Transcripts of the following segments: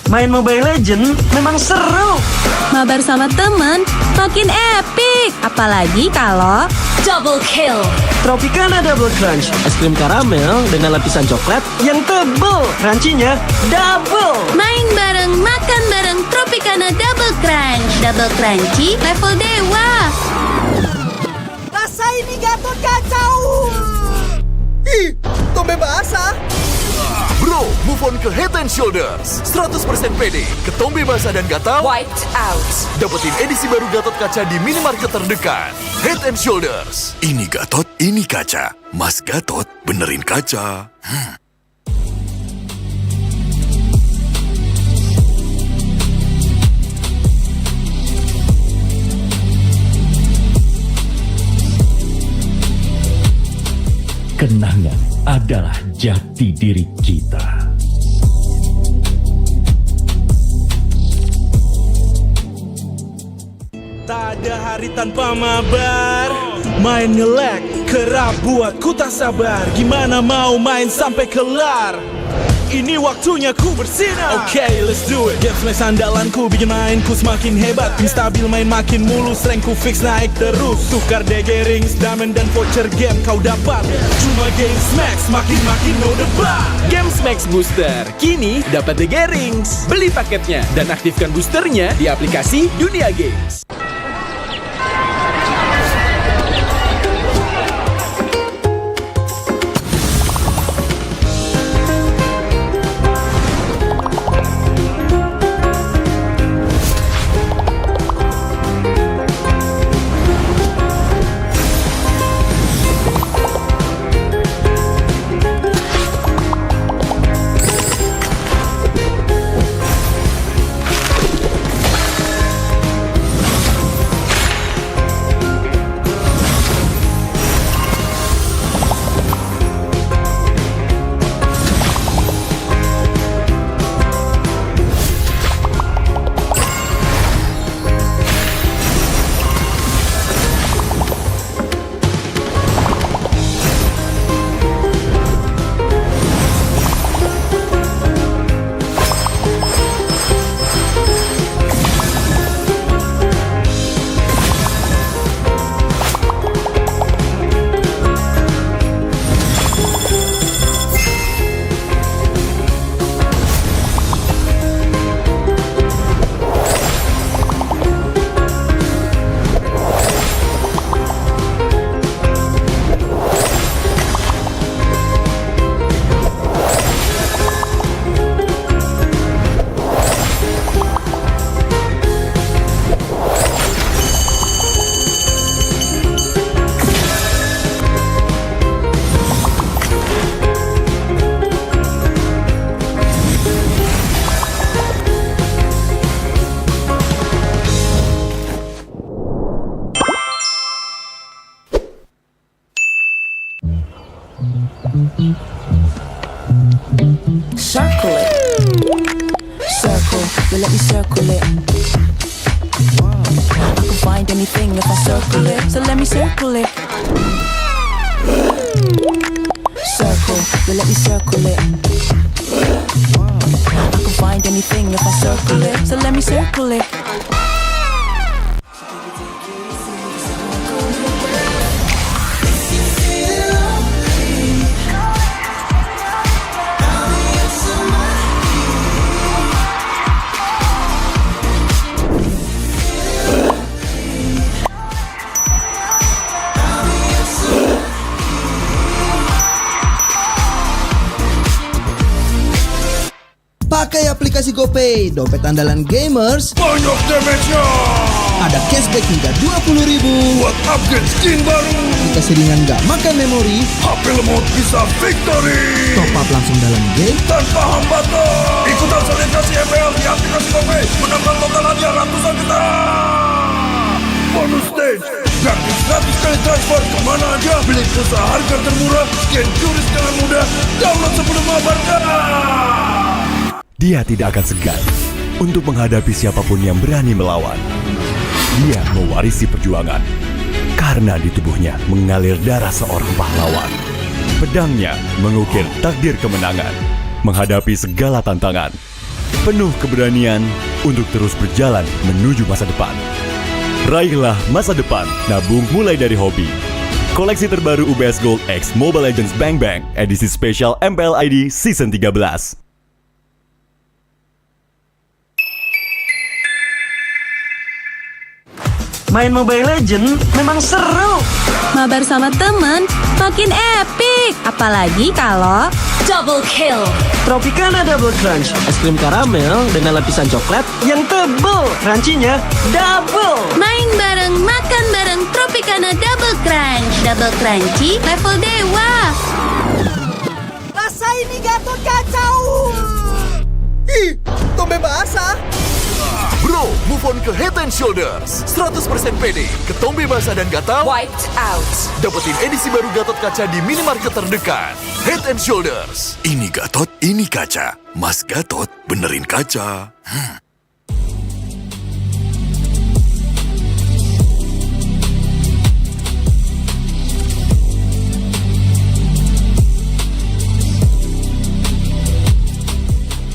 Main Mobile Legends memang seru. Mabar sama temen makin epic. Apalagi kalau double kill. Tropicana Double Crunch, es krim karamel dengan lapisan coklat yang tebal. Crunchy-nya double. Main bareng, makan bareng Tropicana Double Crunch. Double crunchy level dewa. Rasa ini Gatot kacau. Ih, tombe basah. Bro, move on ke Head and Shoulders. 100% pede, ketombe basah dan gatal Wiped out. dapetin edisi baru Gatot kaca di minimarket terdekat. Head and Shoulders. Ini Gatot, ini kaca. Mas Gatot, benerin kaca. Kenangan adalah jati diri kita. Tak ada hari tanpa mabar. Main ngelek, kerap buatku tak sabar. Gimana mau main sampai kelar? Ini waktunya ku bersinar. Okay, let's do it. Game smash andalanku bikin mainku semakin hebat. Pin stabil main makin mulus, rankku fix naik terus. Tukar DG rings, diamond dan voucher game kau dapat. Cuma Game Max makin no debat. Games Max Booster, kini dapat DG Rings. Beli paketnya dan aktifkan boosternya di aplikasi Dunia Games. Circle it. Circle, you let me circle it. I can find anything if I circle it, so let me circle it. Circle, you let me circle it. I can find anything if I circle it, so let me circle it. Pakai aplikasi GoPay, dompet andalan gamers. Banyak damage-nya. Ada cashback hingga 20.000 Buat upgrade skin baru. Jika seringan nggak makan memori, HP lemot bisa victory. top up langsung dalam game. Tanpa hambatan. Ikutan selebrasi MPL di aplikasi GoPay. Menambah total hadiah ratusan juta. Bonus stage. Gratis 100 kali transfer kemana aja. Beli pulsa harga termurah. Scan QRIS dengan mudah. Download sebelum mabarkan. Dia tidak akan segan untuk menghadapi siapapun yang berani melawan. Dia mewarisi perjuangan karena di tubuhnya mengalir darah seorang pahlawan. Pedangnya mengukir takdir kemenangan, menghadapi segala tantangan. penuh keberanian untuk terus berjalan menuju masa depan. Raihlah masa depan, nabung mulai dari hobi. Koleksi terbaru UBS Gold X Mobile Legends Bang Bang edisi spesial MPL ID Season 13. Main Mobile Legends memang seru. Mabar sama temen makin epic. Apalagi kalau double kill. Tropicana Double Crunch, es krim karamel dengan lapisan coklat yang tebal. Crunchy-nya double. Main bareng, makan bareng Tropicana Double Crunch. Double crunchy level dewa. Rasa ini Gatot kacau. Ih, tombe basah. Bro, move on ke Head and Shoulders. 100% pede, ketombe basah dan gatal Wiped out. dapetin edisi baru Gatot kaca di minimarket terdekat. Head and Shoulders. Ini Gatot, ini kaca. Mas Gatot benerin kaca.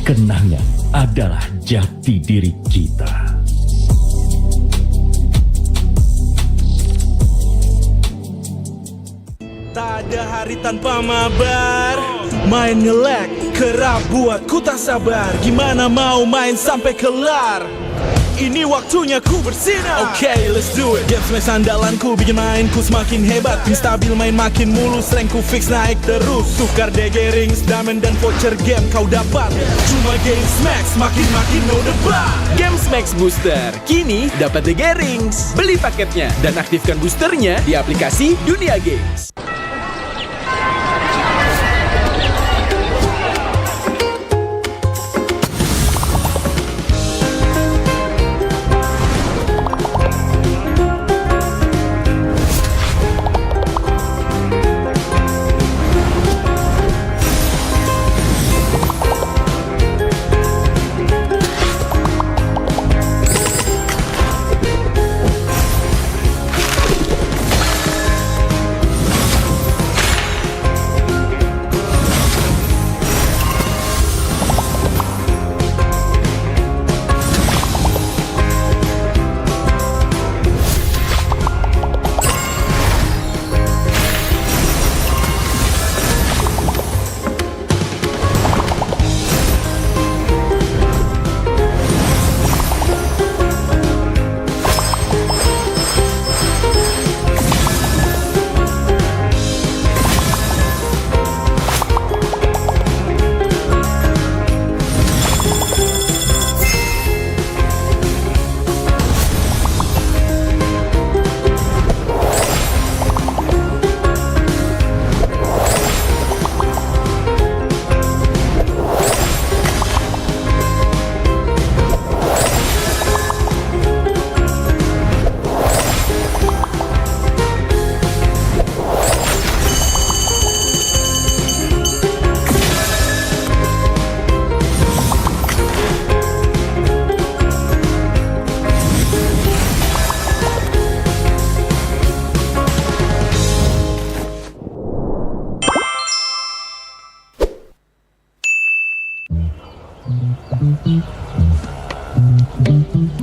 Kenangan adalah jati diri kita. Tak ada hari tanpa mabar. Main ngelek, kerap buatku tak sabar. Gimana mau main sampai kelar? Ini waktunya ku bersinar. Oke, let's do it. Games main sandalanku bikin mainku semakin hebat. Pin stabil main makin mulus, rankku fix naik terus. Tukar DG rings, diamond dan voucher game kau dapat. Cuma Games Max, makin no debat. Games Max Booster, kini dapat DG Rings. Beli paketnya dan aktifkan boosternya di aplikasi Dunia Games.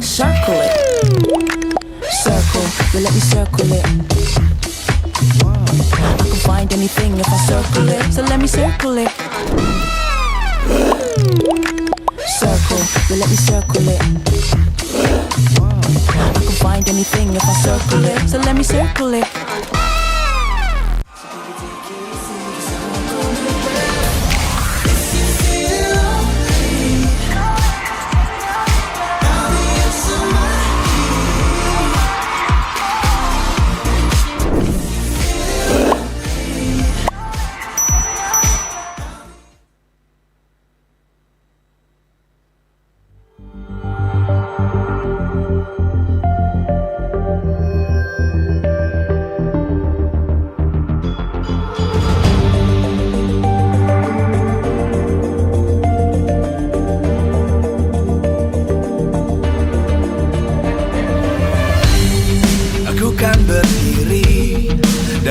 Circle it. Circle, you let me circle it. I can find anything if I circle it, so let me circle it. Circle, you let me circle it. I can find anything if I circle it, so let me circle it.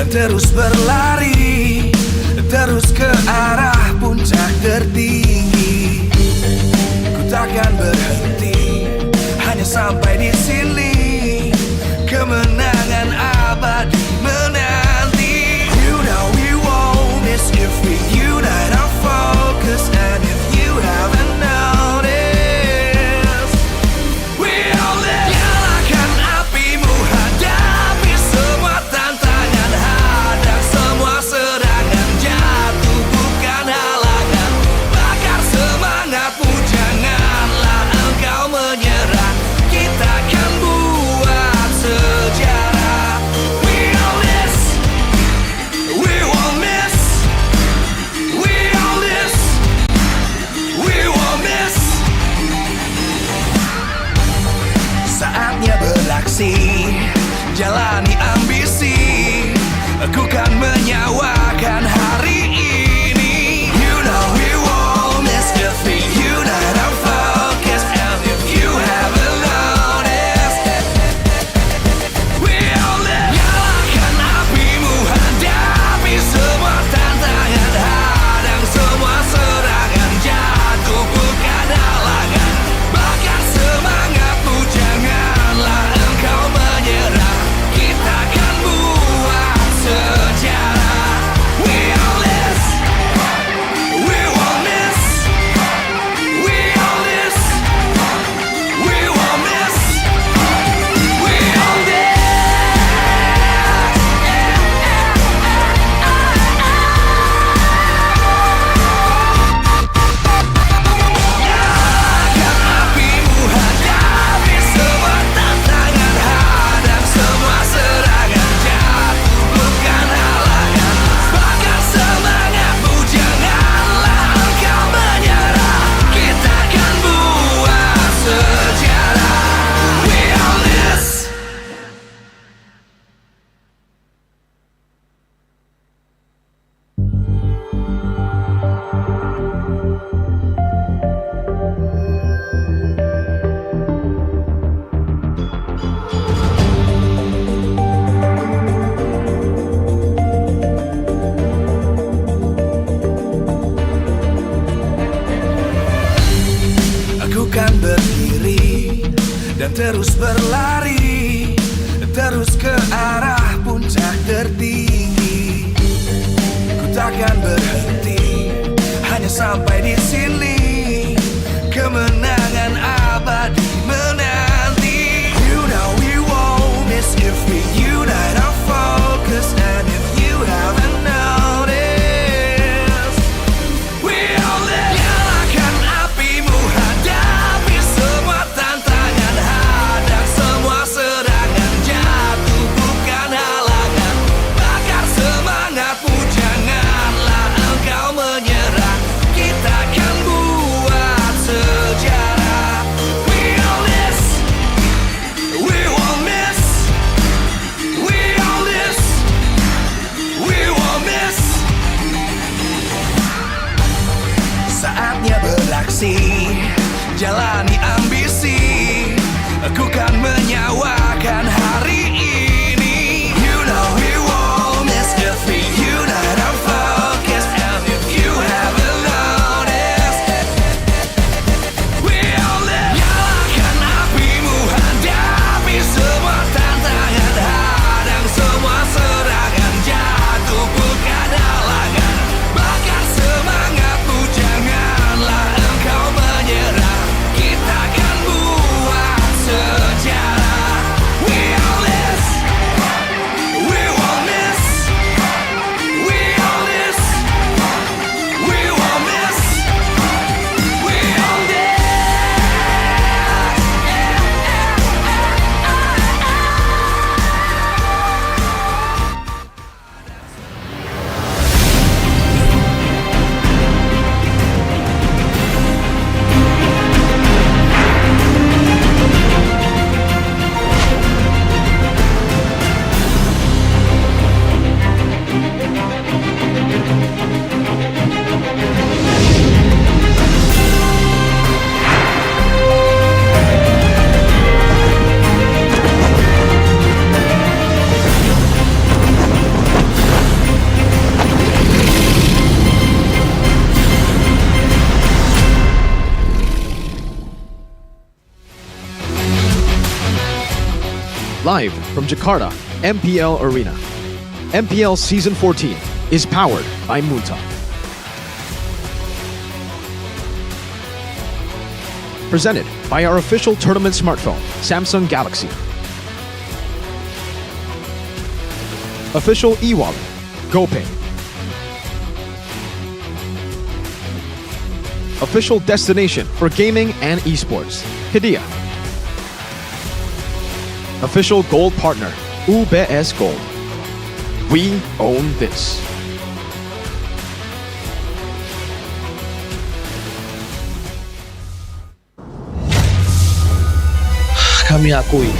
dan terus berlari, terus ke arah puncak tertinggi. Ku tak terus berlari, terus ke arah puncak tertinggi. Ku takkan berhenti, hanya sampai di sini. Kemenangan abadi menanti. You know we won't miss if we unite our focus. And if you haven't noticed, we all live. Nyalakan apimu, hadapi semua tantangan, hadang semua serangan, jatuh bukan halangan. Bakar semangatmu, janganlah engkau menyerah. Kita akan buat sejarah. We all this, we won't miss. We all this, we won't miss. Saatnya beraksi, jalani ambisi. Aku kan menyawakan hari ini. You know we won't miss if we unite our focus. And if you haven't noticed, we all live. Nyalakan apimu, hadapi semua tantangan, hadang semua serangan, jatuh bukan halangan. Bakar semangatmu, janganlah engkau menyerah. Kita akan buat sejarah. We all this, we won't miss. We all this, we won't miss. We all this. Live from Jakarta, MPL Arena. MPL Season 14 is powered by Munta. Presented by our official tournament smartphone, Samsung Galaxy. Official e-wallet, GoPay. Official destination for gaming and esports, Hidea. Official gold partner, UBS Gold. We own this. Kami akui,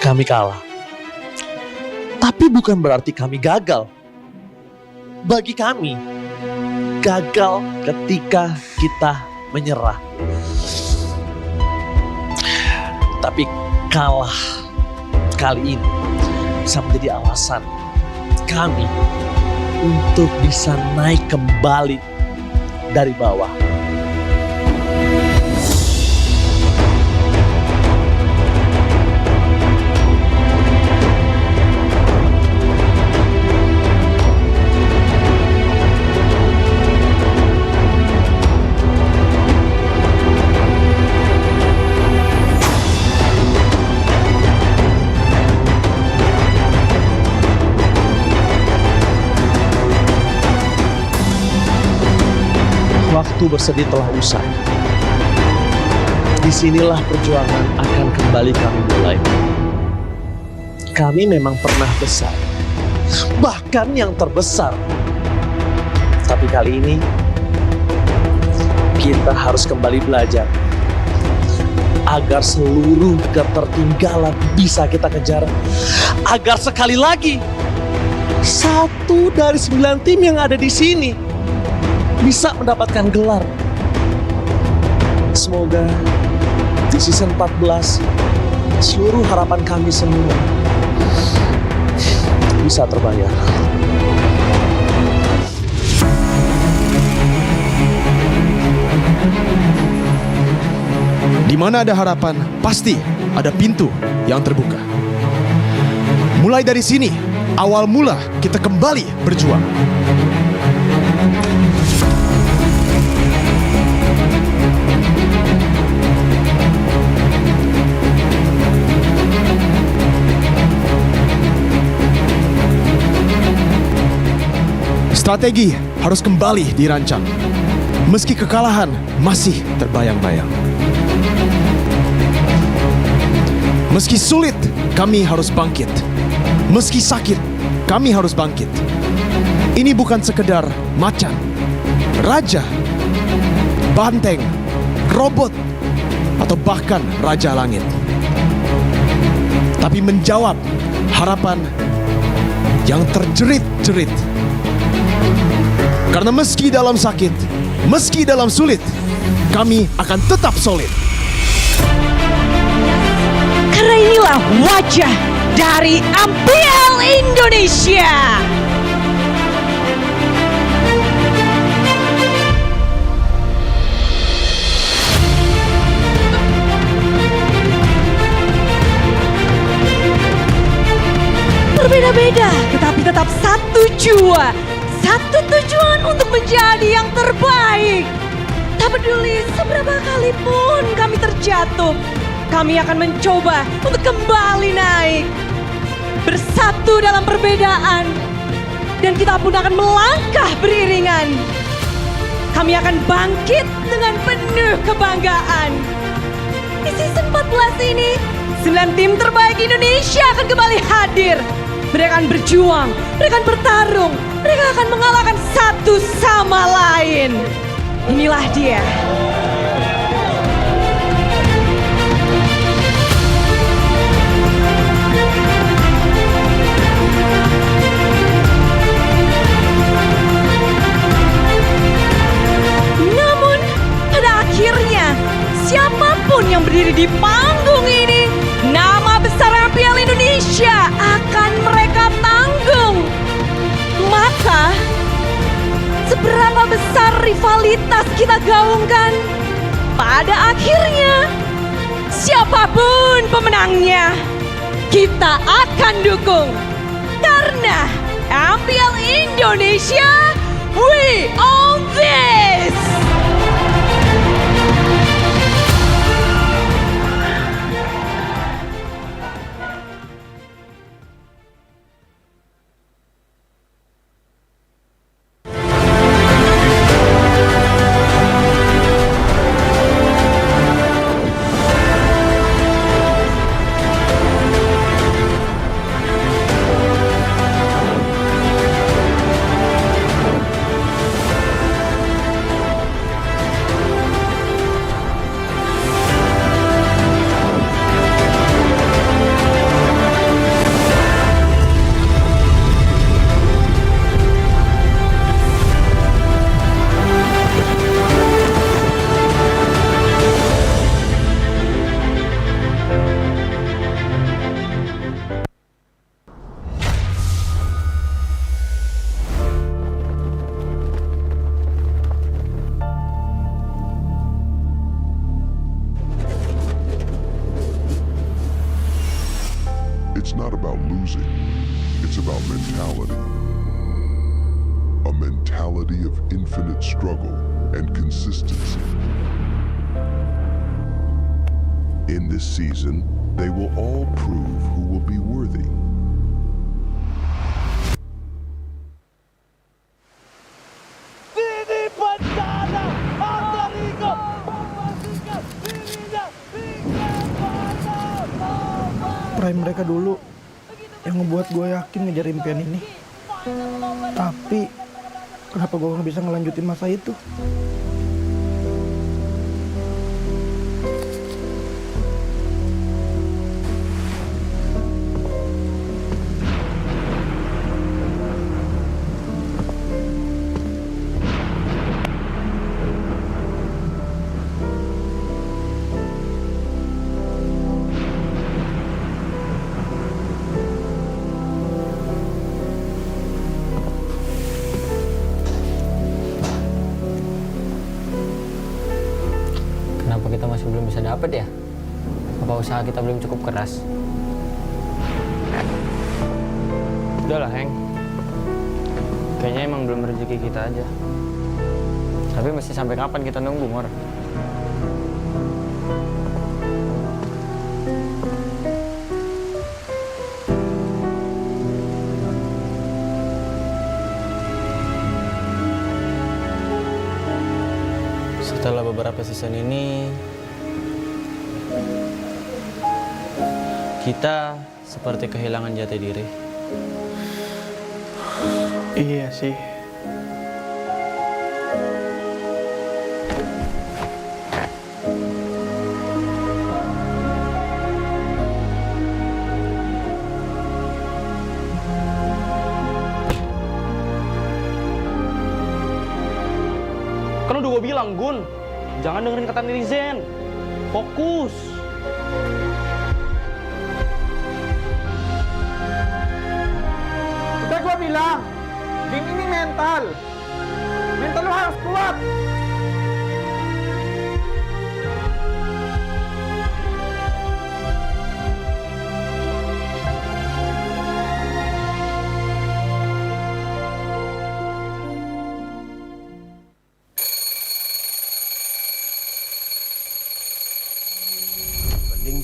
kami kalah. Tapi bukan berarti kami gagal. Bagi kami, gagal ketika kita menyerah. Tapi kalah kali ini bisa menjadi alasan kami untuk bisa naik kembali dari bawah. Waktu bersedih telah usai. Disinilah perjuangan akan kembali kami mulai. Kami memang pernah besar, bahkan yang terbesar. Tapi kali ini kita harus kembali belajar agar seluruh ketertinggalan bisa kita kejar, agar sekali lagi 1 dari 9 tim yang ada di sini bisa mendapatkan gelar. Semoga di season 14 seluruh harapan kami semua bisa terbayar. Di mana ada harapan, pasti ada pintu yang terbuka. Mulai dari sini, awal mula kita kembali berjuang. Strategi harus kembali dirancang, meski kekalahan masih terbayang-bayang. Meski sulit, kami harus bangkit. Meski sakit, kami harus bangkit. Ini bukan sekedar macan, raja, banteng, robot, atau bahkan raja langit. Tapi menjawab harapan yang terjerit-jerit. Karena meski dalam sakit, meski dalam sulit, kami akan tetap solid. Karena inilah wajah dari MPL Indonesia. Berbeda-beda, tetapi tetap satu jua. Satu tujuan untuk menjadi yang terbaik. Tak peduli seberapa kali pun kami terjatuh, kami akan mencoba untuk kembali naik. Bersatu dalam perbedaan, dan kita pun akan melangkah beriringan. Kami akan bangkit dengan penuh kebanggaan. Di season 14 ini, 9 tim terbaik Indonesia akan kembali hadir. Mereka akan berjuang, mereka akan bertarung, mereka akan mengalahkan satu sama lain. Inilah dia. Namun, pada akhirnya, siapapun yang berdiri di panggung ini, nama besar MPL Indonesia akan mereka tanggung. Maka, seberapa besar rivalitas kita gaungkan, pada akhirnya, siapapun pemenangnya, kita akan dukung. Karena MPL Indonesia, we own this! It's not about losing, it's about mentality. A mentality of infinite struggle and consistency. In this season, they will all prove who will be worthy. Prime mereka dulu yang ngebuat gue yakin ngejar impian ini. Tapi kenapa gue nggak bisa ngelanjutin masa itu? kita masih belum bisa dapat ya? Apa usaha kita belum cukup keras? Udahlah, Heng. Kayaknya emang belum rezeki kita aja. Tapi mesti sampai kapan kita nunggu, Mor? Setelah beberapa season ini, kita seperti kehilangan jati diri. Iya sih. Kan udah gue bilang, Gun, jangan dengerin kata netizen. Fokus. Udah gue bilang, game ini mental. Mental lu harus kuat.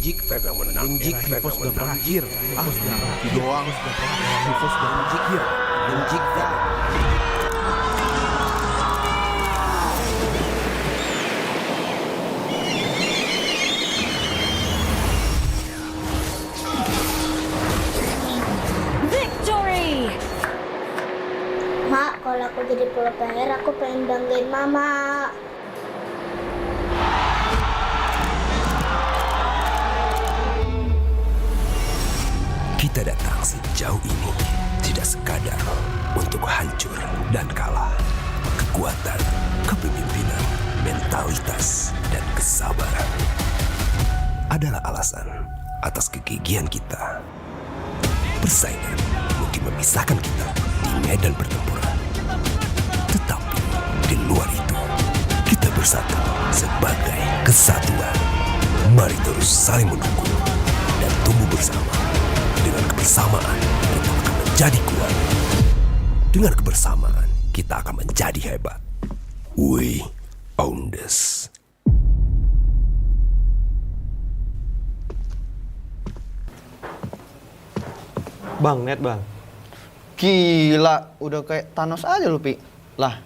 Jik Feb yang menang. Jik Feb yang menang. Anjir. Doang. Vivos dan Jik ya. Jik Feb. Victory! Mak, kalau aku jadi pro player, aku pengen banggain mama. Kita datang sejauh ini tidak sekadar untuk hancur dan kalah. Kekuatan, kepemimpinan, mentalitas, dan kesabaran adalah alasan atas kegigihan kita. Persaingan mungkin memisahkan kita di medan pertempuran. Tetapi di luar itu, kita bersatu sebagai kesatuan. Mari terus saling mendukung dan tumbuh bersama. Dengan kebersamaan, kita akan menjadi kuat. Dengan kebersamaan, kita akan menjadi hebat. We own this. Bang, lihat bang. Gila, udah kayak Thanos aja lu, Pi. Lah,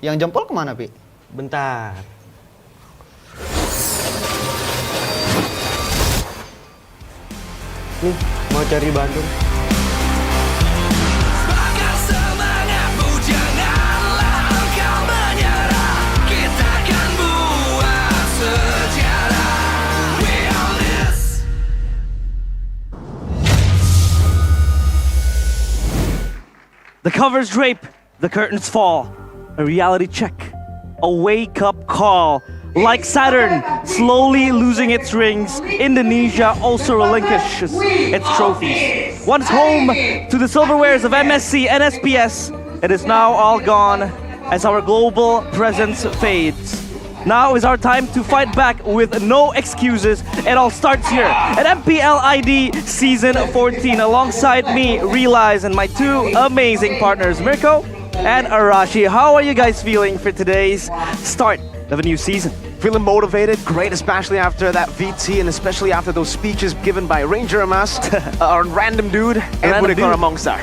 yang jempol kemana, Pi? Bentar. Nih, mau cari Bandung. The covers drape, the curtains fall. A reality check, a wake-up call. Like Saturn slowly losing its rings, Indonesia also relinquishes its trophies. Once home to the silverwares of MSC and SPS, it is now all gone as our global presence fades. Now is our time to fight back with no excuses. It all starts here at MPL ID Season 14. Alongside me, Realize, and my two amazing partners, Mirko and Arashi. How are you guys feeling for today's start of a new season? Feeling motivated, great, especially after that VT and especially after those speeches given by Ranger Amas, a random dude, and Budekar Mongsar.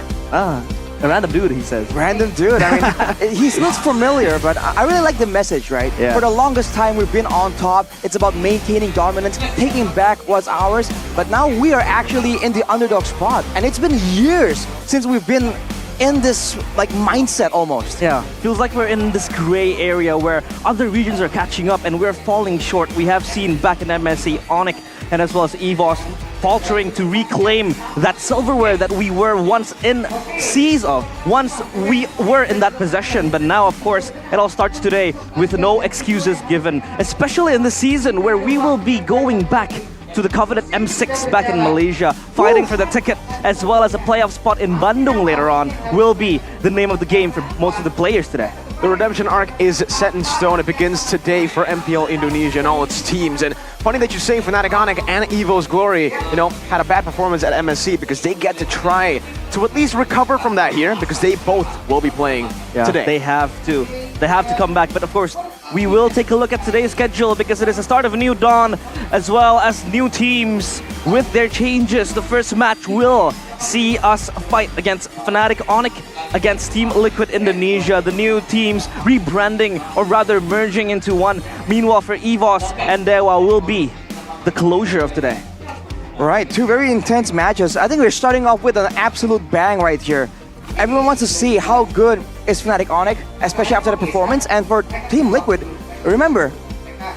A random dude, he says. Random dude. I mean, he looks familiar, but I really like the message, right? Yeah. For the longest time, we've been on top. It's about maintaining dominance, taking back what's ours. But now we are actually in the underdog spot. And it's been years since we've been in this like mindset almost. Yeah, feels like we're in this gray area where other regions are catching up and we're falling short. We have seen back in MSC, Onyx, and as well as EVOS faltering to reclaim that silverware that we were once in seas of, once we were in that possession. But now, of course, it all starts today with no excuses given, especially in the season where we will be going back to the coveted M6 back in Malaysia, fighting for the ticket, as well as a playoff spot in Bandung later on, will be the name of the game for most of the players today. the redemption arc is set in stone. It begins today for MPL Indonesia and all its teams. And funny that you say Fnatic Onyx and Evo's Glory, had a bad performance at MSC because they get to try to at least recover from that here because they both will be playing today. They have to. They have to come back. But of course, we will take a look at today's schedule because it is the start of a new dawn as well as new teams with their changes. The first match will see us fight against Fnatic Onyx against Team Liquid Indonesia. The new teams rebranding or rather merging into one. Meanwhile, for EVOS and Dewa will be the closure of today. Right, two very intense matches. I think we're starting off with an absolute bang right here. Everyone wants to see how good is Fnatic Onyx, especially after the performance. And for Team Liquid, remember,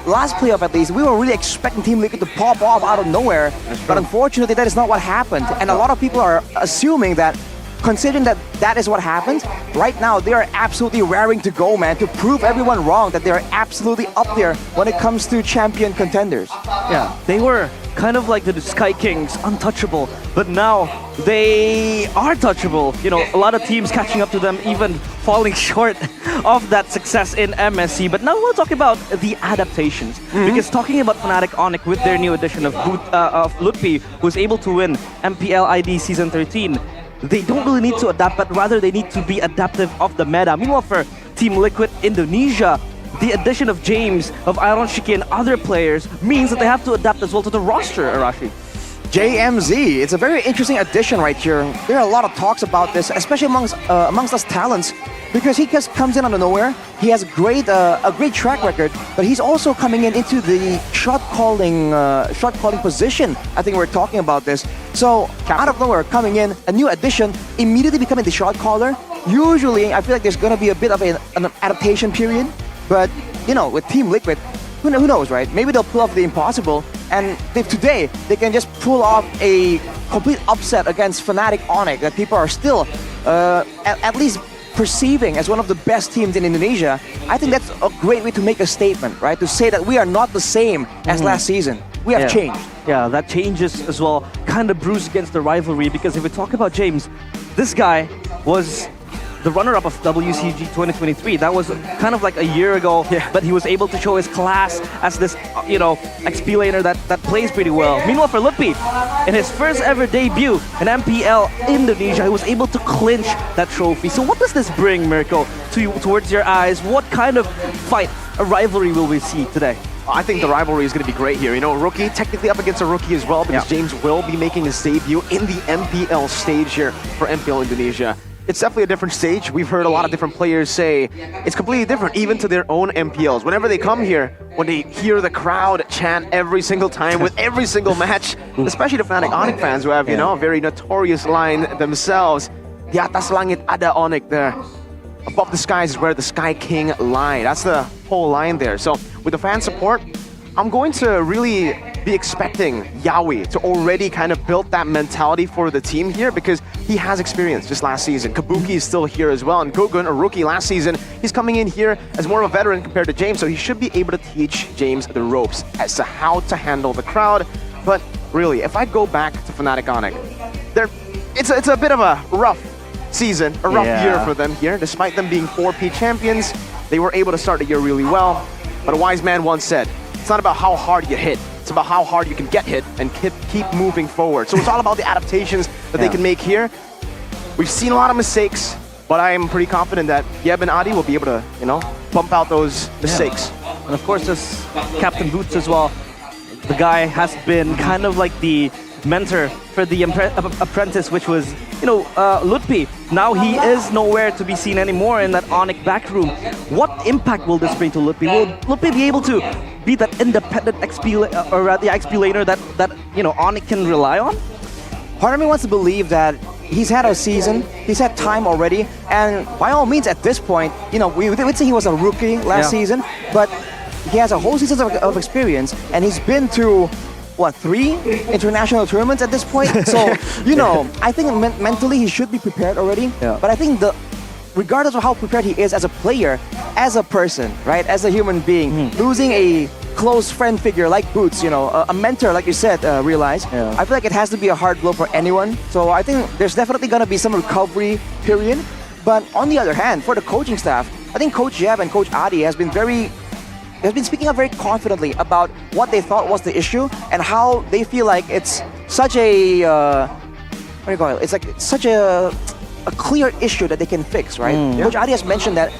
last playoff at least, we were really expecting Team Liquid to pop off out of nowhere. But unfortunately, that is not what happened. And a lot of people are assuming that, considering that that is what happened, right now they are absolutely raring to go, man, to prove everyone wrong that they are absolutely up there when it comes to champion contenders. Yeah, they were kind of like the Sky Kings, untouchable, but now they are touchable. A lot of teams catching up to them, even falling short of that success in MSC. But now we'll talk about the adaptations, because talking about Fnatic Onyx with their new addition of Lutfi, who's able to win MPL ID Season 13, they don't really need to adapt, but rather they need to be adaptive of the meta. Meanwhile, for Team Liquid Indonesia, the addition of James, of Iron Shiki and other players means that they have to adapt as well to the roster, Arashi. JMZ, it's a very interesting addition right here. There are a lot of talks about this, especially amongst us talents, because he just comes in out of nowhere. He has a great track record, but he's also coming into the shot calling position. I think we're talking about this. So out of nowhere, coming in, a new addition, immediately becoming the shot caller. Usually, I feel like there's gonna be a bit of an adaptation period, but with Team Liquid, who knows, right? Maybe they'll pull off the impossible, and today they can just pull off a complete upset against Fnatic Onyx that people are still at least perceiving as one of the best teams in Indonesia. I think that's a great way to make a statement, right? To say that we are not the same as last season. We have changed. Yeah, that changes as well. Kind of bruised against the rivalry, because if we talk about James, this guy was the runner-up of WCG 2023. That was kind of like a year ago, but he was able to show his class as this, XP laner that plays pretty well. Meanwhile, for Lutfi, in his first ever debut in MPL Indonesia, he was able to clinch that trophy. So what does this bring, Mirko, towards your eyes? What kind of fight, a rivalry will we see today? I think the rivalry is going to be great here. Rookie technically up against a rookie as well, because James will be making his debut in the MPL stage here for MPL Indonesia. It's definitely a different stage. We've heard a lot of different players say it's completely different, even to their own MPLs. Whenever they come here, when they hear the crowd chant every single time with every single match, especially the Fnatic Onyx fans who have, a very notorious line themselves. Di atas langit ada Onyx there. Above the skies is where the Sky King lie. That's the whole line there. So with the fan support, I'm going to really be expecting Yawi to already kind of build that mentality for the team here, because he has experience just last season. Kabuki is still here as well, and Gogun, a rookie last season, he's coming in here as more of a veteran compared to James, so he should be able to teach James the ropes as to how to handle the crowd. But really, if I go back to Fnatic Onyx, it's a bit of a rough season, a rough year for them here. Despite them being 4P champions, they were able to start the year really well. But a wise man once said, it's not about how hard you hit, it's about how hard you can get hit and keep moving forward. So it's all about the adaptations that they can make here. We've seen a lot of mistakes, but I am pretty confident that Yeb and Adi will be able to, bump out those mistakes. And of course, as Captain Boots as well, the guy has been kind of like the mentor for the apprentice, which was, Lutfi. Now he is nowhere to be seen anymore in that Onyx back room. What impact will this bring to Lutfi? Will Lutfi be able to be that independent XP laner that Onyx can rely on? Part of me wants to believe that he's had a season, he's had time already, and by all means at this point, we would say he was a rookie last season, but he has a whole season of experience, and he's been to 3 international tournaments at this point. So, I think mentally he should be prepared already. But I think regardless of how prepared he is as a player, as a person, right, as a human being, losing a close friend figure like Boots, a mentor, like you said, Realize, I feel like it has to be a hard blow for anyone. So I think there's definitely going to be some recovery period. But on the other hand, for the coaching staff, I think Coach Yap and Coach Adi has been speaking up very confidently about what they thought was the issue and how they feel like it's such a what do you call it? It's like such a clear issue that they can fix, right? Coach Adi has mentioned that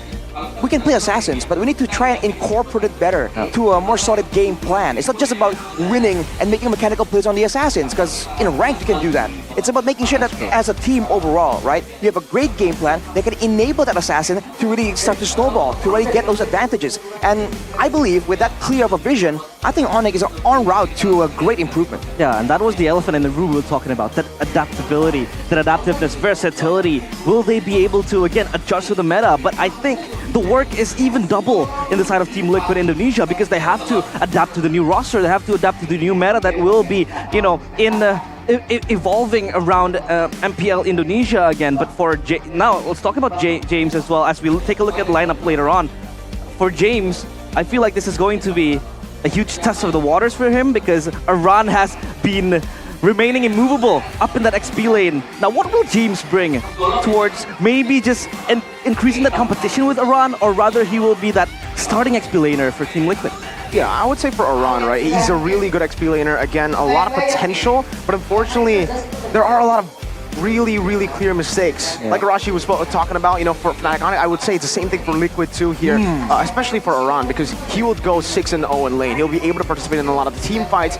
we can play assassins, but we need to try and incorporate it better to a more solid game plan. It's not just about winning and making mechanical plays on the assassins, because in ranked you can do that. It's about making sure that as a team overall, right, you have a great game plan that can enable that assassin to really start to snowball, to really get those advantages. And I believe with that clear of a vision, I think Onyx is en route to a great improvement. Yeah, and that was the elephant in the room we were talking about, that adaptability, that adaptiveness, versatility. Will they be able to, again, adjust to the meta? But I think the work is even double in the side of Team Liquid Indonesia, because they have to adapt to the new roster, they have to adapt to the new meta that will be, you know, evolving around MPL Indonesia again. But for now, let's talk about James as well, as we take a look at the lineup later on. For James, I feel like this is going to be a huge test of the waters for him, because Aran has been remaining immovable up in that XP lane. Now, what will James bring towards maybe just increasing that competition with Aran, or rather he will be that starting XP laner for Team Liquid? Yeah, I would say for Aran, right? He's a really good XP laner. Again, a lot of potential, but unfortunately, there are a lot of really clear mistakes. Like Arashi was talking about, you know, for Fnatic Onyx, I would say it's the same thing for Liquid too here, especially for Aran, because he will go 6-0 in lane. He'll be able to participate in a lot of the team fights.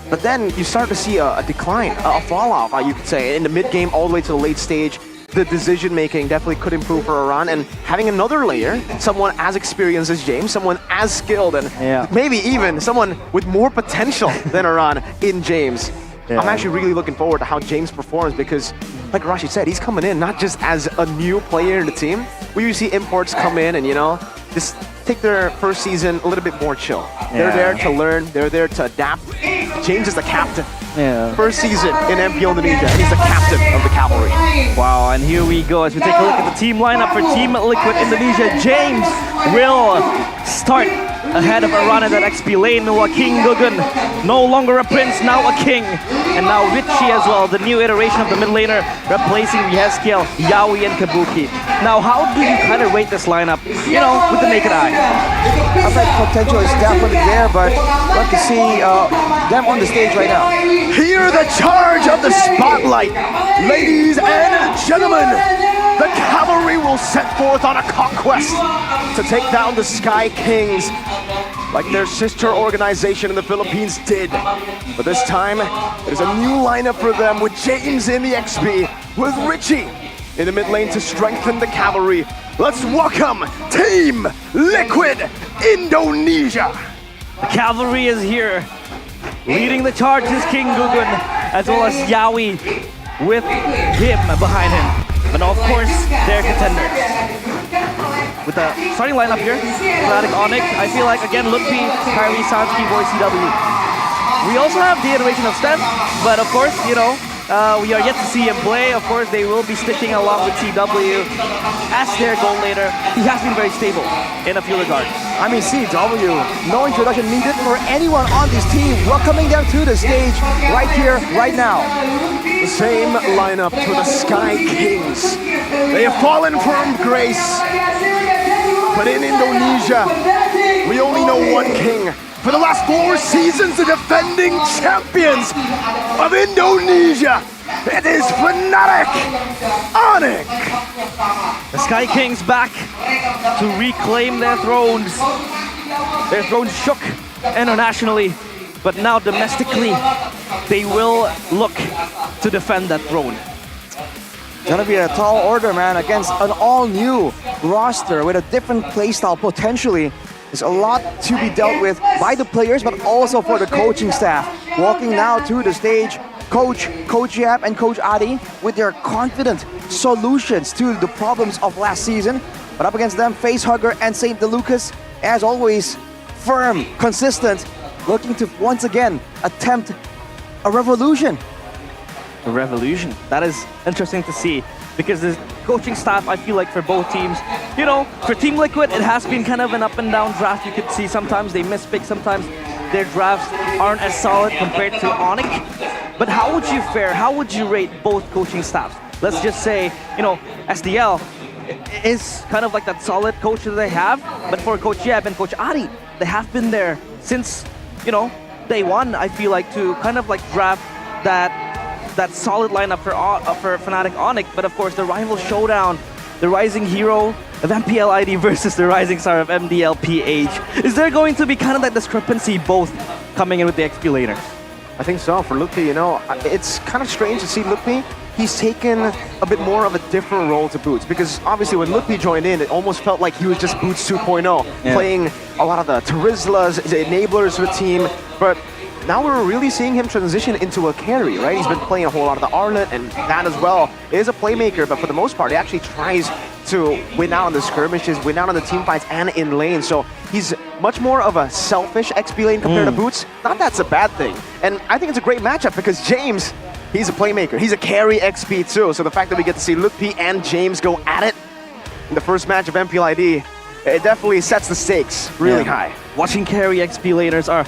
But then you start to see a decline, a fall off, you could say, in the mid game all the way to the late stage. The decision making definitely could improve for Aran, and having another layer, someone as experienced as James, someone as skilled, and maybe even someone with more potential than Aran in James. I'm actually really looking forward to how James performs, because like Rashi said, he's coming in not just as a new player in the team. We usually see imports come in and, you know, just take their first season a little bit more chill. They're there to learn, they're there to adapt. James is the captain. First season in MPL Indonesia, and he's the captain of the cavalry. Wow, and here we go as we take a look at the team lineup for Team Liquid Indonesia. James will start ahead of Aran in that XP lane. King Gugun, no longer a prince, now a king. And now Richie as well, the new iteration of the mid laner, replacing Yeskiel, Yawi, and Kabuki. Now, how do you kind of rate this lineup, you know, with the naked eye? I think potential is definitely there, but I'd like to see them on the stage right now. Hear the charge of the spotlight, ladies and gentlemen. The cavalry will set forth on a conquest to take down the Sky Kings, like their sister organization in the Philippines did. But this time, there's a new lineup for them with James in the XP, with Richie in the mid lane to strengthen the cavalry. Let's welcome Team Liquid Indonesia. The cavalry is here. Leading the charge is King Gugun, as well as Yawi with him behind him. But of course, they're contenders. With the starting lineup here, Fnatic Onyx, I feel like, again, Lumpy, Kyrie, Sansky, Boy, CW. We also have the iteration of Steph, but of course, you know, we are yet to see him play. Of course, they will be sticking along with CW as their goal later. He has been very stable in a few regards. I mean, CW, no introduction needed for anyone on this team. Welcoming them to the stage right here, right now. The same lineup for the Sky Kings. They have fallen from grace. But in Indonesia, we only know one king. For the last 4 seasons, the defending champions of Indonesia. It is Fnatic Onyx. The Sky Kings back to reclaim their thrones. Their thrones shook internationally, but now domestically, they will look to defend that throne. It's gonna be a tall order, man, against an all-new roster with a different playstyle potentially. There's a lot to be dealt with by the players, but also for the coaching staff. Walking now to the stage, Coach Yap and Coach Adi with their confident solutions to the problems of last season. But up against them, Facehugger and St. DeLucas, as always, firm, consistent, looking to once again attempt a revolution. A revolution. That is interesting to see, because the coaching staff, I feel like for both teams, you know, for Team Liquid, it has been kind of an up and down draft. You could see sometimes they mispick, sometimes their drafts aren't as solid compared to Onyx. But how would you fare? How would you rate both coaching staffs? Let's just say, you know, SDL, is kind of like that solid coach that they have. But for Coach Jeb and Coach Ari, they have been there since, you know, day one, I feel like, to kind of like draft that solid lineup for Fnatic Onyx. But of course, the rival showdown, the rising hero of MPL ID versus the rising star of MDL PH. Is there going to be kind of that discrepancy both coming in with the XP laners? I think so. For Lupi, you know, it's kind of strange to see Lupi. He's taken a bit more of a different role to Boots, because obviously when Lupi joined in, it almost felt like he was just Boots 2.0, playing a lot of the Terizlas, the enablers of the team. But now we're really seeing him transition into a carry, right? He's been playing a whole lot of the Arlet, and that as well is a playmaker, but for the most part, he actually tries to win out on the skirmishes, win out on the team fights, and in lane. So he's much more of a selfish XP lane compared to Boots. Not that's a bad thing. And I think it's a great matchup because James, he's a playmaker. He's a carry XP too. So the fact that we get to see Lupi and James go at it in the first match of MPL ID, it definitely sets the stakes really high. Watching carry XP laners are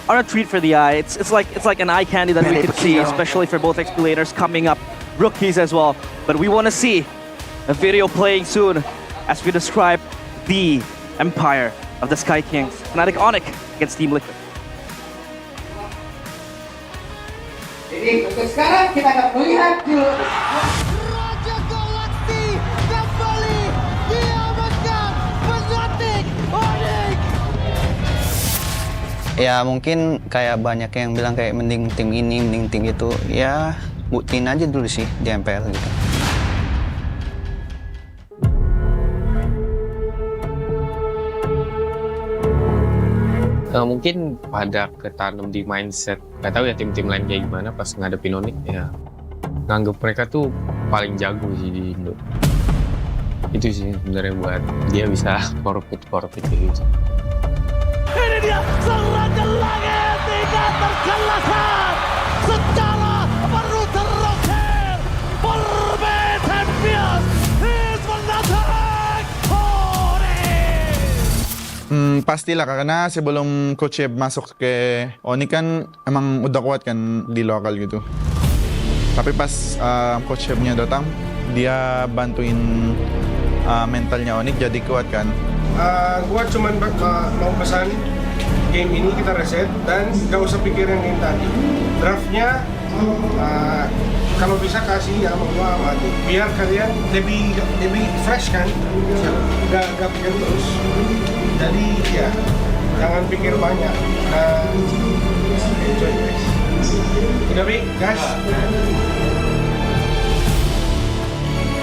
a treat for the eye. It's like an eye candy that we could see, especially for both XP laners coming up, rookies as well. But we want to see a video playing soon as we describe the Empire of the Sky Kings, Fnatic Onyx against Team Liquid. Jadi untuk sekarang kita akan melihat dulu. Ya mungkin kayak banyak yang bilang kayak mending tim ini, mending tim itu. Ya buktiin aja dulu sih di MPL gitu. Mungkin pada ketanam di mindset, nggak tahu ya tim-tim lain kayak gimana pas ngadepin Onyx ya, nganggep mereka tuh paling jago sih di Indo. Itu sih sebenarnya buat dia bisa korupit gitu. Ini dia serangan langit hingga terkalahkan secara brutal rocker Forbid Champions is Fnatic Onyx. Pastilah karena sebelum Coach Eb masuk ke Onyx kan emang udah kuat kan di lokal gitu. Tapi pas Coach Ebnya datang, dia bantuin mentalnya Onyx jadi kuat kan. Gua cuman mau pesan game ini kita reset dan gak usah pikirin game tadi. Draftnya kalau bisa kasih sama gua sama tuh, biar kalian lebih fresh kan, gak pikir terus. Jadi ya jangan pikir banyak. Enjoy guys. Udah guys.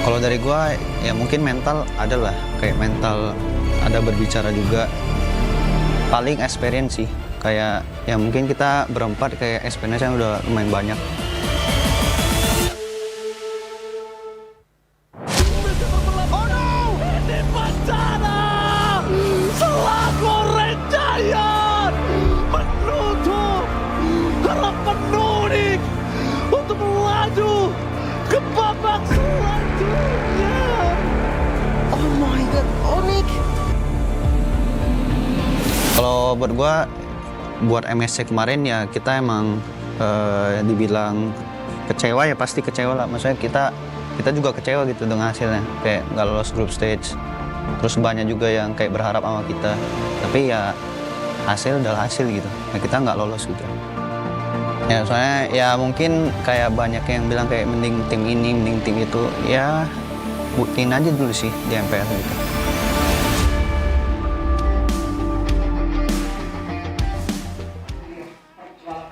Kalau dari gua ya mungkin mental adalah kayak mental ada berbicara juga, paling experience sih, kayak ya mungkin kita berempat kayak experience yang udah lumayan banyak. Selaku Red Giant menutup harapan Onyx untuk melaju ke babak selanjutnya. Oh my god, Onyx. Kalau buat gua, buat MSC kemarin ya kita emang dibilang kecewa ya pasti kecewa lah. Maksudnya kita juga kecewa gitu dengan hasilnya, kayak nggak lolos group stage. Terus banyak juga yang kayak berharap sama kita, tapi ya hasil adalah hasil gitu. Ya kita nggak lolos gitu. Ya soalnya ya mungkin kayak banyak yang bilang kayak mending tim ini, mending tim itu. Ya buktiin aja dulu sih di MPL gitu.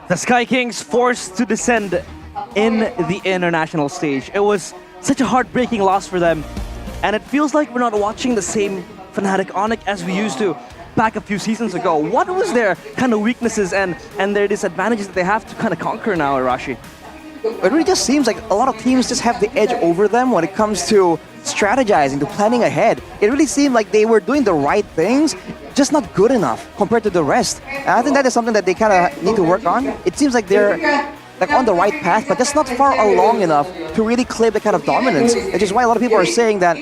The Sky Kings forced to descend in the international stage. It was such a heartbreaking loss for them. And it feels like we're not watching the same Fnatic Onyx as we used to back a few seasons ago. What was their kind of weaknesses and their disadvantages that they have to kind of conquer now, Arashi? It really just seems like a lot of teams just have the edge over them when it comes to strategizing, to planning ahead. It really seemed like they were doing the right things, just not good enough compared to the rest. And I think that is something that they kind of need to work on. It seems like they're like on the right path, but just not far along enough to really claim the kind of dominance. Which is why a lot of people are saying that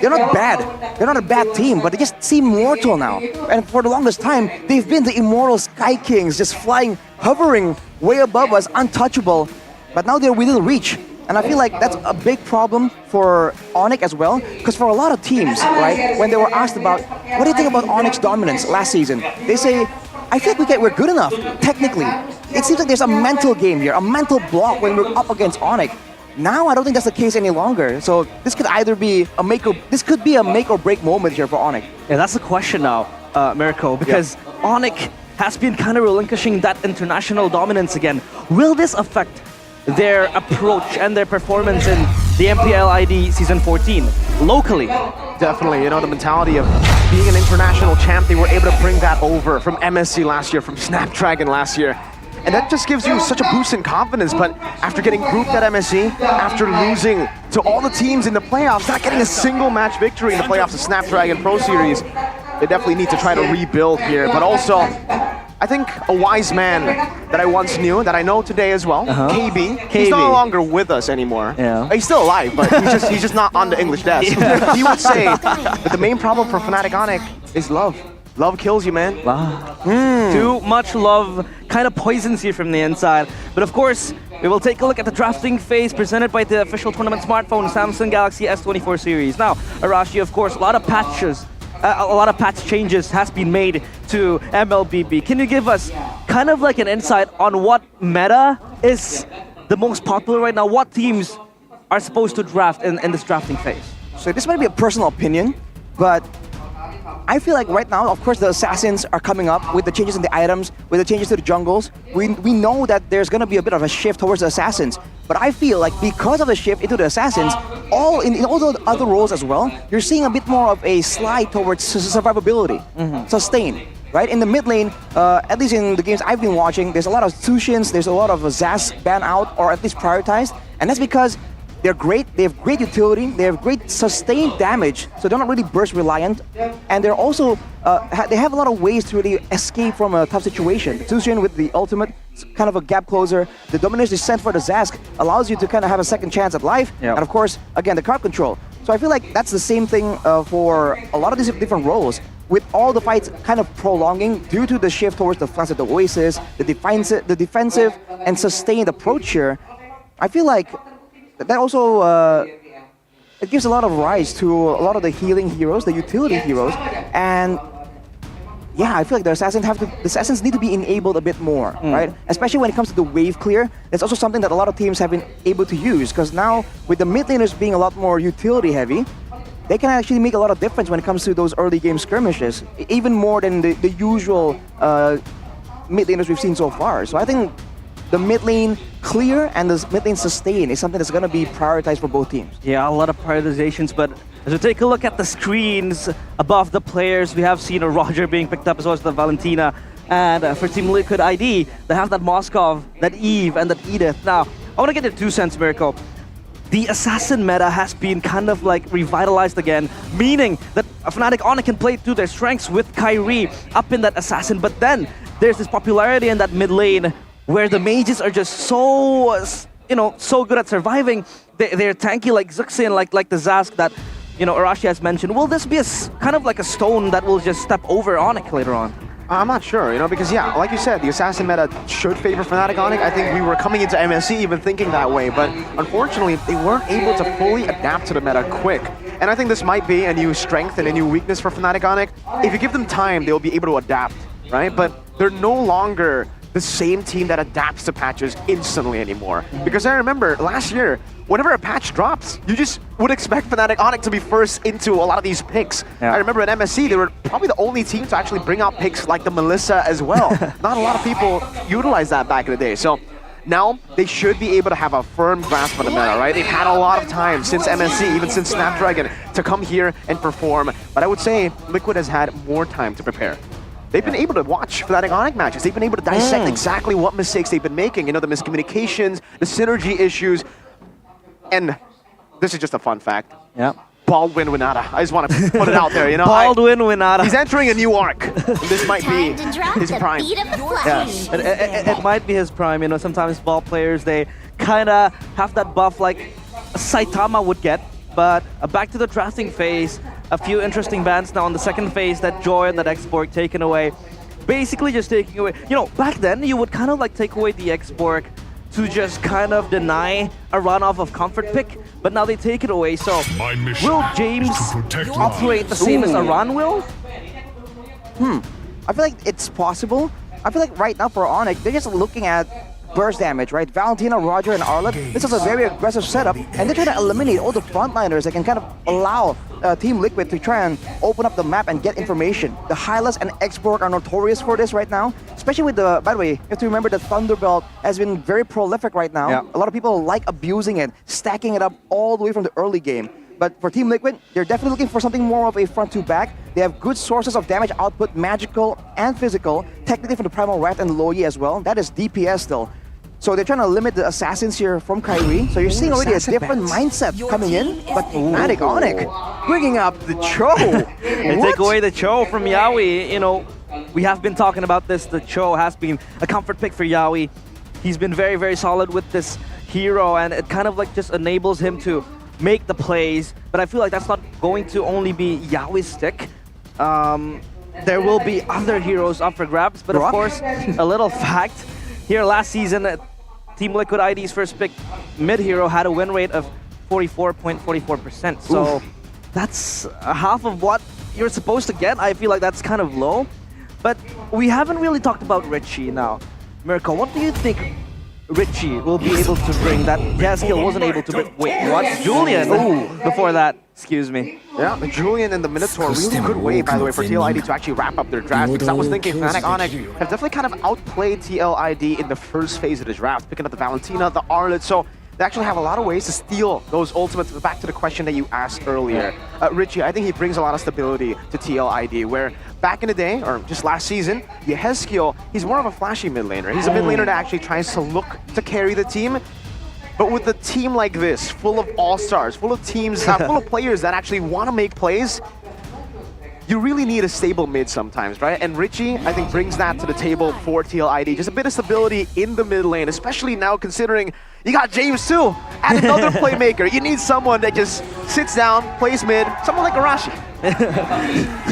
they're not bad. They're not a bad team, but they just seem mortal now. And for the longest time, they've been the immortal Sky Kings, just flying, hovering way above us, untouchable. But now they're within reach. And I feel like that's a big problem for Onyx as well, because for a lot of teams, right, when they were asked about, what do you think about Onyx dominance last season? They say, I feel like we're good enough, technically. It seems like there's a mental game here, a mental block when we're up against Onyx. Now I don't think that's the case any longer. So this could either be a make or break moment here for Onyx. Yeah, that's the question now, Mirko, because Onyx has been kind of relinquishing that international dominance again. Will this affect their approach and their performance in the MPL ID Season 14 locally? Definitely, you know, the mentality of being an international champ, they were able to bring that over from MSC last year, from Snapdragon last year. And that just gives you such a boost in confidence. But after getting grouped at MSC, after losing to all the teams in the playoffs, not getting a single match victory in the playoffs of Snapdragon Pro Series, they definitely need to try to rebuild here. But also, I think a wise man that I once knew, that I know today as well, KB. He's no longer with us anymore. Yeah. He's still alive, but he's just not on the English desk. He would say that the main problem for Fnatic Onyx is love. Love kills you, man. Too much love kind of poisons you from the inside. But of course, we will take a look at the drafting phase presented by the official tournament smartphone, Samsung Galaxy S24 series. Now, Arashi, of course, a lot of patch changes has been made to MLBB. Can you give us kind of like an insight on what meta is the most popular right now? What teams are supposed to draft in this drafting phase? So this might be a personal opinion, but I feel like right now, of course, the assassins are coming up with the changes in the items, with the changes to the jungles. We know that there's going to be a bit of a shift towards the assassins. But I feel like because of the shift into the assassins, in all the other roles as well, you're seeing a bit more of a slide towards survivability, sustain. Right? In the mid lane, at least in the games I've been watching, there's a lot of Sushins, there's a lot of Zas ban out, or at least prioritized. And that's because they're great, they have great utility, they have great sustained damage, so they're not really burst reliant. And they're also, they have a lot of ways to really escape from a tough situation. Tushin with the ultimate, kind of a gap closer. The Domination Descent for the Zask allows you to kind of have a second chance at life. Yep. And of course, again, the crowd control. So I feel like that's the same thing for a lot of these different roles. With all the fights kind of prolonging due to the shift towards the flanks of the Oasis, the defensive and sustained approach here, I feel like that also it gives a lot of rise to a lot of the healing heroes, the utility heroes, and yeah, I feel like the assassins need to be enabled a bit more, right? Especially when it comes to the wave clear. That's also something that a lot of teams have been able to use, because now with the mid laners being a lot more utility heavy, they can actually make a lot of difference when it comes to those early game skirmishes, even more than the usual mid laners we've seen so far. So I think the mid lane clear and the mid lane sustain is something that's going to be prioritized for both teams. Yeah, a lot of prioritizations, but as we take a look at the screens above the players, we have seen a Roger being picked up as well as the Valentina. And for Team Liquid ID, they have that Moskov, that Eve, and that Edith. Now, I want to get your 2 cents, Mirko. The assassin meta has been kind of like revitalized again, meaning that Fnatic Onyx can play to their strengths with Kyrie up in that assassin, but then there's this popularity in that mid lane where the mages are just so, so good at surviving. They're tanky like Zuxin, like the Zask that, Arashi has mentioned. Will this be kind of like a stone that will just step over Onyx later on? I'm not sure, because yeah, like you said, the assassin meta should favor Fnatic Onyx. I think we were coming into MSC even thinking that way, but unfortunately, they weren't able to fully adapt to the meta quick. And I think this might be a new strength and a new weakness for Fnatic Onyx. If you give them time, they'll be able to adapt, right? But they're no longer the same team that adapts to patches instantly anymore. Because I remember last year, whenever a patch drops, you just would expect Fnatic Onyx to be first into a lot of these picks. Yeah. I remember at MSC, they were probably the only team to actually bring out picks like the Melissa as well. Not a lot of people utilized that back in the day. So now they should be able to have a firm grasp on the meta, right? They've had a lot of time since MSC, even since Snapdragon, to come here and perform. But I would say Liquid has had more time to prepare. They've been able to watch Fnatic Onyx matches. They've been able to dissect exactly what mistakes they've been making. The miscommunications, the synergy issues. And this is just a fun fact. Yeah. Baldwin Winata. I just want to put it out there, Baldwin Winata. He's entering a new arc. This might be his prime. Yes. It might be his prime. Sometimes ball players, they kind of have that buff like Saitama would get. But back to the drafting phase, a few interesting bans now on the second phase, that Joy and that X-Borg taken away. Basically just taking away, back then you would kind of like take away the X-Borg to just kind of deny a runoff of comfort pick, but now they take it away. So will James operate the same as Aran will? I feel like it's possible. I feel like right now for Onyx, they're just looking at burst damage, right? Valentina, Roger, and Arlet. This is a very aggressive setup, and they're trying to eliminate all the frontliners that can kind of allow Team Liquid to try and open up the map and get information. The Hylas and Xborg are notorious for this right now, especially with the, by the way, you have to remember the Thunderbelt has been very prolific right now. Yeah. A lot of people like abusing it, stacking it up all the way from the early game. But for Team Liquid, they're definitely looking for something more of a front-to-back. They have good sources of damage output, magical and physical, technically from the Primal Rat and Loyi as well. That is DPS still. So they're trying to limit the assassins here from Kyrie. So you're seeing already a different mindset coming in. But Fnatic Onyx bringing up the Cho. They take away the Cho from Yawi. You know, we have been talking about this. The Cho has been a comfort pick for Yawi. He's been very, very solid with this hero, and it kind of like just enables him to make the plays. But I feel like that's not going to only be Yawi's stick. There will be other heroes up for grabs, but of course, a little fact. Here last season, Team Liquid ID's first pick mid-hero had a win rate of 44.44%. So that's half of what you're supposed to get. I feel like that's kind of low. But we haven't really talked about Richie now. Mirko, what do you think Richie will be able to bring that Jaskill wasn't able to bring? Wait, what? Julian before that. Excuse me. Yeah, the Julian and the Minotaur, really good way, by the way, for TLID to actually wrap up their draft, because I was thinking Fnatic Onyx have definitely kind of outplayed TLID in the first phase of the draft, picking up the Valentina, the Arlet, so they actually have a lot of ways to steal those ultimates. Back to the question that you asked earlier. Richie, I think he brings a lot of stability to TLID, where back in the day, or just last season, Jaskill, he's more of a flashy mid laner. He's a mid laner that actually tries to look to carry the team. But with a team like this, full of all-stars, full of teams, full of players that actually want to make plays, you really need a stable mid sometimes, right? And Richie, I think, brings that to the table for TLID. Just a bit of stability in the mid lane, especially now considering you got James too, and another playmaker. You need someone that just sits down, plays mid, someone like Arashi.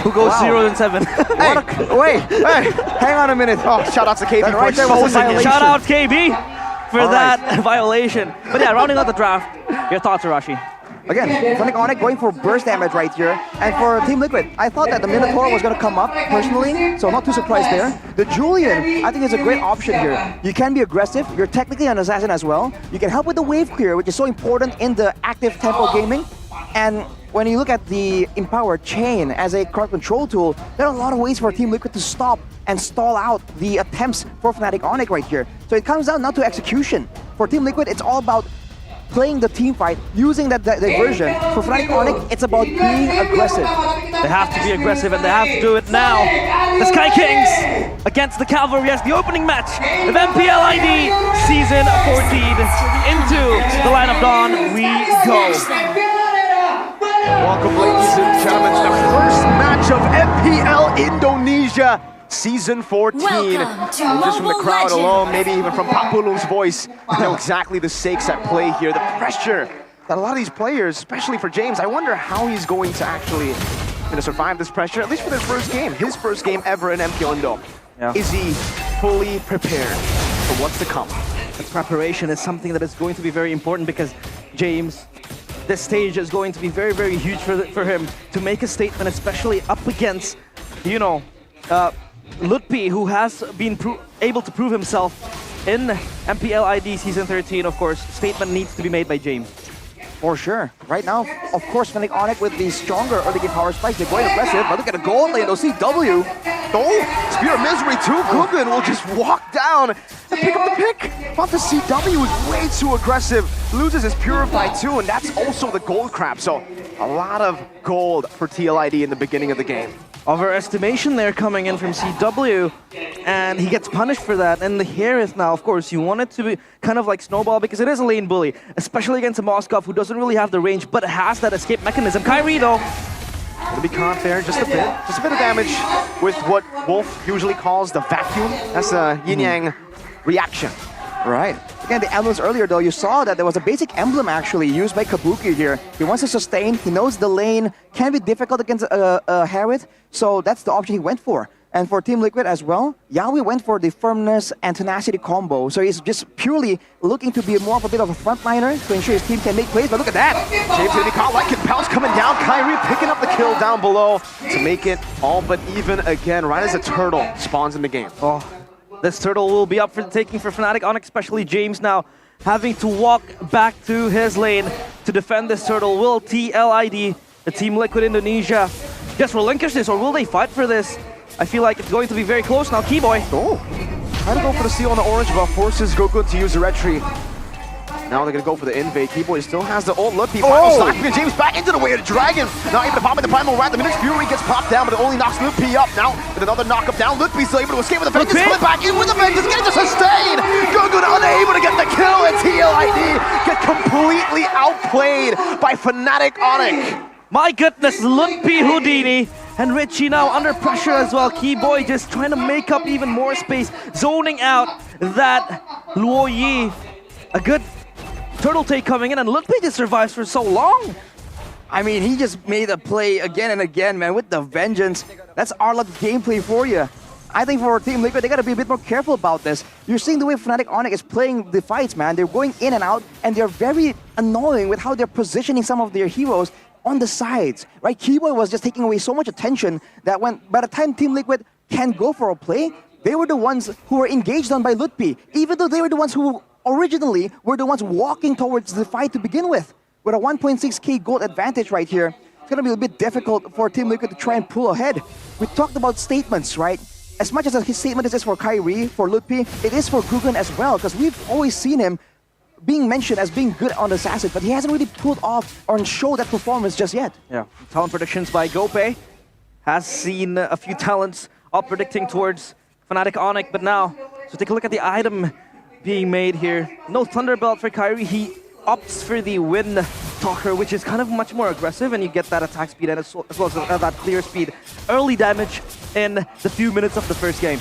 Who goes 0-7. Wait, hang on a minute. Oh, shout out to KB for exposing it. Shout out KB for that violation. But yeah, rounding out the draft, your thoughts, Arashi? Again, Fnatic Onyx going for burst damage right here. And for Team Liquid, I thought that the Minotaur was going to come up personally, so not too surprised there. The Julian, I think, is a great option here. You can be aggressive. You're technically an assassin as well. You can help with the wave clear, which is so important in the active tempo gaming. And when you look at the Empower Chain as a crowd control tool, there are a lot of ways for Team Liquid to stop and stall out the attempts for Fnatic Onyx right here. So it comes down not to execution. For Team Liquid, it's all about playing the team fight, using that diversion. For Fnatic Onyx, it's about being aggressive. They have to be aggressive, and they have to do it now. The Sky Kings against the Cavalry as the opening match of MPL ID Season 14. Into the line of dawn we go. Welcome, ladies and gentlemen, to the first match of MPL Indonesia Season 14. Just from the crowd alone, maybe even from Papulung's voice, you know exactly the stakes at play here. The pressure that a lot of these players, especially for James, I wonder how he's going to actually survive this pressure, at least for this first game. His first game ever in MPL Indo. Yeah. Is he fully prepared for what's to come? The preparation is something that is going to be very important because James, this stage is going to be very, very huge for him to make a statement, especially up against, you know, Lutpi, who has been able to prove himself in MPL ID Season 13. Of course, statement needs to be made by James. For sure. Right now, of course, Fnatic Onyx with the stronger early game power spikes, they're going aggressive, but look at the gold lane, CW. Oh, Spear of Misery too. Gugun will just walk down and pick up the pick. But the CW is way too aggressive. Loses his Purify too, and that's also the gold crab. So a lot of gold for TLID in the beginning of the game. Overestimation there coming in from CW, and he gets punished for that. And here is now, of course, you want it to be kind of like Snowball because it is a lane bully, especially against a Moskov who doesn't really have the range but has that escape mechanism. Kyrie though, Gonna be caught there just a bit of damage with what Wolf usually calls the vacuum. That's a yin-yang reaction. Right. Again, the emblems earlier though, you saw that there was a basic emblem actually used by Kabuki here. He wants to sustain, he knows the lane can be difficult against Harith, so that's the option he went for. And for Team Liquid as well, Yawi went for the firmness and tenacity combo. So he's just purely looking to be more of a bit of a frontliner to ensure his team can make plays. But look at that. James gonna be caught like it. Pounce coming down. Kyrie picking up the kill down below to make it all but even again, right as a turtle spawns in the game. Oh, this turtle will be up for the taking for Fnatic Onyx, especially James now having to walk back to his lane to defend this turtle. Will TLID, the Team Liquid Indonesia, just relinquish this, or will they fight for this? I feel like it's going to be very close now. Keyboy. Oh, trying to go for the steal on the orange, but forces Goku to use the red tree. Now they're going to go for the invade. Keyboy still has the ult. Look, final slack. James back into the way of the dragon. Now able to pop in the primal rat. The Minute's Fury gets popped down, but it only knocks Lutpi up. Now with another knock up down. Lutpi still able to escape with the Vengeance. Coming back in with the Vengeance. Getting to sustain. Goku unable to get the kill. And TLID get completely outplayed by Fnatic Onyx. My goodness, Lutpi, Houdini, and Richie now under pressure as well. Keyboy just trying to make up even more space, zoning out that Luo Yi. A good turtle take coming in, and Lutpi just survives for so long. I mean, he just made a play again and again, man, with the Vengeance. That's Arlott gameplay for you. I think for Team Liquid, they gotta be a bit more careful about this. You're seeing the way Fnatic Onyx is playing the fights, man. They're going in and out, and they're very annoying with how they're positioning some of their heroes on the sides, right? Keyboy was just taking away so much attention that by the time Team Liquid can go for a play, they were the ones who were engaged on by Lutpi, even though they were the ones who originally were the ones walking towards the fight to begin with. With a 1.6k gold advantage right here, it's gonna be a bit difficult for Team Liquid to try and pull ahead. We talked about statements, right? As much as his statement is for Kyrie, for Lutpi, it is for Guggen as well, because we've always seen him being mentioned as being good on this asset, but he hasn't really pulled off or showed that performance just yet. Yeah, talent predictions by Gope has seen a few talents up predicting towards Fnatic Onyx, but now, so take a look at the item being made here. No Thunderbelt for Kyrie, he opts for the Wind Talker, which is kind of much more aggressive, and you get that attack speed and as well as that clear speed. Early damage in the few minutes of the first game.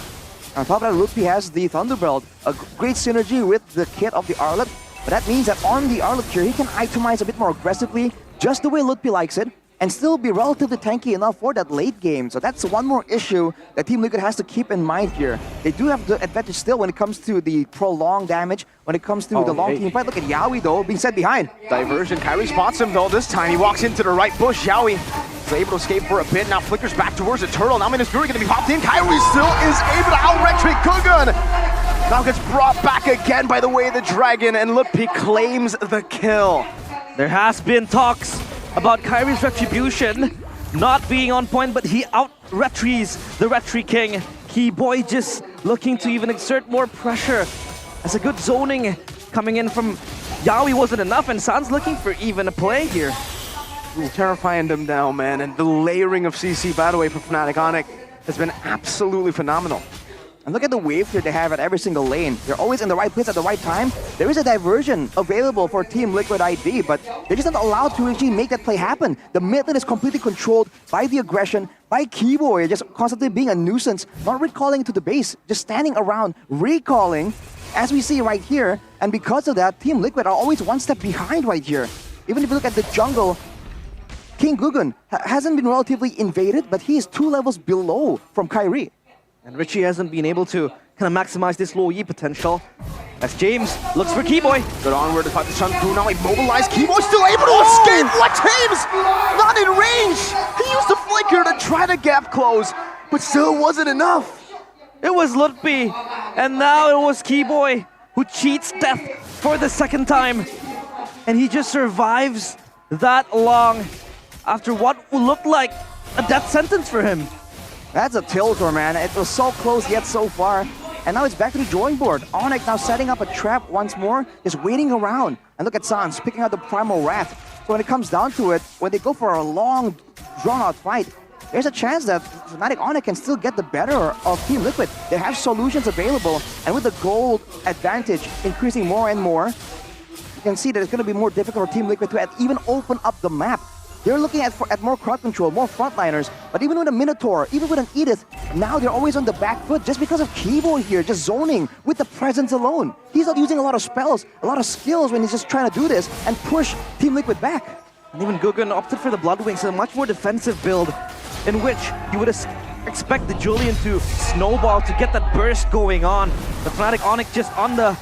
On top of that, Lutpi has the Thunderbelt, a great synergy with the kit of the Arlott. But that means that on the Arlott here, he can itemize a bit more aggressively, just the way Lutpi likes it, and still be relatively tanky enough for that late game. So that's one more issue that Team Liquid has to keep in mind here. They do have the advantage still when it comes to the prolonged damage, when it comes to the long team fight. Look at Yawi though, being set behind. Diversion, Kyrie spots him though. This time he walks into the right bush. Yawi is able to escape for a bit. Now flickers back towards the turtle. Now Minute's Fury going to be popped in. Kyrie still is able to out-retreat Guggen. Now gets brought back again by the way of the dragon, and Lutpi claims the kill. There has been talks about Kyrie's retribution not being on point, but he out-retries the Retry King. Keyboy just looking to even exert more pressure. As a good zoning coming in from Yawi wasn't enough, and San's looking for even a play here. Ooh, terrifying them now, man, and the layering of CC, by the way, for Fnatic Onyx has been absolutely phenomenal. And look at the wave clear they have at every single lane. They're always in the right place at the right time. There is a diversion available for Team Liquid ID, but they're just not allowed to actually make that play happen. The mid lane is completely controlled by the aggression, by Keyboy, just constantly being a nuisance, not recalling to the base, just standing around, recalling, as we see right here. And because of that, Team Liquid are always one step behind right here. Even if you look at the jungle, King Guggen hasn't been relatively invaded, but he is 2 levels below from Kyrie. And Richie hasn't been able to kind of maximize this Luo Yi potential as James looks for Keyboy. Good onward to fight the Sun through. Now immobilized. Keyboy still able to escape. What James? Not in range. He used the flicker to try to gap close, but still wasn't enough. It was Lutpi, and now it was Keyboy who cheats death for the second time. And he just survives that long after what looked like a death sentence for him. That's a tilter, man. It was so close yet so far. And now it's back to the drawing board. Onyx now setting up a trap once more, just waiting around. And look at Sans picking out the Primal Wrath. So when it comes down to it, when they go for a long, drawn-out fight, there's a chance that Fnatic Onyx can still get the better of Team Liquid. They have solutions available, and with the gold advantage increasing more and more, you can see that it's going to be more difficult for Team Liquid to even open up the map. They're looking at more crowd control, more frontliners, but even with a Minotaur, even with an Edith, now they're always on the back foot just because of Keyboy here, just zoning with the presence alone. He's not using a lot of spells, a lot of skills when he's just trying to do this and push Team Liquid back. And even Guggen opted for the Bloodwings, a much more defensive build in which he would expect the Julian to snowball to get that burst going on. The Fnatic Onyx just on the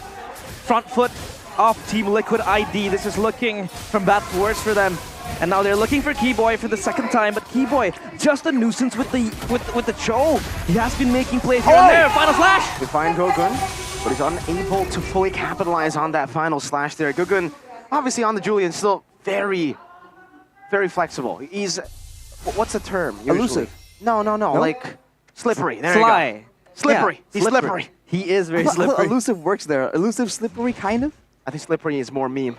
front foot of Team Liquid ID. This is looking from bad to worse for them. And now they're looking for Keyboy for the second time, but Keyboy just a nuisance with the Cho. He has been making plays here and there. Final slash! They find Gogun, but he's unable to fully capitalize on that final slash there. Gogun, obviously on the Julian, still very, very flexible. He's, what's the term? Usually? Elusive. No, like slippery. There you Sly. go. Slippery. Yeah, He's slippery. He is very slippery. Elusive works there. Elusive, slippery, kind of? I think slippery is more meme.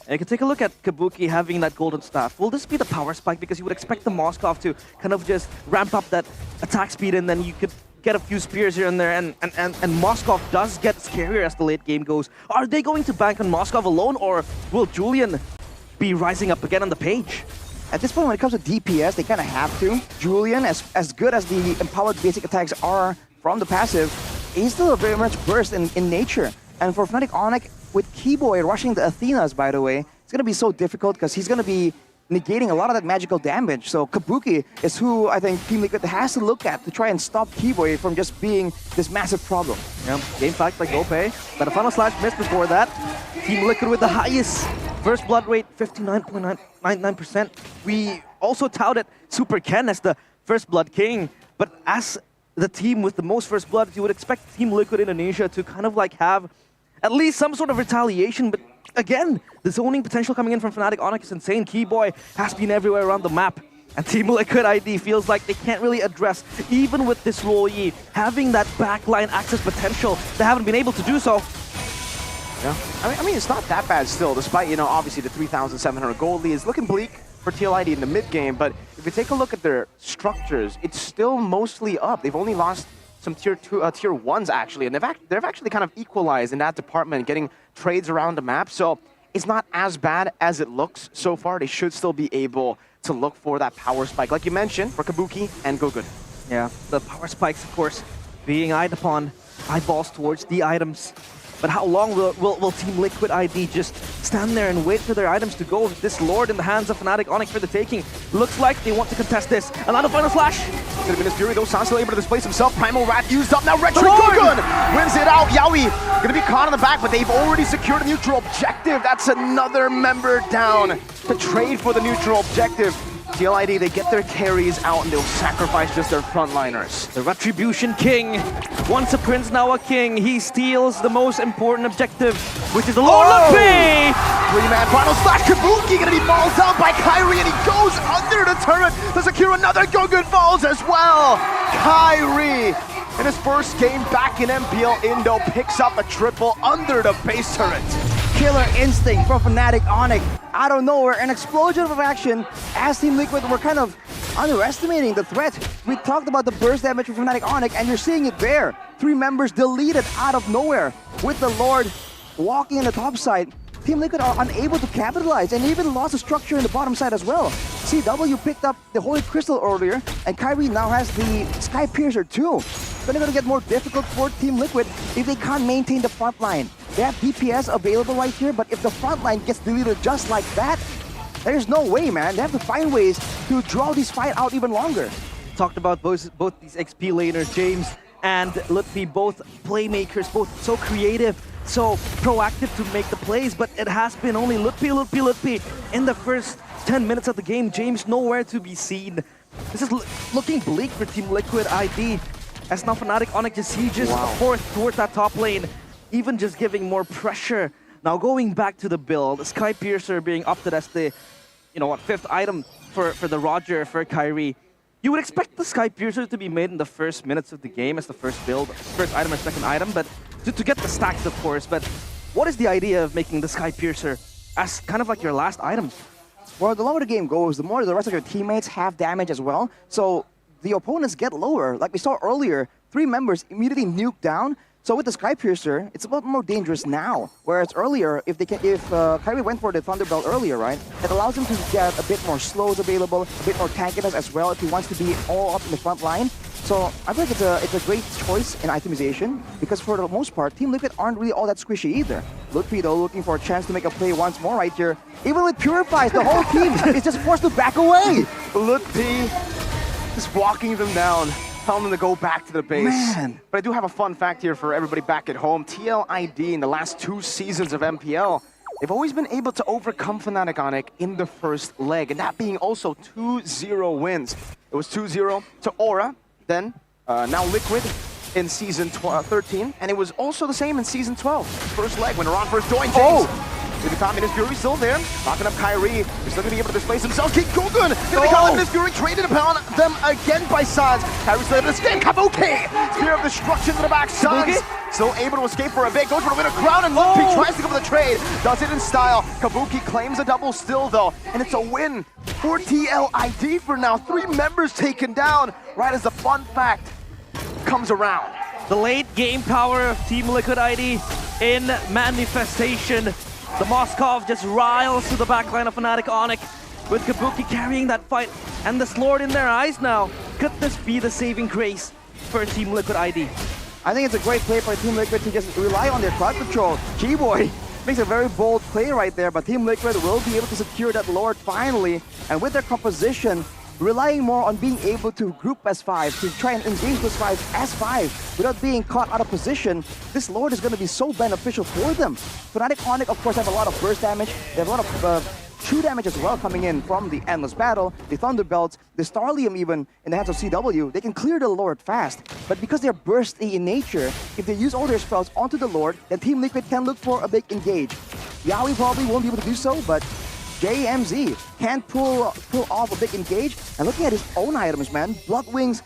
And you can take a look at Kabuki having that golden staff. Will this be the power spike? Because you would expect the Moskov to kind of just ramp up that attack speed, and then you could get a few spears here and there, and Moskov does get scarier as the late game goes. Are they going to bank on Moskov alone, or will Julian be rising up again on the page? At this point, when it comes to DPS, they kind of have to. Julian, as good as the empowered basic attacks are from the passive, he's still very much burst in nature. And for Fnatic Onyx, with Keyboy rushing the Athenas, by the way, it's going to be so difficult because he's going to be negating a lot of that magical damage. So Kabuki is who I think Team Liquid has to look at to try and stop Keyboy from just being this massive problem. Yeah, game fact like Gope, but a final slash missed before that. Team Liquid with the highest first blood rate, 59.99%. We also touted Super Ken as the first blood king, but as the team with the most first blood, you would expect Team Liquid Indonesia to kind of like have at least some sort of retaliation, but again, the zoning potential coming in from Fnatic Onyx is insane. Keyboy has been everywhere around the map, and Team Liquid ID feels like they can't really address, even with this Luo Yi having that backline access potential, they haven't been able to do so. Yeah, I mean, it's not that bad still, despite, you know, obviously the 3,700 gold lead is looking bleak for TL ID in the mid game, but if you take a look at their structures, it's still mostly up. They've only lost some tier 1s actually, and they've actually kind of equalized in that department, getting trades around the map. So it's not as bad as it looks so far. They should still be able to look for that power spike, like you mentioned, for Kabuki and Gogun. Yeah, the power spikes, of course, being eyed upon, eyeballs towards the items. But how long will Team Liquid ID just stand there and wait for their items to go? This Lord in the hands of Fnatic Onyx for the taking. Looks like they want to contest this. Another final flash. Could have been his Fury though. Sounds still able to displace himself. Primal Wrath used up. Now Retro Gogun wins it out. Yaoi gonna be caught on the back, but they've already secured a neutral objective. That's another member down to trade for the neutral objective. TLID, they get their carries out and they'll sacrifice just their frontliners. The Retribution King. Once a prince, now a king. He steals the most important objective, which is the Lord of P! 3-man final slash. Kabuki gonna be mauled down by Kyrie, and he goes under the turret to secure another Gogun falls as well. Kyrie, in his first game back in MPL Indo, picks up a triple under the base turret. Killer instinct from Fnatic Onyx. Out of nowhere, an explosion of action as Team Liquid were kind of underestimating the threat. We talked about the burst damage from Fnatic Onyx, and you're seeing it there. 3 members deleted out of nowhere with the Lord walking in the top side. Team Liquid are unable to capitalize and even lost the structure in the bottom side as well. CW picked up the Holy Crystal earlier, and Kyrie now has the Sky Piercer too. It's going to get more difficult for Team Liquid if they can't maintain the front line. They have DPS available right here, but if the front line gets deleted just like that, there's no way, man. They have to find ways to draw this fight out even longer. Talked about both these XP laners, James and Lutfi, both playmakers, both so creative, so proactive to make the plays, but it has been only Lutfi in the first 10 minutes of the game. James nowhere to be seen. This is looking bleak for Team Liquid ID, as now Fnatic Onyx just sieges forth towards that top lane, even just giving more pressure. Now going back to the build, Sky Piercer being opted as the, you know what, 5th item for the Roger, for Kyrie. You would expect the Sky Piercer to be made in the first minutes of the game as the first build, first item or second item, but to get the stacks, of course. But what is the idea of making the Sky Piercer as kind of like your last item? Well, the longer the game goes, the more the rest of your teammates have damage as well. So the opponents get lower. Like we saw earlier, 3 members immediately nuked down. So with the Sky Piercer, it's a lot more dangerous now. Whereas earlier, if Kyrie went for the Thunderbelt earlier, right, it allows him to get a bit more slows available, a bit more tankiness as well if he wants to be all up in the front line. So I think it's a great choice in itemization, because for the most part, Team Liquid aren't really all that squishy either. Lutfi though looking for a chance to make a play once more right here. Even with Purifies, the whole team is just forced to back away. Lutfi just walking them down. telling them to go back to the base. Man. But I do have a fun fact here for everybody back at home. TLID in the last 2 seasons of MPL, they've always been able to overcome Fnatic Onic in the first leg, and that being also 2-0 wins. It was 2-0 to Aura, then now Liquid in Season 13, and it was also the same in Season 12. First leg when Iran first joined James. The Communist Fury still there, knocking up Kyrie. He's still going to be able to displace himself. King Gugun! The Communist Fury traded upon them again by Sans. Kyrie's still able to escape. Kabuki! Spear of Destruction to the back. Sans still able to escape for a bit. Goes for the win of ground, and Lumpy tries to go for the trade. Does it in style. Kabuki claims a double still, though, and it's a win for TLID for now. 3 members taken down right as the fun fact comes around. The late game power of Team Liquid ID in manifestation. The Moskov just riles to the backline of Fnatic Onic with Kabuki carrying that fight and the Lord in their eyes now. Could this be the saving grace for Team Liquid ID? I think it's a great play for Team Liquid to just rely on their crowd control. G-Boy makes a very bold play right there, but Team Liquid will be able to secure that Lord finally. And with their composition, relying more on being able to group as 5, to try and engage those 5 as 5 without being caught out of position, this Lord is going to be so beneficial for them. Fnatic Onic, of course, have a lot of burst damage. They have a lot of true damage as well coming in from the Endless Battle, the Thunderbelts, the Starlium even in the hands of CW. They can clear the Lord fast, but because they're bursty in nature, if they use all their spells onto the Lord, then Team Liquid can look for a big engage. Yaoi probably won't be able to do so, but JMZ can't pull off a big engage. And looking at his own items, man, Blood Wings.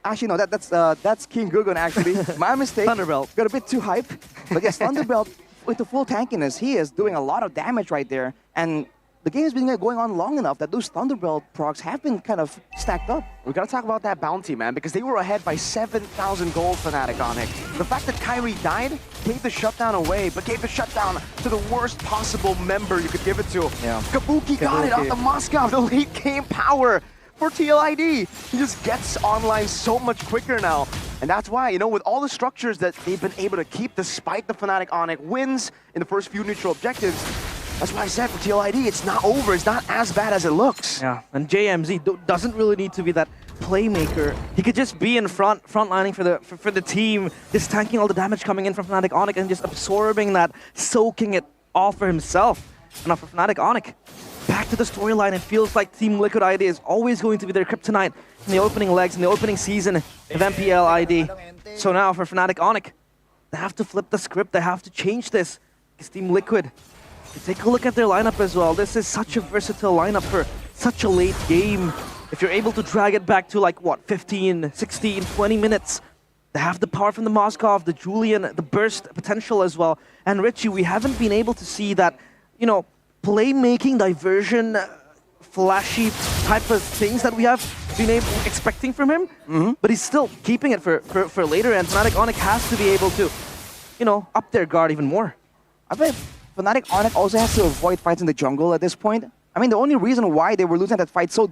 Actually, no, that's King Gugun. Actually, my mistake. Thunderbelt got a bit too hype, but yes, Thunderbelt with the full tankiness, he is doing a lot of damage right there. And the game has been going on long enough that those Thunderbelt procs have been kind of stacked up. We gotta talk about that bounty, man, because they were ahead by 7,000 gold Fnatic Onic. The fact that Kyrie died gave the shutdown away, but gave the shutdown to the worst possible member you could give it to. Yeah. Kabuki got it off the Moskov, the late game power for TLID. He just gets online so much quicker now. And that's why, you know, with all the structures that they've been able to keep despite the Fnatic Onic wins in the first few neutral objectives, that's why I said for TLID, it's not over. It's not as bad as it looks. Yeah, and JMZ doesn't really need to be that playmaker. He could just be in front lining for the team, just tanking all the damage coming in from Fnatic Onic and just absorbing that, soaking it all for himself. And now for Fnatic Onic, back to the storyline, it feels like Team Liquid ID is always going to be their kryptonite in the opening legs, in the opening season of MPL ID. So now for Fnatic Onic, they have to flip the script, they have to change this. It's Team Liquid. Take a look at their lineup as well. This is such a versatile lineup for such a late game. If you're able to drag it back to like, what, 15, 16, 20 minutes, they have the power from the Moskov, the Julian, the burst potential as well. And Richie, we haven't been able to see that, you know, playmaking, diversion, flashy type of things that we have been expecting from him. But he's still keeping it for later, and Fnatic Onic has to be able to, you know, up their guard even more. I bet Fnatic Onic also has to avoid fights in the jungle at this point. I mean, the only reason why they were losing that fight so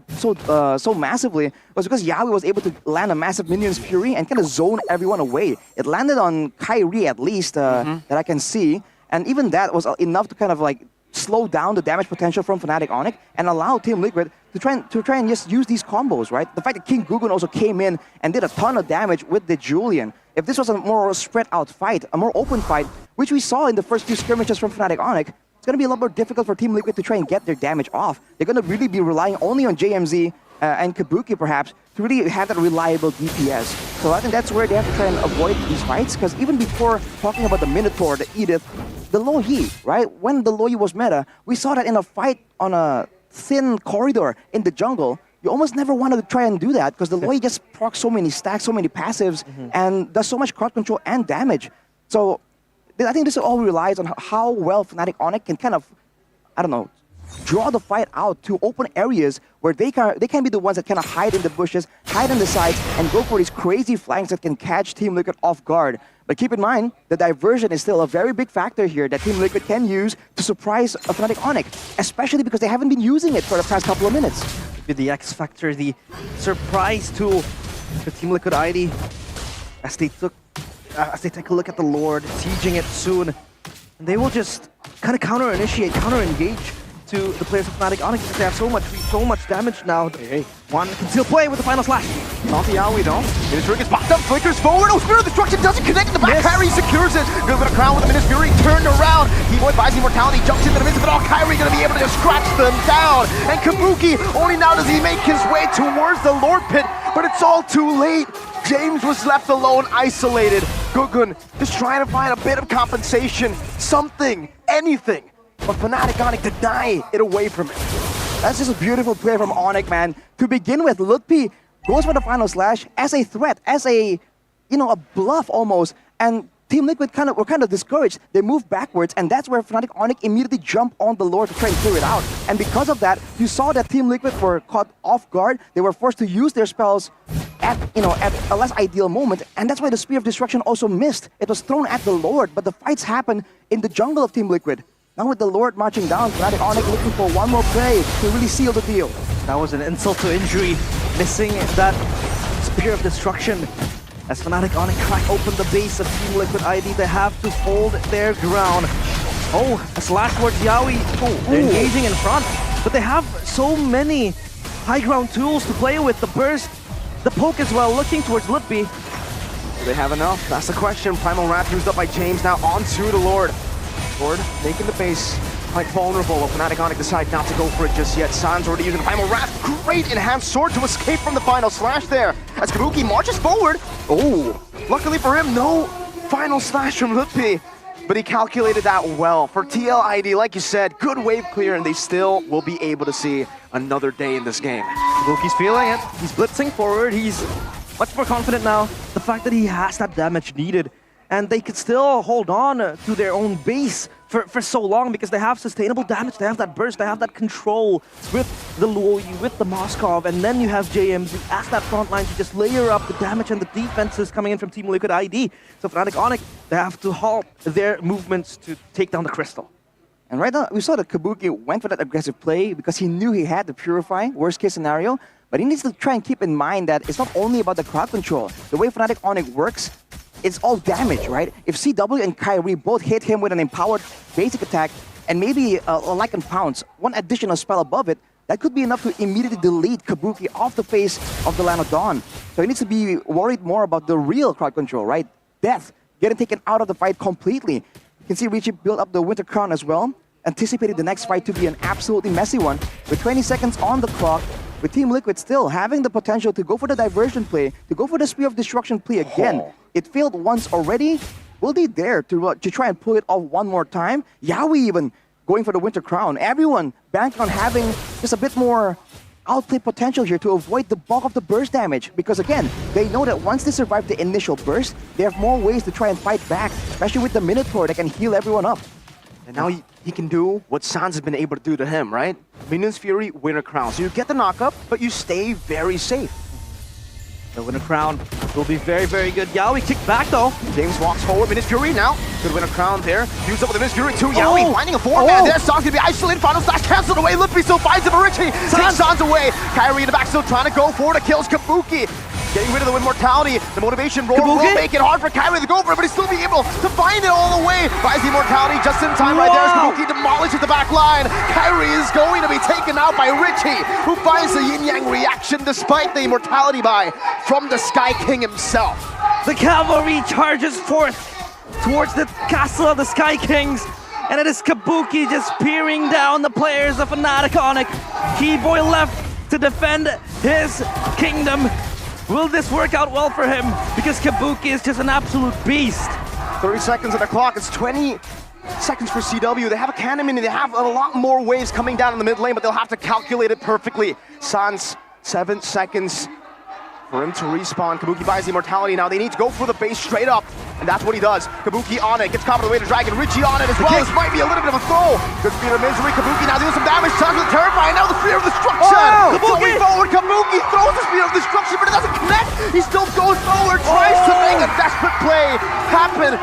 massively was because Yaoi was able to land a massive Minion's Fury and kind of zone everyone away. It landed on Kyrie at least, that I can see, and even that was enough to kind of like slow down the damage potential from Fnatic Onic and allow Team Liquid to try and just use these combos, right? The fact that King Gugun also came in and did a ton of damage with the Julian. If this was a more spread out fight, a more open fight, which we saw in the first few skirmishes from Fnatic Onic, it's going to be a lot more difficult for Team Liquid to try and get their damage off. They're going to really be relying only on JMZ and Kabuki perhaps to really have that reliable DPS. So I think that's where they have to try and avoid these fights, because even before talking about the Minotaur, the Edith, the Lohi, right? When the Lohi was meta, we saw that in a fight on a thin corridor in the jungle, you almost never wanted to try and do that because the Lohi just procs so many stacks, so many passives, and does so much crowd control and damage. So I think this all relies on how well Fnatic Onic can kind of, I don't know, draw the fight out to open areas where they can be the ones that kind of hide in the bushes, hide in the sides, and go for these crazy flanks that can catch Team Liquid off guard. But keep in mind, the diversion is still a very big factor here that Team Liquid can use to surprise Fnatic Onic, especially because they haven't been using it for the past couple of minutes. With the X Factor, the surprise tool for Team Liquid ID, as they take a look at the Lord, sieging it soon, and they will just kind of counter-initiate, counter-engage to the players of Fnatic Onic because they have so much reach so much damage now. Hey, one can still play with the final slash. Not the Yaoi though. His ring is popped up, flickers forward. Oh, Spirit of Destruction doesn't connect in the back. Kyrie secures it. Good bit of crown with the Minus Fury turned around. T-Boy buys immortality, jumps into the midst of it all. Kyrie gonna be able to just scratch them down. And Kabuki, only now does he make his way towards the Lord Pit, but it's all too late. James was left alone, isolated. Gugun just trying to find a bit of compensation, something, anything. But Fnatic Onic deny it away from him. That's just a beautiful play from Onic, man. To begin with, Lutpi goes for the final slash as a threat, as a, a bluff almost. And Team Liquid were kind of discouraged. They moved backwards, and that's where Fnatic Onic immediately jumped on the Lord to try and clear it out. And because of that, you saw that Team Liquid were caught off guard. They were forced to use their spells at a less ideal moment, and that's why the Spear of Destruction also missed. It was thrown at the Lord, but the fights happened in the jungle of Team Liquid. Now with the Lord marching down, Fnatic Onic looking for one more play to really seal the deal. That was an insult to injury, missing that Spear of Destruction. As Fnatic Onic crack open the base of Team Liquid ID, they have to hold their ground. Oh, a slash towards Yaoi. Oh, they're engaging in front, but they have so many high ground tools to play with. The burst, the poke as well, looking towards Lutpi. Do they have enough? That's the question. Primal Wrath used up by James, now onto the Lord. Lord making the base quite vulnerable. But Fnatic Onic decide not to go for it just yet. San's already using the Primal Wrath. Great enhanced sword to escape from the final slash there. As Kabuki marches forward. Oh, luckily for him, no final slash from Lutpi. But he calculated that well. For TL ID, like you said, good wave clear, and they still will be able to see another day in this game. Kabuki's feeling it. He's blitzing forward. He's much more confident now. The fact that he has that damage needed, and they could still hold on to their own base for so long because they have sustainable damage, they have that burst, they have that control with the Luoyi, with the Moskov, and then you have JMZ as that front line to just layer up the damage and the defenses coming in from Team Liquid ID. So Fnatic Onic, they have to halt their movements to take down the Crystal. And right now, we saw that Kabuki went for that aggressive play because he knew he had the Purify, worst case scenario, but he needs to try and keep in mind that it's not only about the crowd control. The way Fnatic Onic works, it's all damage, right? If CW and Kyrie both hit him with an empowered basic attack and maybe a Lycan Pounce, one additional spell above it, that could be enough to immediately delete Kabuki off the face of the Land of Dawn. So he needs to be worried more about the real crowd control, right? Death, getting taken out of the fight completely. You can see Richie build up the Winter Crown as well, anticipated the next fight to be an absolutely messy one. With 20 seconds on the clock, with Team Liquid still having the potential to go for the diversion play, to go for the Spear of Destruction play again. It failed once already. Will they dare to try and pull it off one more time? Yaoi even going for the Winter Crown. Everyone banking on having just a bit more outplay potential here to avoid the bulk of the burst damage. Because again, they know that once they survive the initial burst, they have more ways to try and fight back, especially with the Minotaur that can heal everyone up. And now he can do what Sans has been able to do to him, right? Minion's Fury, Winter Crown. So you get the knockup, but you stay very safe. The Winter Crown will be very, very good. Yaoi kicked back though. James walks forward, Minion's Fury now. Good Winter Crown there. Used up with the Minion's Fury too. Yaoi finding a 4-man there. Sans gonna be isolated. Final slash cancelled away. Lutpi still finds him. Richie takes Sans away. Kyrie in the back still trying to go forward. Kills Kabuki. Getting rid of the Immortality. The motivation roar will make it hard for Kyrie to go for it, but he's still be able to find it all the way. Buys the Immortality just in time right there as Kabuki demolishes the back line. Kyrie is going to be taken out by Richie, who finds the yin-yang reaction despite the Immortality buy from the Sky King himself. The cavalry charges forth towards the castle of the Sky Kings, and it is Kabuki just peering down the players of Fnatic Onic. Keyboy left to defend his kingdom. Will this work out well for him? Because Kabuki is just an absolute beast. 30 seconds on the clock. It's 20 seconds for CW. They have a cannon mini. They have a lot more waves coming down in the mid lane, but they'll have to calculate it perfectly. Sans, 7 seconds for him to respawn. Kabuki buys the Immortality now. They need to go for the base straight up, and that's what he does. Kabuki on it, gets caught on the way to Dragon. Richie on it as well. This might be a little bit of a throw. Good Spear of Misery. Kabuki now doing some damage. Sans with the Terrify, and now the Spear of Destruction. Going forward, Kabuki throws the Spear of Destruction, but it doesn't connect. He still goes forward, tries to make a desperate play happen,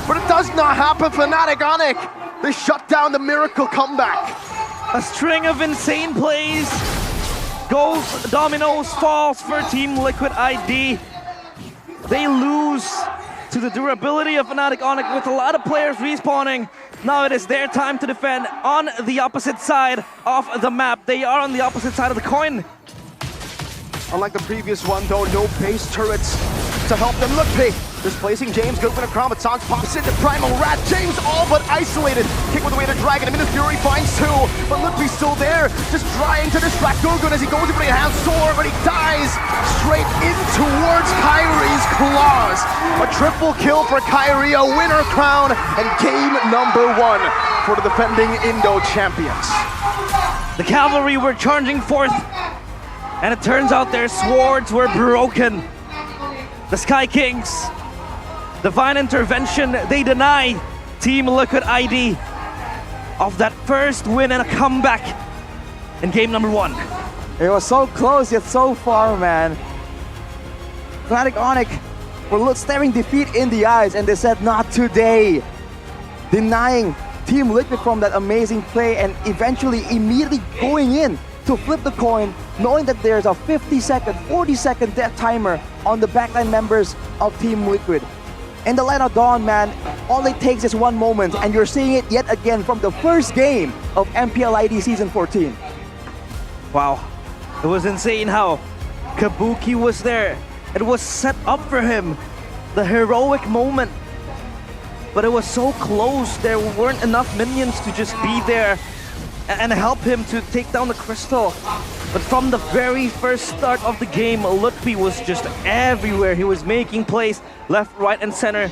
but it does not happen. Fnatic Onic, they shut down the miracle comeback. A string of insane plays. Dominoes falls for Team Liquid ID. They lose to the durability of Fnatic Onyx with a lot of players respawning. Now it is their time to defend on the opposite side of the map. They are on the opposite side of the coin. Unlike the previous one, though, no base turrets to help them. Look, Pig displacing James, good for the crown, but Sans pops into Primal Rat. James all but isolated. Kick with the way to Dragon. Minute Fury finds two, but Ludwig's still there, just trying to distract Gurgun as he goes for the hand sword, but he dies straight in towards Kyrie's claws. A triple kill for Kyrie, a winner crown, and game number 1 for the defending Indo champions. The Cavalry were charging forth, and it turns out their swords were broken. The Sky Kings, divine intervention, they deny Team Liquid ID of that first win and a comeback in game number 1. It was so close yet so far, man. Fnatic Onyx were staring defeat in the eyes and they said, not today. Denying Team Liquid from that amazing play and eventually immediately going in to flip the coin, knowing that there's a 50-second, 40-second death timer on the backline members of Team Liquid. In the light of dawn, man, all it takes is one moment, and you're seeing it yet again from the first game of MPL ID Season 14. Wow, it was insane how Kabuki was there. It was set up for him, the heroic moment. But it was so close, there weren't enough minions to just be there and help him to take down the crystal. But from the very first start of the game, Lutfi was just everywhere. He was making plays left, right, and center,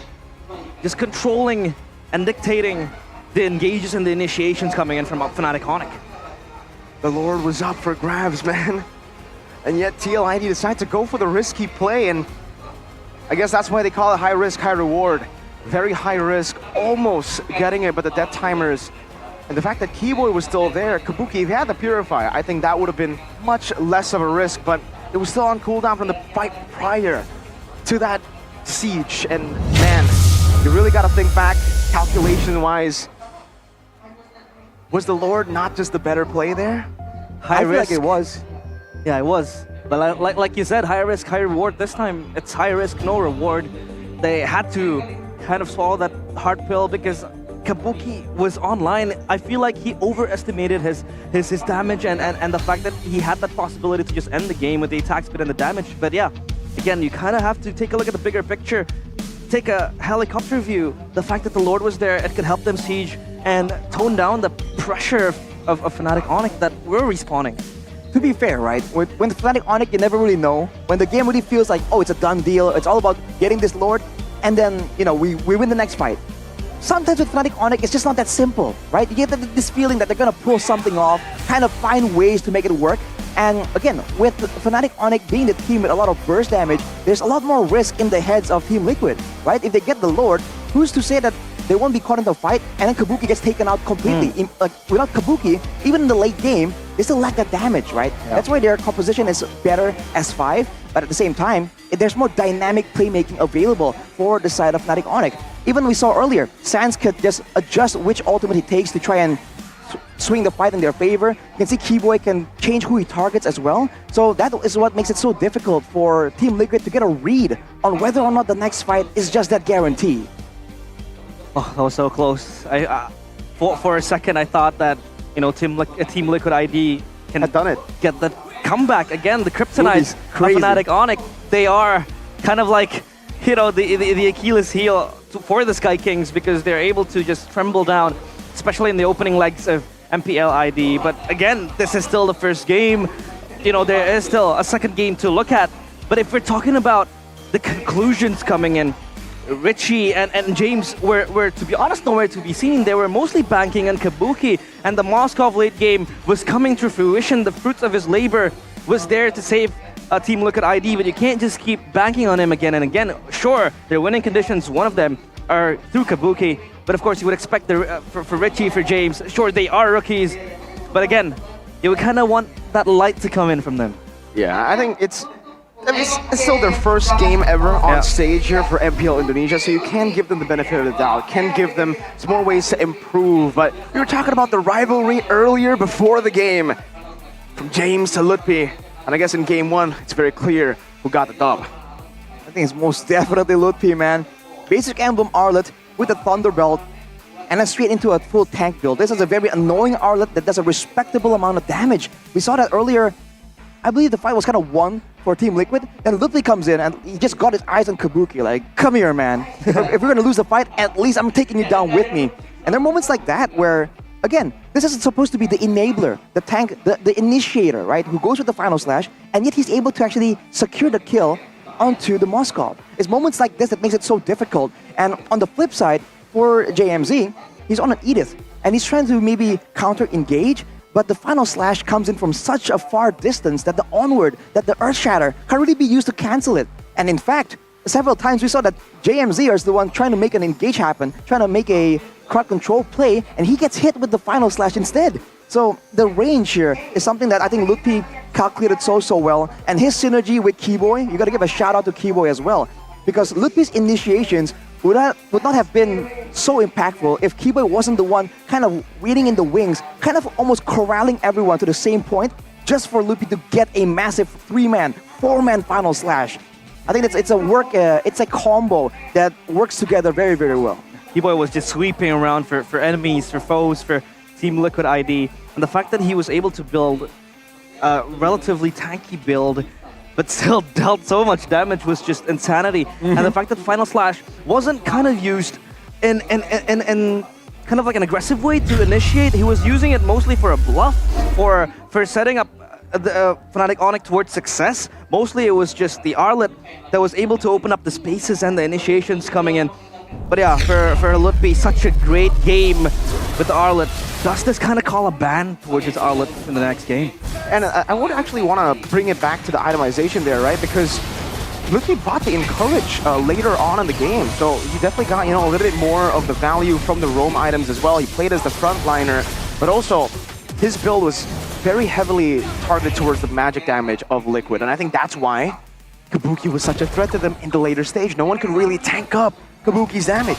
just controlling and dictating the engages and the initiations coming in from Fnatic Onyx. The Lord was up for grabs, man. And yet TLID decided to go for the risky play, and I guess that's why they call it high risk, high reward. Very high risk, almost getting it, but the death timers. And the fact that Keyboy was still there, Kabuki, if he had the Purifier, I think that would have been much less of a risk, but it was still on cooldown from the fight prior to that siege. And man, you really got to think back, calculation-wise. Was the Lord not just the better play there? High I feel risk. like it was. Yeah, it was. But like you said, high risk, high reward. This time, it's high risk, no reward. They had to kind of swallow that hard pill because Kabuki was online. I feel like he overestimated his damage and the fact that he had that possibility to just end the game with the attack speed and the damage. But yeah, again, you kind of have to take a look at the bigger picture. Take a helicopter view. The fact that the Lord was there, it could help them siege and tone down the pressure of Fnatic Onyx that were respawning. To be fair, right, when the Fnatic Onyx, you never really know. When the game really feels like, oh, it's a done deal, it's all about getting this Lord, and then, you know, we win the next fight. Sometimes with Fnatic Onyx, it's just not that simple, right? You get this feeling that they're gonna pull something off, kind of find ways to make it work. And again, with Fnatic Onyx being the team with a lot of burst damage, there's a lot more risk in the heads of Team Liquid, right? If they get the Lord, who's to say that they won't be caught in the fight and then Kabuki gets taken out completely? Without Kabuki, even in the late game, they still lack that damage, right? Yeah. That's why their composition is better as 5, but at the same time, there's more dynamic playmaking available for the side of Fnatic Onyx. Even we saw earlier, Sans could just adjust which ultimate he takes to try and swing the fight in their favor. You can see Keyboy can change who he targets as well. So that is what makes it so difficult for Team Liquid to get a read on whether or not the next fight is just that guarantee. Oh, that was so close. For a second, I thought that, you know, Team Liquid ID can get the comeback again. The Kryptonites of Fnatic Onyx, they are kind of like, you know, the Achilles heel for the Sky Kings because they're able to just tremble down, especially in the opening legs of MPL ID. But again, this is still the first game. You know, there is still a second game to look at. But if we're talking about the conclusions coming in, Richie and James were, to be honest, nowhere to be seen. They were mostly banking on Kabuki, and the Moskov late game was coming to fruition. The fruits of his labor was there to save Team Liquid ID, but you can't just keep banking on him again and again. Sure, their winning conditions, one of them are through Kabuki, but of course you would expect for Richie, for James, sure, they are rookies, but again, you would kind of want that light to come in from them. Yeah, I think it's still their first game ever on stage here for MPL Indonesia, so you can give them the benefit of the doubt, can give them some more ways to improve. But we were talking about the rivalry earlier before the game, from James to Lutfi, and I guess in game 1, it's very clear who got the dub. I think it's most definitely Lutfi, man. basic emblem Arlet with the Thunderbelt, and then straight into a full tank build. This is a very annoying Arlet that does a respectable amount of damage. We saw that earlier. I believe the fight was kind of won for Team Liquid. Then Ludwig comes in and he just got his eyes on Kabuki. Like, come here, man. If we're going to lose the fight, at least I'm taking you down with me. And there are moments like that where, again, this is supposed to be the enabler, the tank, the initiator, right? Who goes with the final slash, and yet he's able to actually secure the kill onto the Moskov. It's moments like this that makes it so difficult. And on the flip side, for JMZ, he's on an Edith, and he's trying to maybe counter-engage, but the final slash comes in from such a far distance that the onward, that the Earth Shatter can't really be used to cancel it. And in fact, several times we saw that JMZ is the one trying to make an engage happen, trying to make a crowd control play, and he gets hit with the final slash instead. So the range here is something that I think Ludwig calculated so well, and his synergy with Keyboy, you gotta give a shout out to Keyboy as well, because Ludwig's initiations would not have been so impactful if Keyboy wasn't the one kind of waiting in the wings, kind of almost corralling everyone to the same point, just for Ludwig to get a massive 3-man, 4-man final slash. I think it's a combo that works together very, very well. Keyboy was just sweeping around for enemies, for foes, for Team Liquid ID, and the fact that he was able to build a relatively tanky build but still dealt so much damage was just insanity. And the fact that Final Slash wasn't kind of used in kind of like an aggressive way to initiate. He was using it mostly for a bluff, for setting up the Fnatic Onyx towards success. Mostly it was just the Arlet that was able to open up the spaces and the initiations coming in. But yeah, for Ludwig, such a great game with the Arlet. Does this kind of call a ban towards his Arlet in the next game? And I would actually want to bring it back to the itemization there, right? Because Ludwig bought the Encourage later on in the game, so he definitely got, a little bit more of the value from the roam items as well. He played as the frontliner, but also his build was very heavily targeted towards the magic damage of Liquid, and I think that's why Kabuki was such a threat to them in the later stage. No one could really tank up Kabuki's damage.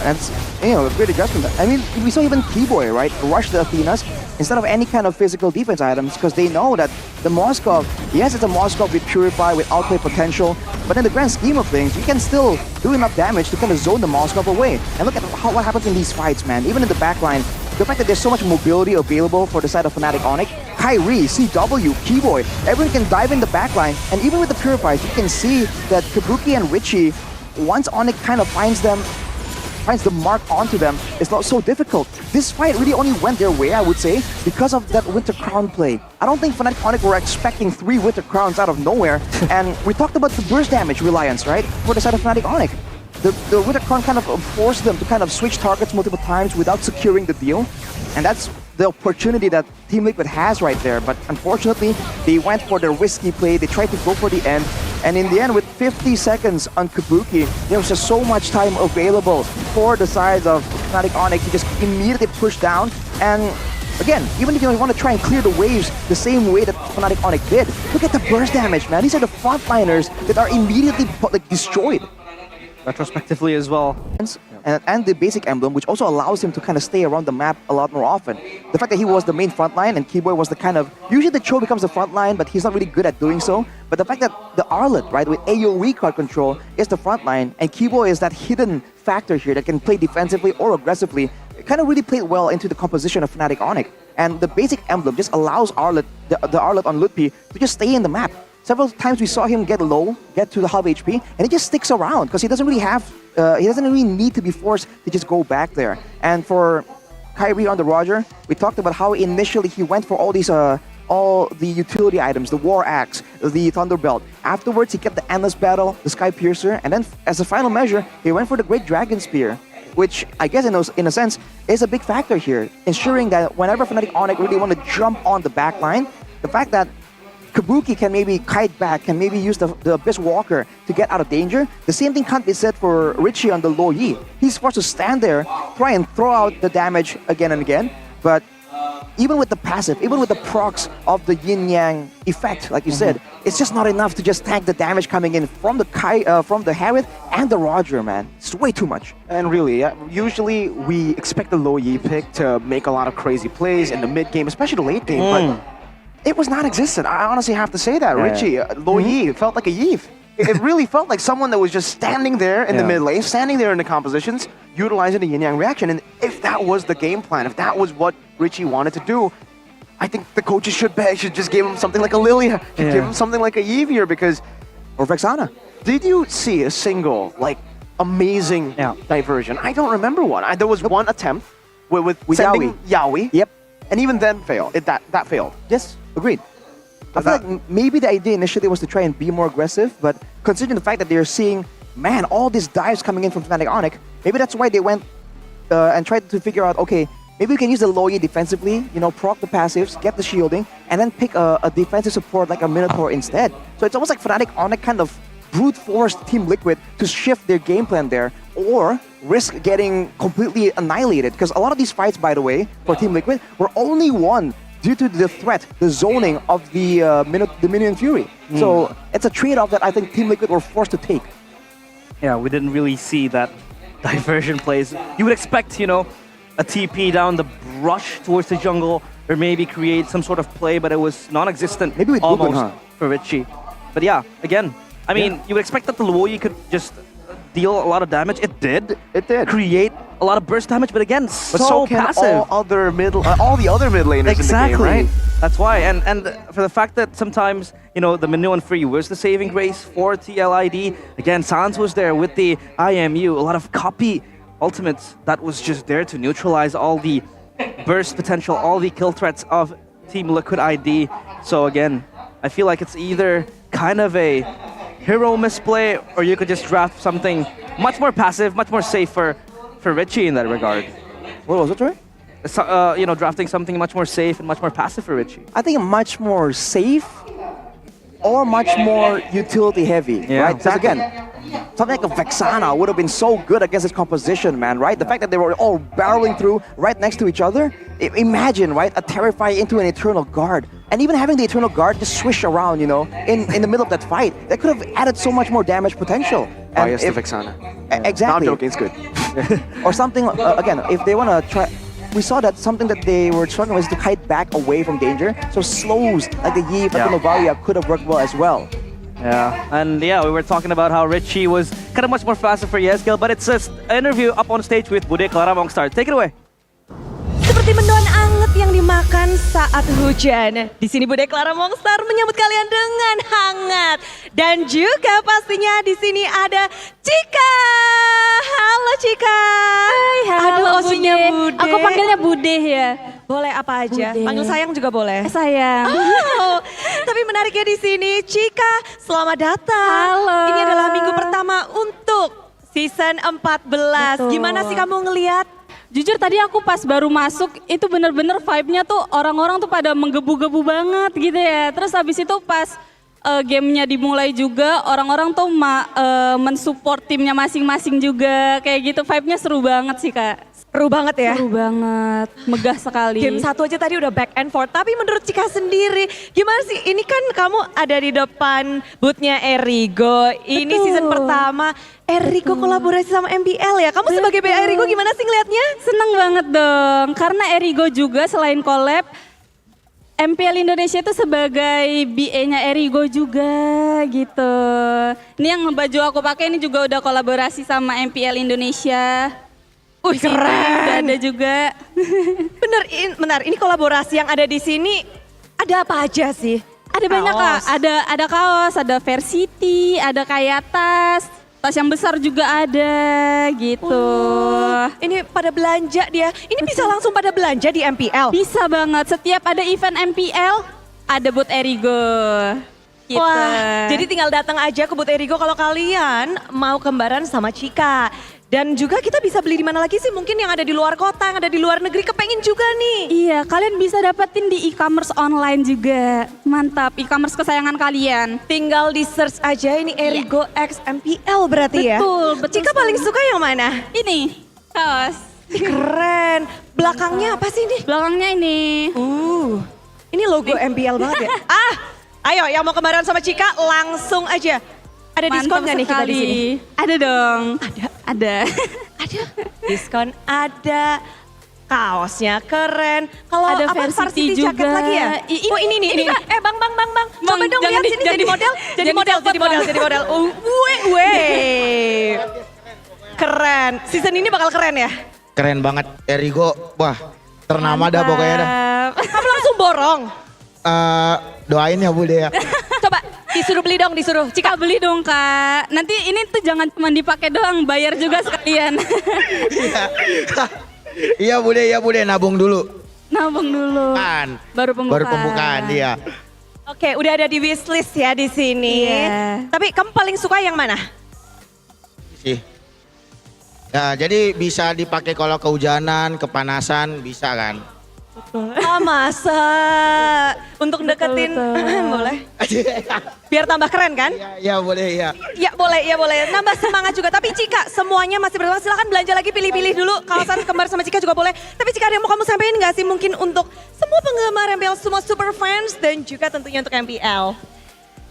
That's, a great adjustment. I mean, we saw even Keyboy, right, rush the Athenas instead of any kind of physical defense items because they know that the Moskov, yes, it's a Moskov with Purify, with outplay potential, but in the grand scheme of things, you can still do enough damage to kind of zone the Moskov away. And look at what happens in these fights, man. Even in the backline, the fact that there's so much mobility available for the side of Fnatic Onyx, Kyrie, CW, Keyboy, everyone can dive in the backline, and even with the Purifies, you can see that Kabuki and Richie, once Onyx kind of finds the mark onto them, it's not so difficult. This fight really only went their way, I would say, because of that Winter Crown play. I don't think Fnatic Onyx were expecting 3 Winter Crowns out of nowhere, and we talked about the burst damage reliance, right, for the side of Fnatic Onyx. The Winter Crown kind of forced them to kind of switch targets multiple times without securing the deal, and that's the opportunity that Team Liquid has right there. But unfortunately, they went for their risky play, they tried to go for the end, and in the end, with 50 seconds on Kabuki, there was just so much time available for the sides of Fnatic Onyx to just immediately push down. And again, even if you want to try and clear the waves the same way that Fnatic Onyx did, look at the burst damage, man. These are the frontliners that are immediately destroyed. Retrospectively as well. And the basic emblem, which also allows him to kind of stay around the map a lot more often. The fact that he was the main frontline and Keyboy was the kind of... Usually the Cho becomes the frontline, but he's not really good at doing so. But the fact that the Arlet, right, with AoE card control is the frontline, and Keyboy is that hidden factor here that can play defensively or aggressively, it kind of really played well into the composition of Fnatic Onyx. And the basic emblem just allows Arlet, the Arlet on Ludwig, to just stay in the map. Several times we saw him get low, get to the half HP, and he just sticks around because he doesn't really have, he doesn't really need to be forced to just go back there. And for Kyrie on the Roger, we talked about how initially he went for all these, all the utility items, the War Axe, the Thunderbelt. Afterwards, he kept the Endless Battle, the Sky Piercer, and then as a final measure, he went for the Great Dragon Spear, which I guess in a sense is a big factor here, ensuring that whenever Fnatic Onyx really want to jump on the back line, the fact that Kabuki can maybe kite back, can maybe use the Abyss Walker to get out of danger. The same thing can't be said for Richie on the Lo Yi. He's forced to stand there, try and throw out the damage again and again, but even with the passive, even with the procs of the yin-yang effect, like you said, it's just not enough to just tank the damage coming in from the Harith and the Roger, man. It's way too much. And really, usually we expect the Lo Yi pick to make a lot of crazy plays in the mid-game, especially the late game, but it was non-existent. I honestly have to say that. Richie, Lo Yi felt like a Yeve. It really felt like someone that was just standing there in the mid lane, standing there in the compositions, utilizing the yin-yang reaction. And if that was the game plan, if that was what Richie wanted to do, I think the coaches should just give him something like a Lilia, should give him something like a Yvier, because, or Vexana. Did you see a single, like, amazing diversion? I don't remember one. There was one attempt with sending Yaoi. Yep. And even then failed. That failed. Yes, agreed. I feel like maybe the idea initially was to try and be more aggressive, but considering the fact that they're seeing, man, all these dives coming in from Fnatic Onyx, maybe that's why they went and tried to figure out, okay, maybe we can use the Loyi defensively, you know, proc the passives, get the shielding, and then pick a defensive support like a Minotaur instead. So it's almost like Fnatic Onyx kind of brute forced Team Liquid to shift their game plan there, or risk getting completely annihilated. Because a lot of these fights, by the way, for Team Liquid, were only won due to the threat, the zoning of the Minion Fury. So it's a trade-off that I think Team Liquid were forced to take. Yeah, we didn't really see that diversion plays. You would expect, you know, a TP down the brush towards the jungle, or maybe create some sort of play, but it was non-existent. Maybe with almost Google, for Richie. But yeah, again, I mean, you would expect that the Luoyi could just deal a lot of damage. It did. It did. Create a lot of burst damage, but again, But so can passive. all the other mid laners Exactly. in the game, right? That's why, and for the fact that sometimes, you know, the Minion Free was the saving grace for TLID. Again, Sans was there with the IMU, a lot of copy ultimates that was just there to neutralize all the burst potential, all the kill threats of Team Liquid ID. So again, I feel like it's either kind of a hero misplay, or you could just draft something much more passive, much more safe for Richie in that regard. What was it, Troy? So, you know, drafting something much more safe and much more passive for Richie. I think much more safe or much more utility heavy, right? Because again, something like a Vexana would have been so good against his composition, man, right? The fact that they were all barreling through right next to each other. Imagine, right, a Terrify into an Eternal Guard. And even having the Eternal Guard just swish around, you know, in the middle of that fight, that could have added so much more damage potential. Oh, yes, the Vexana. Exactly. No, I'm joking, it's good. Or something, again, if they want to try... We saw that something that they were struggling with is to kite back away from danger. So slows like the Yi, like the Novaria could have worked well as well. Yeah, and yeah, we were talking about how Richie was kind of much more faster for Yesgel, but it's an interview up on stage with Bude Clara Mongstar. Take it away. Seperti mendoan anget yang dimakan saat hujan. Di sini Bude Clara Mongstar menyambut kalian dengan hangat. Dan juga pastinya di sini ada Cika. Halo Cika. Hai, halo osinya Bude. Aku panggilnya Bude ya. Boleh apa aja. Bude. Panggil sayang juga boleh. Sayang. Oh, tapi menariknya di sini Cika, selamat datang. Halo. Ini adalah minggu pertama untuk season 14. Betul. Gimana sih kamu ngelihat? Jujur tadi aku pas baru masuk itu bener-bener vibe-nya tuh orang-orang tuh pada menggebu-gebu banget gitu ya. Terus habis itu pas gamenya dimulai juga orang-orang tuh mensupport timnya masing-masing juga. Kayak gitu vibe-nya seru banget sih Kak. Seru banget ya? Seru banget, megah sekali. Game 1 aja tadi udah back and forth, tapi menurut Cika sendiri, gimana sih? Ini kan kamu ada di depan booth-nya Erigo, ini season pertama, Erigo kolaborasi sama MPL ya? Kamu sebagai BA Erigo gimana sih ngeliatnya? Seneng banget dong, karena Erigo juga selain collab, MPL Indonesia itu sebagai BA-nya Erigo juga gitu. Ini yang baju aku pakai ini juga udah kolaborasi sama MPL Indonesia. Keren. Udah ada juga. Bener, ini kolaborasi yang ada di sini ada apa aja sih? Ada banyak Kak, ada kaos, ada Varsity, ada kayak tas yang besar juga ada gitu. Ini pada belanja dia, ini bisa langsung pada belanja di MPL? Bisa banget, setiap ada event MPL ada booth Erigo. Gitu. Wah, jadi tinggal datang aja ke booth Erigo kalau kalian mau kembaran sama Cika. Dan juga kita bisa beli di mana lagi sih? Mungkin yang ada di luar kota, yang ada di luar negeri kepengen juga nih. Iya, kalian bisa dapetin di e-commerce online juga. Mantap, e-commerce kesayangan kalian. Tinggal di search aja ini Erigo X MPL berarti ya? Betul. Cika paling suka yang mana? Ini, kaos. Keren. Belakangnya apa sih ini? Belakangnya ini. Ini logo MPL banget ya? Ayo yang mau kembaran sama Cika langsung aja. Ada diskon nggak nih kita di sini? Ada dong. Ada. Diskon ada. Kaosnya keren. Kalau Ada apa varsity jaket juga. lagi ya? Ini, Oh ini. Kak. Bang. Coba dong jangan lihat sini jadi model. Jadi model. Weh. Keren. Season ini bakal keren ya? Keren banget. Erigo, wah ternama dah pokoknya dah. Kamu langsung borong. Doain ya Bude ya. Coba disuruh beli dong, disuruh. Cika beli dong Kak. Nanti ini tuh jangan cuma dipakai doang, bayar juga sekalian. Iya Bude, nabung dulu. Nabung dulu. Kan. Baru pembukaan. Iya. Oke, udah ada di wishlist ya di sini. Iya. Tapi kamu paling suka yang mana? Sih. Nah, jadi bisa dipakai kalau kehujanan, kepanasan, bisa kan? Oh masa? Untuk deketin, boleh? Biar tambah keren kan? Iya boleh ya. Ya boleh. Nambah semangat juga. Tapi Cika, semuanya masih berkembang. Silahkan belanja lagi, pilih-pilih dulu. Kawasan kembar sama Cika juga boleh. Tapi Cika, ada yang mau kamu sampaikan nggak sih mungkin untuk semua penggemar MPL, semua super fans dan juga tentunya untuk MPL?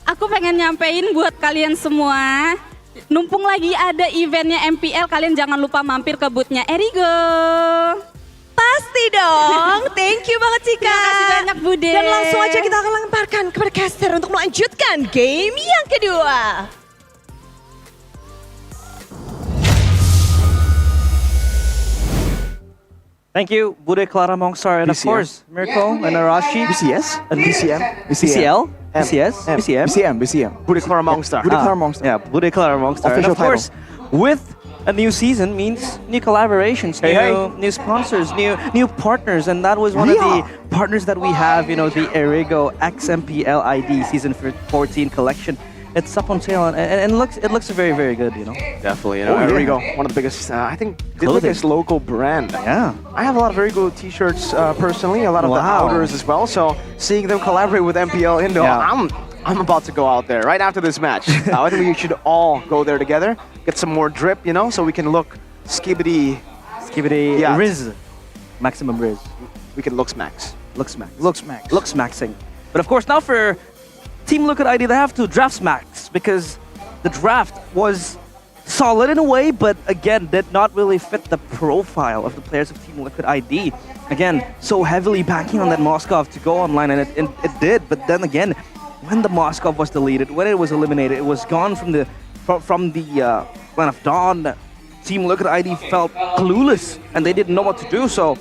Aku pengen nyampein buat kalian semua. Numpung lagi ada eventnya MPL, kalian jangan lupa mampir ke booth-nya Erigo. Pasti dong. Thank you banget Cika. Terima kasih banyak Bude. Dan langsung aja kita akan lemparkan kepada caster untuk melanjutkan game yang kedua. Thank you, Bude, Clara, Mongstar, and of BCM. course, Miracle and Arashi. BCS? And BCM? BCL? BCS? BCM. Bude Clara Mongstar. Yeah, Bude, Clara, Mongstar. And Official of course, with a new season means new collaborations, new sponsors, new partners, and that was one of the partners that we have. You know, the Erigo XMPL ID Season 14 collection. It's up on sale and it looks very, very good. You know. Definitely, you know, Erigo, one of the biggest, I think, the biggest local brand. Yeah. I have a lot of Erigo t-shirts personally, a lot of the outers as well. So seeing them collaborate with MPL Indo, I'm about to go out there right after this match. I think we should all go there together, get some more drip, you know, so we can look skibbity, Riz, maximum Riz. We can looks max. Looks maxing. But of course, now for Team Liquid ID, they have to draft max because the draft was solid in a way, but again, did not really fit the profile of the players of Team Liquid ID. Again, so heavily banking on that Moskov to go online, and it did. But then again, when the Moskov was deleted, when it was eliminated, it was gone from the Land of Dawn. Team Liquid ID felt clueless, and they didn't know what to do. So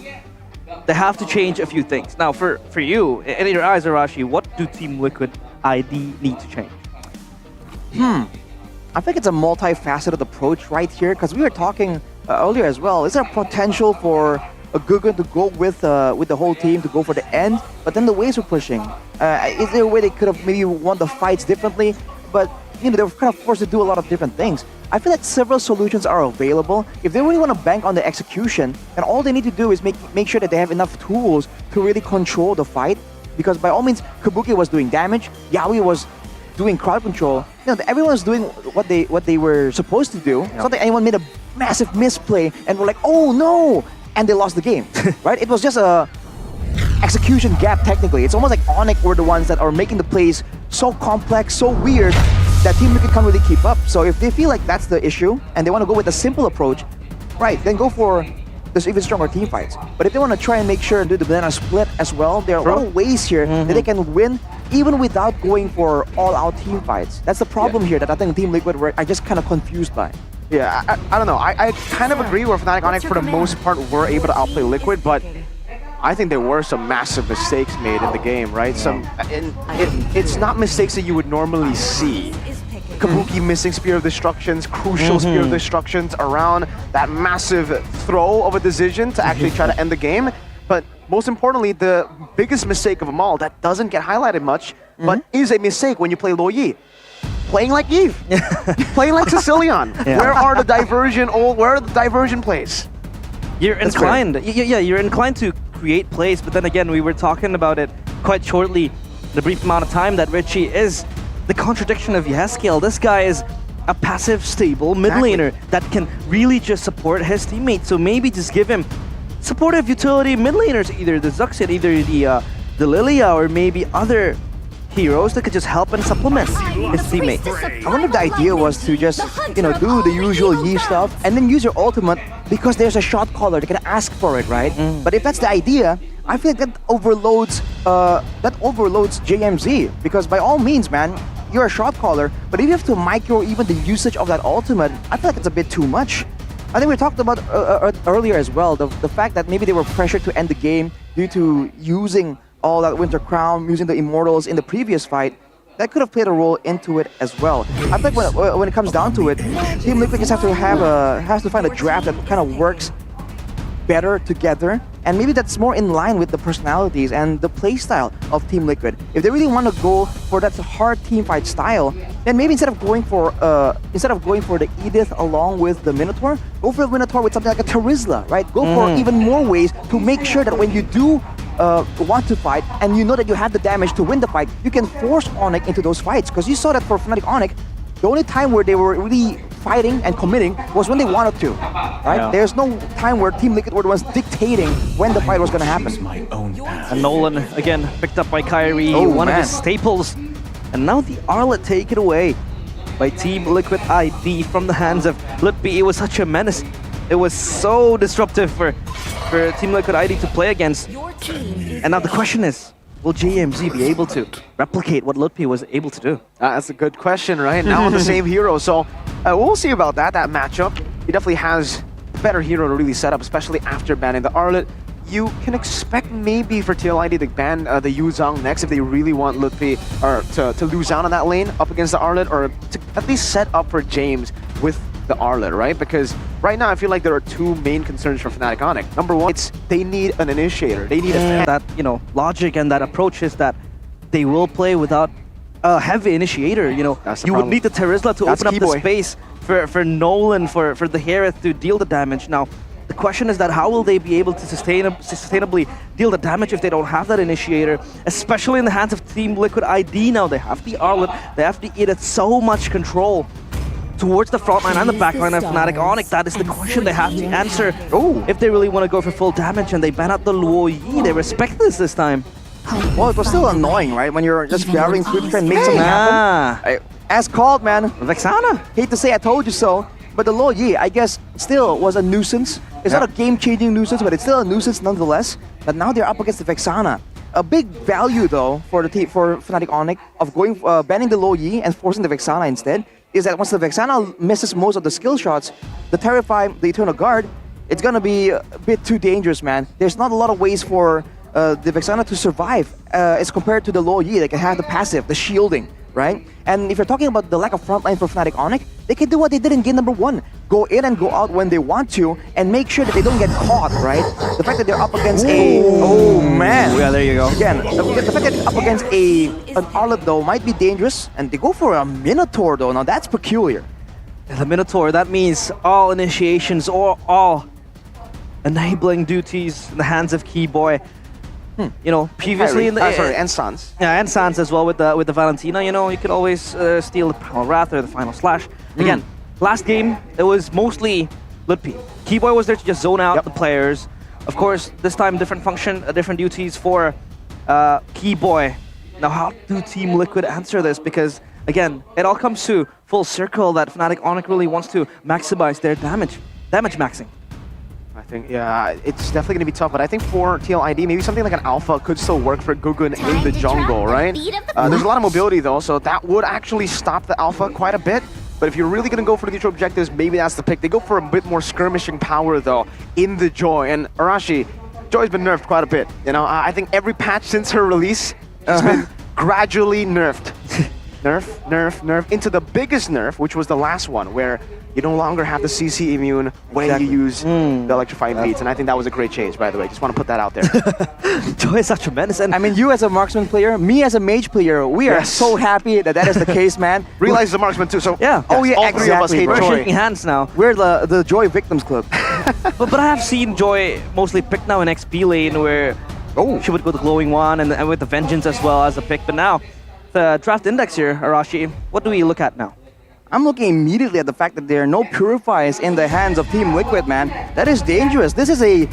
they have to change a few things. Now, for you, in your eyes, Arashi, what do Team Liquid ID need to change? I think it's a multifaceted approach right here because we were talking earlier as well. Is there potential for a Gugun to go with the whole team to go for the end? But then the ways we're pushing. Is there a way they could have maybe won the fights differently? But you know, they were kind of forced to do a lot of different things. I feel like several solutions are available. If they really want to bank on the execution, then all they need to do is make sure that they have enough tools to really control the fight. Because by all means, Kabuki was doing damage, Yaoi was doing crowd control. You know, everyone was doing what they were supposed to do. It's not that anyone made a massive misplay and we're like, oh no, and they lost the game, right? It was just a execution gap technically. It's almost like Onyx were the ones that are making the plays so complex, so weird, that Team Liquid can't really keep up. So if they feel like that's the issue and they want to go with a simple approach, right, then go for there's even stronger team fights. But if they want to try and make sure and do the banana split as well, there are a lot of ways here that they can win even without going for all-out team fights. That's the problem here that I think Team Liquid are just kind of confused by. Yeah, I don't know. I kind of agree where Fnatic Onyx for the most part were able to outplay Liquid, but I think there were some massive mistakes made in the game, right? It's not mistakes that you would normally see. Kabuki missing Spear of Destructions, crucial Spear of Destructions around that massive throw of a decision to actually try to end the game. But most importantly, the biggest mistake of them all that doesn't get highlighted much, but is a mistake when you play Lo Yi. Playing like Eve, playing like Sicilian. Where are the diversion plays? You're inclined, you're inclined to create plays, but then again, we were talking about it quite shortly, the brief amount of time that Richie is the contradiction of Yeskiel. This guy is a passive, stable mid laner that can really just support his teammates. So maybe just give him supportive utility mid laners, either the Zuxit, either the Lilia, or maybe other heroes that could just help and supplement his teammate. I wonder if the idea was to just, do the usual Yi stuff and then use your ultimate because there's a shot caller that can ask for it, right? But if that's the idea, I feel like that overloads JMZ because by all means, man, you're a shot caller, but if you have to micro even the usage of that ultimate, I feel like it's a bit too much. I think we talked about earlier as well, the fact that maybe they were pressured to end the game due to using all that Winter Crown, using the Immortals in the previous fight. That could have played a role into it as well. I think when it comes down to it, Team Liquid just has to find a draft that kind of works better together, and maybe that's more in line with the personalities and the playstyle of Team Liquid. If they really want to go for that hard team fight style, then maybe instead of going for the Edith along with the Minotaur, go for the Minotaur with something like a Terizla, right? Go for even more ways to make sure that when you do want to fight and you know that you have the damage to win the fight, you can force Onyx into those fights. Because you saw that for Fnatic Onyx, the only time where they were really fighting and committing was when they wanted to, right? Yeah. There's no time where Team Liquid were the ones dictating when the fight was going to happen. And Nolan, again, picked up by Kyrie, one of his staples. And now the Arlet taken away by Team Liquid ID from the hands of Litpi. It was such a menace. It was so disruptive for Team Liquid ID to play against. And now the question is, will JMZ be able to replicate what Litpi was able to do? That's a good question, right? Now on the same hero, so we'll see about that matchup. He definitely has a better hero to really set up, especially after banning the Arlet. You can expect maybe for TLID to ban the Yu Zhang next if they really want Litpi or to lose out on that lane up against the Arlet, or to at least set up for James with the Arlet, right? Because right now I feel like there are two main concerns for Fnatic Onyx. Number one, they need an initiator. They need that logic and that approach is that they will play without a heavy initiator. You would need the Terizla to open up the space for Nolan, for the Hereth to deal the damage. Now, the question is that how will they be able to sustainably deal the damage if they don't have that initiator, especially in the hands of Team Liquid ID now. They have the Arlet, they have the Edith, so much control towards the front line and the back line of Fnatic Onyx. That is the question they have to answer. If they really want to go for full damage and they ban out the Luo Yi, they respect this time. Well, it was still annoying, right? When you're just gathering quick and make something happen. As called, man. Vexana. Hate to say I told you so, but the Luo Yi, I guess, still was a nuisance. It's not a game-changing nuisance, but it's still a nuisance nonetheless. But now they're up against the Vexana. A big value, though, for Fnatic Onyx of going banning the Luo Yi and forcing the Vexana instead is that once the Vexana misses most of the skill shots, the Terrify, the Eternal Guard, it's gonna be a bit too dangerous, man. There's not a lot of ways for the Vexana to survive as compared to the Luo Yi. They can have the passive, the shielding, right? And if you're talking about the lack of frontline for Fnatic Onyx, they can do what they did in game number 1. Go in and go out when they want to and make sure that they don't get caught, right? The fact that they're up against oh man. Yeah, there you go. Again, the fact that they're up against an Arlet though might be dangerous, and they go for a Minotaur though. Now that's peculiar. The Minotaur, that means all initiations or all enabling duties in the hands of Keyboy. Previously in the and Sans. Yeah, and Sans as well with the Valentina. You could always steal the Primal Wrath or the Final Slash. Again, last game it was mostly Litpi. Keyboy was there to just zone out the players. Of course, this time different function, different duties for Keyboy. Now, how do Team Liquid answer this? Because again, it all comes to full circle that Fnatic Onyx really wants to maximize their damage maxing. I think, yeah, it's definitely going to be tough, but I think for TLID, maybe something like an Alpha could still work for Gugun in the jungle, right? There's a lot of mobility though, so that would actually stop the Alpha quite a bit. But if you're really going to go for the neutral objectives, maybe that's the pick. They go for a bit more skirmishing power though in the Joy. And Arashi, Joy's been nerfed quite a bit. I think every patch since her release has been gradually nerfed. nerf, into the biggest nerf, which was the last one, where you no longer have the CC immune when you use the electrifying beats, and I think that was a great change, by the way. Just want to put that out there. Joy is such a menace. And I mean, you as a marksman player, me as a mage player, we are so happy that is the case, man. Realize the marksman too, so yeah. All three of us hate We're Joy. shaking hands now. We're the Joy Victims Club. but I have seen Joy mostly picked now in XP lane, where she would go the glowing one and with the Vengeance as well as a pick. But now, the draft index here, Arashi, what do we look at now? I'm looking immediately at the fact that there are no Purifiers in the hands of Team Liquid, man. That is dangerous. This is a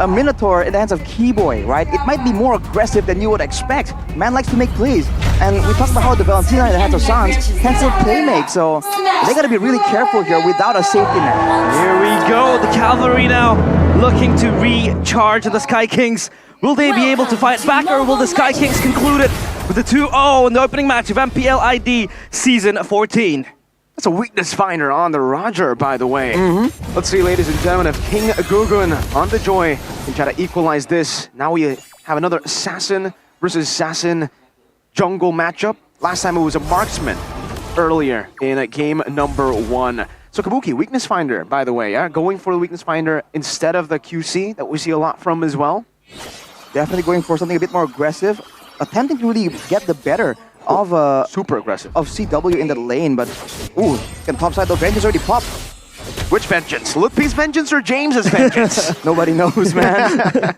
Minotaur in the hands of Keyboy, right? It might be more aggressive than you would expect. Man likes to make plays. And we talked about how the Valentina and the Hato Sans can still playmake, so they gotta be really careful here without a safety net. Here we go, the Cavalry now looking to recharge the Sky Kings. Will they be able to fight back, or will the Sky Kings conclude it with a 2-0 in the opening match of MPL ID Season 14? That's a weakness finder on the Roger, by the way. Let's see, ladies and gentlemen, if King Gugun on the Joy can try to equalize this. Now we have another Assassin versus Assassin jungle matchup. Last time it was a marksman earlier in game number 1. So Kabuki, weakness finder, by the way, yeah? Going for the weakness finder instead of the QC that we see a lot from as well. Definitely going for something a bit more aggressive, attempting to really get the better of super aggressive of CW in the lane, but ooh, can topside the Vengeance already popped. Which Vengeance? Lutpi's Vengeance or James's Vengeance? Nobody knows, man.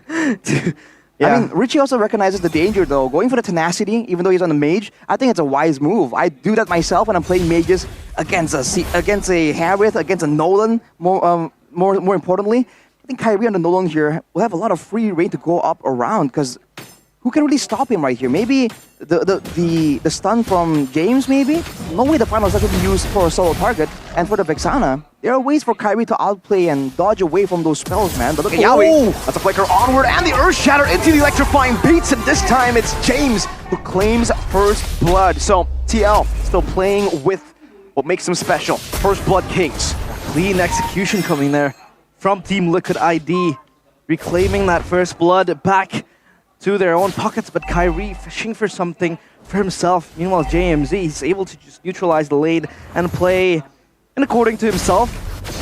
Yeah. I mean, Richie also recognizes the danger though. Going for the tenacity, even though he's on the mage, I think it's a wise move. I do that myself when I'm playing mages against a Harith, against a Nolan. More importantly, I think Kyrie on the Nolan here will have a lot of free reign to go up around, because who can really stop him right here? Maybe the stun from James, maybe? No way the final set will be used for a solo target. And for the Vexana, there are ways for Kyrie to outplay and dodge away from those spells, man. But look at Yaoi. That's a flicker onward, and the Earth Shatter into the electrifying beats, and this time it's James who claims first blood. So TL still playing with what makes them special. First blood kings. Clean execution coming there from Team Liquid ID, reclaiming that first blood back to their own pockets, but Kyrie fishing for something for himself. Meanwhile, JMZ, he's able to just neutralize the lane and play in according to himself.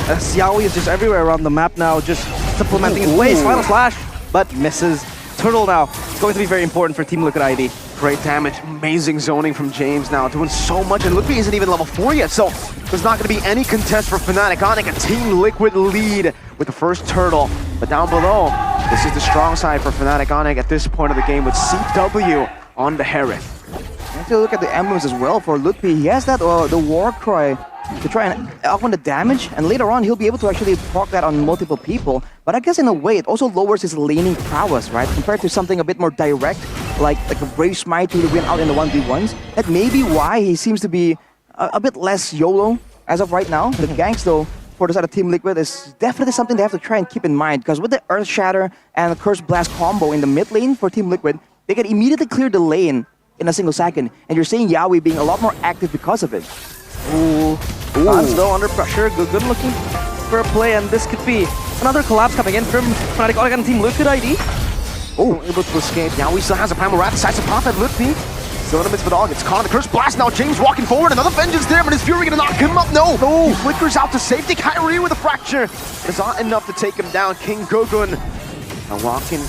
Xiaoyi is just everywhere around the map now, just supplementing his ways. Final slash, but misses. Turtle now, it's going to be very important for Team Liquid ID. Great damage, amazing zoning from James now, doing so much, and Lippy isn't even level 4 yet, so there's not going to be any contest for Fnatic. Onic, a Team Liquid lead with the first turtle, but down below, this is the strong side for Fnatic Onic at this point of the game with CW on the Harith. You have to look at the emblems as well for Lutpi. He has that, the war cry to try and augment the damage, and later on he'll be able to actually proc that on multiple people. But I guess in a way it also lowers his laning prowess, right? Compared to something a bit more direct, like a Brave Smite to win out in the 1v1s. That may be why he seems to be a bit less YOLO as of right now. The ganks though, for the side of Team Liquid, is definitely something they have to try and keep in mind, because with the Earth Shatter and the Curse Blast combo in the mid lane for Team Liquid, they can immediately clear the lane in a single second, and you're seeing Yaoi being a lot more active because of it. Ooh. Fans though under pressure, good looking for a play, and this could be another collapse coming in from Fnatic Onic and Team Liquid ID. Oh, able to escape. Yaoi still has a Primal Wrath, decides to pop at Lutpi. Still in the midst of it all, gets caught on the Curse Blast. Now James walking forward, another Vengeance there, but is Fury gonna knock him up? No! He flickers out to safety. Kyrie with a fracture. It's not enough to take him down. King Gugun now walking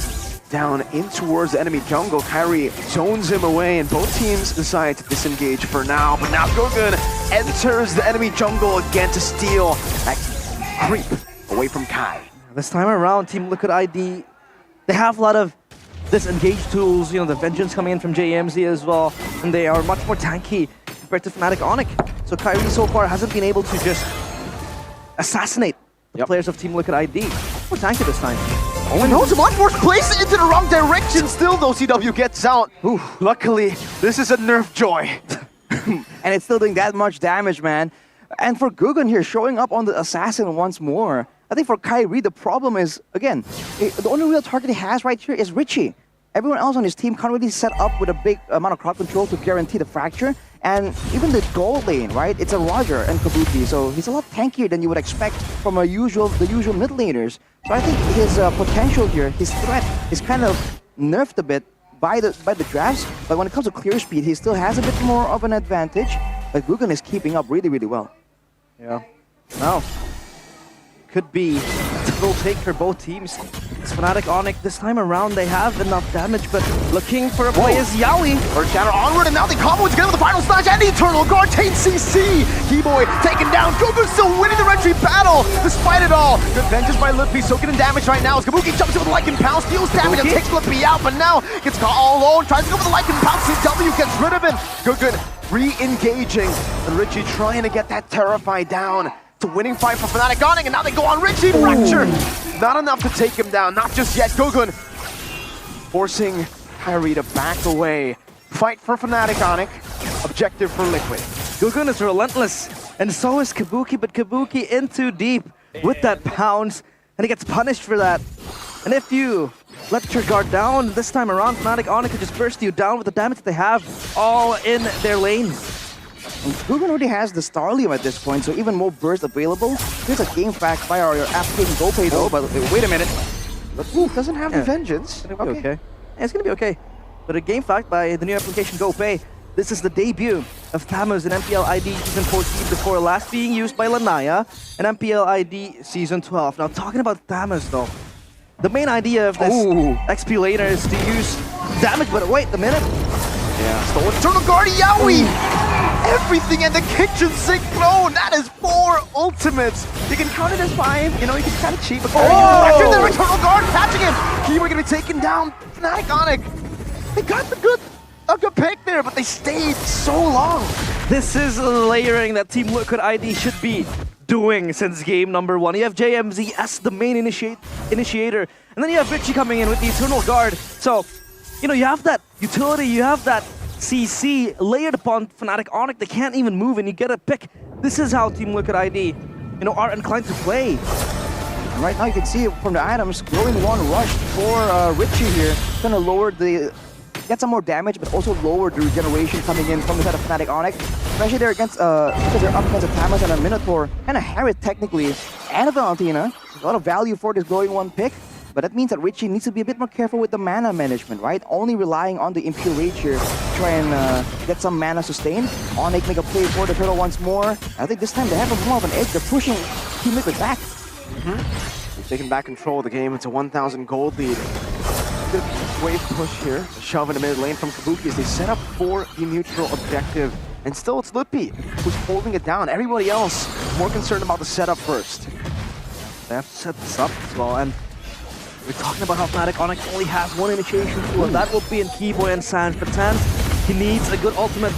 down in towards the enemy jungle. Kyrie zones him away, and both teams decide to disengage for now. But now Gugun enters the enemy jungle again to steal that creep away from Kai. This time around, Team Liquid ID, they have a lot of disengage tools, you know, the Vengeance coming in from JMZ as well, and they are much more tanky compared to Fnatic Onic. So Kyrie so far hasn't been able to just assassinate the players of Team Liquid ID. More tanky this time. Oh, and knows much more placed into the wrong direction. Still though, CW gets out. Ooh, luckily, this is a nerf joy. And it's still doing that much damage, man. And for Gugun here, showing up on the Assassin once more. I think for Kyrie, the problem is, again, the only real target he has right here is Richie. Everyone else on his team can't really set up with a big amount of crowd control to guarantee the fracture. And even the gold lane, right? It's a Roger and Kabuki, so he's a lot tankier than you would expect from the usual mid laners. So I think his potential here, his threat, is kind of nerfed a bit by the drafts. But when it comes to clear speed, he still has a bit more of an advantage. But Gugun is keeping up really, really well. Yeah. Now, could be a typical take for both teams. It's Fnatic Onic. This time around, they have enough damage, but looking for a play is Yaoi. Earth Shatter onward, and now they combo together with the final slash and the Eternal Guard. Tate CC. Keyboy taken down. Gugun still winning the retreat battle despite it all. Good vengeance by Lutpi, so getting damage right now as Kabuki jumps in with the Lycan Pounce, steals damage and takes Lutpi out, but now gets caught all alone. Tries to go with the Lycan Pounce. CW gets rid of him. Gugun re-engaging, and Richie trying to get that Terrify down. It's a winning fight for Fnatic Onic, and now they go on Richie. Fracture. Not enough to take him down. Not just yet. Gugun forcing Kyrie to back away. Fight for Fnatic Onyx, objective for Liquid. Gugun is relentless, and so is Kabuki, but Kabuki in too deep with that pounce, and he gets punished for that. And if you let your guard down this time around, Fnatic Onyx could just burst you down with the damage that they have all in their lane. And Gugun already has the Starlium at this point, so even more burst available. Here's a game fact by our African GoPay though, but wait a minute. But Wolf doesn't have the Vengeance. It's gonna be okay. Yeah, it's gonna be okay. But a game fact by the new application GoPay. This is the debut of Thamus in MPL ID Season 14 before last being used by Lanaya in MPL ID Season 12. Now talking about Thamus though, the main idea of this XP laner is to use damage, but wait a minute. Yeah, stolen Eternal Guard, Yowie! Everything in the kitchen sink thrown! That is 4 ultimates! You can count it as 5, you know, you can kind of cheat, but after the Eternal Guard catching him! We're gonna be taken down, Fnatic Onyx! They got a good pick there, but they stayed so long! This is layering that Team Liquid ID should be doing since game number 1. You have JMZ as the main initiator, and then you have Richie coming in with the Eternal Guard. So, you know, you have that utility, you have that CC layered upon Fnatic Onyx. They can't even move, and you get a pick. This is how Team Liquid ID, you know, are inclined to play. And right now you can see from the items, growing one rush for Richie here. Gonna lower get some more damage, but also lower the regeneration coming in from the side of Fnatic Onyx. Especially they're against, because they're up against a Thamus and a Minotaur, and a Harriet technically, and a Valentina. There's a lot of value for this growing one pick. But that means that Richie needs to be a bit more careful with the mana management, right? Only relying on the Impure Rage here to try and get some mana sustained. Onyx make a play for the turtle once more. I think this time they have more of an edge. They're pushing Team Liquid back. They've taken back control of the game. It's a 1,000 gold lead. Good wave push here. A shove in the mid lane from Kabuki as they set up for the neutral objective. And still it's Lutpi who's holding it down. Everybody else more concerned about the setup first. They have to set this up as well, and we're talking about how Fnatic Onyx only has one initiation tool, and that will be in Keyboy and Sans. But Sans, he needs a good ultimate.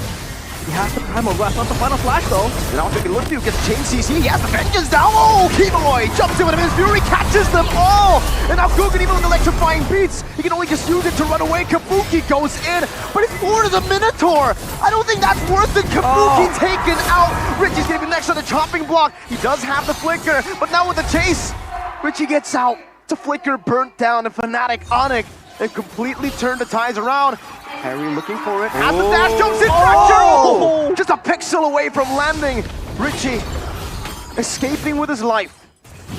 He has the primal wrath, not the final flash though. And now taking Lutfi gets chain CC. He has the Vengeance down. Oh, Keyboy jumps in with him. His Fury catches them all. And now Gugun, even with electrifying beats, he can only just use it to run away. Kabuki goes in, but it's more to the Minotaur. I don't think that's worth it. Kabuki taken out. Richie's gonna be next on the chopping block. He does have the flicker, but now with the chase, Richie gets out. To flicker burnt down, and Fnatic Onyx, they've completely turned the tides around. Harry looking for it. As the dash jumps in, fracture! Just a pixel away from landing. Richie escaping with his life.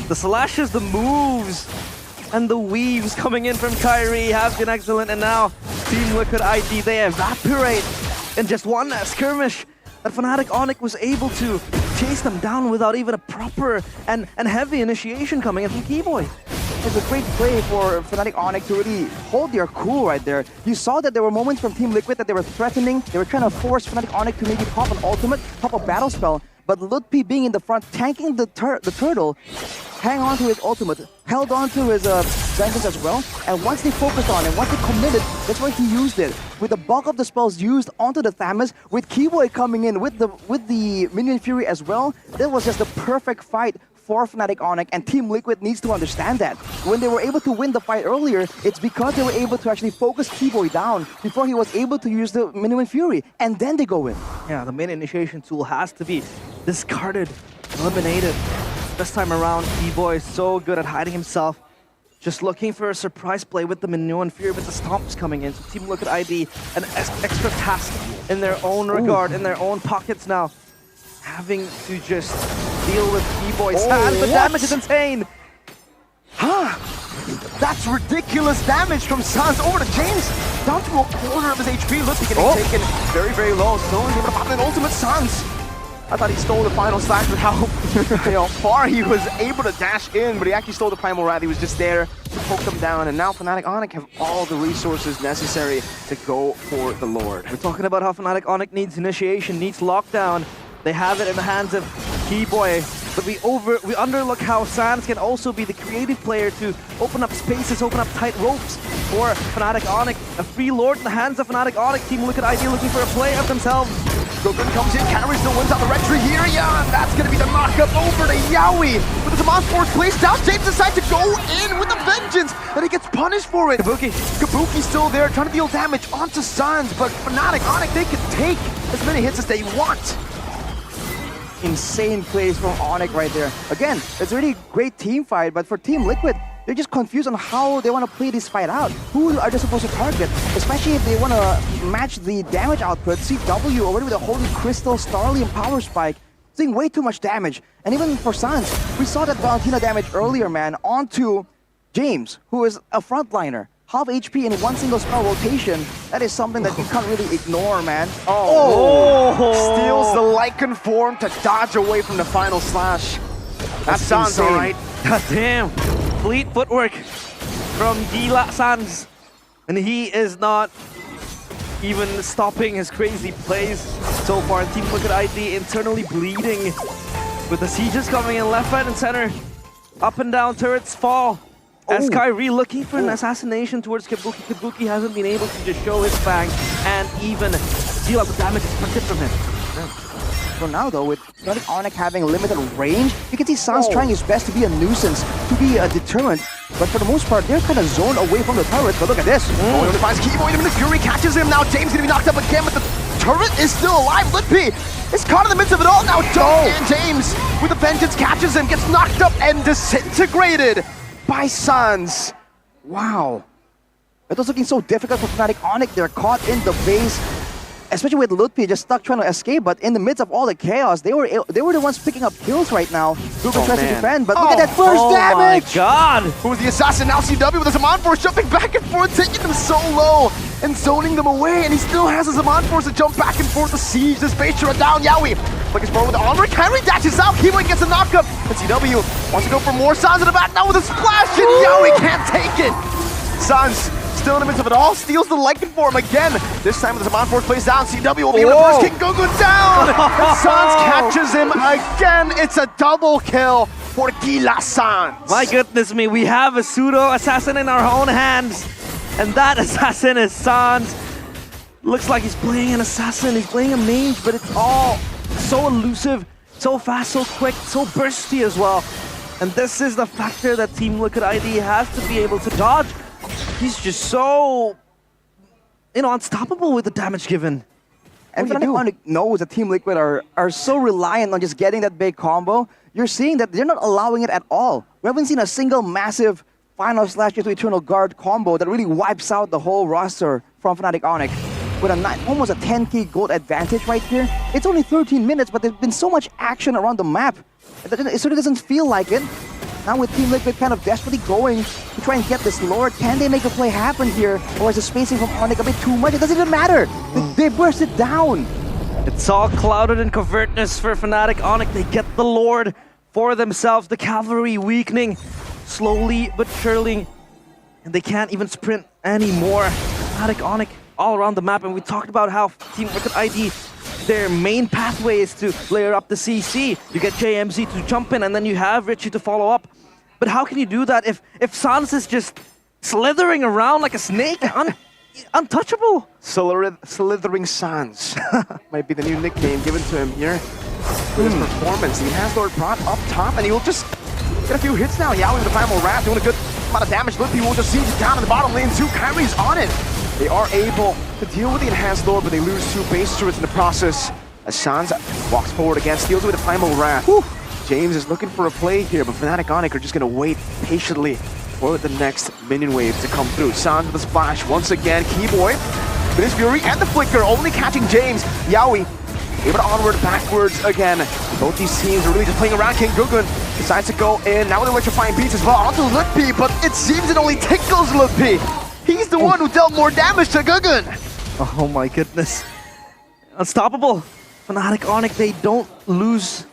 The slashes, the moves, and the weaves coming in from Kyrie have been excellent, and now Team Liquid ID, they evaporate in just one skirmish. That Fnatic Onyx was able to chase them down without even a proper and heavy initiation coming in from Keyboy. It's a great play for Fnatic Onyx to really hold their cool right there. You saw that there were moments from Team Liquid that they were threatening. They were trying to force Fnatic Onyx to maybe pop an ultimate, pop a battle spell. But Lutpi being in the front, tanking the turtle, hang on to his ultimate, held on to his Vengeance as well. And once they focused on it, once they committed, that's where he used it. With the bulk of the spells used onto the Thamus, with Keyboy coming in with the Minion Fury as well, that was just the perfect fight for Fnatic Onyx, and Team Liquid needs to understand that. When they were able to win the fight earlier, it's because they were able to actually focus Keyboy down before he was able to use the Minion Fury, and then they go in. Yeah, the main initiation tool has to be discarded, eliminated. This time around, Keyboy is so good at hiding himself. Just looking for a surprise play with the Minion Fury, but the Stomps coming in. So Team Liquid ID, an extra task in their own regard, in their own pockets now. Having to just deal with Keyboy's hand. The damage is insane. That's ridiculous damage from Sans over to James. Down to a quarter of his HP. Lutfi getting taken very, very low. Still able to pop an ultimate. Sans. I thought he stole the final slash with how far he was able to dash in, but he actually stole the Primal Wrath. He was just there to poke them down, and now Fnatic Onyx have all the resources necessary to go for the Lord. We're talking about how Fnatic Onyx needs initiation, needs lockdown. They have it in the hands of Keyboy, but we underlook how Sans can also be the creative player to open up spaces, open up tight ropes for Fnatic Onyx. A free Lord in the hands of Fnatic Onyx. Team Liquid ID looking for a play of themselves. Gogun comes in, carries the ones out the red tree here, yeah, and that's gonna be the knockup over to Yaoi. With the Zaman Force placed down, James decides to go in with a vengeance, and he gets punished for it. Kabuki's still there, trying to deal damage onto Sans, but Fnatic, Onyx, they can take as many hits as they want. Insane plays from Onyx right there. Again, it's a really great team fight, but for Team Liquid, they're just confused on how they want to play this fight out. Who are they supposed to target? Especially if they want to match the damage output. CW already with a Holy Crystal, Starly, and Power Spike, doing way too much damage. And even for Sans, we saw that Valentina damage earlier, man, onto James, who is a frontliner. Half HP in one single spell rotation. That is something that you can't really ignore, man. Steals the Lycan form to dodge away from the final slash. That sounds alright. God damn. Fleet footwork from Gila Sans. And he is not even stopping his crazy plays so far. Team Liquid ID internally bleeding with the sieges coming in left, right, and center. Up and down turrets fall. As Kyrie looking for an assassination towards Kabuki. Kabuki hasn't been able to just show his fang and even deal out the damage expected from him. For now, though, with Onyx having limited range, you can see Sans trying his best to be a nuisance, to be a deterrent. But for the most part, they're kind of zoned away from the turret. But look at this. He only finds Keyboy, and the Fury catches him. Now James gonna be knocked up again, but the turret is still alive. Lippy is caught in the midst of it all. Now and James, with a vengeance, catches him, gets knocked up and disintegrated by Sans. Wow. It was looking so difficult for Fnatic. Onyx, they're caught in the base. Especially with Lutpi just stuck trying to escape, but in the midst of all the chaos, they were the ones picking up kills right now. Ruben tries to defend, but look at that first damage! Oh my god! Who's the assassin? Now CW with the Zaman Force jumping back and forth, taking them so low and zoning them away, and he still has a Zaman Force to jump back and forth to siege this base turret down. Yaoi looking forward with the armor. Kyrie dashes out. Keyboy gets a knockup, and CW wants to go for more. Sans in the back now with a splash, and Yaoi can't take it. Sans still in the midst of it all, steals the Lycan form again. This time with the Zaman Force plays down, CW will be able to burst King Gogu down! And Sans catches him again. It's a double kill for Gila Sans. My goodness me, we have a pseudo-assassin in our own hands. And that assassin is Sans. Looks like he's playing an assassin, he's playing a mage, but it's all so elusive, so fast, so quick, so bursty as well. And this is the factor that Team Liquid ID has to be able to dodge. He's just so, unstoppable with the damage given. And Fnatic knows that Team Liquid are so reliant on just getting that big combo. You're seeing that they're not allowing it at all. We haven't seen a single massive final slash to Eternal Guard combo that really wipes out the whole roster from Fnatic Onyx. With almost a 10k gold advantage right here. It's only 13 minutes, but there's been so much action around the map. It sort of doesn't feel like it. Now with Team Liquid kind of desperately going to try and get this Lord, can they make a play happen here? Or is the spacing from Onyx a bit too much? It doesn't even matter. They burst it down. It's all clouded in covertness for Fnatic Onyx. They get the Lord for themselves. The cavalry weakening slowly but surely. And they can't even sprint anymore. Fnatic Onyx all around the map. And we talked about how Team Liquid ID, their main pathway is to layer up the CC. You get JMZ to jump in, and then you have Richie to follow up. But how can you do that if Sans is just slithering around like a snake? Untouchable. Slithering Sans might be the new nickname given to him here with his performance. He has Lord Prot up top, and he will just get a few hits now. Yaoi with the Primal Wrath doing a good amount of damage. Lippy will just siege it down in the bottom lane too. Kyrie's on it. They are able to deal with the Enhanced Lord, but they lose 2 base turrets in the process. As Sans walks forward again, steals with the Primal Wrath. James is looking for a play here, but Fnatic Onyx are just going to wait patiently for the next minion wave to come through. Sans with a splash once again. Keyboy with his Fury and the Flicker, only catching James. Yaoi able to onward, backwards again. Both these teams are really just playing around. King Gogun decides to go in. Now with electrifying beats as well onto Lutpi, but it seems it only tickles Lutpi. He's the one who dealt more damage to Gogun. Oh my goodness. Unstoppable. Fnatic Onyx, they don't lose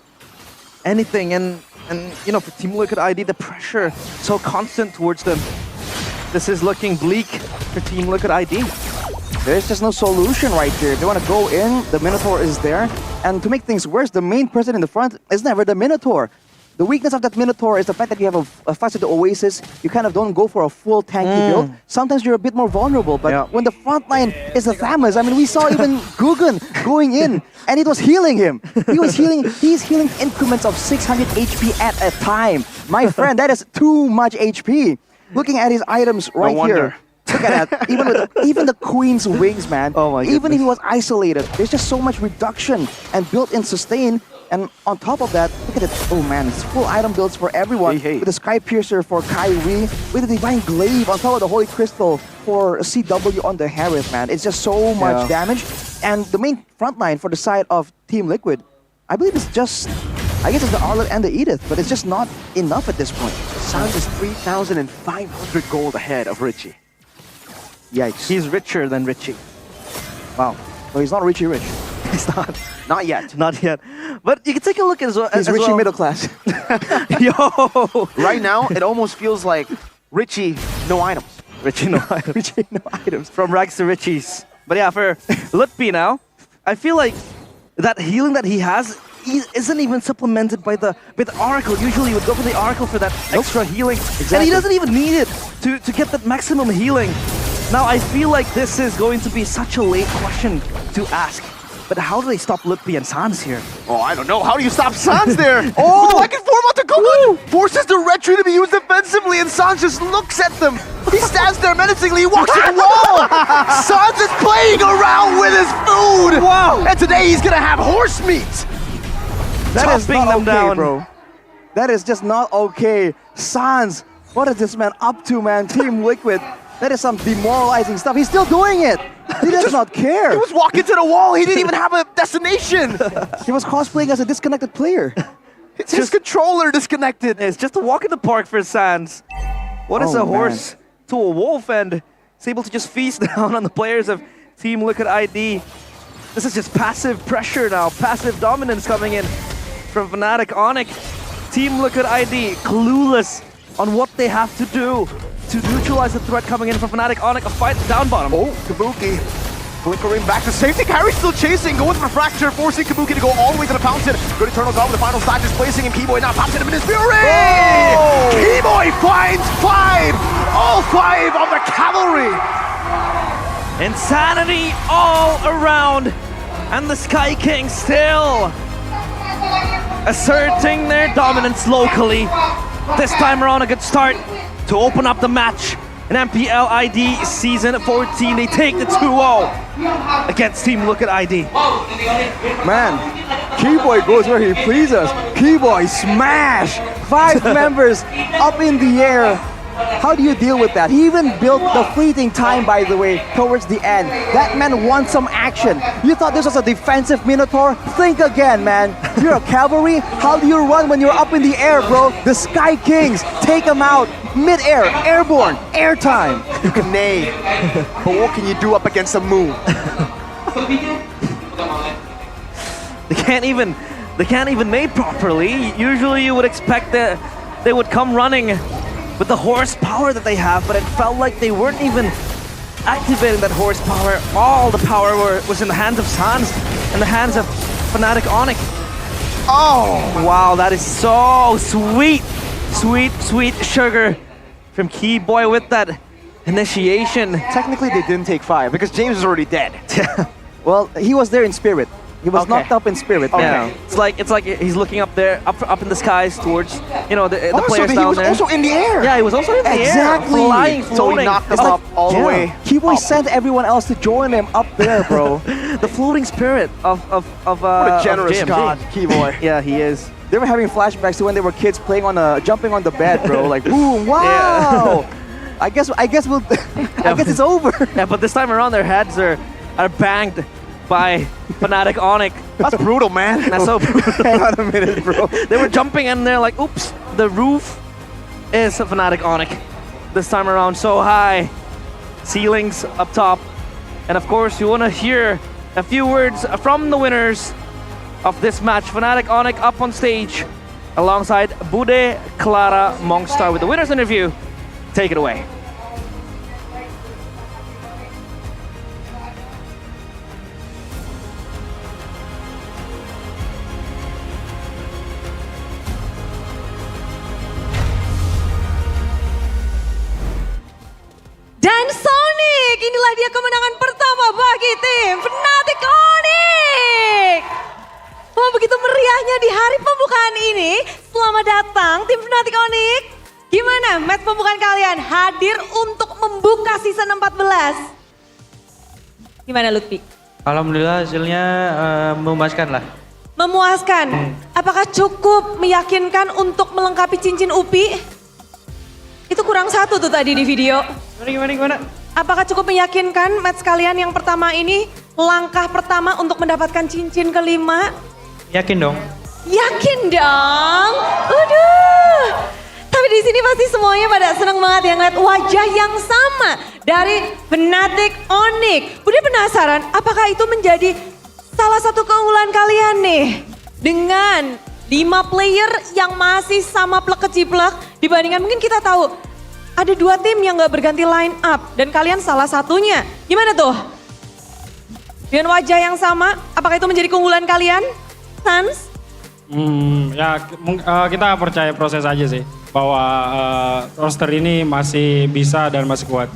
anything. And for Team Liquid ID, the pressure so constant towards them. This is looking bleak for Team Liquid ID. There's just no solution right here. If they want to go in, the Minotaur is there. And to make things worse, the main person in the front is never the Minotaur. The weakness of that Minotaur is the fact that you have a fight with the Oasis. You kind of don't go for a full tanky build. Sometimes you're a bit more vulnerable, but when the front line is the Thamus, I mean, we saw even Guggen going in, and it was healing him. He's healing increments of 600 HP at a time. My friend, that is too much HP. Looking at his items right here. Look at that. Even the Queen's Wings, man. Oh my Even if he was isolated, there's just so much reduction and built-in sustain. And on top of that, look at it. Oh man, it's full item builds for everyone. With the Sky Piercer for Kyrie, with the Divine Glaive on top of the Holy Crystal for CW on the Harith, man. It's just so much damage. And the main frontline for the side of Team Liquid, I believe it's just, I guess it's the Arlet and the Edith, but it's just not enough at this point. Sans is 3,500 gold ahead of Richie. Yikes. He's richer than Richie. Wow. Well, he's not Richie rich. He's not. Not yet. Not yet. But you can take a look as well. He's Richie middle class. Yo! Right now, it almost feels like Richie, no items. Richie, no items. Richie, no items. From rags to richies. But yeah, for Lutpi now, I feel like that healing that he has isn't even supplemented by the Oracle. Usually you would go for the Oracle for that extra healing. And he doesn't even need it to get that maximum healing. Now I feel like this is going to be such a late question to ask. But how do they stop Lutpi and Sans here? Oh, I don't know. How do you stop Sans there? With the like and form onto Guggen! Forces the retry to be used defensively, and Sans just looks at them. He stands there menacingly. He walks to the wall. Sans is playing around with his food. Wow! And today he's gonna have horse meat. That is not them okay, down. bro. That is just not okay. Sans, what is this man up to, man? Team Liquid. That is some demoralizing stuff. He's still doing it. He does not care. He was walking to the wall. He didn't even have a destination. He was cosplaying as a disconnected player. It's his controller disconnected. It's just a walk in the park for Sans. What is a horse to a wolf, and is able to just feast down on the players of Team Liquid ID. This is just passive pressure now, passive dominance coming in from Fnatic Onyx. Team Liquid ID clueless on what they have to do to neutralize the threat coming in from Fnatic Onyx. A fight down bottom. Oh, Kabuki flickering back to safety. Carry's still chasing, going for Fracture, forcing Kabuki to go all the way to the fountain. Good Eternal Dawn with the final side displacing him. Keyboy now pops into his fury! Oh! Keyboy finds 5! All 5 of the cavalry! Insanity all around. And the Sky Kings still asserting their dominance locally. This time around, a good start to open up the match in MPL ID Season 14. They take the 2-0 against Team Liquid ID. Man, Keyboy goes where he pleases. Keyboy smash! 5 members up in the air. How do you deal with that? He even built the fleeting time, by the way, towards the end. That man wants some action. You thought this was a defensive Minotaur? Think again, man. You're a cavalry? How do you run when you're up in the air, bro? The Sky Kings, take them out. Mid-air, airborne, airtime. You can nade, but what can you do up against the moon? They can't even nade properly. Usually you would expect that they would come running with the horsepower that they have, but it felt like they weren't even activating that horsepower. All the power was in the hands of Sans, in the hands of Fnatic Onyx. Oh, wow, that is so sweet. Sweet, sweet sugar from Keyboy with that initiation. Technically, they didn't take 5 because James is already dead. Well, he was there in spirit. He was knocked up in spirit. Yeah, it's like he's looking up there, up in the skies towards, you know, the players down there. He was also in the air. Yeah, he was also in the air, flying, floating. So he knocked them up all the way. Keyboy sent everyone else to join him up there, bro. The floating spirit of what a generous god, Keyboy. Yeah, he is. They were having flashbacks to when they were kids playing on jumping on the bed, bro. Like, boom, wow. Yeah. I guess it's over. Yeah, but this time around, their heads are banged by Fnatic Onyx. That's brutal, man. That's so brutal. Hang on a minute, bro. They were jumping and they're like, oops, the roof is Fnatic Onyx. This time around, so high. Ceilings up top. And of course, you want to hear a few words from the winners of this match. Fnatic Onyx up on stage alongside Bude, Clara, Mongstar with the winners interview. Take it away. inilah dia kemenangan pertama bagi tim Fnatic Onyx. Wah, begitu meriahnya di hari pembukaan ini. Selamat datang tim Fnatic Onyx. Gimana match pembukaan kalian hadir untuk membuka season 14? Gimana Lutfi? Alhamdulillah hasilnya memuaskan lah. Memuaskan. Apakah cukup meyakinkan untuk melengkapi cincin UPI? Itu kurang satu tuh tadi di video. Gimana? Apakah cukup meyakinkan match kalian yang pertama ini langkah pertama untuk mendapatkan cincin kelima? Yakin dong. Yakin dong. Udah. Tapi di sini pasti semuanya pada senang banget ya ngeliat wajah yang sama dari Fnatic Onyx. Udah penasaran apakah itu menjadi salah satu keunggulan kalian nih dengan 5 player yang masih sama plek keciplek dibandingkan mungkin kita tahu ada 2 tim yang gak berganti line up dan kalian salah satunya. Gimana tuh? Dengan wajah yang sama, apakah itu menjadi keunggulan kalian? Sans? Kita percaya proses aja sih bahwa roster ini masih bisa dan masih kuat.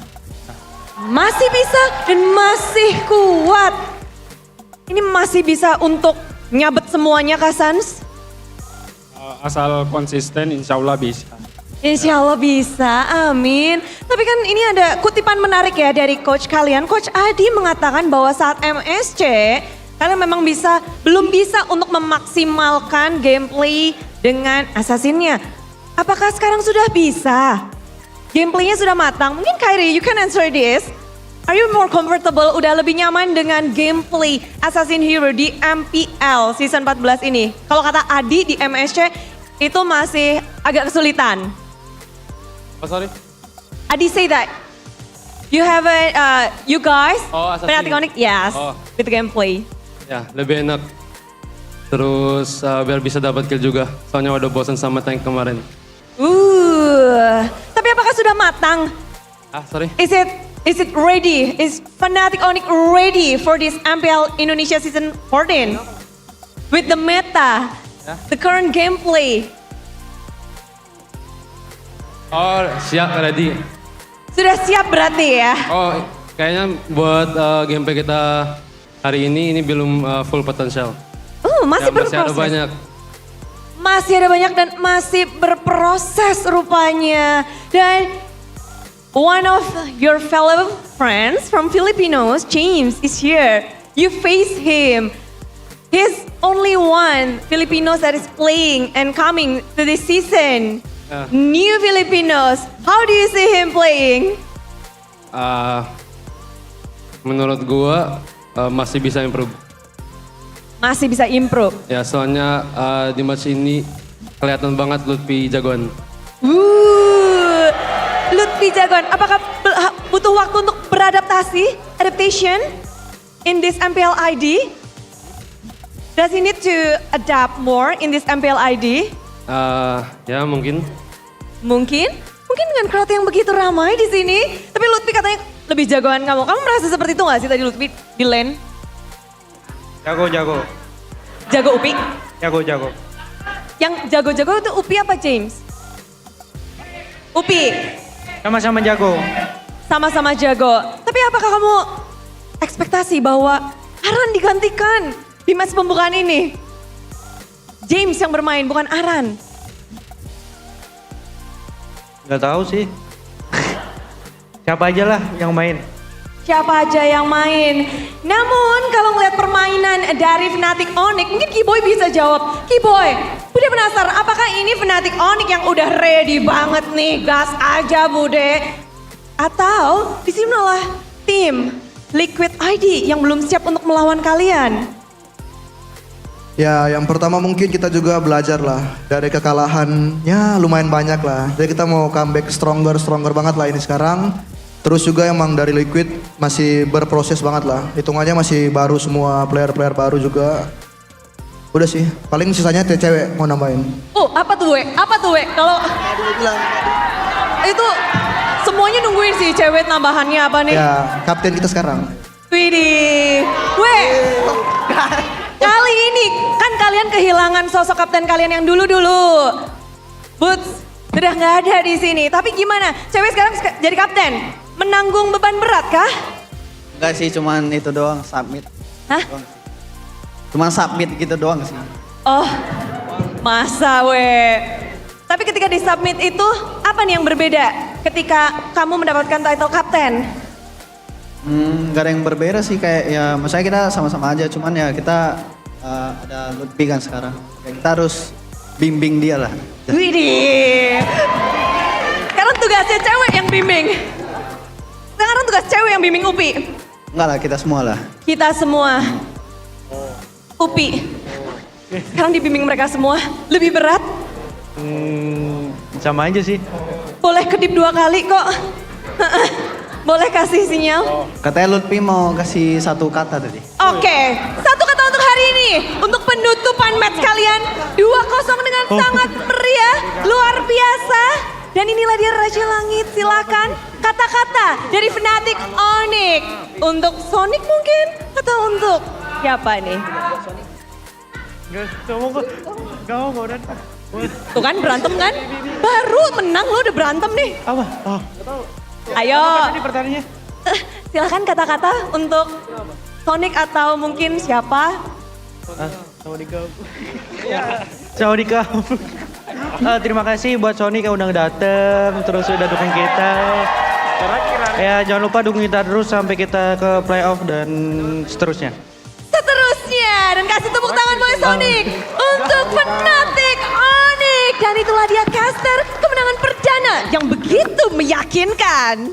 Masih bisa dan masih kuat. Ini masih bisa untuk nyabet semuanya Kak Sans? Asal konsisten insya Allah bisa. Insya Allah bisa, amin. Tapi kan ini ada kutipan menarik ya dari coach kalian. Coach Adi mengatakan bahwa saat MSC kalian memang belum bisa untuk memaksimalkan gameplay dengan assassinnya. Apakah sekarang sudah bisa? Gameplaynya sudah matang. Mungkin Kyrie, you can answer this. Are you more comfortable, udah lebih nyaman dengan gameplay Assassin Hero di MPL season 14 ini? Kalau kata Adi di MSC itu masih agak kesulitan. Oh sorry? Adi say that. You have you guys, Fnatic Onyx, yes, with gameplay. Ya, lebih enak. Terus biar bisa dapat kill juga. Soalnya udah bosan sama tank kemarin. Tapi apakah sudah matang? Sorry? Is it ready? Is Fnatic Onyx ready for this MPL Indonesia season 14? With the meta, the current gameplay. Oh, siap, ready. Sudah siap berarti ya? Oh, kayaknya buat gameplay kita hari ini belum full potensial. Masih masih ada berproses. banyak. Masih ada banyak dan masih berproses rupanya. Dan one of your fellow friends from Filipinos, James, is here. You face him. He's only one Filipinos that is playing and coming to this season. New Filipinos. How do you see him playing? Menurut gua masih bisa improve. Masih bisa improve. Ya, soalnya di match ini kelihatan banget Lutfi jagoan. Lutfi jagoan. Apakah butuh waktu untuk beradaptasi, adaptation in this MPL ID? Does he need to adapt more in this MPL ID? Ya mungkin. Mungkin dengan crowd yang begitu ramai di sini. Tapi Lutfi katanya lebih jagoan kamu. Kamu merasa seperti itu gak sih tadi Lutfi di lane? Jago. Jago UPI? Jago. Yang jago-jago itu UPI apa James? UPI? Sama-sama jago. Sama-sama jago. Tapi apakah kamu ekspektasi bahwa Aran digantikan di match pembukaan ini? James yang bermain, bukan Aran. Gak tahu sih. Siapa aja lah yang main. Siapa aja yang main. Namun kalau ngeliat permainan dari Fnatic Onyx, mungkin Kiboy bisa jawab. Kiboy, Bude penasaran apakah ini Fnatic Onyx yang udah ready banget nih, gas aja Bude. Atau di sini malah tim Liquid ID yang belum siap untuk melawan kalian. Ya, yang pertama mungkin kita juga belajar lah dari kekalahannya lumayan banyak lah. Jadi kita mau comeback stronger banget lah ini sekarang. Terus juga emang dari Liquid masih berproses banget lah. Hitungannya masih baru semua, player-player baru juga. Udah sih, paling sisanya cewek mau nambahin. Apa tuh we? Kalau itu semuanya nungguin sih cewek nambahannya apa nih? Ya, kapten kita sekarang. Widih, kali ini kan kalian kehilangan sosok kapten kalian yang dulu-dulu. Boots sudah nggak ada di sini. Tapi gimana? Cewek sekarang jadi kapten, menanggung beban berat kah? Enggak sih, cuman itu doang, submit. Hah? Cuman submit gitu doang sih. Oh, masa weh. Tapi ketika di submit itu, apa nih yang berbeda ketika kamu mendapatkan title kapten? Gak ada yang berbeda sih, kayak ya maksudnya kita sama-sama aja, cuman ya kita ada Lutfi kan sekarang. Ya, kita harus bimbing dia lah. Widih. Sekarang tugasnya cewek yang bimbing. Sekarang tugas cewek yang bimbing Upi. Enggak lah, kita semua lah. Kita semua. Upi. Sekarang dibimbing mereka semua. Lebih berat? Sama aja sih. Boleh kedip 2 kali kok. Boleh kasih sinyal? Katanya Lutfi mau kasih satu kata tadi. Oke, satu kata untuk hari ini. Untuk penutupan match kalian. 2-0 dengan sangat meriah. Luar biasa. Dan inilah dia Raja Langit. Silakan kata-kata dari Fnatic Onyx. Untuk Sonic mungkin? Atau untuk siapa nih? Gak mau udah. Tuh kan berantem kan? Baru menang lo udah berantem nih. Apa? Ayo. Apa tadi pertanyaannya? Silakan kata-kata untuk Sonic atau mungkin siapa? Sawadika. Terima kasih buat Sonic yang udah dateng, terus udah dukung kita. Ya jangan lupa dukung kita terus sampai kita ke playoff dan seterusnya. Dan kasih tepuk tangan buat Sonic untuk Fnatic Onyx. Dan itulah dia caster kemenangan perdana yang begitu meyakinkan.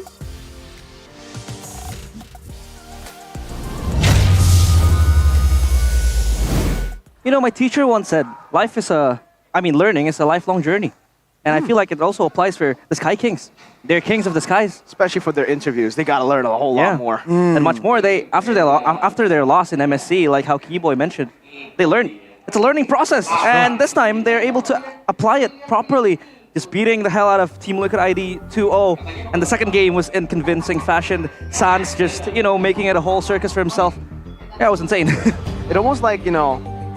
You know, my teacher once said, learning is a lifelong journey. And I feel like it also applies for the Sky Kings. They're kings of the skies. Especially for their interviews, they gotta learn a whole lot more. And much more. After their loss in MSC, like how Keyboy mentioned, they learned. It's a learning process. And this time, they're able to apply it properly. Just beating the hell out of Team Liquid ID 2-0. And the second game was in convincing fashion. Sans just, making it a whole circus for himself. Yeah, it was insane. It almost like,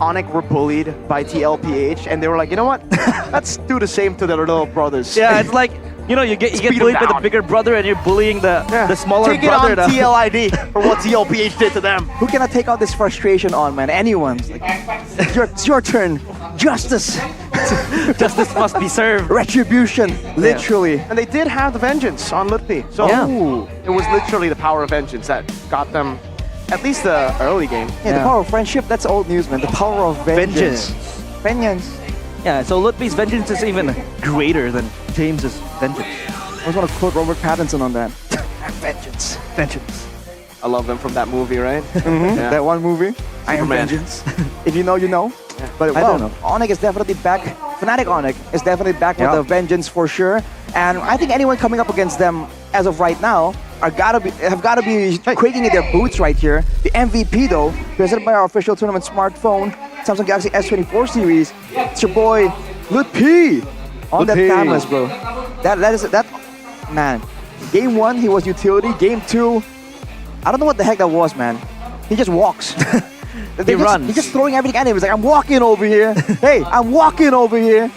Onyx were bullied by TLPH, and they were like, you know what? Let's do the same to their little brothers. Yeah, it's like, you get bullied by the bigger brother, and you're bullying the smaller Take brother. Take it on TLID for what TLPH did to them. Who can I take out this frustration on, man? Anyone. It's your turn. Justice. Justice must be served. Retribution, literally. And they did have the vengeance on Lutfi. So it was literally the power of vengeance that got them at least the early game. Yeah, the power of friendship, that's old news, man. The power of vengeance. Vengeance. Yeah, so Lutfi's vengeance is even greater than James's vengeance. I just want to quote Robert Pattinson on that. Vengeance. Vengeance. I love them from that movie, right? Yeah. That one movie. I am Superman. vengeance. If you know, you know. Yeah. But I don't know. Onyx is definitely back. Fnatic Onyx is definitely back with the vengeance for sure. And I think anyone coming up against them as of right now have got to be quaking in their boots right here. The MVP though, presented by our official tournament smartphone, Samsung Galaxy S24 series. It's your boy Lutfi on that cameras, bro. That man. Game 1 he was utility. Game 2, I don't know what the heck that was, man. He just walks. He runs. He's just throwing everything at him. He's like, I'm walking over here. Hey, I'm walking over here.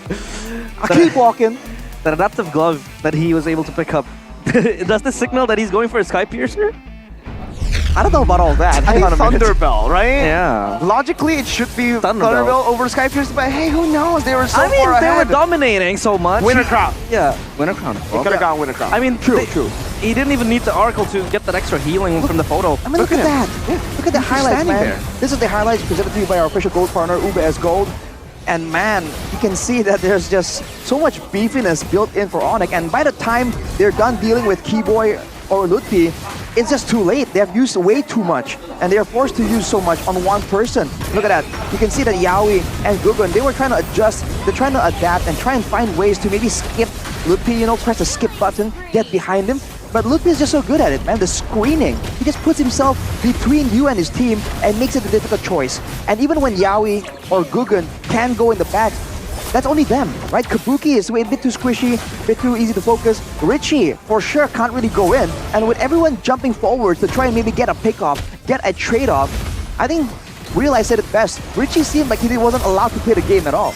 I keep walking. That adaptive glove that he was able to pick up. Does this signal that he's going for a Sky Piercer? I don't know about all that. I think Thunderbell, right? Yeah. Logically, it should be Thunderbell over Skypiercer, but hey, who knows? They were so far they ahead. were dominating so much. Winter Crown. Yeah, Winter Crown. He could have gone Winter Crown. I mean, true. He didn't even need the Oracle to get that extra healing from the photo. I mean, look at that. Yeah. Look at the highlights, man. There. This is the highlights presented to you by our official gold partner, UBS Gold. And man, you can see that there's just so much beefiness built in for Onyx. And by the time they're done dealing with Keyboy or Lutfi, it's just too late. They have used way too much. And they are forced to use so much on one person. Look at that. You can see that Yaoi and Gugun, they were trying to adjust. They're trying to adapt and try and find ways to maybe skip Lutfi, press the skip button, get behind him. But Lutfi is just so good at it, man. The screening. He just puts himself between you and his team and makes it a difficult choice. And even when Yaoi or Gugun can go in the back, that's only them, right? Kabuki is a bit too squishy, a bit too easy to focus. Richie, for sure, can't really go in. And with everyone jumping forward to try and maybe get a pick-off, get a trade-off, I think Real said it best. Richie seemed like he wasn't allowed to play the game at all.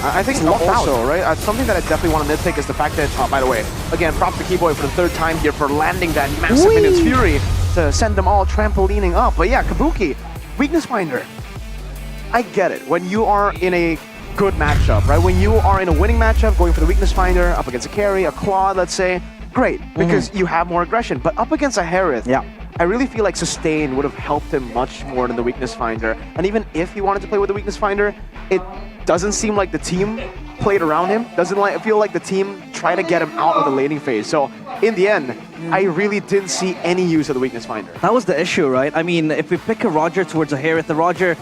I think also, right, something that I definitely want to nitpick is the fact that, by the way, again, props to Keyboy for the third time here for landing that massive Minions Fury. to send them all trampolining up. But yeah, Kabuki, weakness finder. I get it. When you are in a good matchup, right? When you are in a winning matchup, going for the weakness finder up against a carry, a Claude, let's say, great, because you have more aggression. But up against a Harith, I really feel like sustain would have helped him much more than the weakness finder. And even if he wanted to play with the weakness finder, it doesn't seem like the team played around him. Doesn't feel like the team tried to get him out of the laning phase. So in the end, I really didn't see any use of the weakness finder. That was the issue, right? I mean, if we pick a Roger towards a Harith, the Roger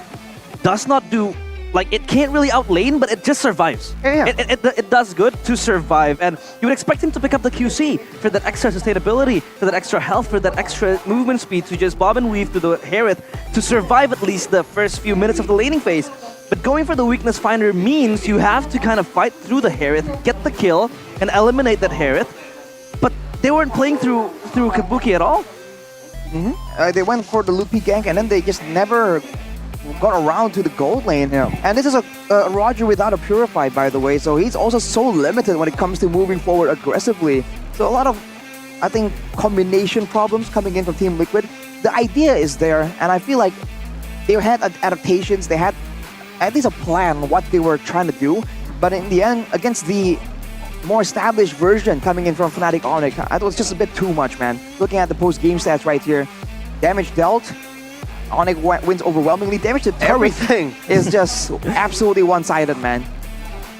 does not do, like, it can't really outlane, but it just survives. It does good to survive, and you would expect him to pick up the QC for that extra sustainability, for that extra health, for that extra movement speed to just bob and weave to the Harith to survive at least the first few minutes of the laning phase. But going for the weakness finder means you have to kind of fight through the Harith, get the kill, and eliminate that Harith. But they weren't playing through Kabuki at all. They went for the loopy gank and then they just never got around to the gold lane. And this is a Roger without a Purify, by the way, so he's also so limited when it comes to moving forward aggressively. So a lot of, I think, combination problems coming in from Team Liquid. The idea is there, and I feel like they had adaptations, they had at least a plan on what they were trying to do, but in the end, against the more established version coming in from Fnatic Onyx, that was just a bit too much, man. Looking at the post-game stats right here, damage dealt, Onyx wins overwhelmingly. Damage to everything is just absolutely one-sided, man.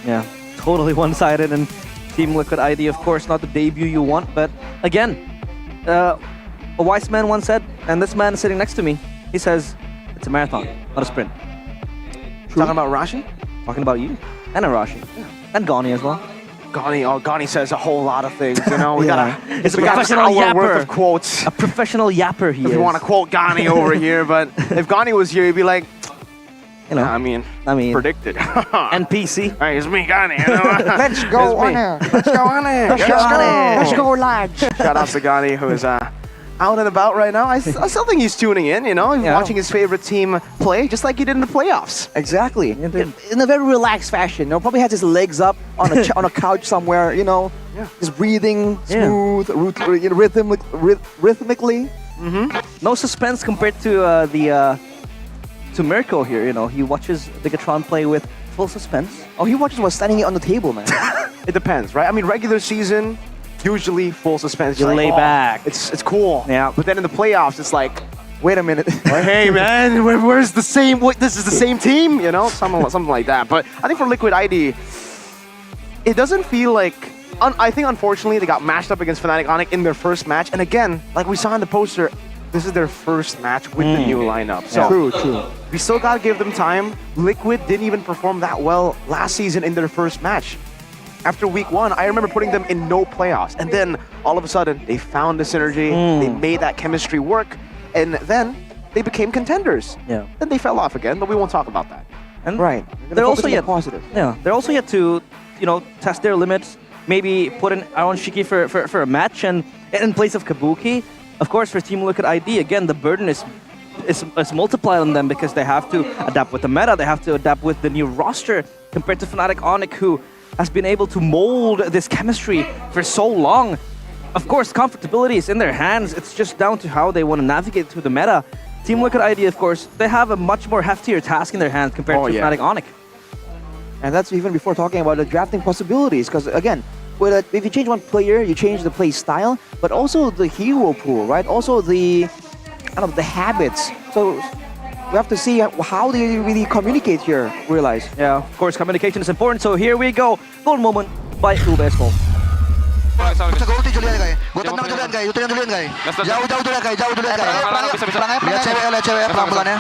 Yeah, totally one-sided, and Team Liquid ID, of course, not the debut you want, but again, a wise man once said, and this man is sitting next to me, he says, it's a marathon, not a sprint. Talking about Rashi? Talking about you, and Arashi, and Gani as well. Gani says a whole lot of things, you know. We got it's a an professional hour yapper. worth of quotes. A professional yapper he If is. you want to quote Gani over here, but if Gani was here, he'd be like, you know, I mean, predicted. NPC. Hey, it's me, Gani. You know? Let's go on air. Let's go on air. Let's go large. Shout out to Gani, who is out and about right now. I still think he's tuning in, you know, he's watching his favorite team play, just like he did in the playoffs. Exactly. In a very relaxed fashion. You know, probably has his legs up on a on a couch somewhere, you know, just breathing smooth, rhythmically. No suspense compared to to Mirko here, you know. He watches Bigatron play with full suspense. Oh, he watches while standing on the table, man. It depends, right? I mean, regular season, usually full suspense. You lay back. It's cool. Yeah. But then in the playoffs, it's like, wait a minute. hey man, where's the same? This is the same team, you know, something like that. But I think for Liquid ID, it doesn't feel like. I think unfortunately they got matched up against Fnatic Onyx in their first match, and again, like we saw in the poster, this is their first match with the new lineup. So True. we still gotta give them time. Liquid didn't even perform that well last season in their first match. After week 1, I remember putting them in no playoffs, and then all of a sudden they found the synergy, they made that chemistry work, and then they became contenders. Yeah. Then they fell off again, but we won't talk about that. And right. They're also yet positive. Yeah, they're also yet to, you know, test their limits. Maybe put in Aaron Shiki for a match, and in place of Kabuki. Of course, for Team Liquid ID, again, the burden is multiplied on them because they have to adapt with the meta, they have to adapt with the new roster compared to Fnatic Onyx, who has been able to mold this chemistry for so long. Of course, comfortability is in their hands. It's just down to how they want to navigate through the meta. Team Liquid ID, of course, they have a much more heftier task in their hands compared to Fnatic Onyx. And that's even before talking about the drafting possibilities, because again, if you change one player, you change the play style, but also the hero pool, right? Also the habits. So we have to see how they really communicate here, realize. Yeah, of course, communication is important. So here we go. Gold moment by UBS Gold. Gue Julian guys, gue tendang Julian guys, itu yang Julian guys. Jauh duluan guys, jauh duluan guys. Lihat cewek ya, pelan-pelan ya.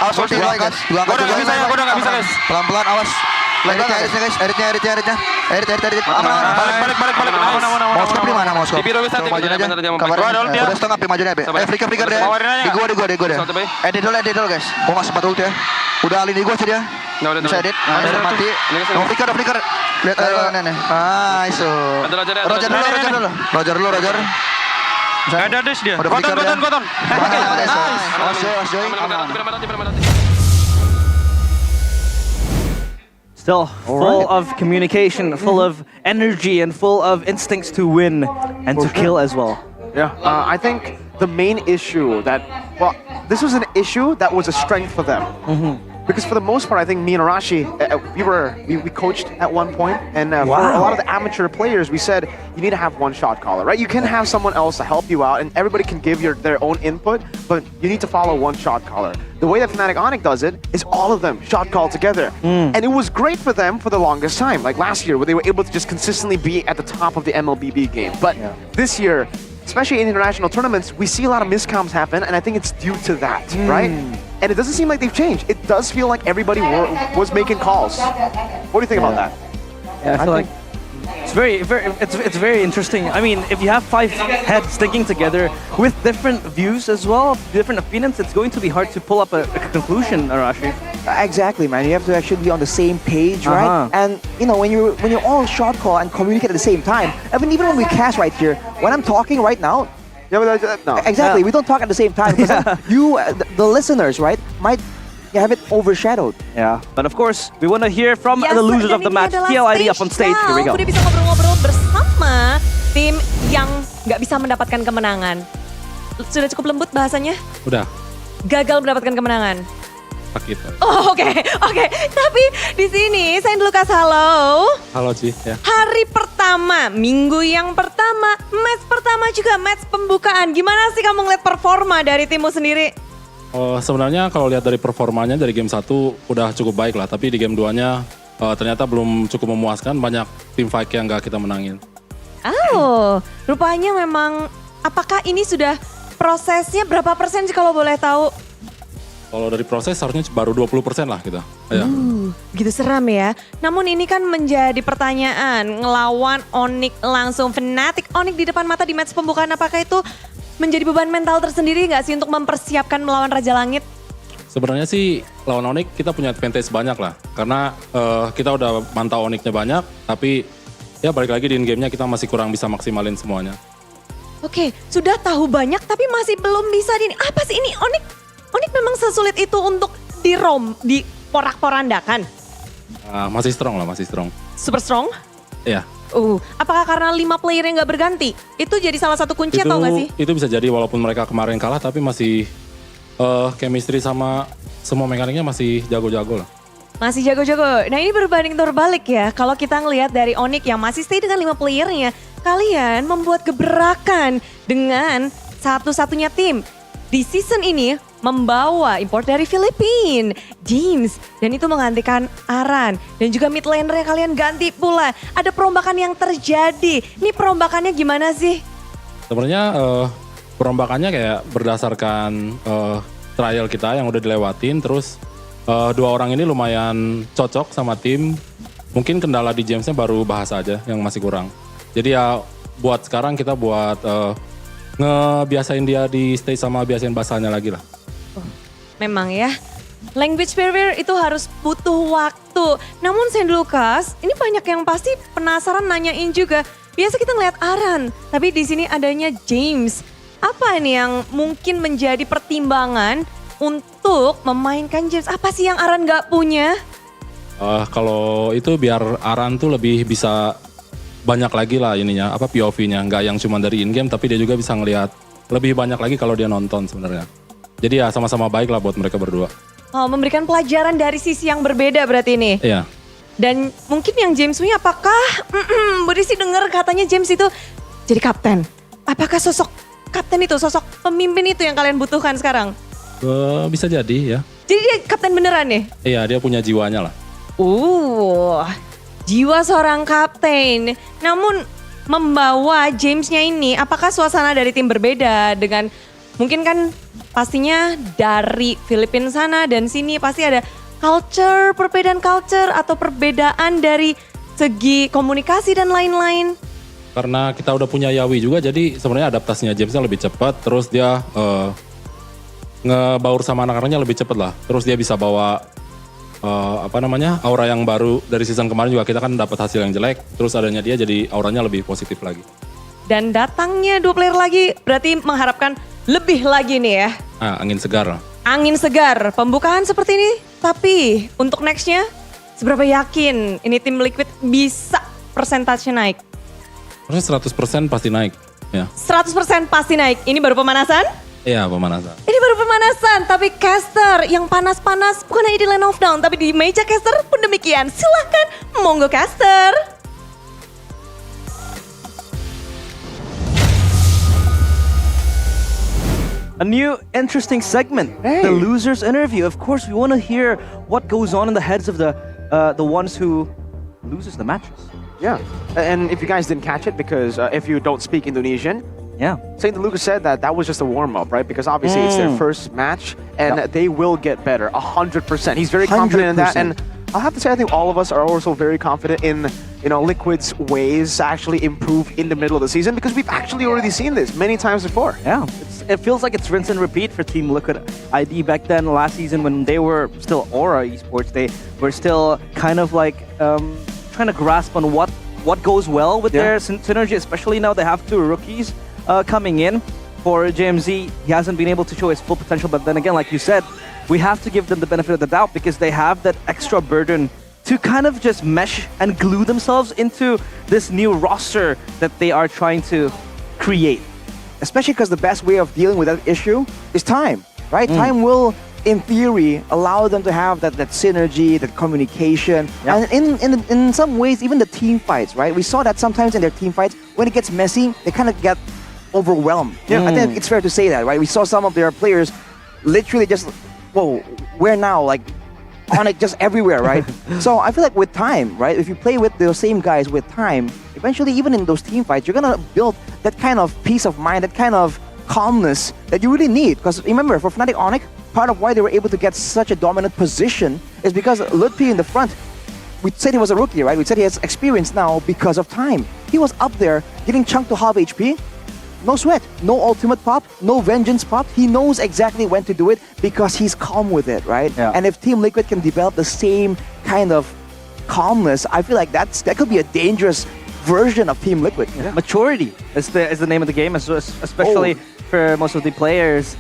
Awas ulti dua guys, dua angkat juga. Gue udah nggak bisa guys. Pelan-pelan, awas. Eritnya guys, eritnya. Erit. Aman. Balik. Moskop di mana Moskop? Majuin aja. Udah setengah pi majuin aja. Flicker deh. Di gua deh. Edit dulu guys. Gua nggak sempat ulti ya. Udah alih di gua sih dia. Bisa edit. Udah mati. Mau flicker. Lihat nenek. Nice. Roger dulu. Ada dash dia. Udah flicker dia. Koton. Awas Joy. Still full of communication, full of energy, and full of instincts to win and to kill as well. Yeah, I think the main issue that, well, this was an issue that was a strength for them. Because for the most part, I think me and Arashi, we coached at one point, and for a lot of the amateur players, we said you need to have one shot caller, right? You can have someone else to help you out, and everybody can give their own input, but you need to follow one shot caller. The way that Fnatic Onyx does it is all of them shot call together, and it was great for them for the longest time. Like last year, where they were able to just consistently be at the top of the MLBB game, but this year, especially in international tournaments, we see a lot of miscoms happen, and I think it's due to that, right? And it doesn't seem like they've changed. It does feel like everybody was making calls. What do you think about that? Yeah, I feel like it's very interesting. I mean, if you have 5 heads thinking together with different views as well, different opinions, it's going to be hard to pull up a conclusion, Arashi. Exactly, man. You have to actually be on the same page, right? And you know, when you're all shot call and communicate at the same time. Even when we cast right here, when I'm talking right now, no. Exactly, we don't talk at the same time because you, the listeners, right, might have it overshadowed. Yeah, but of course, we want to hear from the losers of the match. MPL ID up on stage. Here we go. Udah bisa ngobrol-ngobrol bersama tim yang nggak bisa mendapatkan kemenangan. Sudah cukup lembut bahasanya? Udah. Gagal mendapatkan kemenangan. Sakit. Oh, oke. Tapi di sini, saya Lukas, halo. Halo Ci, ya. Hari pertama, minggu yang pertama, match pertama juga match pembukaan. Gimana sih kamu ngeliat performa dari timmu sendiri? Sebenarnya kalau lihat dari performanya dari game 1 udah cukup baik lah. Tapi di game 2-nya ternyata belum cukup memuaskan. Banyak tim fight yang gak kita menangin. Oh, rupanya memang, apakah ini sudah prosesnya berapa persen sih kalau boleh tahu? Kalau dari proses harusnya baru 20% lah kita. Ya. Begitu seram ya. Namun ini kan menjadi pertanyaan, ngelawan Onyx langsung, Fnatic Onyx di depan mata di match pembukaan, apakah itu menjadi beban mental tersendiri nggak sih untuk mempersiapkan melawan Raja Langit? Sebenarnya sih lawan Onyx kita punya advantage banyak lah. Karena kita udah mantau Onyxnya banyak, tapi ya balik lagi di in-game-nya kita masih kurang bisa maksimalin semuanya. Oke, sudah tahu banyak tapi masih belum bisa apa sih ini Onyx memang sesulit itu untuk diporak-porandakan? Masih strong lah, masih strong. Super strong? Iya. Apakah karena 5 player yang nggak berganti? Itu jadi salah satu kunci atau nggak sih? Itu bisa jadi walaupun mereka kemarin kalah tapi masih chemistry sama semua mekaniknya masih jago-jago lah. Masih jago-jago. Nah ini berbanding terbalik ya. Kalau kita ngelihat dari Onyx yang masih stay dengan 5 playernya. Kalian membuat gebrakan dengan satu-satunya tim. Di season ini membawa import dari Filipina, James. Dan itu menggantikan Aran. Dan juga mid laner kalian ganti pula. Ada perombakan yang terjadi. Ini perombakannya gimana sih? Sebenarnya perombakannya kayak berdasarkan trial kita yang udah dilewatin. Terus 2 orang ini lumayan cocok sama tim. Mungkin kendala di Jamesnya baru bahas aja yang masih kurang. Jadi ya buat sekarang kita buat ngebiasain dia di stage sama biasain bahasanya lagi lah. Memang ya, language barrier itu harus butuh waktu. Namun Saint Lucas, ini banyak yang pasti penasaran nanyain juga. Biasa kita ngeliat Aran, tapi di sini adanya James. Apa ini yang mungkin menjadi pertimbangan untuk memainkan James? Apa sih yang Aran nggak punya? Kalau itu biar Aran tuh lebih bisa banyak lagi lah ininya, POV-nya. Nggak yang cuma dari in-game, tapi dia juga bisa ngelihat lebih banyak lagi kalau dia nonton sebenarnya. Jadi ya sama-sama baik lah buat mereka berdua. Oh, memberikan pelajaran dari sisi yang berbeda berarti ini? Iya. Dan mungkin yang James punya apakah, Budi sih dengar katanya James itu jadi kapten. Apakah sosok kapten itu, sosok pemimpin itu yang kalian butuhkan sekarang? Bisa jadi ya. Jadi dia kapten beneran nih? Iya, dia punya jiwanya lah. Jiwa seorang kapten. Namun membawa Jamesnya ini, apakah suasana dari tim berbeda dengan mungkin kan pastinya dari Filipina sana dan sini pasti ada perbedaan culture atau perbedaan dari segi komunikasi dan lain-lain. Karena kita udah punya Yawi juga, jadi sebenarnya adaptasinya Jamesnya lebih cepat. Terus dia ngebaur sama anak-anaknya lebih cepat lah. Terus dia bisa bawa aura yang baru dari season kemarin juga kita kan dapat hasil yang jelek. Terus adanya dia jadi auranya lebih positif lagi. Dan datangnya 2 player lagi berarti mengharapkan lebih lagi nih ya. Angin segar. Angin segar, pembukaan seperti ini. Tapi untuk nextnya seberapa yakin ini tim Liquid bisa persentase naik? Harusnya 100% pasti naik. Ya. 100% pasti naik. Ini baru pemanasan? Iya, pemanasan. Ini baru pemanasan, tapi caster yang panas-panas bukan hanya di Land of Dawn, tapi di meja caster pun demikian. Silahkan, monggo caster. A new interesting segment, the losers interview. Of course, we want to hear what goes on in the heads of the ones who loses the matches. Yeah, and if you guys didn't catch it, because if you don't speak Indonesian, Saint Lucas said that was just a warm-up, right? Because obviously it's their first match, and they will get better, 100%. He's very confident in that, and I'll have to say I think all of us are also very confident in Liquid's ways to actually improve in the middle of the season, because we've actually already seen this many times before. Yeah, it feels like it's rinse and repeat for Team Liquid ID back then last season when they were still Aura Esports. They were still kind of like trying to grasp on what goes well with their synergy, especially now they have two rookies coming in. For JMZ, he hasn't been able to show his full potential, but then again, like you said, we have to give them the benefit of the doubt because they have that extra burden to kind of just mesh and glue themselves into this new roster that they are trying to create. Especially because the best way of dealing with that issue is time, right? Time will, in theory, allow them to have that synergy, that communication, and in some ways, even the team fights, right? We saw that sometimes in their team fights, when it gets messy, they kind of get overwhelmed. I think it's fair to say that, right? We saw some of their players literally just, whoa, where now? Like, on it just everywhere, right? So I feel like with time, right? If you play with those same guys with time, eventually even in those team fights, you're gonna build that kind of peace of mind, that kind of calmness that you really need. Because remember, for Fnatic Onyx, part of why they were able to get such a dominant position is because Lutpi in the front, we said he was a rookie, right? We said he has experience now because of time. He was up there getting chunked to half HP. No sweat, no ultimate pop, no vengeance pop. He knows exactly when to do it because he's calm with it, right? Yeah. And if Team Liquid can develop the same kind of calmness, I feel like that could be a dangerous version of Team Liquid. Maturity is the name of the game, especially for most of the players.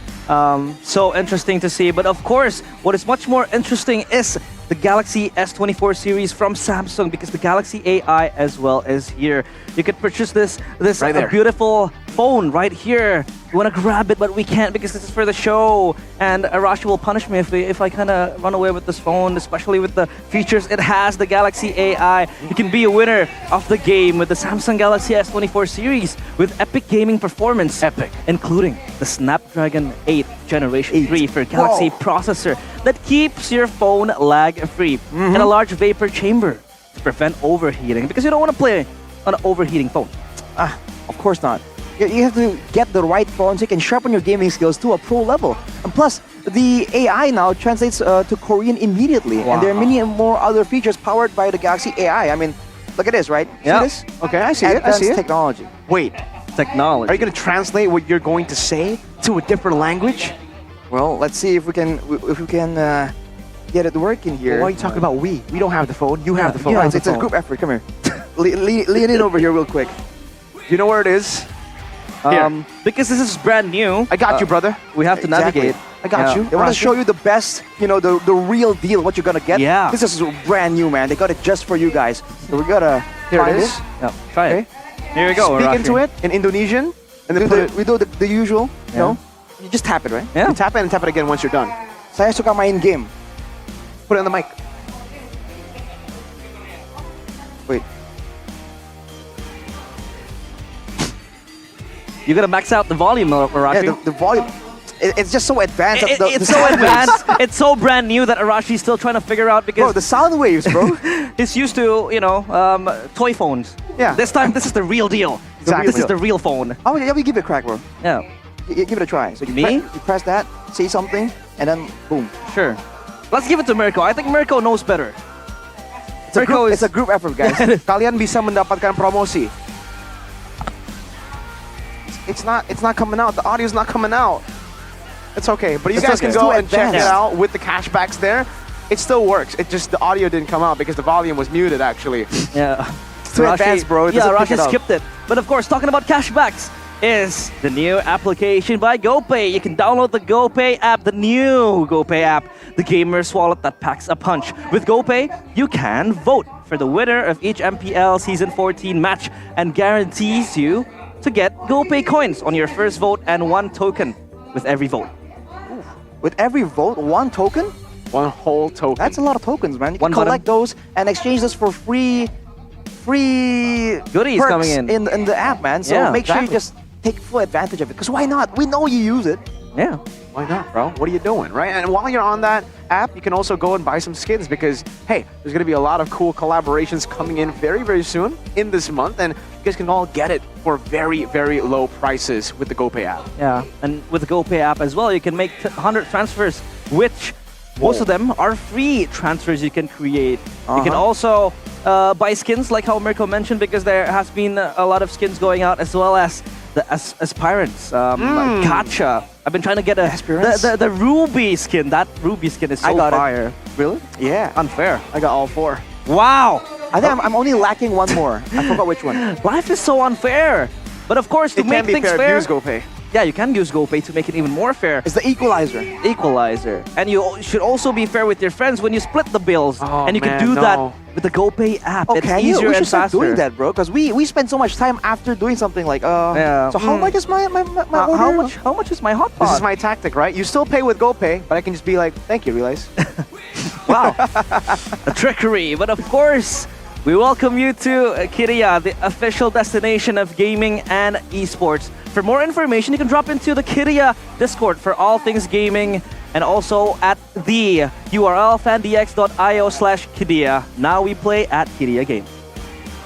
So interesting to see. But of course, what is much more interesting is the Galaxy S24 series from Samsung, because the Galaxy AI as well is here. You could purchase this right beautiful phone right here. We want to grab it, but we can't because this is for the show. And Arashi will punish me if I kind of run away with this phone, especially with the features it has, the Galaxy AI. You can be a winner of the game with the Samsung Galaxy S24 series with epic gaming performance. Epic. Including the Snapdragon 8 Generation 3 for Galaxy processor that keeps your phone lag-free. And a large vapor chamber to prevent overheating, because you don't want to play on an overheating phone. Of course not. You have to get the right phone so you can sharpen your gaming skills to a pro level. And plus, the AI now translates to Korean immediately. And there are many more other features powered by the Galaxy AI. I mean, look at this, right? See this? Okay, I see it. I see it. Technology. Wait, technology. Are you going to translate what you're going to say to a different language? Well, let's see if we can get it working here. Well, why are you talking about we? We don't have the phone. You have the phone. Yeah, it's a group effort. Come here. Lean in over here real quick. You know where it is? Because this is brand new. I got you, brother. We have to navigate. I got you. They want to show you the best, the real deal, what you're going to get. Yeah. This is brand new, man. They got it just for you guys. So we got to Here it is. Yeah, try it. Here we go. Speak into it in Indonesian. And then we do the usual, you know. You just tap it, right? Yeah. You tap it and tap it again once you're done. Saya suka main game. Put it on the mic. Wait. You gotta max out the volume, Arashi. Yeah, the volume. It's just so advanced. It's so advanced. It's so brand new that Arashi's still trying to figure out, because bro, the sound waves, bro. He's used to, toy phones. Yeah. This time, this is the real deal. Exactly. This is the real phone. Oh yeah, we give it a crack, bro. Yeah. Give it a try. So you press that, say something, and then boom. Sure. Let's give it to Mirko. I think Mirko knows better. It's a group effort, guys. Kalian bisa mendapatkan promosi. It's not coming out. The audio's not coming out. It's okay, but you guys can go and check it out with the cashbacks there. It still works. It just the audio didn't come out because the volume was muted actually. Yeah. It's too advanced, bro. Rashi skipped it. But of course, talking about cashbacks is the new application by GoPay. You can download the GoPay app, the new GoPay app, the gamer's wallet that packs a punch. With GoPay, you can vote for the winner of each MPL Season 14 match and guarantees you to get GoPay coins on your first vote and 1 token with every vote. With every vote, 1 token? 1 whole token. That's a lot of tokens, man. You can One collect those and exchange this for free goodies perks coming in. the app, man. So Yeah, make sure you exactly. just take full advantage of it. Because why not? We know you use it. Yeah. Why not, bro? What are you doing, right? And while you're on that app, you can also go and buy some skins because, hey, there's going to be a lot of cool collaborations coming in very, very soon in this month. And you guys can all get it for very, very low prices with the GoPay app. Yeah, and with the GoPay app as well, you can make 100 transfers, which most of them are free transfers you can create. You can also buy skins, like how Mirko mentioned, because there has been a lot of skins going out, as well as the aspirants. Gacha. I've been trying to get the Ruby skin. That Ruby skin is so I got fire. it. Really? Yeah. Unfair. I got all 4. Wow. I think I'm only lacking 1 more. I forgot which one. Life is so unfair. But of course, to It make can be things fair. fair, Use GoPay. yeah, you can use GoPay to make it even more fair. It's the equalizer. Equalizer. And you should also be fair with your friends when you split the bills. Oh, and you man, can do no. that with the GoPay app. It's Okay, easier we and should start faster. doing that, bro. Because we spend so much time after doing something like Yeah. So how much is my order? How much is my hot pot? This is my tactic, right? You still pay with GoPay, but I can just be like, thank you, realize. Wow. A trickery. But of course, we welcome you to Kiria, the official destination of gaming and esports. For more information, you can drop into the Kiria Discord for all things gaming, and also at the URL fandx.io/Kiria. Now we play at Kiria Games.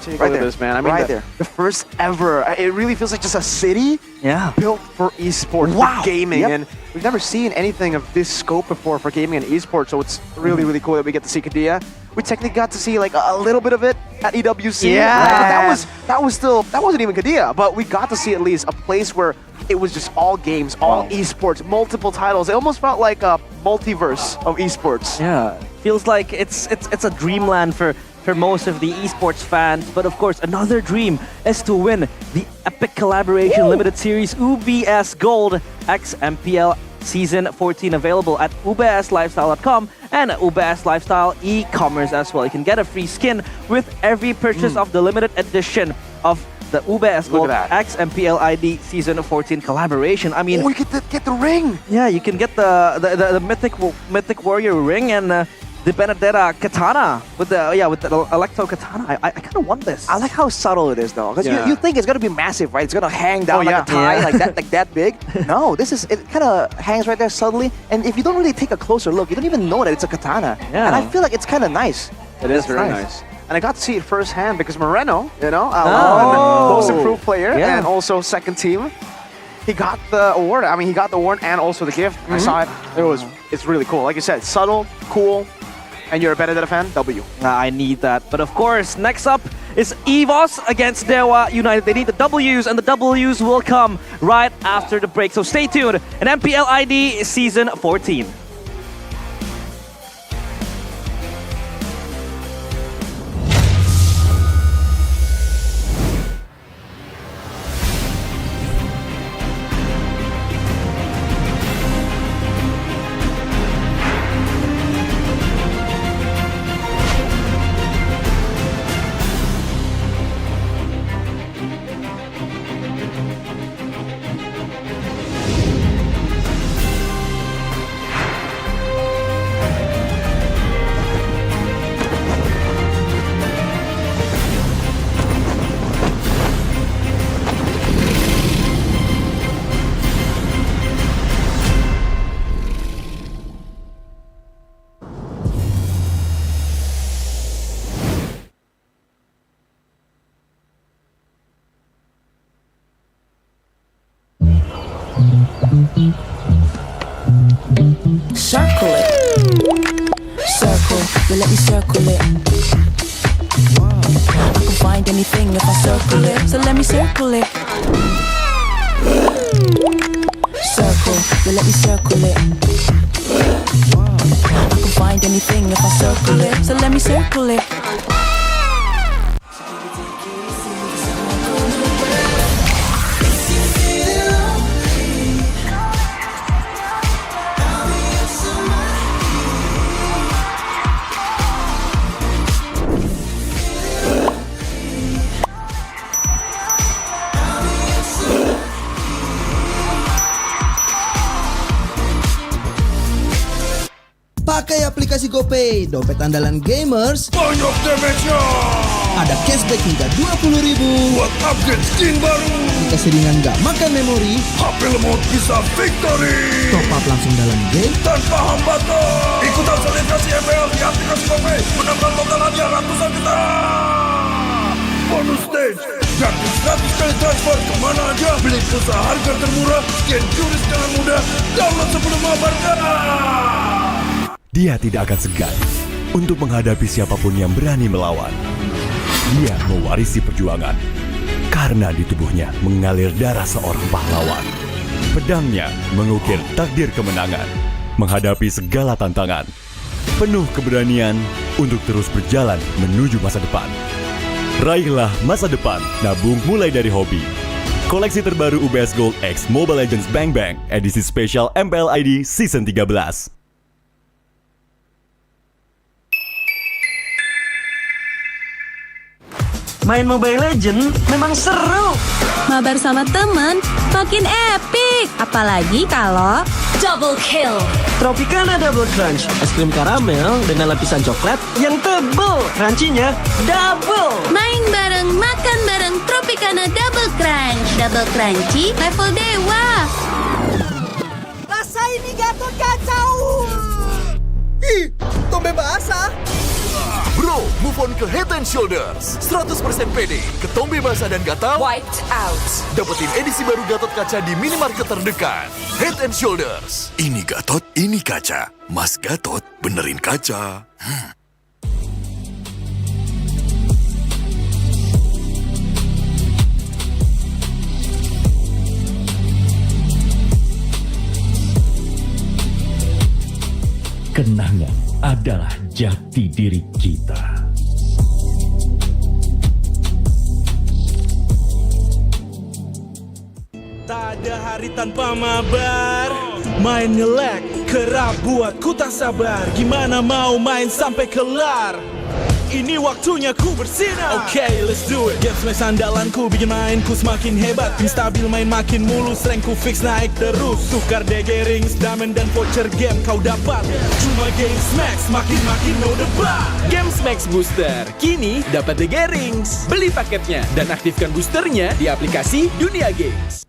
Take Right a look there. at this, man. I mean, Right there. The first ever. It really feels like just a city built for esports, Wow. for gaming. Yep. And we've never seen anything of this scope before for gaming and esports, so it's really, really cool that we get to see Kadia. We technically got to see like a little bit of it at EWC. Yeah. Right? But that wasn't even Kadia, but we got to see at least a place where it was just all games, all esports, multiple titles. It almost felt like a multiverse of esports. Yeah, feels like it's a dreamland for most of the esports fans. But of course, another dream is to win the epic collaboration limited series UBS Gold X MPL Season 14, available at ubslifestyle.com and UBS Lifestyle e-commerce as well. You can get a free skin with every purchase of the limited edition of the UBS Gold X MPL ID Season 14 collaboration. I mean, you get the ring. Yeah, you can get the mythic warrior ring and the Benedetta katana with the Electro katana. I kind of want this. I like how subtle it is, though, because Yeah. you think it's gonna be massive, right? It's gonna hang down like yeah. a tie, Yeah. like that big. No, it kind of hangs right there subtly, and if you don't really take a closer look, you don't even know that it's a katana. Yeah. And I feel like it's kind of nice. It is very nice. And I got to see it firsthand because Moreno, Oh. most improved player Yeah. and also second team, he got the award. I mean, he got the award and also the gift. I saw it. It's really cool. Like you said, subtle, cool. And you're a Benedetta fan? W. I need that. But of course, next up is EVOS against Dewa United. They need the W's, and the W's will come right after the break. So stay tuned. An MPL ID Season 14. Circle it. Circle, you let me circle it. I can find anything if I circle it, so let me circle it. Circle, you let me circle it. I can find anything if I circle it, so let me circle it. Pakai aplikasi GoPay, dompet andalan gamers. Banyak damage-nya. Ada cashback hingga 20.000 buat upgrade skin baru. Jika seringan gak makan memori, HP lemot bisa victory. top up langsung dalam game tanpa hambatan. Ikutan selebrasi MPL di aplikasi GoPay. Menambah total hadiah ratusan juta. Bonus stage. Gratis 100 kali transfer kemana aja. Beli pulsa harga termurah. Scan QRIS dengan mudah. Download sebelum mabarkan. Dia tidak akan segan untuk menghadapi siapapun yang berani melawan. Dia mewarisi perjuangan karena di tubuhnya mengalir darah seorang pahlawan. Pedangnya mengukir takdir kemenangan, menghadapi segala tantangan. Penuh keberanian untuk terus berjalan menuju masa depan. Raihlah masa depan, nabung mulai dari hobi. Koleksi terbaru UBS Gold X Mobile Legends Bang Bang edisi spesial MPL ID Season 13. Main Mobile Legends memang seru. Mabar sama temen makin epic. Apalagi kalau double kill. Tropicana Double Crunch, es krim karamel dengan lapisan coklat yang tebal. Crunchy-nya double. Main bareng, makan bareng Tropicana Double Crunch. Double crunchy level dewa. Rasa ini Gatot kacau. Ih, tombe basah. Bro, move on ke Head and Shoulders. 100% pede, ketombe basah dan gatal wiped out. Dapetin edisi baru Gatot kaca di minimarket terdekat. Head and Shoulders. Ini Gatot, ini kaca. Mas Gatot benerin kaca. Kenangan adalah jati diri kita. Tak ada hari tanpa mabar. Main ngelek, kerap buatku tak sabar. Gimana mau main sampai kelar? Ini waktunya ku bersinar. Okay, let's do it. Games match andalanku bikin mainku semakin hebat. Tim stabil main makin mulus, rankku fix naik terus. Tukar DG rings, diamond dan voucher game kau dapat. Cuma Games Max makin no debat. Games Max Booster, kini dapat DG rings. Beli paketnya dan aktifkan boosternya di aplikasi Dunia Games.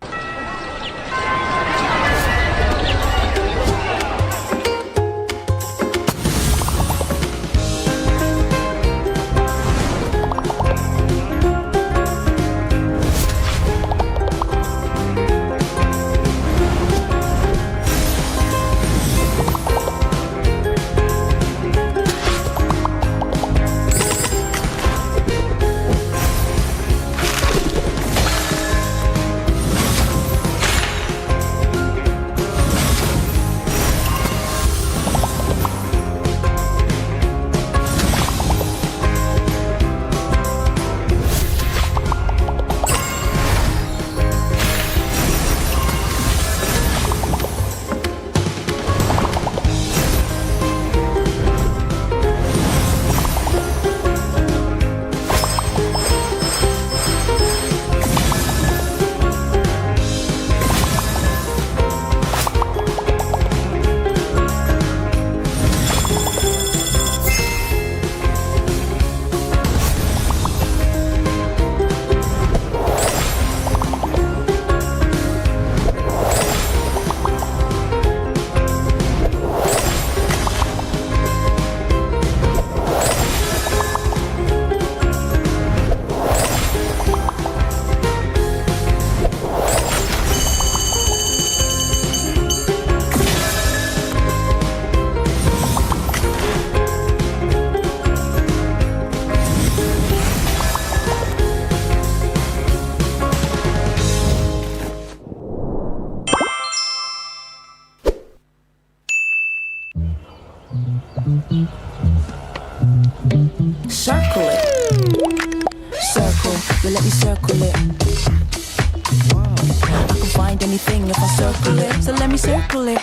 Circle it. Circle, you let me circle it. I can find anything if I circle it, so let me circle it.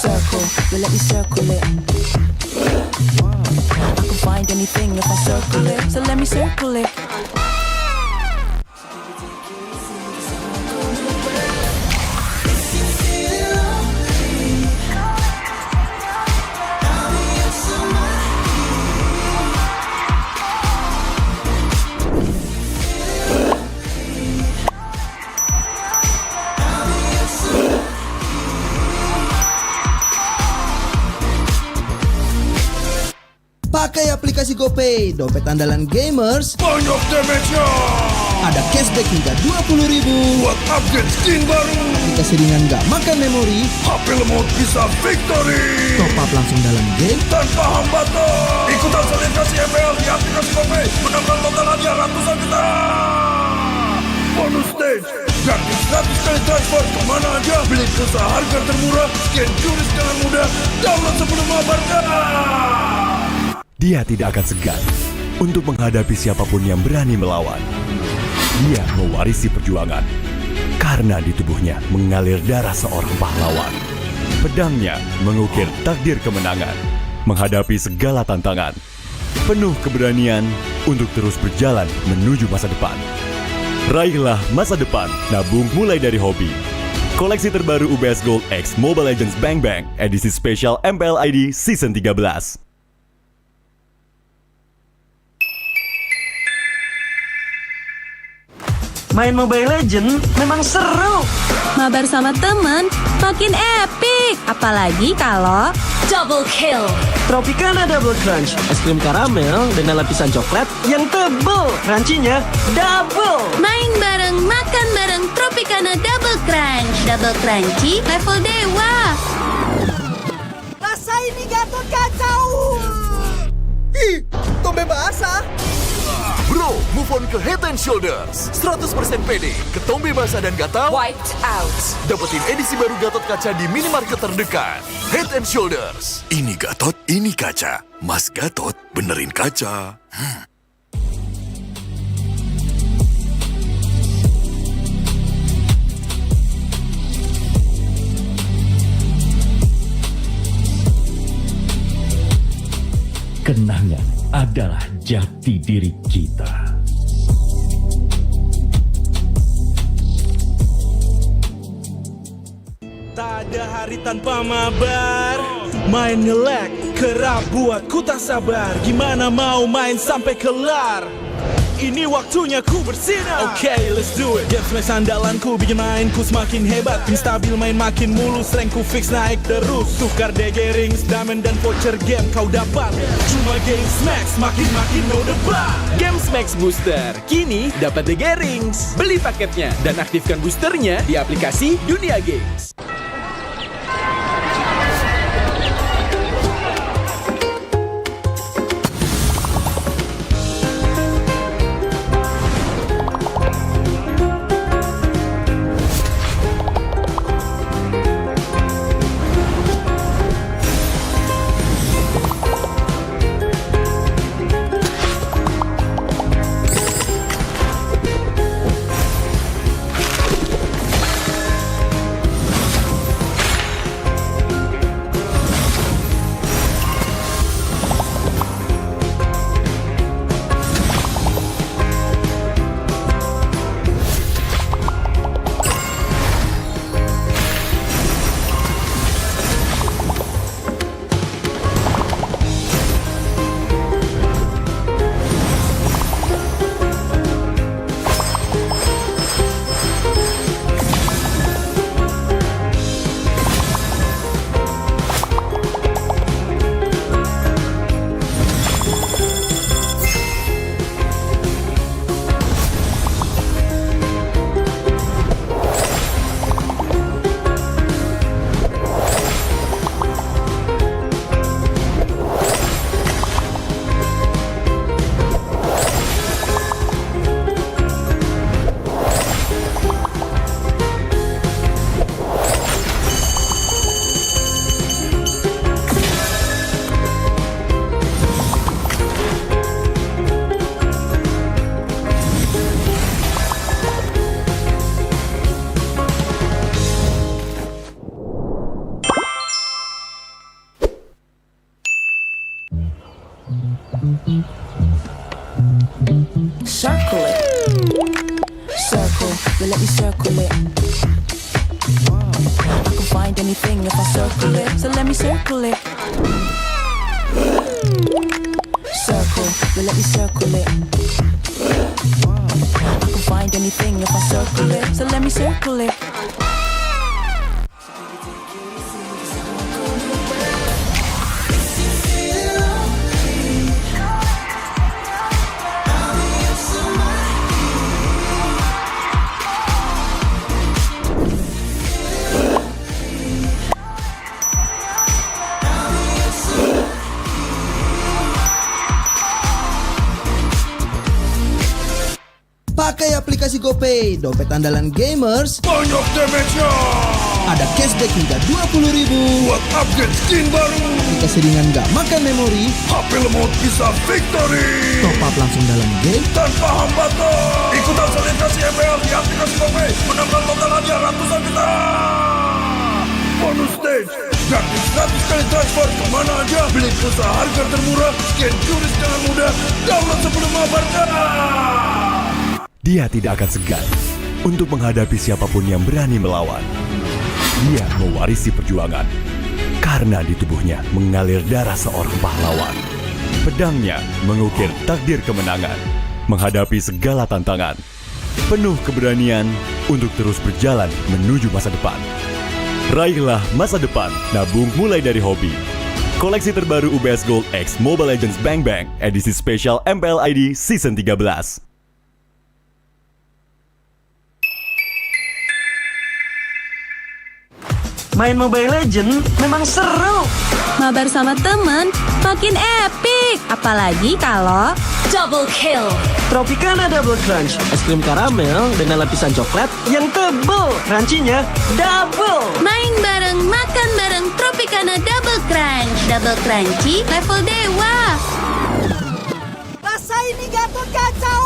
Circle, you let me circle it. I can find anything if I circle it, so let me circle it. GoPay, dompet andalan gamers. Banyak damage-nya. Ada cashback hingga 20.000 buat upgrade skin baru. Aplikasi ringan gak makan memori. HP lemot bisa victory. Top up langsung dalam game tanpa hambatan. Ikutan selebrasi MPL di aplikasi GoPay. Menangkan total hadiah ratusan juta. Bonus stage, gratis 100 kali transfer kemana aja. Beli pulsa harga termurah, scan juris dengan mudah. Download sebelum mabarkan. Dia tidak akan segan untuk menghadapi siapapun yang berani melawan. Dia mewarisi perjuangan karena di tubuhnya mengalir darah seorang pahlawan. Pedangnya mengukir takdir kemenangan, menghadapi segala tantangan. Penuh keberanian untuk terus berjalan menuju masa depan. Raihlah masa depan, nabung mulai dari hobi. Koleksi terbaru UBS Gold X Mobile Legends Bang Bang, edisi spesial MPL ID Season 13. Main Mobile Legends memang seru. Mabar sama temen makin epic. Apalagi kalau double kill. Tropicana Double Crunch, es krim karamel dengan lapisan coklat yang tebal. Crunchy-nya double. Main bareng, makan bareng Tropicana Double Crunch. Double crunchy level dewa. Rasa ini Gatot kacau. Ih, tombe basah. Bro, move on ke Head and Shoulders. 100% pede, ketombe basah dan gatal Wiped out. dapetin edisi baru Gatot kaca di minimarket terdekat. Head and Shoulders. Ini Gatot, ini kaca. Mas Gatot, benerin kaca. Kenangan adalah jati diri kita. Tak ada hari tanpa mabar. Main nge-lag, kerap buat ku tak sabar. Gimana mau main sampai kelar? Ini waktunya ku bersinar. Okay, let's do it. Game flash andalanku bikin mainku semakin hebat. Pin stabil main makin mulus, rankku fix naik terus. Tukar DG rings, diamond dan voucher game kau dapat. Cuma Games Max, makin no debat. Games Max Booster, kini dapat DG Rings. Beli paketnya dan aktifkan boosternya di aplikasi Dunia Games. Circle it. Circle, well, let me circle it. I can find anything if I circle it, so let me circle it. Circle, well, let me circle it. I can find anything if I circle it, so let me circle it. GoPay, dompet andalan gamers. Banyak damage-nya. Ada cashback hingga 20.000 buat upgrade skin baru. Aplikasi ringan gak makan memori. HP lemot bisa victory. Top up langsung dalam game tanpa hambatan. Ikutan selebrasi MPL di aplikasi GoPay. Menambah total hadiah ratusan juta. Bonus stage, gratis 100 kali transfer kemana aja. Beli pulsa harga termurah, scan QRIS dengan mudah. Download sebelum mabarkan. Dia tidak akan segan untuk menghadapi siapapun yang berani melawan. Dia mewarisi perjuangan karena di tubuhnya mengalir darah seorang pahlawan. Pedangnya mengukir takdir kemenangan, menghadapi segala tantangan. Penuh keberanian untuk terus berjalan menuju masa depan. Raihlah masa depan, nabung mulai dari hobi. Koleksi terbaru UBS Gold X Mobile Legends Bang Bang, edisi spesial MPL ID Season 13. Main Mobile Legends memang seru. Mabar sama temen makin epic. Apalagi kalau double kill. Tropicana Double Crunch, es krim karamel dengan lapisan coklat yang tebal. Crunchy-nya double. Main bareng, makan bareng Tropicana Double Crunch. Double crunchy level dewa. Rasa ini Gatot kacau.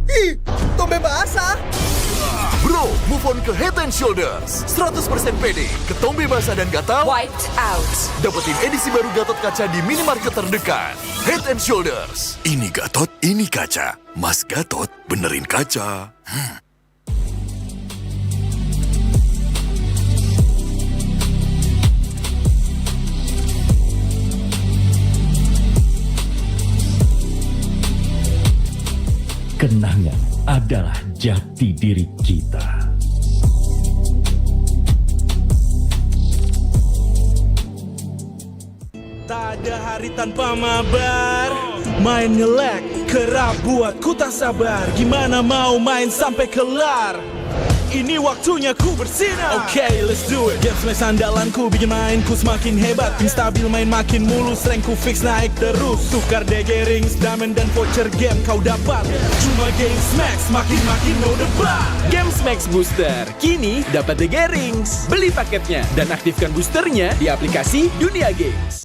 Ih, tombe basah. Bro, move on ke Head and Shoulders. 100% pede, ketombe basah dan gatal Wiped out. dapetin edisi baru Gatot kaca di minimarket terdekat. Head and Shoulders. Ini Gatot, ini kaca. Mas Gatot benerin kaca. Kenangan adalah jati diri kita. Tak ada hari tanpa mabar. Main nge-lag, kerap buat ku tak sabar. Gimana mau main sampai kelar? Ini waktunya ku bersinar. Okay, let's do it. Game flash andalanku bikin mainku semakin hebat. Pin stabil main makin mulus, rankku fix naik terus. Tukar DG rings, diamond dan voucher game kau dapat. Cuma Games Max, makin no debat. Games Max Booster, kini dapat DG rings. Beli paketnya dan aktifkan boosternya di aplikasi Dunia Games.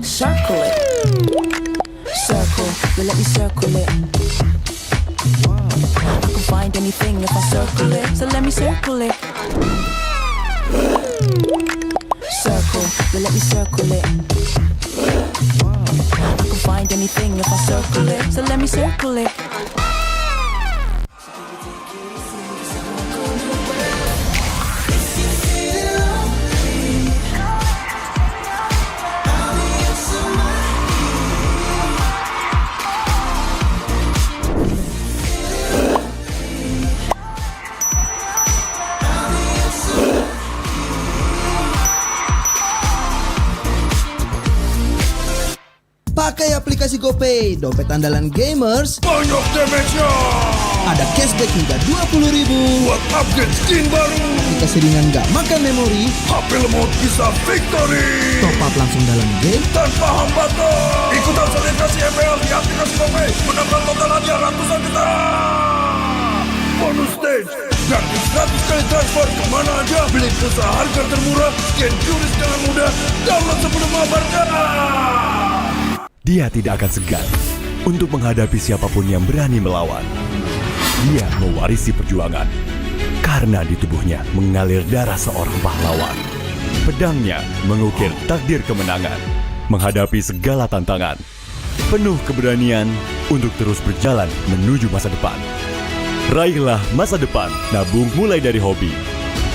Circle it. Circle, you let me circle it. I can find anything if I circle it, so let me circle it. Circle, you let me circle it. I can find anything if I circle it, so let me circle it. Pakai aplikasi GoPay, dompet andalan gamers. Banyak damage-nya. Ada cashback hingga 20.000 buat upgrade skin baru. Aplikasi ringan gak makan memori. HP lemot bisa victory. Top up langsung dalam game tanpa hambatan. Ikutan selebrasi MPL di aplikasi GoPay. Menangkan total hadiah ratusan juta. Bonus stage. Gratis 100 kali transfer kemana aja. Beli pulsa harga termurah. Scan QRIS dengan mudah. Download sebelum mabarkan. Dia tidak akan segan untuk menghadapi siapapun yang berani melawan. Dia mewarisi perjuangan karena di tubuhnya mengalir darah seorang pahlawan. Pedangnya mengukir takdir kemenangan, menghadapi segala tantangan. Penuh keberanian untuk terus berjalan menuju masa depan. Raihlah masa depan, nabung mulai dari hobi.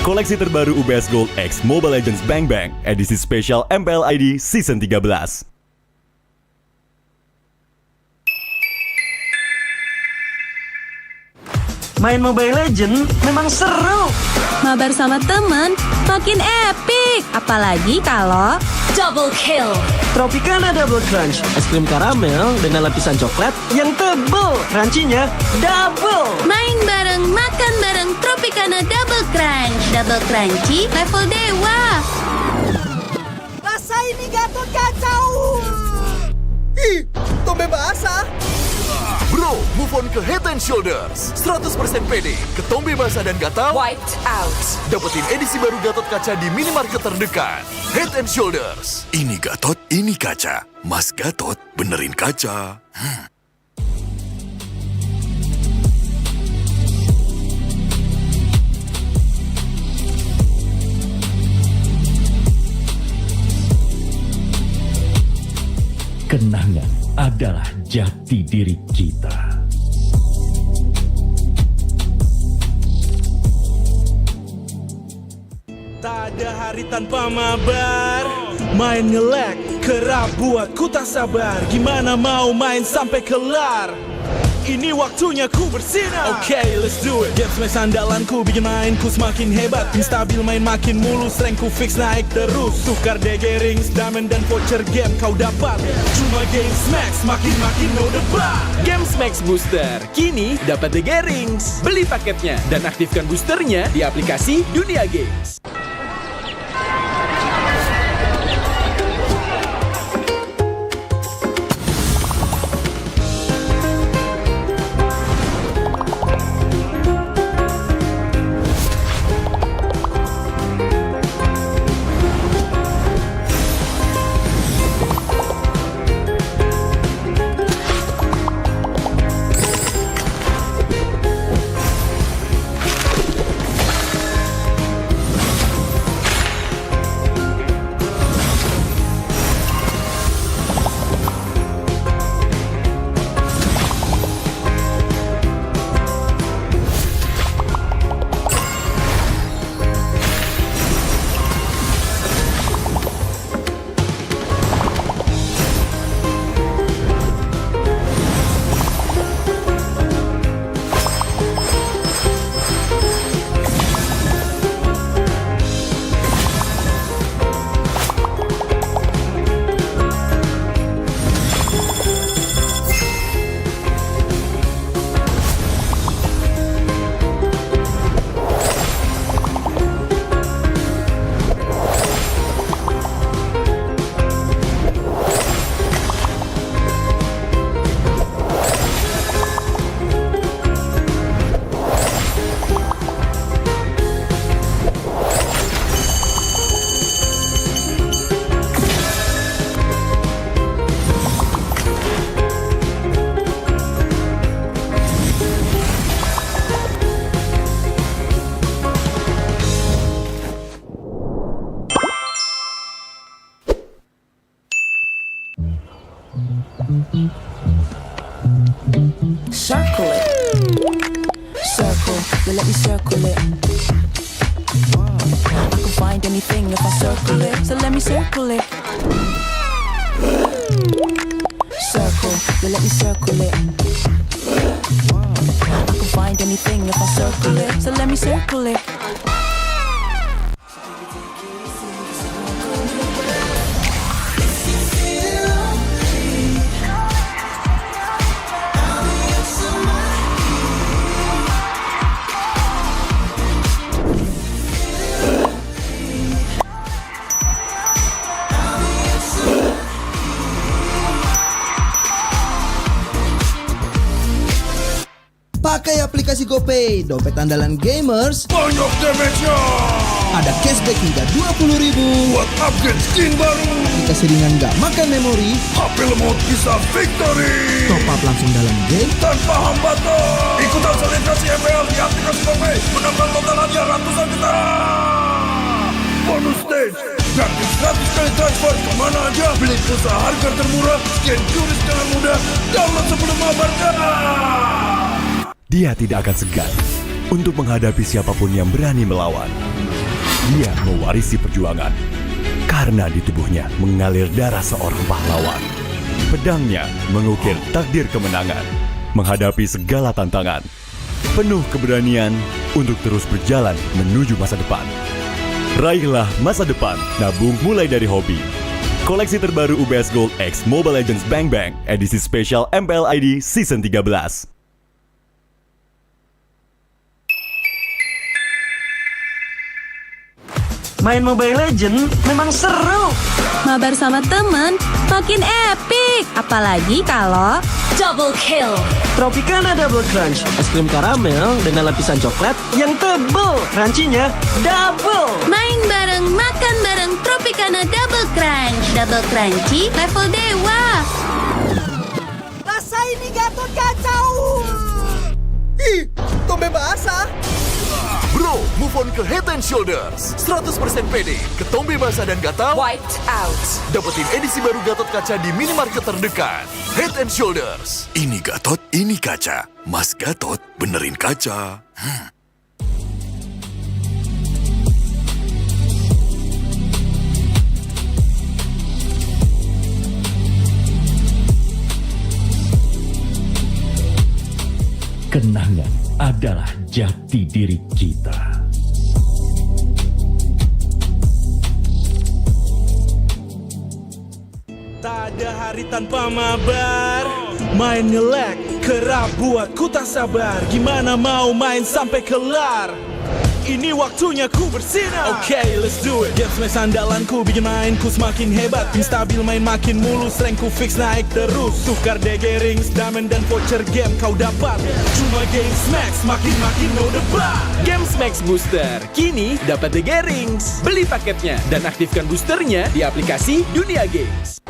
Koleksi terbaru UBS Gold X Mobile Legends Bang Bang edisi spesial MPL ID Season 13. Main Mobile Legends memang seru. Mabar sama temen makin epic. Apalagi kalau double kill. Tropicana Double Crunch, es krim karamel dengan lapisan coklat yang tebal. Crunchy-nya double. Main bareng, makan bareng Tropicana Double Crunch. Double crunchy level dewa. Rasa ini Gatot kacau. Ih, tombe basah. Bro, move on ke Head and Shoulders. 100% pede, ketombe basah dan gatal Wiped out. dapetin edisi baru Gatot kaca di minimarket terdekat. Head and Shoulders. Ini Gatot, ini kaca. Mas Gatot, benerin kaca. Kenangan adalah jati diri kita. Tak ada hari tanpa mabar. Main nge-lag, kerap buat ku tak sabar. Gimana mau main sampai kelar? Ini waktunya ku bersinar. Okay, let's do it. Game smash andalanku bikin mainku semakin hebat. Tim stabil main makin mulus, rankku fix naik terus. Tukar DG rings, diamond dan voucher game kau dapat. Cuma game smash makin no debat. Game Max Booster kini dapat DG rings. Beli paketnya dan aktifkan boosternya di aplikasi Dunia Games. Circle it. Circle, you let me circle it. I can find anything if I circle it, so let me circle it. Circle, you let me circle it. I can find anything if I circle it, so let me circle it. Pakai aplikasi GoPay, dompet andalan gamers. Banyak damage-nya. Ada cashback hingga 20.000 buat upgrade skin baru. Aplikasi ringan gak makan memori. HP lemot bisa victory. Top up langsung dalam game tanpa hambatan. Ikutan selebrasi MPL di aplikasi GoPay. Menambah total hadiah ratusan juta. Bonus stage. Gratis 100 kali transfer kemana aja. Beli pulsa harga termurah. Scan QRIS dengan mudah. Download sebelum mabarkan. Dia tidak akan segan untuk menghadapi siapapun yang berani melawan. Dia mewarisi perjuangan karena di tubuhnya mengalir darah seorang pahlawan. Pedangnya mengukir takdir kemenangan, menghadapi segala tantangan. Penuh keberanian untuk terus berjalan menuju masa depan. Raihlah masa depan, nabung mulai dari hobi. Koleksi terbaru UBS Gold X Mobile Legends Bang Bang, edisi spesial MPL ID Season 13. Main Mobile Legends memang seru. Mabar sama temen makin epic. Apalagi kalau double kill. Tropicana Double Crunch, es krim karamel dengan lapisan coklat yang tebal. Crunchy-nya double. Main bareng, makan bareng Tropicana Double Crunch. Double crunchy level dewa. Rasa ini Gatot kacau. Ih, tombe basah. Bro, move on ke Head and Shoulders. 100% pede, ketombe basah dan gatal Wiped out. dapetin edisi baru Gatot Kaca di minimarket terdekat. Head and Shoulders. Ini Gatot, ini kaca. Mas Gatot, benerin kaca. Kenangan adalah jati diri kita. Tak ada hari tanpa mabar. Main ngelek, kerap buat ku tak sabar. Gimana mau main sampai kelar? Ini waktunya ku bersinar. Okay, let's do it. Game smash andalanku bikin mainku semakin hebat. Tim stabil main makin mulus, rankku fix naik terus. Tukar DG rings, diamond dan voucher game kau dapat. Cuma Game Max makin no debat. Game Max Booster kini dapat DG rings. Beli paketnya dan aktifkan boosternya di aplikasi Dunia Games.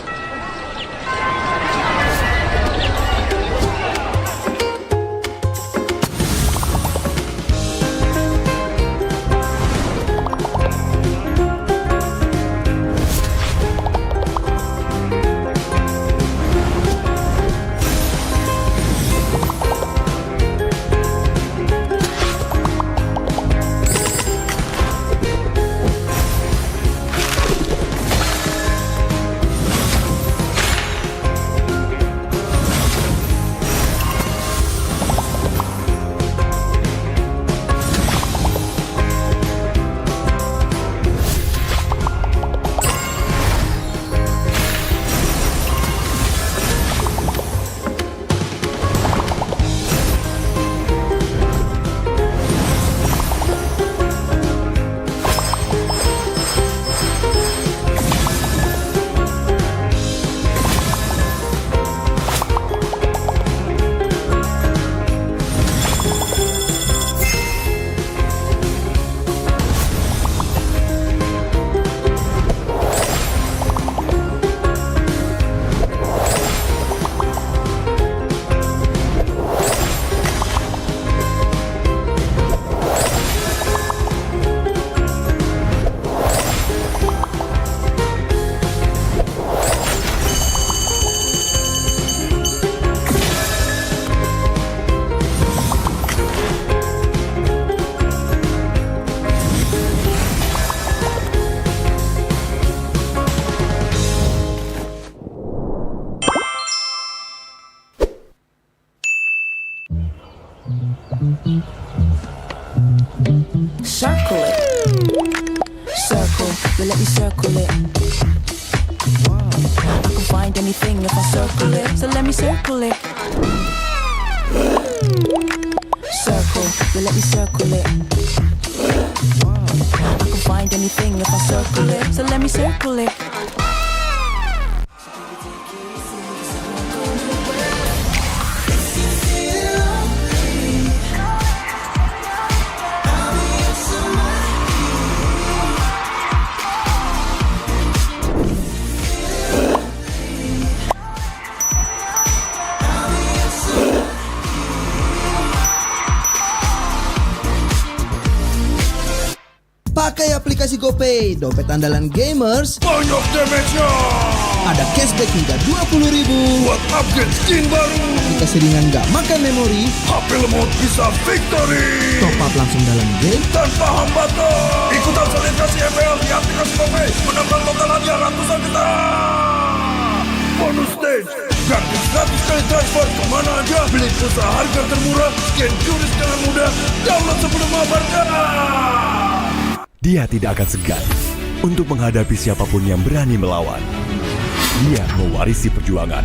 Circle it. Circle, you let me circle it. I can find anything if I circle it, so let me circle it. Circle, you let me circle it. I can find anything if I circle it, so let me circle it. GoPay, dompet andalan gamers. Banyak damage-nya. Ada cashback hingga 20.000 buat upgrade skin baru. Aplikasi ringan gak makan memori. HP lemot bisa victory. Top up langsung dalam game tanpa hambatan. Ikutan selebrasi MPL di aplikasi GoPay. Menambah total hadiah ratusan juta. Bonus stage. Gratis 100 kali transfer kemana aja. Beli pulsa harga termurah. Scan QRIS dengan mudah. Download sebelum mabarkan. Dia tidak akan segan untuk menghadapi siapapun yang berani melawan. Dia mewarisi perjuangan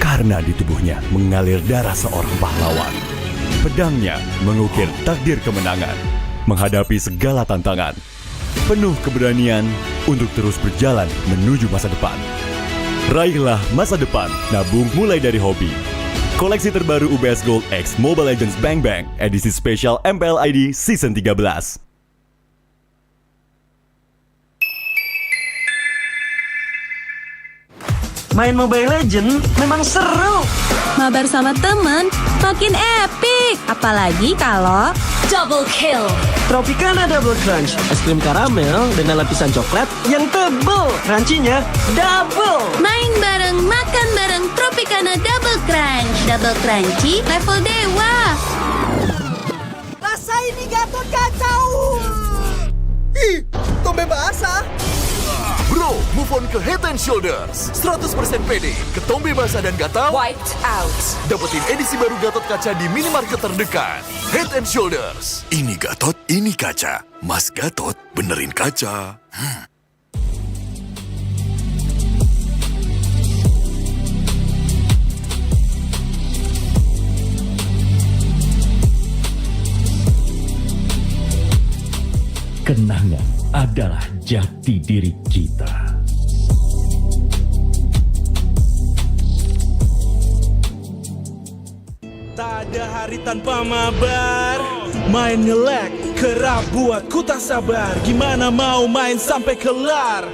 karena di tubuhnya mengalir darah seorang pahlawan. Pedangnya mengukir takdir kemenangan, menghadapi segala tantangan. Penuh keberanian untuk terus berjalan menuju masa depan. Raihlah masa depan, nabung mulai dari hobi. Koleksi terbaru UBS Gold X Mobile Legends Bang Bang, edisi spesial MPL ID Season 13. Main Mobile Legends memang seru. Mabar sama temen makin epic. Apalagi kalau double kill. Tropicana Double Crunch, es krim karamel dengan lapisan coklat yang tebal. Crunchy-nya double. Main bareng, makan bareng Tropicana Double Crunch. Double crunchy level dewa. Rasa ini Gatot kacau. Ih, tombe basah. Bro, move on ke Head and Shoulders. 100% pede, ketombe basah dan gatal Wiped out. dapetin edisi baru Gatot Kaca di minimarket terdekat. Head and Shoulders. Ini Gatot, ini kaca. Mas Gatot, benerin kaca. Kenangan adalah jati diri kita. Tak ada hari tanpa mabar. Main nge-lag, kerap buatku tak sabar. Gimana mau main sampai kelar?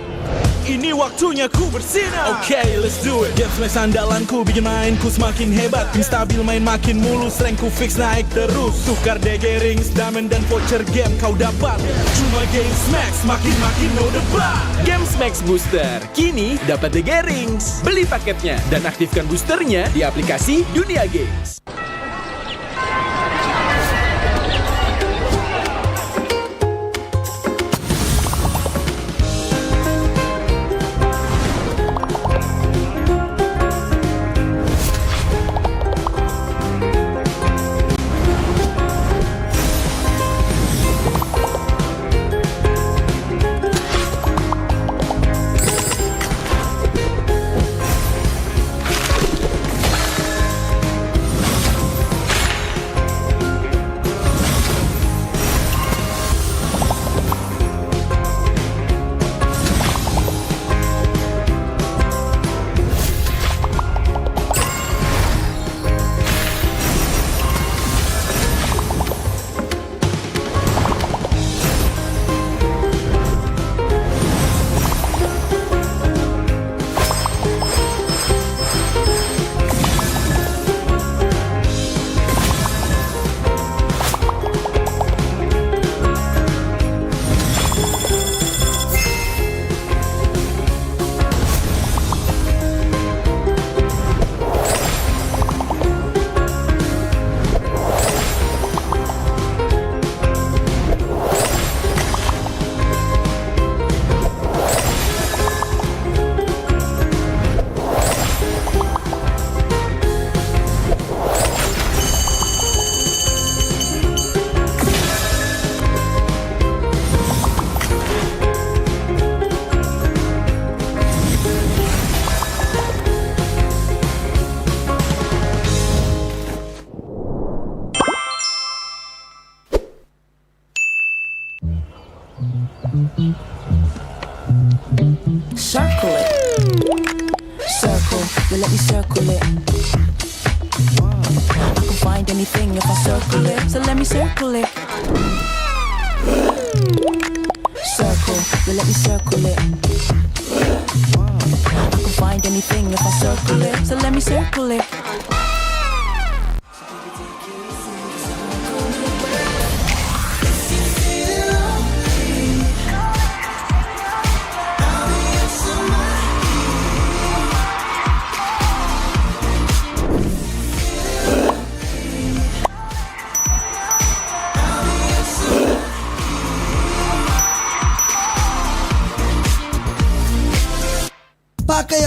Ini waktunya ku bersinar. Okay, let's do it. Games max andalanku bikin mainku semakin hebat. Pin stabil main makin mulus, rankku fix naik terus. Tukar DG rings, diamond dan voucher game kau dapat. Cuma Games Max makin no debat. Games Max Booster kini dapat DG rings. Beli paketnya dan aktifkan boosternya di aplikasi Dunia Games. Circle it. Circle, you let me circle it. I can find anything if I circle it, so let me circle it. Circle, you let me circle it. I can find anything if I circle it, so let me circle it.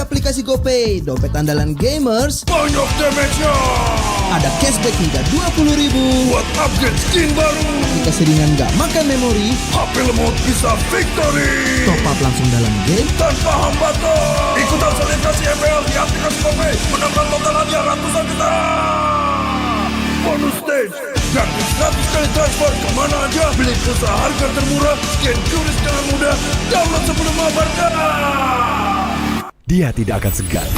aplikasi GoPay, dompet andalan gamers. Banyak damage-nya. Ada cashback hingga 20.000 buat upgrade skin baru. Jika seringan gak makan memori, HP lemot bisa victory. top up langsung dalam game tanpa hambatan. Ikutan selebrasi MPL di aplikasi GoPay, menambah total hadiah ratusan juta. Bonus stage, gratis 100 kali transfer kemana aja. Beli pulsa harga termurah, scan QRIS dengan mudah. Download sebelum mabarkan. Dia tidak akan segan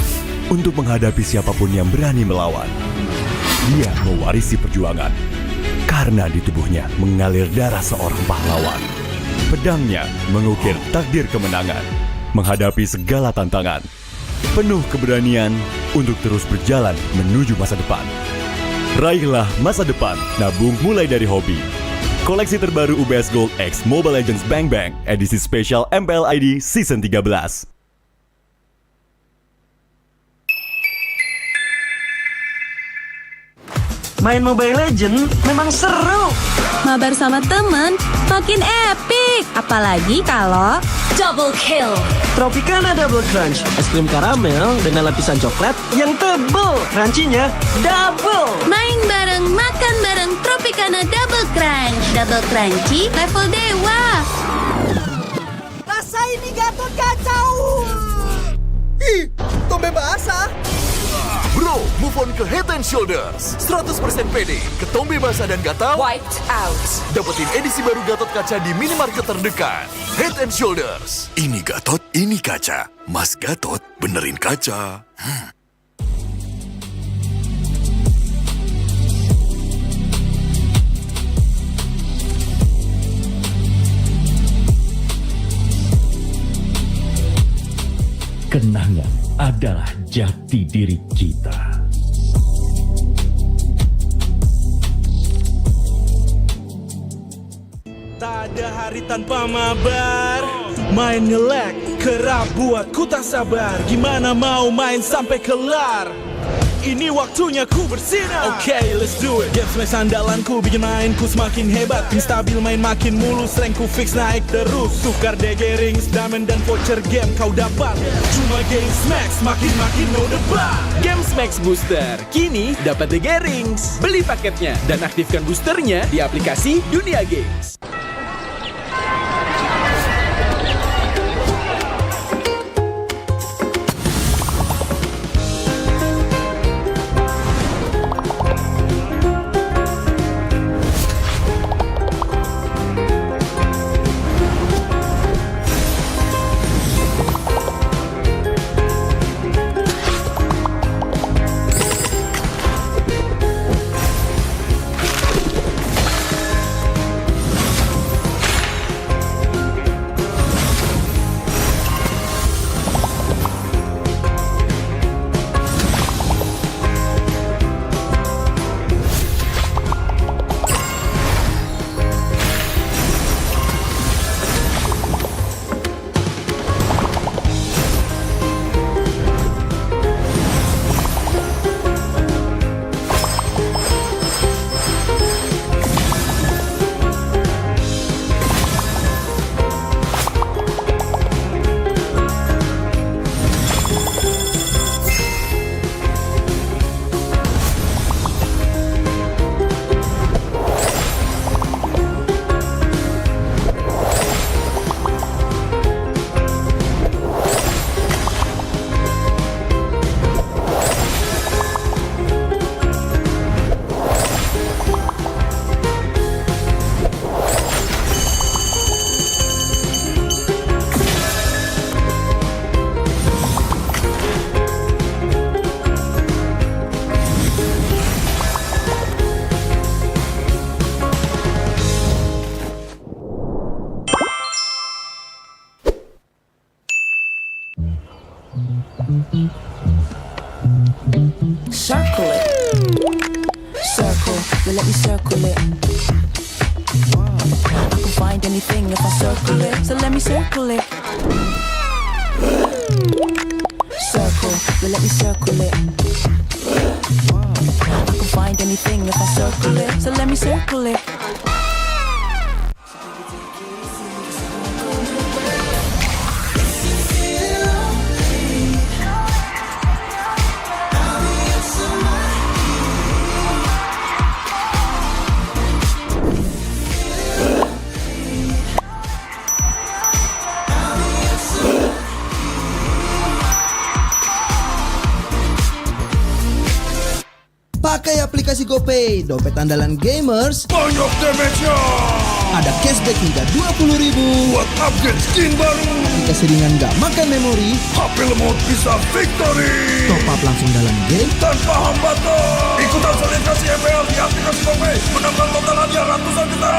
untuk menghadapi siapapun yang berani melawan. Dia mewarisi perjuangan karena di tubuhnya mengalir darah seorang pahlawan. Pedangnya mengukir takdir kemenangan, menghadapi segala tantangan. Penuh keberanian untuk terus berjalan menuju masa depan. Raihlah masa depan, nabung mulai dari hobi. Koleksi terbaru UBS Gold X Mobile Legends Bang Bang, edisi spesial MPL ID Season 13. Main Mobile Legends memang seru. Mabar sama temen makin epic. Apalagi kalau double kill. Tropicana Double Crunch, es krim karamel dengan lapisan coklat yang tebal. Crunchy-nya double. Main bareng, makan bareng Tropicana Double Crunch. Double crunchy level dewa. Rasa ini Gatot kacau. Ih, tombe basah. Bro, move on ke Head and Shoulders. 100% pede, ketombe basah dan gatal Wiped out. dapetin edisi baru Gatot Kaca di minimarket terdekat. Head and Shoulders. Ini Gatot, ini kaca. Mas Gatot, benerin kaca. Kenangan adalah jati diri kita. Tak ada hari tanpa mabar. Main nge-lag, kerap buat ku tak sabar. Gimana mau main sampai kelar? Ini waktunya ku bersinar. Okay, let's do it. Game smash andalanku bikin mainku semakin hebat. Tim stabil main makin mulus, rankku fix naik terus. Tukar DG rings, diamond dan voucher game kau dapat. Cuma Game Max makin no debat. Game Max Booster, kini dapat DG rings. Beli paketnya dan aktifkan boosternya di aplikasi Dunia Games. Circle it. Circle, you let me circle it. I can find anything if I circle it, so let me circle it. Circle, you let me circle it. I can find anything if I circle it, so let me circle it. Pakai aplikasi GoPay, dompet andalan gamers. Banyak damage-nya. Ada cashback hingga 20.000 buat upgrade skin baru. Aplikasi ringan gak makan memori. HP lemot bisa victory. Top up langsung dalam game tanpa hambatan. Ikutan selebrasi MPL di aplikasi GoPay. Menambah total hadiah ratusan juta.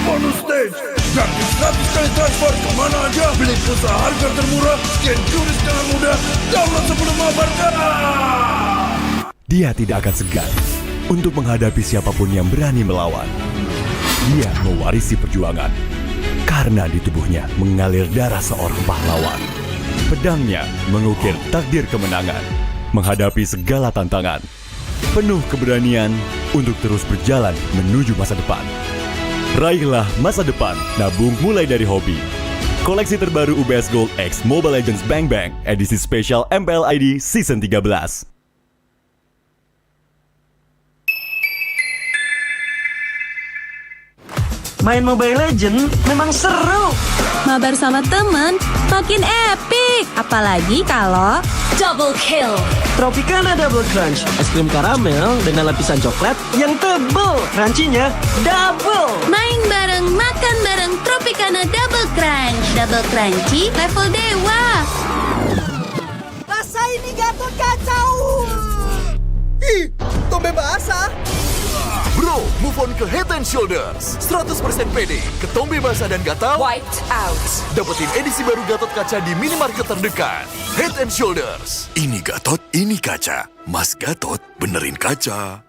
Bonus stage. Gratis 100 kali transfer kemana aja. Beli pulsa harga termurah. Scan juris dengan mudah. Download sebelum mabarkan. Dia tidak akan segan untuk menghadapi siapapun yang berani melawan. Dia mewarisi perjuangan karena di tubuhnya mengalir darah seorang pahlawan. Pedangnya mengukir takdir kemenangan, menghadapi segala tantangan. Penuh keberanian untuk terus berjalan menuju masa depan. Raihlah masa depan, nabung mulai dari hobi. Koleksi terbaru UBS Gold X Mobile Legends Bang Bang edisi spesial MPL ID Season 13. Main Mobile Legends memang seru. Mabar sama temen makin epic. Apalagi kalau double kill. Tropicana Double Crunch, es krim karamel dengan lapisan coklat yang tebal. Crunchy-nya double. Main bareng, makan bareng Tropicana Double Crunch. Double crunchy level dewa. Rasa ini Gatot kacau. Ih, tombe basah. Bro, move on ke Head and Shoulders. 100% pede, ketombe basah dan gatal Wiped out. dapetin edisi baru Gatot Kaca di minimarket terdekat. Head and Shoulders. Ini Gatot, ini kaca. Mas Gatot, benerin kaca.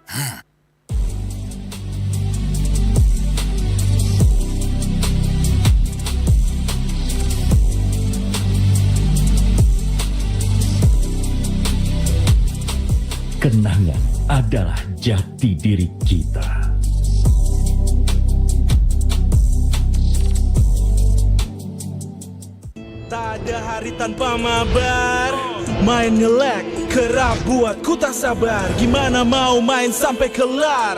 Kenangan adalah jati diri kita. Tak ada hari tanpa mabar. Main nge-lag, kerap buatku tak sabar. Gimana mau main sampai kelar?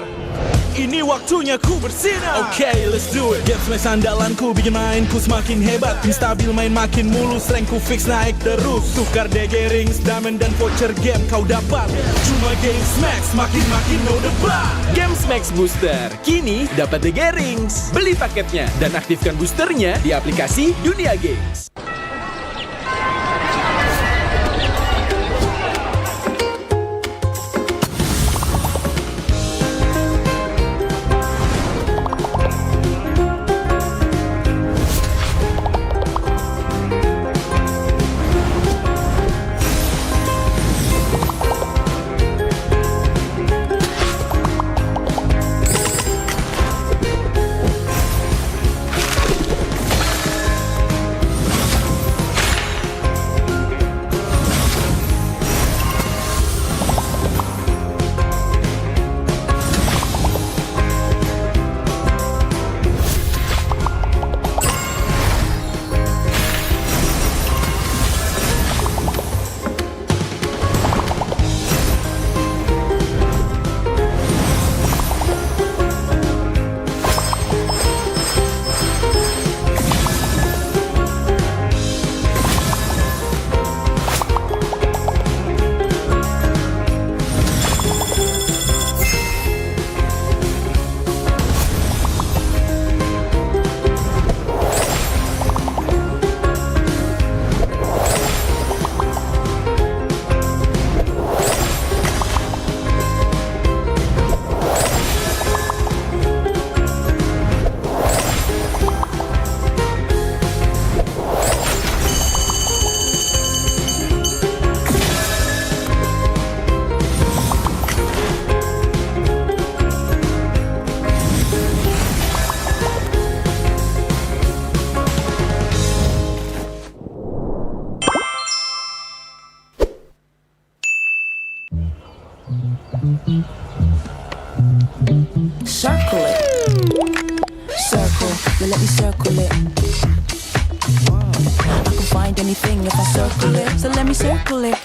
Ini waktunya ku bersinar. Okay, let's do it. Games main sandalanku bikin mainku semakin hebat. Tim stabil main makin mulus, rankku fix naik terus. Tukar DG rings, diamond dan voucher game kau dapat. Cuma Games Max makin no debat. Games Max Booster kini dapat DG rings. Beli paketnya dan aktifkan boosternya di aplikasi Dunia Games. Circle it. Circle, yeah, let me circle it. I can find anything if I circle it, so let me circle it.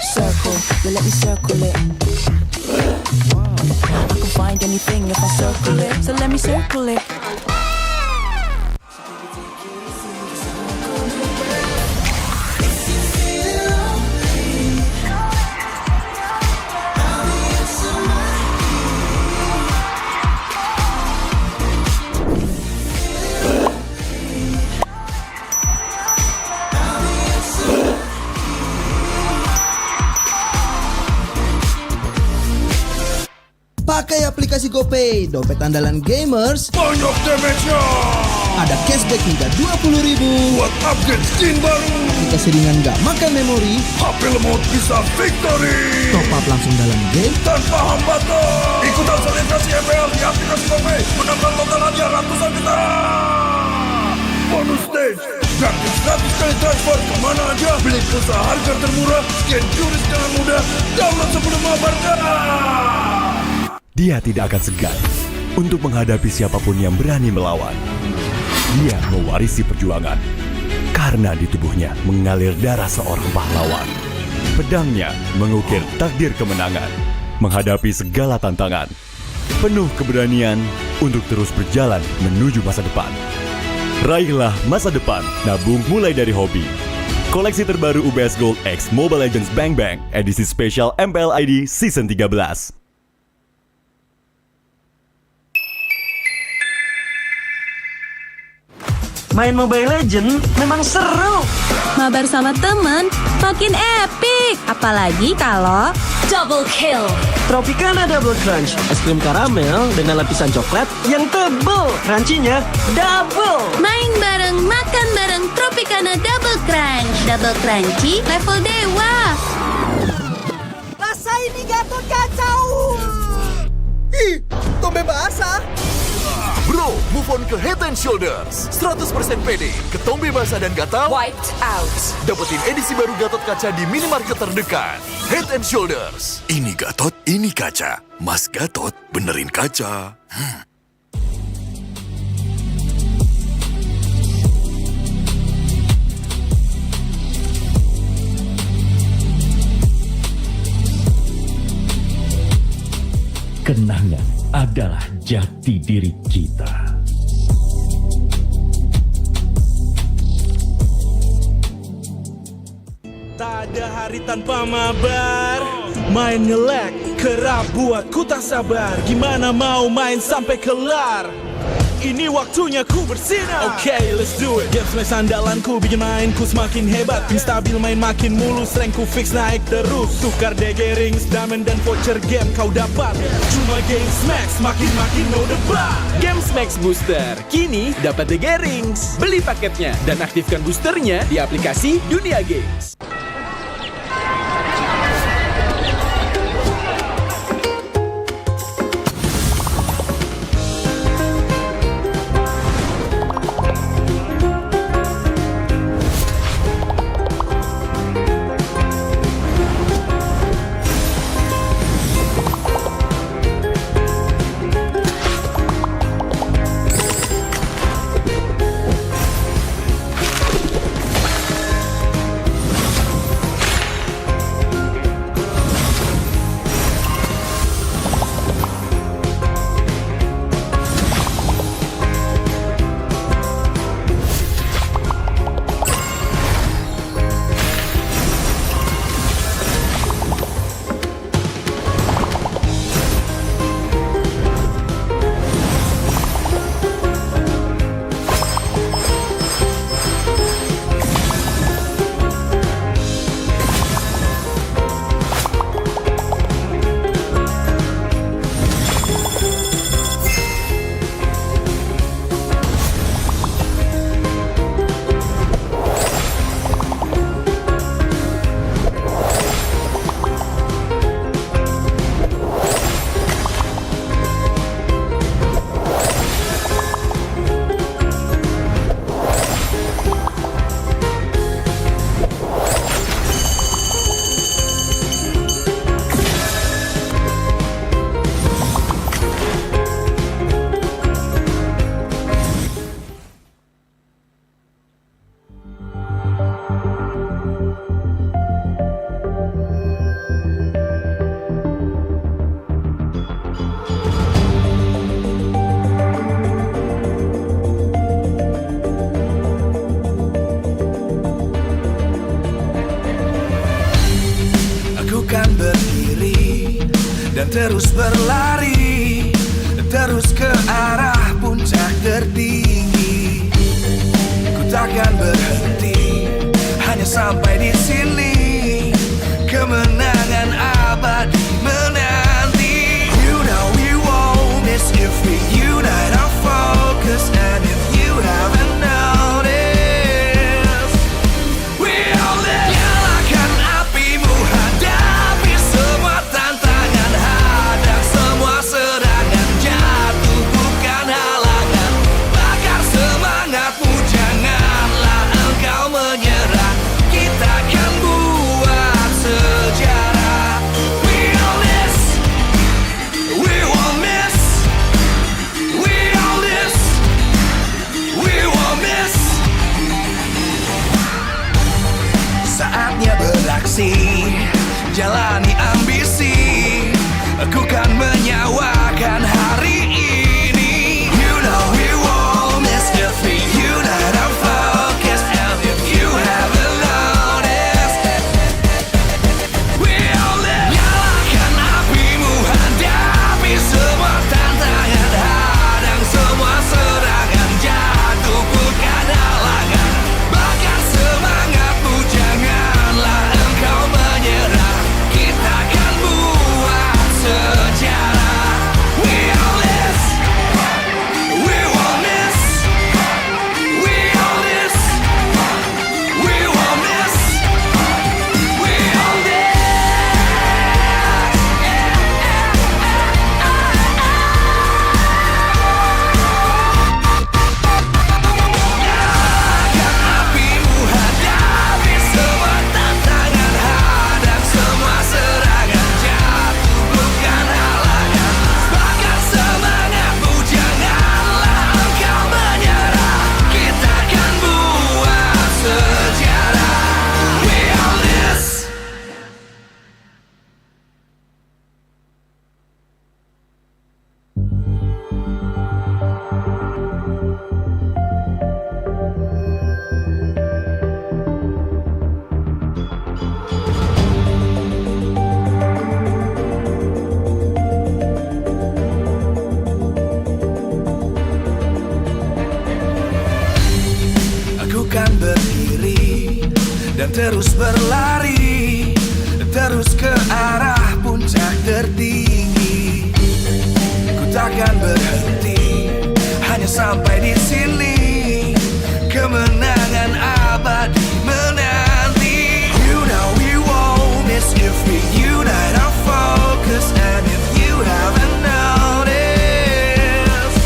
Circle, yeah, let me circle it. I can find anything if I circle it, so let me circle it. Pakai aplikasi GoPay, dompet andalan gamers. Banyak damage-nya. Ada cashback hingga 20.000 buat upgrade skin baru. Aplikasi ringan gak makan memori. HP lemot bisa victory. Top up langsung dalam game tanpa hambatan. Ikutan selebrasi MPL di aplikasi GoPay. Menambah total hadiah ratusan juta. Bonus stage. Gratis 100 kali transfer kemana aja. Beli pulsa harga termurah. Scan juris dengan mudah. Download sebelum mabarkan. Dia tidak akan segan untuk menghadapi siapapun yang berani melawan. Dia mewarisi perjuangan karena di tubuhnya mengalir darah seorang pahlawan. Pedangnya mengukir takdir kemenangan, menghadapi segala tantangan. Penuh keberanian untuk terus berjalan menuju masa depan. Raihlah masa depan, nabung mulai dari hobi. Koleksi terbaru UBS Gold X Mobile Legends Bang Bang edisi spesial MPL ID Season 13. Main Mobile Legends memang seru. Mabar sama temen makin epic. Apalagi kalau double kill. Tropicana Double Crunch, es krim karamel dengan lapisan coklat yang tebal. Crunchy-nya double. Main bareng, makan bareng Tropicana Double Crunch. Double crunchy level dewa. Rasa ini gatot kacau. Ih, tombe basah. Bro, move on ke Head and Shoulders. 100% pede, ketombe basah dan gatal Wiped out. dapetin edisi baru Gatot Kaca di minimarket terdekat. Head and Shoulders. Ini Gatot, ini kaca. Mas Gatot, benerin kaca. Kenangan adalah jati diri kita. Tak ada hari tanpa mabar. Main nge-lag, kerap buatku tak sabar. Gimana mau main sampai kelar? Ini waktunya ku bersinar. Okay, let's do it. Game smash andalanku bikin mainku semakin hebat. Pin stabil main makin mulus, rankku fix naik terus. Tukar DG rings, diamond dan voucher game kau dapat. Cuma Game Smash makin no debat. Game Max Booster, kini dapat DG Rings. Beli paketnya dan aktifkan boosternya di aplikasi Dunia Games. terus berlari, terus ke arah puncak tertinggi. Ku takkan berhenti, hanya sampai di sini. Kemenangan abadi menanti. You know we beraksi, jalani ambisi, aku kan menyawakan hari ini. You know we won't miss if we unite our focus, and if you haven't noticed, we'll live. Nyalakan apimu, hadapi semua tantangan, hadang semua serangan, jatuh bukan halangan. Bakar semangatmu, janganlah engkau menyerah. Kita akan buat sejarah. We all this, we won't miss. We all this, we won't miss. We all this. Nyalakan apimu, hadapi semua tantangan, hadang semua serangan, jatuh bukan halangan. Bakar semangatmu, janganlah engkau menyerah. Kita akan buat sejarah. We all this. Aku kan berdiri dan terus berlari, terus ke arah puncak tertinggi. Ku takkan berhenti, hanya sampai di sini. Kemenangan abadi menanti. You know we won't miss if we unite our focus, and if you haven't noticed,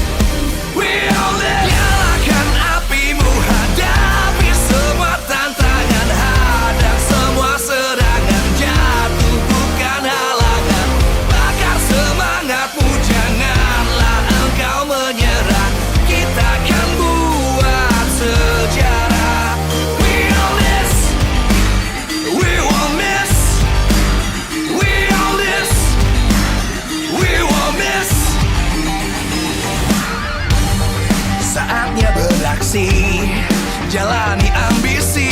we all live. Nyalakan apimu, hadapi semua tantangan, hadang semua serangan, jatuh bukan halangan. Bakar semangatmu, janganlah engkau menyerah. Kita akan buat sejarah. We all this, we won't miss. We all this, we won't miss. Saatnya beraksi, jalani ambisi,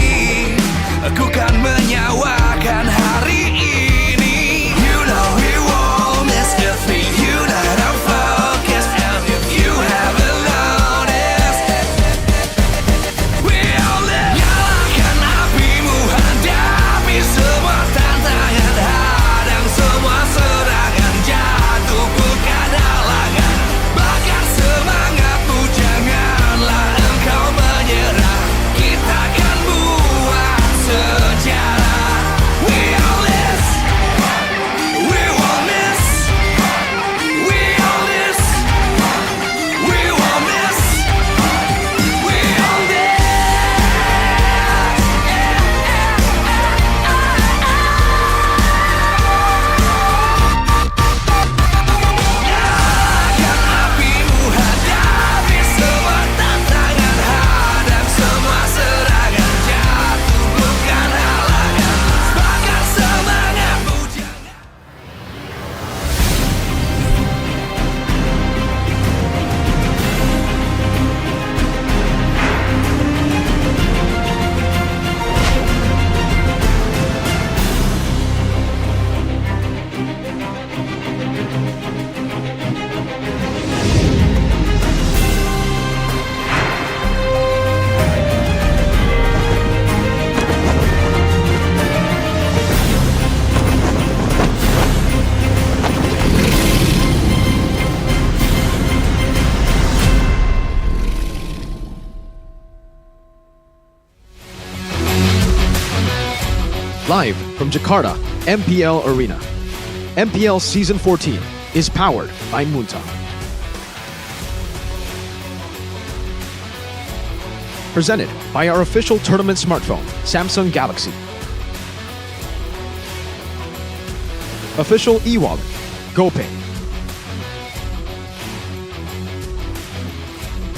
aku kan menyawakan hari ini. You know we won't miss if we unite our focus, and if you haven't noticed, we all live. Nyalakan apimu, hadapi semua tantangan, hadang semua serangan, jatuh bukan halangan. Bakar semangatmu, janganlah engkau menyerah. Kita akan buat sejarah. We all this, we won't miss. We all this, we won't miss. We all this. Nyalakan apimu, hadapi semua tantangan, hadang semua serangan, jatuh bukan halangan. Bakar semangatmu, Live from Jakarta, MPL Arena. MPL Season 14 is powered by Munta. Presented by our official tournament smartphone, Samsung Galaxy. Official e-wallet, GoPay.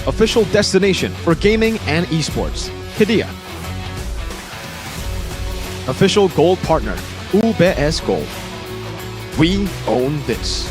Official destination for gaming and esports, Hidea. official gold partner, UBS Gold. We own this.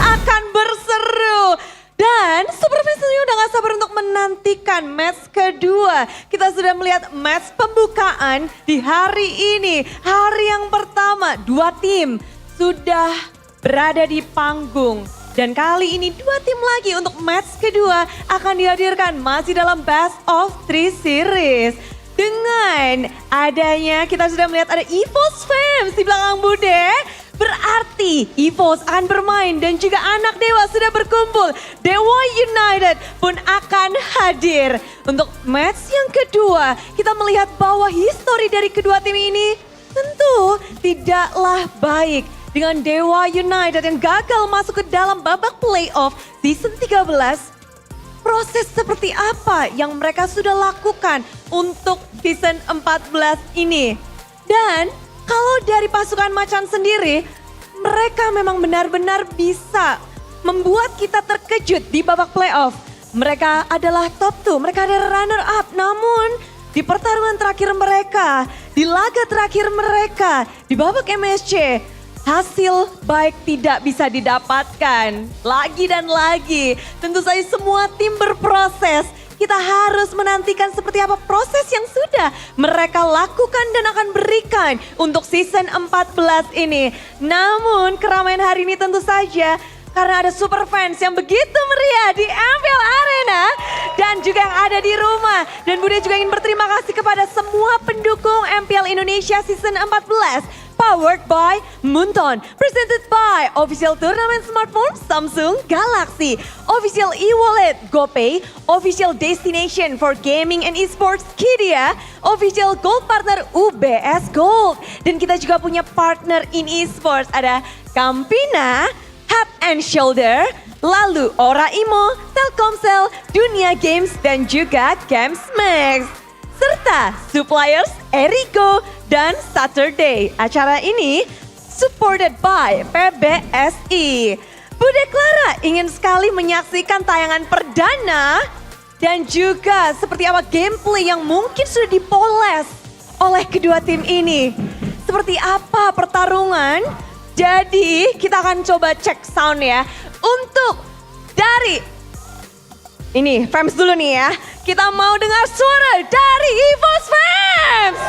Akan berseru. Dan Superfans udah gak sabar untuk menantikan match kedua. Kita sudah melihat match pembukaan di hari ini. Hari yang pertama, dua tim sudah berada di panggung. Dan kali ini dua tim lagi untuk match kedua akan dihadirkan masih dalam Best of 3 Series. Dengan adanya kita sudah melihat ada EVOS Fans di belakang Bude. Berarti EVOS akan bermain dan juga anak Dewa sudah berkumpul. Dewa United pun akan hadir. Untuk match yang kedua, kita melihat bahwa histori dari kedua tim ini tentu tidaklah baik. Dengan Dewa United yang gagal masuk ke dalam babak playoff season 13, proses seperti apa yang mereka sudah lakukan untuk season 14 ini. Dan kalau dari pasukan Macan sendiri, mereka memang benar-benar bisa membuat kita terkejut di babak playoff. Mereka adalah top 2, mereka adalah runner up. Namun di pertarungan terakhir mereka, di laga terakhir mereka, di babak MSC, hasil baik tidak bisa didapatkan. Lagi dan lagi, tentu saja semua tim berproses. Kita harus menantikan seperti apa proses yang sudah mereka lakukan dan akan berikan untuk season 14 ini. Namun keramaian hari ini tentu saja karena ada super fans yang begitu meriah di MPL Arena dan juga yang ada di rumah. Dan Bude juga ingin berterima kasih kepada semua pendukung MPL Indonesia season 14. Powered by Munton, presented by Official Tournament Smartphone Samsung Galaxy, Official E-Wallet GoPay, Official Destination for Gaming and Esports Kidia, Official Gold Partner UBS Gold. Dan kita juga punya partner in esports, ada Campina, Head and Shoulder, lalu Ora Imo, Telkomsel, Dunia Games, dan juga Games Max. Serta suppliers Eriko dan Saturday. Acara ini supported by PBSI. Bude Clara ingin sekali menyaksikan tayangan perdana dan juga seperti apa gameplay yang mungkin sudah dipoles oleh kedua tim ini. Seperti apa pertarungan? Jadi kita akan coba cek sound ya. Untuk dari ini fans dulu nih ya. Kita mau dengar suara dari EVOS Fans.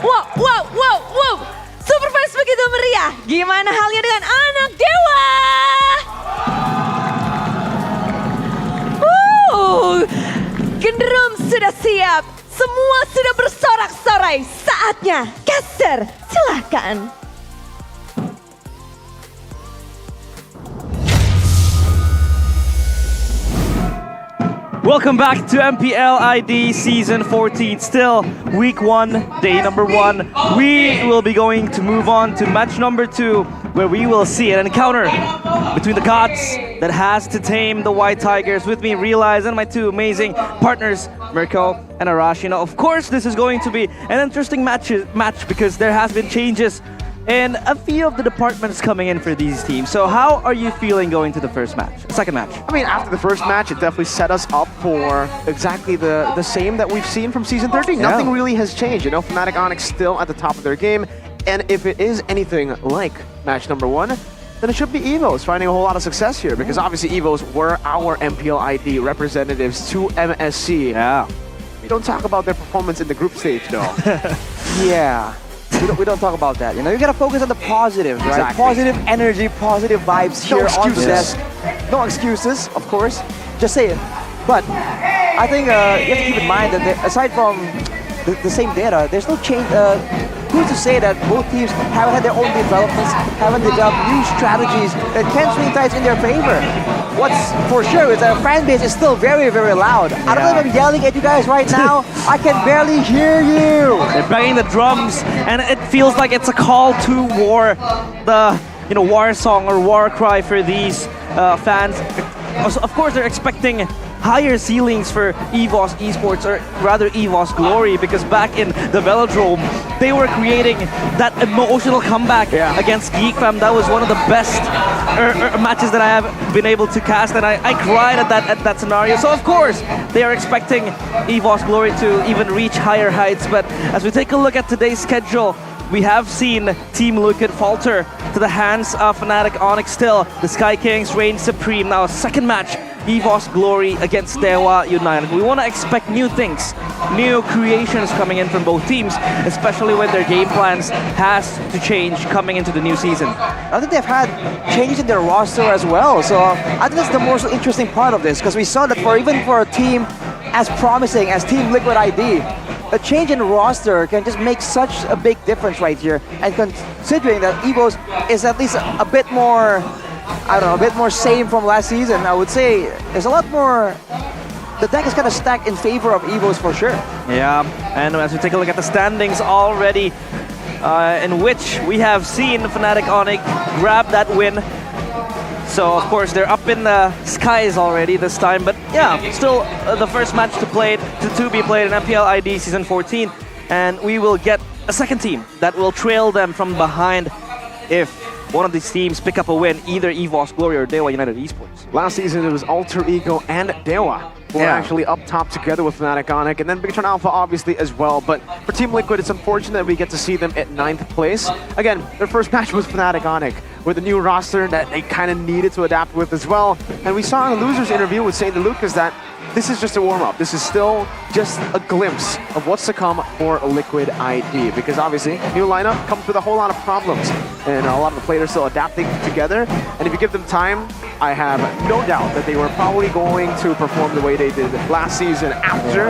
Wow. Super Fans begitu meriah. Gimana halnya dengan anak Dewa? Genderum sudah siap. Semua sudah bersorak-sorai. Saatnya caster, silakan. Welcome back to MPL ID Season 14. Still week 1, day number 1. We will be going to move on to match number 2, where we will see an encounter between the gods that has to tame the White Tigers. With me, Realize, and my two amazing partners, Mirko and Arash. You know, of course, this is going to be an interesting match because there has been changes and a few of the departments coming in for these teams. So how are you feeling going to the second match? I mean, after the first match, it definitely set us up for exactly the same that we've seen from Season 13. Yeah. Nothing really has changed, you know, Fnatic Onyx still at the top of their game. And if it is anything like match number 1, then it should be EVOS finding a whole lot of success here, because obviously EVOS were our MPL ID representatives to MSC. Yeah. We don't talk about their performance in the group stage, though. Yeah. We don't talk about that. You know, you gotta focus on the positive, right? Exactly. Positive energy, positive vibes here on the desk. No excuses, of course. Just say it. But I think you have to keep in mind that aside from the same data, there's no change. Who's to say that both teams haven't had their own developments, haven't developed new strategies that can swing tides in their favor? What's for sure is that our fan base is still very, very loud. I don't know if I'm yelling at you guys right now. I can barely hear you. They're banging the drums, and it feels like it's a call to war. The war song or war cry for these fans. Of course, they're expecting higher ceilings for EVOS Esports, or rather EVOS Glory, because back in the Velodrome, they were creating that emotional comeback against Geek Fam. That was one of the best matches that I have been able to cast, and I cried at that scenario. So of course, they are expecting EVOS Glory to even reach higher heights. But as we take a look at today's schedule, we have seen Team Liquid falter to the hands of Fnatic Onyx still. The Sky Kings reign supreme. Now, second match, EVOS Glory against Dewa United. We want to expect new things, new creations coming in from both teams, especially when their game plans has to change coming into the new season. I think they've had changes in their roster as well. So I think that's the most interesting part of this, because we saw that even for a team as promising as Team Liquid ID, a change in roster can just make such a big difference right here. And considering that EVOS is at least a bit more, I don't know, a bit more same from last season, I would say there's a lot more. The deck is kind of stacked in favor of EVOS for sure. Yeah, and as we take a look at the standings already, in which we have seen Fnatic Onyx grab that win. So of course they're up in the skies already this time, but yeah, still the first match to be played in MPL ID Season 14, and we will get a second team that will trail them from behind if one of these teams pick up a win, either EVOS Glory or Dewa United Esports. Last season it was Alter Ego and Dewa who were actually up top together with Fnatic Onyx, and then Big Turn Alpha obviously as well. But for Team Liquid, it's unfortunate that we get to see them at 9th place. Again, their first match was Fnatic Onyx, with a new roster that they kind of needed to adapt with as well. And we saw in the losers interview with St. Lucas that this is just a warm-up. This is still just a glimpse of what's to come for Liquid ID, because obviously new lineup comes with a whole lot of problems, and a lot of the players still adapting together. And if you give them time, I have no doubt that they were probably going to perform the way they did last season. After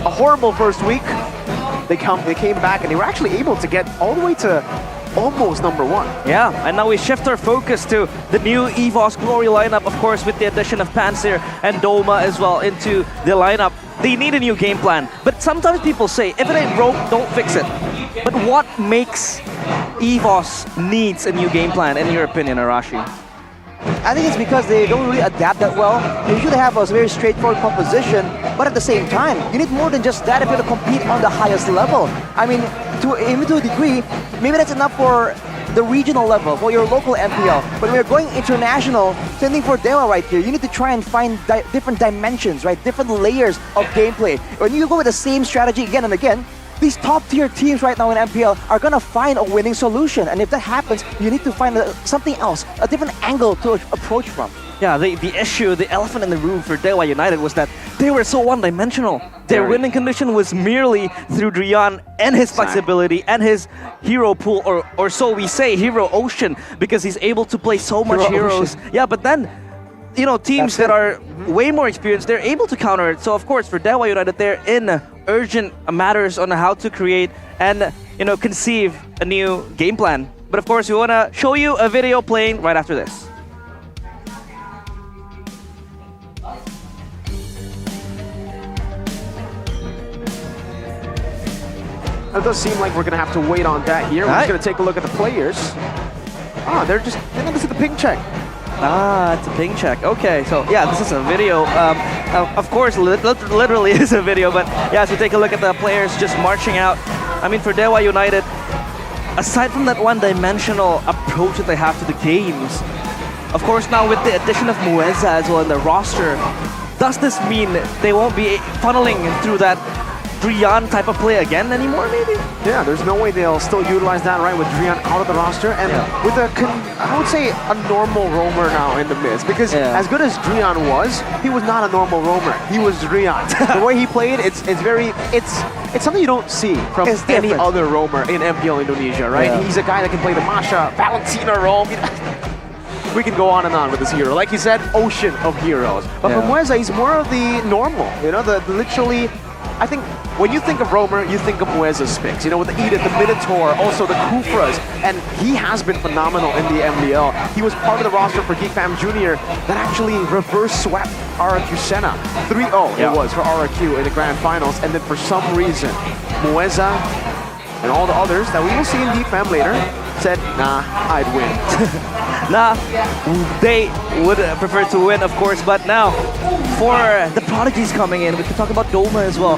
a horrible first week, they came back and they were actually able to get all the way to almost number 1. Yeah, and now we shift our focus to the new EVOS Glory lineup, of course, with the addition of Panzer and Doma as well into the lineup. They need a new game plan, but sometimes people say, if it ain't broke, don't fix it. But what makes EVOS needs a new game plan, in your opinion, Arashi? I think it's because they don't really adapt that well. They usually have a very straightforward composition, but at the same time, you need more than just that if you're to compete on the highest level. I mean, even to a degree, maybe that's enough for the regional level, for your local MPL. But when you're going international, same thing for Dewa right here, you need to try and find different dimensions, right? Different layers of gameplay. When you go with the same strategy again and again, these top-tier teams right now in MPL are going to find a winning solution. And if that happens, you need to find something else, a different angle to approach from. Yeah, the issue, the elephant in the room for Dewa United was that they were so one-dimensional. Their winning condition was merely through Drian and his flexibility and his hero pool, or so we say, hero ocean, because he's able to play so much heroes. Yeah, but then, you know, teams that are way more experienced, they're able to counter it. So of course, for Dewa United, they're in urgent matters on how to create and, you know, conceive a new game plan. But of course, we want to show you a video playing right after this. It does seem like we're going to have to wait on that here. We're just going to take a look at the players. Ah, they're this is the ping check. Ah, it's a ping check. Okay, so yeah, this is a video. Of course, literally is a video, but yeah, as we take a look at the players just marching out. I mean, for Dewa United, aside from that one-dimensional approach that they have to the games, of course now with the addition of Mueza as well in the roster, does this mean they won't be funneling through that Drian type of play again anymore, maybe? Yeah, there's no way they'll still utilize that, right, with Drian out of the roster, and with I would say a normal roamer now in the midst, because as good as Drian was, he was not a normal roamer. He was Drian. The way he played, it's something you don't see from any other roamer in MPL Indonesia, right? He's a guy that can play the Masha, Valentina roam. We can go on and on with this hero. Like you said, ocean of heroes. But for Mueza, he's more of the normal, you know, the literally. I think when you think of roamer, you think of Mueza's picks. You know, with the Edith, the Minotaur, also the Kufras, and he has been phenomenal in the MPL. He was part of the roster for Geek Fam Jr. that actually reverse swept RRQ Senna. 3-0 it was for RRQ in the grand finals, and then for some reason, Mueza and all the others that we will see in Geek Fam later said, nah, I'd win. Nah, they would prefer to win, of course, but now for the prodigies coming in, we can talk about Doma as well,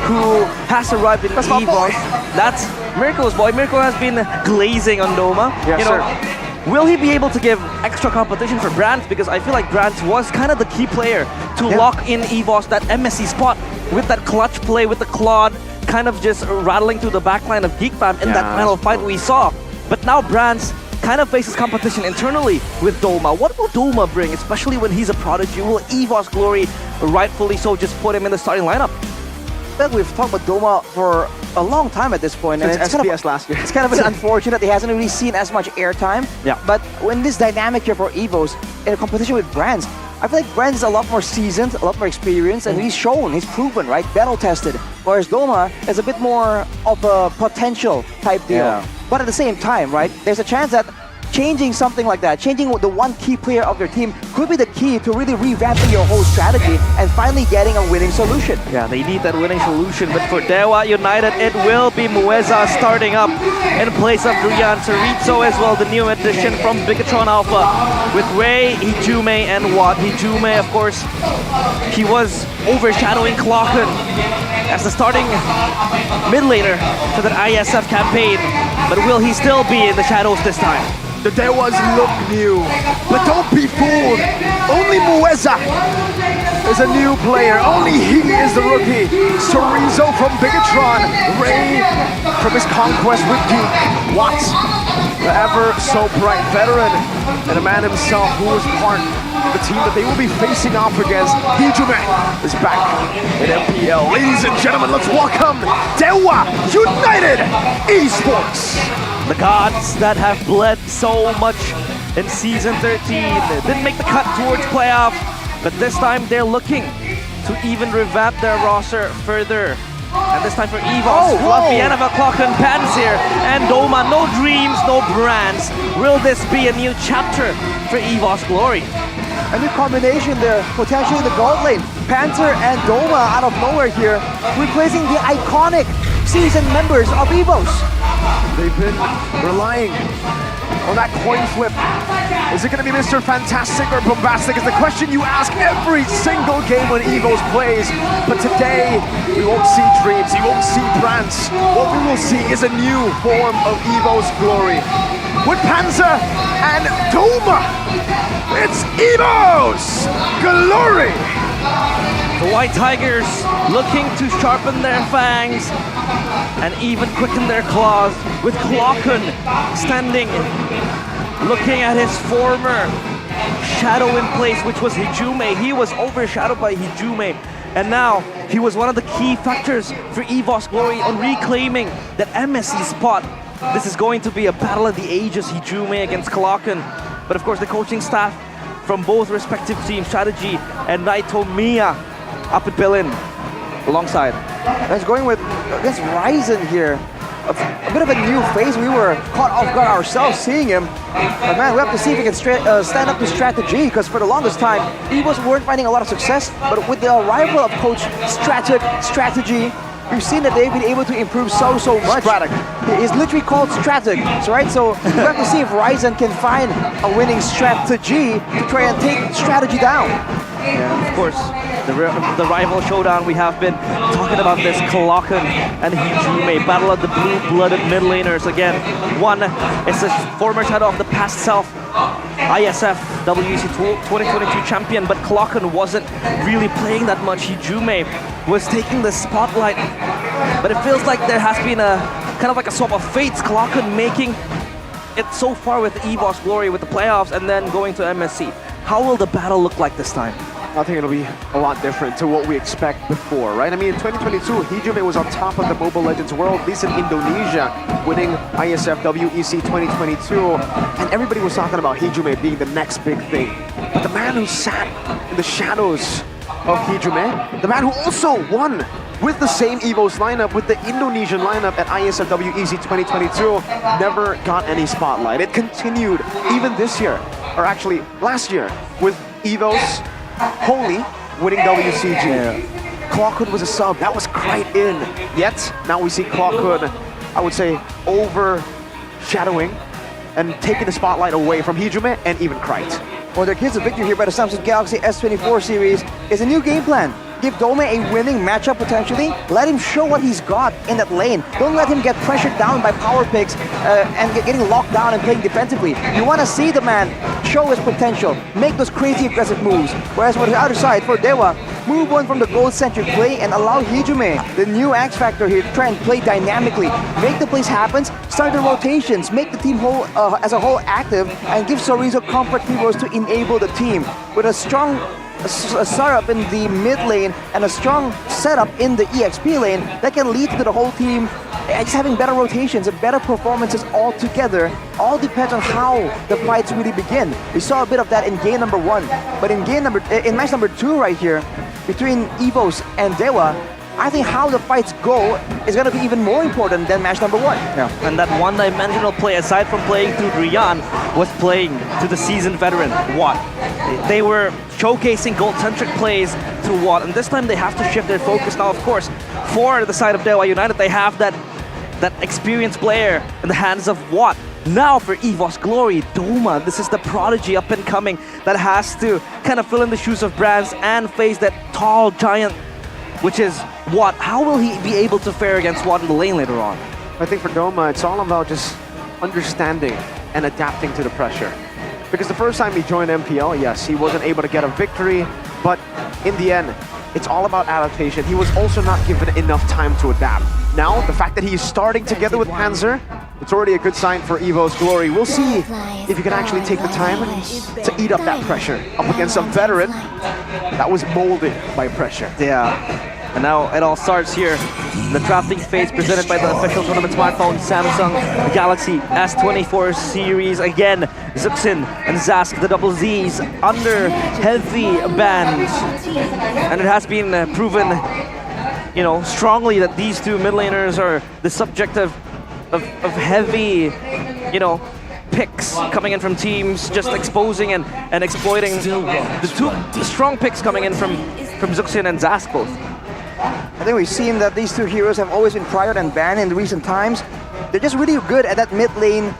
who has arrived in EVOS. That's Miracle's boy. Miracle has been glazing on Doma. Yes, sir. Will he be able to give extra competition for Brands? Because I feel like Brands was kind of the key player to lock in EVOS, that MSC spot, with that clutch play, with the Claude, kind of just rattling through the backline of GeekFam in that final fight we saw. But now Brands kind of faces competition internally with Doma. What will Doma bring, especially when he's a prodigy? Will EVOS Glory, rightfully so, just put him in the starting lineup? I think we've talked about Doma for a long time at this point. Since And it's SPS last year. It's kind of unfortunate he hasn't really seen as much airtime. Yeah. But when this dynamic here for EVOS in a competition with Brands, I feel like Brands is a lot more seasoned, a lot more experienced, and he's shown, he's proven, right? Battle tested. Whereas Doma is a bit more of a potential type deal. Yeah. But at the same time, right, there's a chance that changing something like that, changing the one key player of your team could be the key to really revamping your whole strategy and finally getting a winning solution. Yeah, they need that winning solution, but for Dewa United, it will be Mueza starting up in place of Rian Chorizo as well, the new addition from Bigatron Alpha, with Ray, Hijume, and Watt. Hijume, of course, he was overshadowing Clocken as the starting mid laner for that ISF campaign, but will he still be in the shadows this time? The Dewas look new, but don't be fooled. Only Mueza is a new player. Only he is the rookie. Chorizo from Bigatron, Ray from his conquest with Geek, Watts, the ever so bright veteran, and a man himself who was part of the team that they will be facing off against. Hijume is back in MPL. Ladies and gentlemen, let's welcome Dewa United Esports. The gods that have bled so much in Season 13 didn't make the cut towards playoff, but this time they're looking to even revamp their roster further. And this time for EVOS, Vienna, Clock and Pants here, and Doma, no dreams, no Brands. Will this be a new chapter for EVOS Glory? A new combination there, potentially the gold lane. Panther and Doma out of nowhere here, replacing the iconic season members of EVOS. They've been relying on that coin flip. Is it going to be Mr. Fantastic or Bombastic is the question you ask every single game when EVOS plays. But today, we won't see dreams, we won't see Brands. What we will see is a new form of EVOS Glory. With Panzer and Doma, it's EVOS Glory! The White Tigers looking to sharpen their fangs and even quicken their claws, with Clocken standing, looking at his former shadow in place, which was Hijume. He was overshadowed by Hijume, and now he was one of the key factors for EVOS Glory on reclaiming that MSC spot. This is going to be a battle of the ages, Hijume against Clocken. But of course, the coaching staff from both respective teams, Strategy and Naito Miya, up at Billin alongside. That's going with against Ryzen here. A bit of a new face. We were caught off guard ourselves seeing him. But man, we have to see if he can stand up to Strategy, because for the longest time, EVOS weren't finding a lot of success. But with the arrival of Coach Strategy, we've seen that they've been able to improve so much. It's literally called Strateg, right? So we have to see if Ryzen can find a winning strategy to try and take Strategy down. Yeah, of course, the rival showdown, we have been talking about this, Clocken and Hijume, battle of the blue-blooded mid laners again. One is a former shadow of the past self, ISF WEC 2022 champion, but Clocken wasn't really playing that much. Hijume was taking the spotlight, but it feels like there has been a kind of like a swap of fates. Clocken making it so far with EVOS Glory, with the playoffs, and then going to MSC. How will the battle look like this time? I think it'll be a lot different to what we expect before, right? I mean, in 2022, Hijume was on top of the Mobile Legends World, at least in Indonesia, winning ISF WEC 2022, and everybody was talking about Hijume being the next big thing. But the man who sat in the shadows of Hijume, the man who also won with the same EVOS lineup, with the Indonesian lineup at ISF WEC 2022, never got any spotlight. It continued even this year, or actually last year, with EVOS Holy winning WCG. Clockhood was a sub, that was right in. Yet, now we see Clockhood, I would say, overshadowing and taking the spotlight away from Hijume and even Krite. Well, their kids of victory here by the Samsung Galaxy S24 series is a new game plan. Give Dome a winning matchup potentially. Let him show what he's got in that lane. Don't let him get pressured down by power picks and getting locked down and playing defensively. You want to see the man show his potential, make those crazy aggressive moves. Whereas on the other side, for Dewa, move on from the gold-centric play and allow Hijume, the new X Factor here, to try and play dynamically. Make the plays happen, start the rotations, make the team whole as a whole active, and give Sorizo comfort heroes to enable the team. With a strong setup in the mid lane and a strong setup in the EXP lane, that can lead to the whole team just having better rotations and better performances all together. All depends on how the fights really begin. We saw a bit of that in game number 1, but in match number 2 right here, between EVOS and Dewa, I think how the fights go is going to be even more important than match number 1. Yeah, and that one-dimensional play, aside from playing through Ryan, was playing to the seasoned veteran, Watt. They were showcasing gold-centric plays through Watt, and this time they have to shift their focus. Now, of course, for the side of Dewa United, they have that experienced player in the hands of Watt. Now for EVOS Glory, Doma, this is the prodigy up and coming that has to kind of fill in the shoes of Brands and face that tall giant, which is Watt. How will he be able to fare against Watt in the lane later on? I think for Doma, it's all about just understanding and adapting to the pressure. Because the first time he joined MPL, yes, he wasn't able to get a victory, but in the end, it's all about adaptation. He was also not given enough time to adapt. Now, the fact that he's starting together with Panzer, it's already a good sign for EVO's Glory. We'll see if you can actually take the time to eat up that pressure up against a veteran that was molded by pressure. Yeah. And now it all starts here. The drafting phase presented by the official tournament smartphone Samsung Galaxy S24 series. Again, Zuxin and Zask, the double Zs, under heavy bans. And it has been proven, you know, strongly that these two mid laners are the subject of heavy, you know, picks coming in from teams, just exposing and exploiting the two strong picks coming in from Zuxin and Zask both. I think we've seen that these two heroes have always been priored and banned in recent times. They're just really good at that mid lane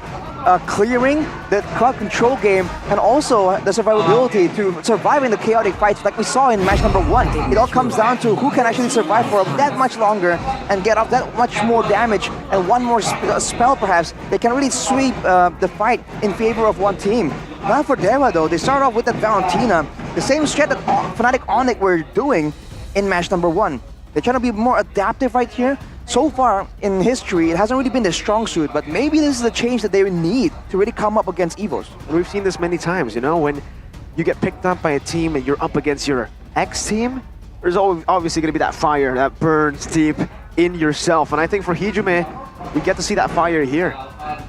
clearing, the crowd control game, and also the survivability to survive in the chaotic fights like we saw in match number 1. It all comes down to who can actually survive for that much longer and get off that much more damage and one more spell perhaps. They can really sweep the fight in favor of one team. Now for Dewa though, they start off with that Valentina, the same strat that Fnatic Onyx were doing in match number 1. They're trying to be more adaptive right here. So far in history, it hasn't really been their strong suit, but maybe this is the change that they need to really come up against EVOS. We've seen this many times, you know, when you get picked up by a team and you're up against your ex-team, there's obviously going to be that fire that burns deep in yourself. And I think for Hijume, we get to see that fire here.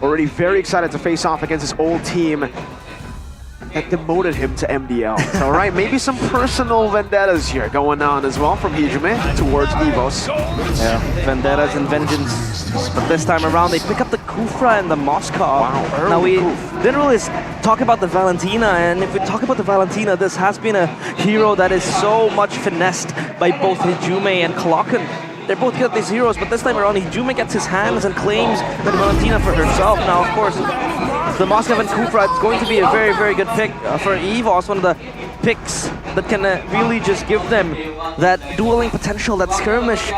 Already very excited to face off against his old team that demoted him to MDL. All right, maybe some personal vendettas here going on as well from Hijume towards EVOS. Yeah, vendettas and vengeance. But this time around, they pick up the Kufra and the Moscow. Wow, now we didn't really talk about the Valentina, and if we talk about the Valentina, this has been a hero that is so much finessed by both Hijume and Klokken. They're both good at these heroes, but this time around, Hijume gets his hands and claims the Valentina for herself. Now, of course, the Moskov and Kufra is going to be a very, very good pick for EVOS, one of the picks that can really just give them that dueling potential, that skirmish,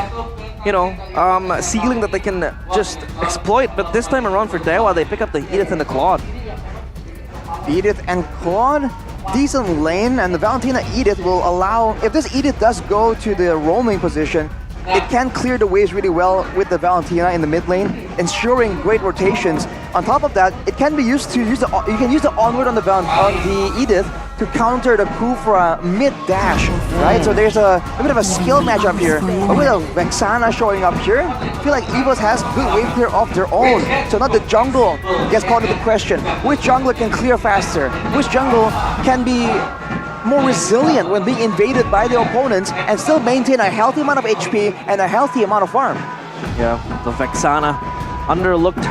you know, ceiling that they can just exploit. But this time around for Dewa, they pick up the Edith and the Claude. Edith and Claude, decent lane, and the Valentina Edith will allow, if this Edith does go to the roaming position, it can clear the waves really well with the Valentina in the mid lane, ensuring great rotations. On top of that, it can be used to use the onward on the Edith to counter the Kufra mid dash, right? So there's a bit of a skill matchup here. But with a Vexana showing up here, I feel like EVOS has good wave clear of their own. So not the jungle gets caught in the question. Which jungler can clear faster? Which jungle can be more resilient when being invaded by the opponents and still maintain a healthy amount of HP and a healthy amount of farm? Yeah, the Vexana underlooked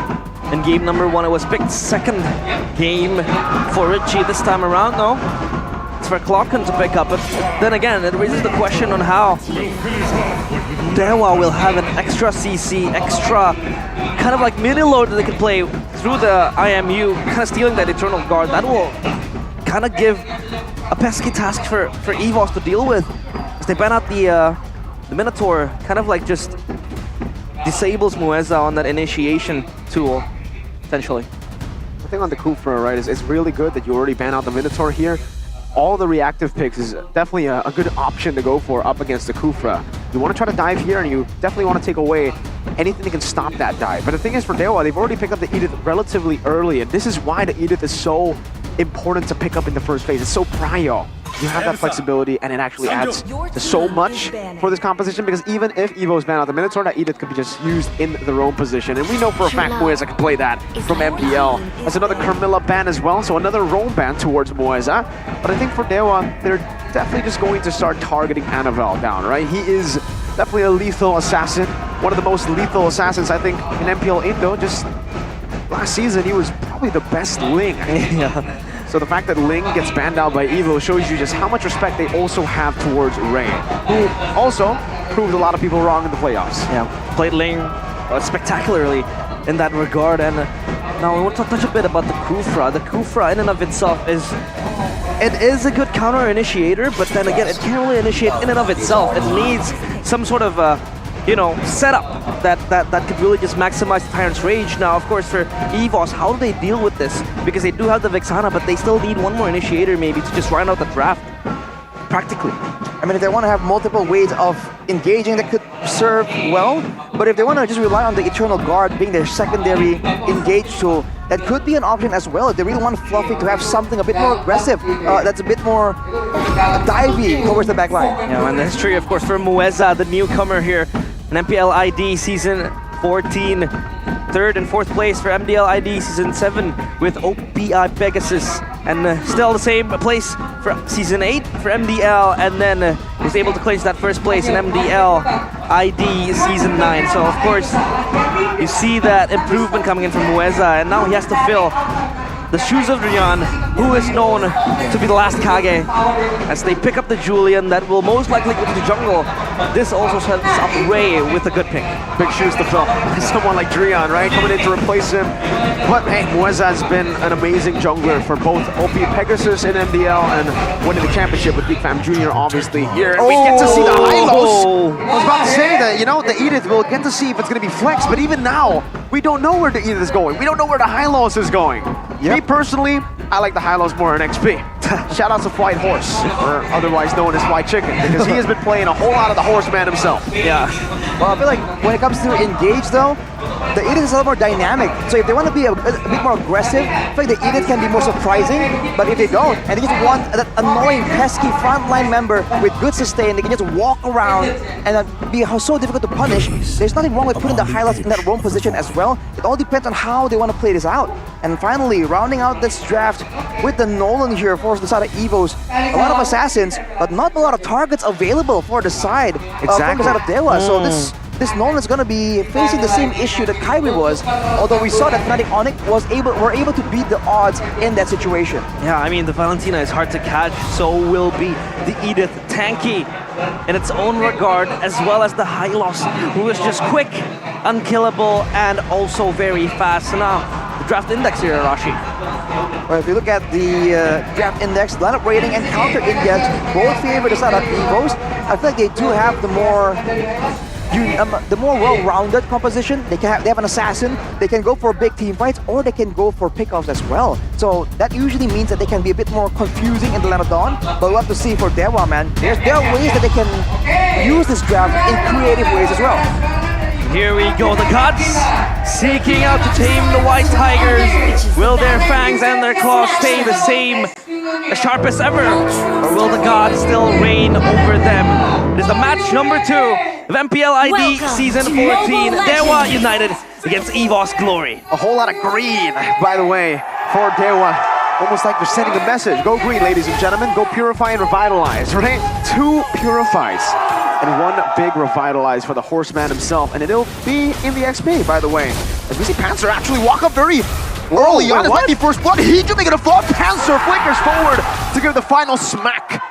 in game number 1. It was picked second game for Richie this time around. No, it's for Klokken to pick up. But then again, it raises the question on how Dewa will have an extra CC, extra kind of like mini load that they can play through the IMU, kind of stealing that Eternal Guard, that will kind of give a pesky task for EVOS to deal with. As they ban out the Minotaur, kind of like just disables Mueza on that initiation tool, essentially. The thing on the Kufra, right, is it's really good that you already ban out the Minotaur here. All the reactive picks is definitely a good option to go for up against the Kufra. You want to try to dive here, and you definitely want to take away anything that can stop that dive. But the thing is, for Dewa, they've already picked up the Edith relatively early, and this is why the Edith is so important to pick up in the first phase. It's so prio. You have that flexibility, and it actually adds to so much for this composition, because even if Evo's ban out the Minotaur, that Edith could be just used in the roam position. And we know for a fact Mueza can play that from MPL. That's another Carmilla ban as well, so another roam ban towards Mueza. But I think for Dewa, they're definitely just going to start targeting Anavel down, right? He is definitely a lethal assassin. One of the most lethal assassins, I think, in MPL Indo. Just last season, he was probably the best Ling. Yeah. So the fact that Ling gets banned out by Evo shows you just how much respect they also have towards Ray, who also proved a lot of people wrong in the playoffs. Yeah, played Ling spectacularly in that regard. And now we want to touch a bit about the Kufra. The Kufra in and of itself is a good counter initiator, but then again, it can't really initiate in and of itself. It needs some sort of setup that could really just maximize the Tyrant's Rage. Now, of course, for EVOS, how do they deal with this? Because they do have the Vexana, but they still need one more initiator maybe to just round out the draft, practically. I mean, if they want to have multiple ways of engaging, that could serve well. But if they want to just rely on the Eternal Guard being their secondary engage tool, that could be an option as well. If they really want Fluffy to have something a bit more aggressive, that's a bit more divey towards the back line. Yeah, and the history, of course, for Mueza, the newcomer here, an MPL ID Season 14, third and fourth place for MDL ID Season 7 with OPI Pegasus, and still the same place for Season 8 for MDL, and then was able to clinch that first place in MDL ID Season 9. So of course, you see that improvement coming in from Mueza, and now he has to fill the shoes of Ryan, who is known to be the last Kage. As they pick up the Julian, that will most likely go to the jungle. This also sets up Ray with a good pick. Big shoes to fill. Someone like Drian, right, coming in to replace him. But hey, Mueza has been an amazing jungler for both OP Pegasus in MDL and winning the championship with Big Fam Jr. obviously here. And we get to see the Hylos. I was about to say that, the Edith, we'll get to see if it's going to be Flex, but even now, we don't know where the Edith is going. We don't know where the Hylos is going. Yep. Me personally, I like the Hylos more in XP. Shout out to White Horse, or otherwise known as White Chicken, because he has been playing a whole lot of the Horseman himself. Yeah. Well, I feel like when it comes to engage though, the Edith is a lot more dynamic. So if they want to be a bit more aggressive, I feel like the Edith can be more surprising. But if they don't, and they just want that annoying, pesky frontline member with good sustain, they can just walk around and be so difficult to punish. There's nothing wrong with putting the highlights in that roam position as well. It all depends on how they want to play this out. And finally, rounding out this draft with the Nolan here for the side of Evos. A lot of assassins, but not a lot of targets available for the side from the side of Dewa. So this Nolan is going to be facing the same issue that Kyrie was, although we saw that Fnatic Onyx were able to beat the odds in that situation. Yeah, I mean, the Valentina is hard to catch, so will be the Edith, tanky in its own regard, as well as the Hylos, who is just quick, unkillable, and also very fast. Now, the draft index here, Rashi. Well, if you look at the draft index, lineup rating, and counter index, both favor the side of Evos. I feel like they do have the more well-rounded composition. They have an assassin, they can go for big team fights, or they can go for pickoffs as well. So that usually means that they can be a bit more confusing in the Land of Dawn, but we'll have to see for Dewa, man. There are ways that they can use this draft in creative ways as well. Here we go, the gods seeking out to tame the White Tigers. Will their fangs and their claws stay the same, as sharp as ever, or will the gods still reign over them? It is the match number 2 of MPL ID Season 14, Dewa United against EVOS Glory. A whole lot of green, by the way, for Dewa. Almost like they're sending a message. Go green, ladies and gentlemen. Go purify and revitalize, right? 2 purifies and 1 big revitalize for the Horseman himself. And it'll be in the XP, by the way. As we see Panzer actually walk up very early on. It might be first blood. Hejume gonna fall. Panzer flickers forward to give the final smack.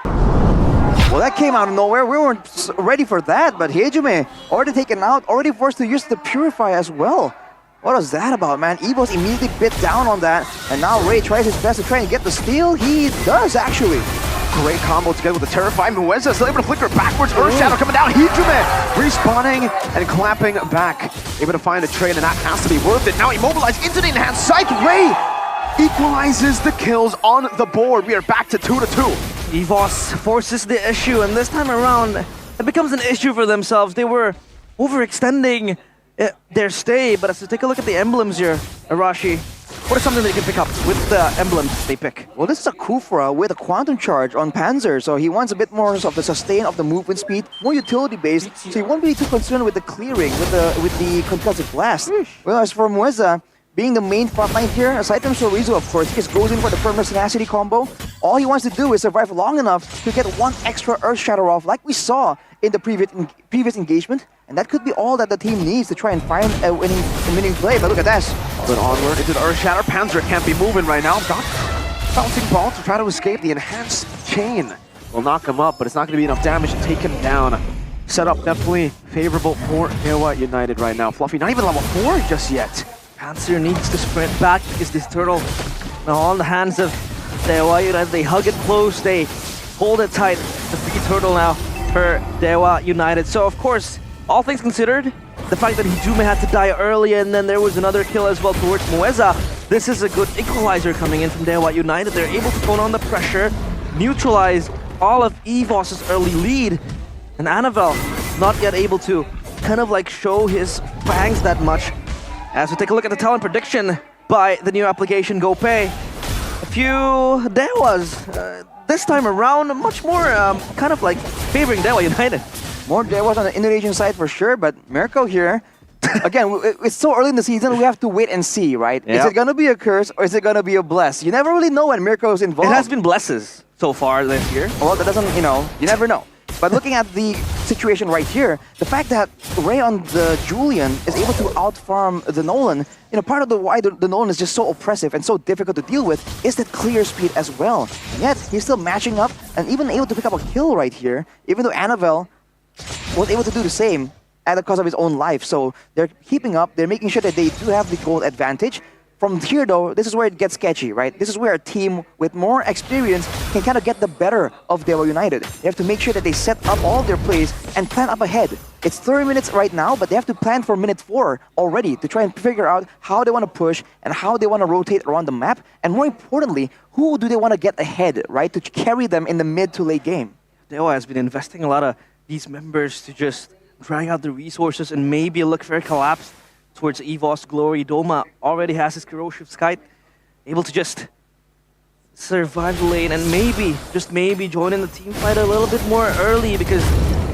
Well, that came out of nowhere. We weren't ready for that, but Hejume already taken out, already forced to use the Purify as well. What was that about, man? Evo's immediately bit down on that, and now Ray tries his best to try and get the steal. He does, actually. Great combo together with the terrifying Mueza, still able to flicker backwards. Earth Shadow coming down. Hijime respawning and clapping back. Able to find a trade, and that has to be worth it. Now immobilized into the enhanced sight. Ray equalizes the kills on the board. We are back to 2-2. EVOS forces the issue, and this time around, it becomes an issue for themselves. They were overextending their stay, but as we take a look at the emblems here, Arashi, what is something that you can pick up with the emblems they pick? Well, this is a Kufra with a Quantum Charge on Panzer, so he wants a bit more of the sustain of the movement speed, more utility-based, so he won't be too concerned with the clearing, with the concussive blast. Whereas for Mueza, being the main frontline here, aside from Chorizo, of course, he just goes in for the permanent tenacity combo. All he wants to do is survive long enough to get one extra Earth Shatter off, like we saw in the previous engagement. And that could be all that the team needs to try and find a winning play. But look at this. But onward into the Earth Shatter. Panzer can't be moving right now. Got bouncing ball to try to escape. The enhanced chain will knock him up, but it's not going to be enough damage to take him down. Setup definitely favorable for Dewa United right now. Fluffy, not even level 4 just yet. Panzer needs to sprint back because this turtle now on the hands of Dewa United. They hug it close, they hold it tight. The free turtle now for Dewa United. So of course, all things considered, the fact that Hijime had to die early and then there was another kill as well towards Mueza, this is a good equalizer coming in from Dewa United. They're able to tone on the pressure, neutralize all of EVOS' early lead, and Annabelle not yet able to kind of like show his fangs that much. As we take a look at the talent prediction by the new application GoPay, a few Dewas this time around, much more kind of like favoring Dewa United. More Dewas on the Indonesian side for sure, but Mirko here, again, it's so early in the season, we have to wait and see, right? Yep. Is it going to be a curse or is it going to be a bless? You never really know when Mirko is involved. It has been blesses so far this year. Well, that doesn't, you never know. But looking at the situation right here, the fact that Ray on the Julian is able to outfarm the Nolan, part of the why the Nolan is just so oppressive and so difficult to deal with is that clear speed as well. And yet, he's still matching up and even able to pick up a kill right here, even though Annabelle was able to do the same at the cost of his own life. So they're keeping up, they're making sure that they do have the goal advantage. From here though, this is where it gets sketchy, right? This is where a team with more experience can kind of get the better of Dewa United. They have to make sure that they set up all of their plays and plan up ahead. It's 30 minutes right now, but they have to plan for minute 4 already to try and figure out how they want to push and how they want to rotate around the map. And more importantly, who do they want to get ahead, right? To carry them in the mid to late game. Dewa has been investing a lot of these members to just drag out the resources and maybe look for a collapse towards EVOS Glory. Doma already has his corrosive skite, able to just survive the lane and maybe, just maybe, join in the team fight a little bit more early because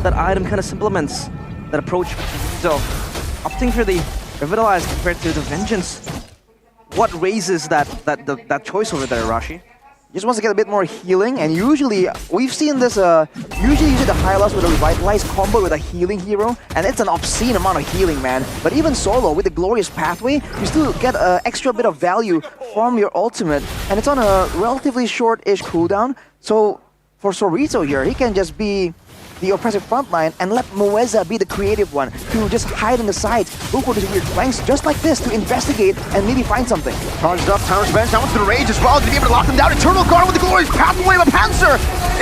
that item kind of supplements that approach. So, opting for the Revitalize compared to the Vengeance, what raises that choice over there, Rashi? Just wants to get a bit more healing, and usually we've seen this usually the Hylos with a Revitalize combo with a healing hero, and it's an obscene amount of healing, man. But even solo with the Glorious Pathway, you still get an extra bit of value from your ultimate, and it's on a relatively short-ish cooldown. So for Chorizo here, he can just be the oppressive frontline and let Mueza be the creative one to just hide in the sides, look for these weird flanks just like this to investigate and maybe find something. Charged up, Tower's Bench, that one's gonna rage as well. Did he be able to lock them down? Eternal Guard with the Glorious Pathway, but Panzer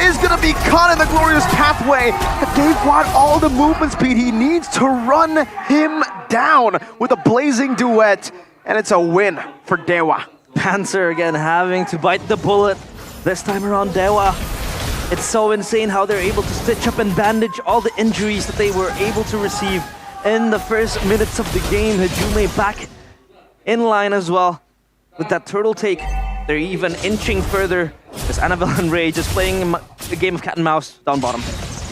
is gonna be caught in the Glorious Pathway. They've got all the movement speed he needs to run him down with a blazing duet, and it's a win for Dewa. Panzer again having to bite the bullet. This time around, Dewa. It's so insane how they're able to stitch up and bandage all the injuries that they were able to receive in the first minutes of the game. Hajime back in line as well with that turtle take. They're even inching further as Annabelle and Ray just playing a game of cat and mouse down bottom.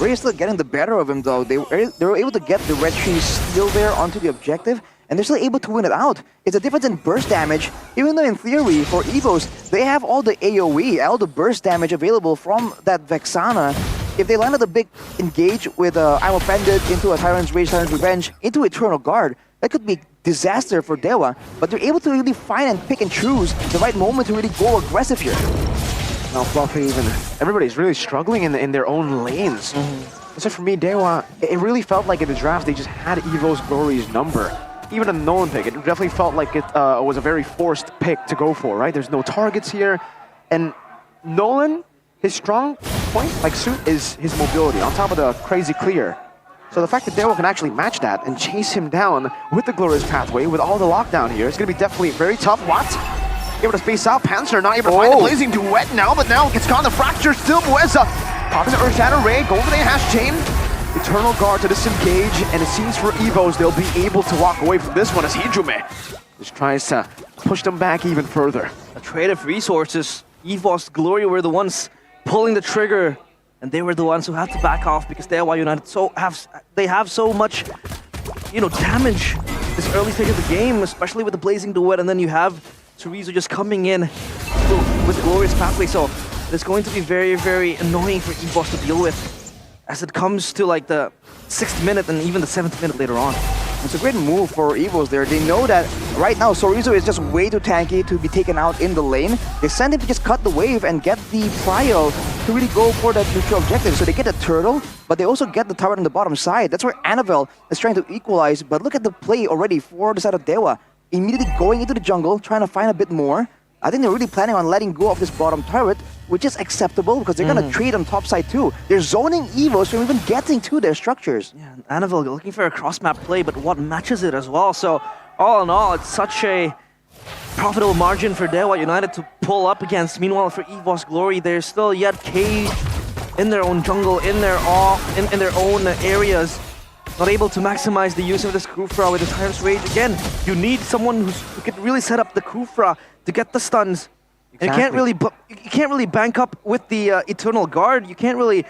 Ray is still getting the better of him though. They were able to get the red tree steal there onto the objective, and they're still able to win it out. It's a difference in burst damage, even though in theory, for EVOS, they have all the AoE, all the burst damage available from that Vexana. If they landed a big engage with I'm Offended into a Tyrant's Rage, Tyrant's Revenge, into Eternal Guard, that could be disaster for Dewa, but they're able to really find and pick and choose the right moment to really go aggressive here. Now Fluffy, even everybody's really struggling in their own lanes. So for me, Dewa, it really felt like in the draft they just had Evo's Glory's number. even a known pick. It definitely felt like it was a very forced pick to go for, right? There's no targets here. And Nolan, his strong point, like suit, is his mobility on top of the crazy clear. So the fact that Daewoo can actually match that and chase him down with the Glorious Pathway, with all the lockdown here, it's going to be definitely very tough. What? Able to space out. Panzer not able to find the Blazing Duet now, but now gets caught in the fracture still. Mueza popping the Earth Shadow Ray, going for the hash chain. Eternal Guard to disengage, and it seems for Evos they'll be able to walk away from this one as Hijume just tries to push them back even further. A trade of resources. Evos Glory were the ones pulling the trigger, and they were the ones who had to back off because Daewoo United have so much, damage this early stage of the game, especially with the Blazing Duet, and then you have Chorizo just coming in with the Glorious Pathway. So it's going to be very, very annoying for Evos to deal with as it comes to like the 6th minute and even the 7th minute later on. It's a great move for Evos there. They know that right now Chorizo is just way too tanky to be taken out in the lane. They send him to just cut the wave and get the prio to really go for that neutral objective. So they get the turtle, but they also get the turret on the bottom side. That's where Annabelle is trying to equalize. But look at the play already for the side of Daewoo. Immediately going into the jungle, trying to find a bit more. I think they're really planning on letting go of this bottom turret, which is acceptable because they're going to trade on top side too. They're zoning Evos from even getting to their structures. Yeah, Annabelle looking for a cross-map play, but what matches it as well. So all in all, it's such a profitable margin for Daewoo United to pull up against. Meanwhile, for Evos Glory, they're still yet caged in their own jungle, in their own areas. Not able to maximize the use of this Kufra with the Tyrant's Rage. Again, you need someone who can really set up the Kufra to get the stuns. Exactly. And you can't really bank up with the Eternal Guard. You can't really,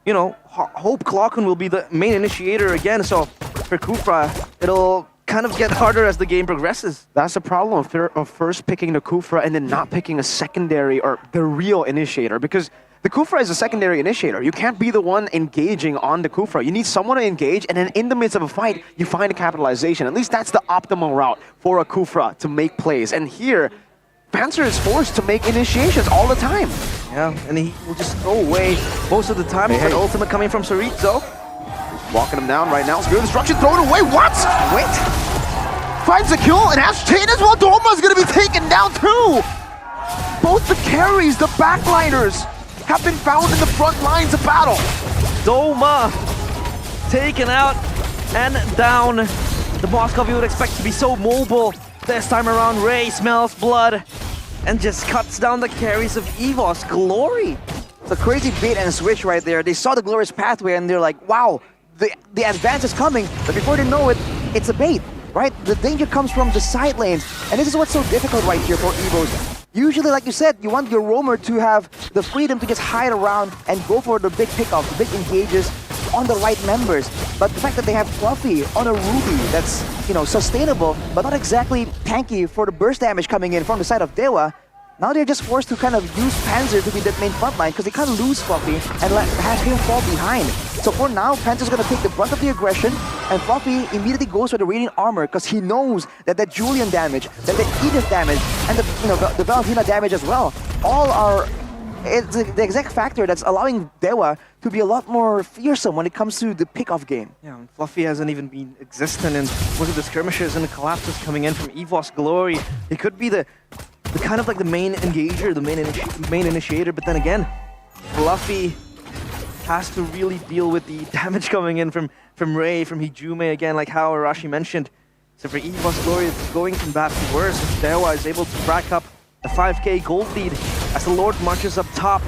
hope Clockun will be the main initiator again. So for Kufra, it'll kind of get harder as the game progresses. That's the problem of first picking the Kufra and then not picking a secondary or the real initiator, because the Kufra is a secondary initiator. You can't be the one engaging on the Kufra. You need someone to engage, and then in the midst of a fight, you find a capitalization. At least that's the optimal route for a Kufra to make plays. And here, Panzer is forced to make initiations all the time. Yeah, and he will just throw away most of the time. An ultimate coming from Chorizo. Walking him down right now. Spirit Destruction, throw it away. What? Wait. Finds a kill, and Ash Chain as well. Doma's going to be taken down too. Both the carries, the backliners, have been found in the front lines of battle. Doma taken out and down. The Moscow you would expect to be so mobile. This time around, Ray smells blood and just cuts down the carries of Evos Glory. It's a crazy bait and switch right there. They saw the Glorious Pathway and they're like, wow, the advance is coming. But before they know it, it's a bait, right? The danger comes from the side lanes. And this is what's so difficult right here for Evos. Usually, like you said, you want your roamer to have the freedom to just hide around and go for the big pickoff, the big engages on the right members. But the fact that they have Fluffy on a Ruby that's, sustainable, but not exactly tanky for the burst damage coming in from the side of Daewoo, now they're just forced to kind of use Panzer to be the main front line because they can't lose Fluffy and have him fall behind. So for now, Panzer's going to take the brunt of the aggression, and Fluffy immediately goes for the Radiant Armor because he knows that the Julian damage, that the Edith damage, and the Valentina damage as well, all are it's the exact factor that's allowing Daewoo to be a lot more fearsome when it comes to the pickoff game. Yeah, and Fluffy hasn't even been existent in most of the skirmishes and the collapses coming in from Evos Glory. It could be the kind of like the main engager, the main initiator, but then again, Fluffy has to really deal with the damage coming in from Ray, from Hijume again, like how Arashi mentioned. So for Evos Glory, it's going from bad to worse. Daewoo is able to rack up a 5k gold lead as the Lord marches up top.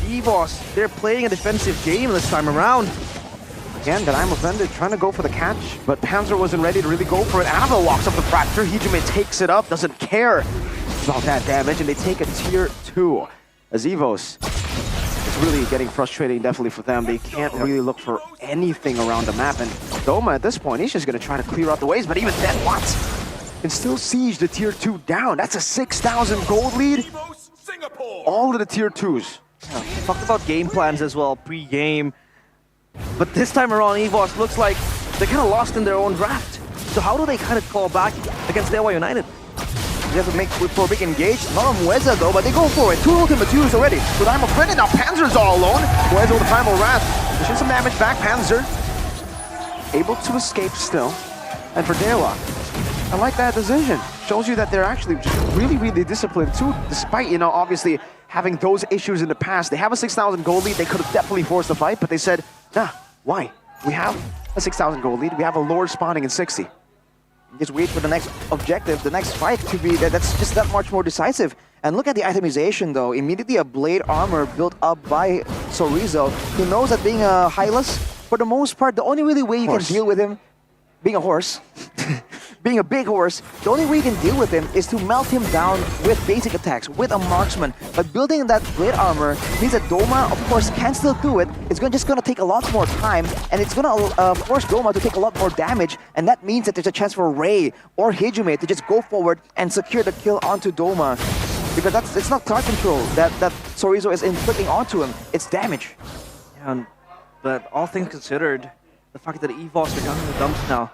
Evos, they're playing a defensive game this time around. Again, that I'm offended, trying to go for the catch, but Panzer wasn't ready to really go for it. Annabelle walks up the fracture, Hijume takes it up, doesn't care about that damage, and they take a tier 2. As Evos, it's really getting frustrating, definitely for them. They can't really look for anything around the map, and Doma at this point, he's just going to try to clear out the waves, but even then, what? Can still siege the tier 2 down. That's a 6,000 gold lead. All of the tier 2s. Yeah, talked about game plans as well, pre-game. But this time around, Evos looks like they're kind of lost in their own draft. So how do they kind of call back against Daewoo United? They have to make for a big engage. Not on Mueza though, but they go for it. 2 ultimate 2s already. So I'm offended now. Panzer's all alone. Mueza with the Primal Wrath. They shoot some damage back. Panzer able to escape still. And for Daewoo, I like that decision. Shows you that they're actually really, really disciplined too, despite, you know, obviously having those issues in the past. They have a 6,000 gold lead. They could have definitely forced the fight, but they said, nah, why? We have a 6,000 gold lead. We have a Lord spawning in 60. Just wait for the next objective, the next fight to be that's just that much more decisive. And look at the itemization though. Immediately a blade armor built up by Sorizo, who knows that being a Hylas, for the most part, the only really way you can deal with him, being a horse, being a big horse, the only way you can deal with him is to melt him down with basic attacks, with a marksman. But building that blade armor means that Doma, of course, can still do it. It's just gonna take a lot more time, and it's gonna force Doma to take a lot more damage, and that means that there's a chance for Ray or Hijume to just go forward and secure the kill onto Doma. Because it's not card control that Sorizo is inflicting onto him, it's damage. Yeah, but all things considered, the fact that EVOS are down in the dumps now,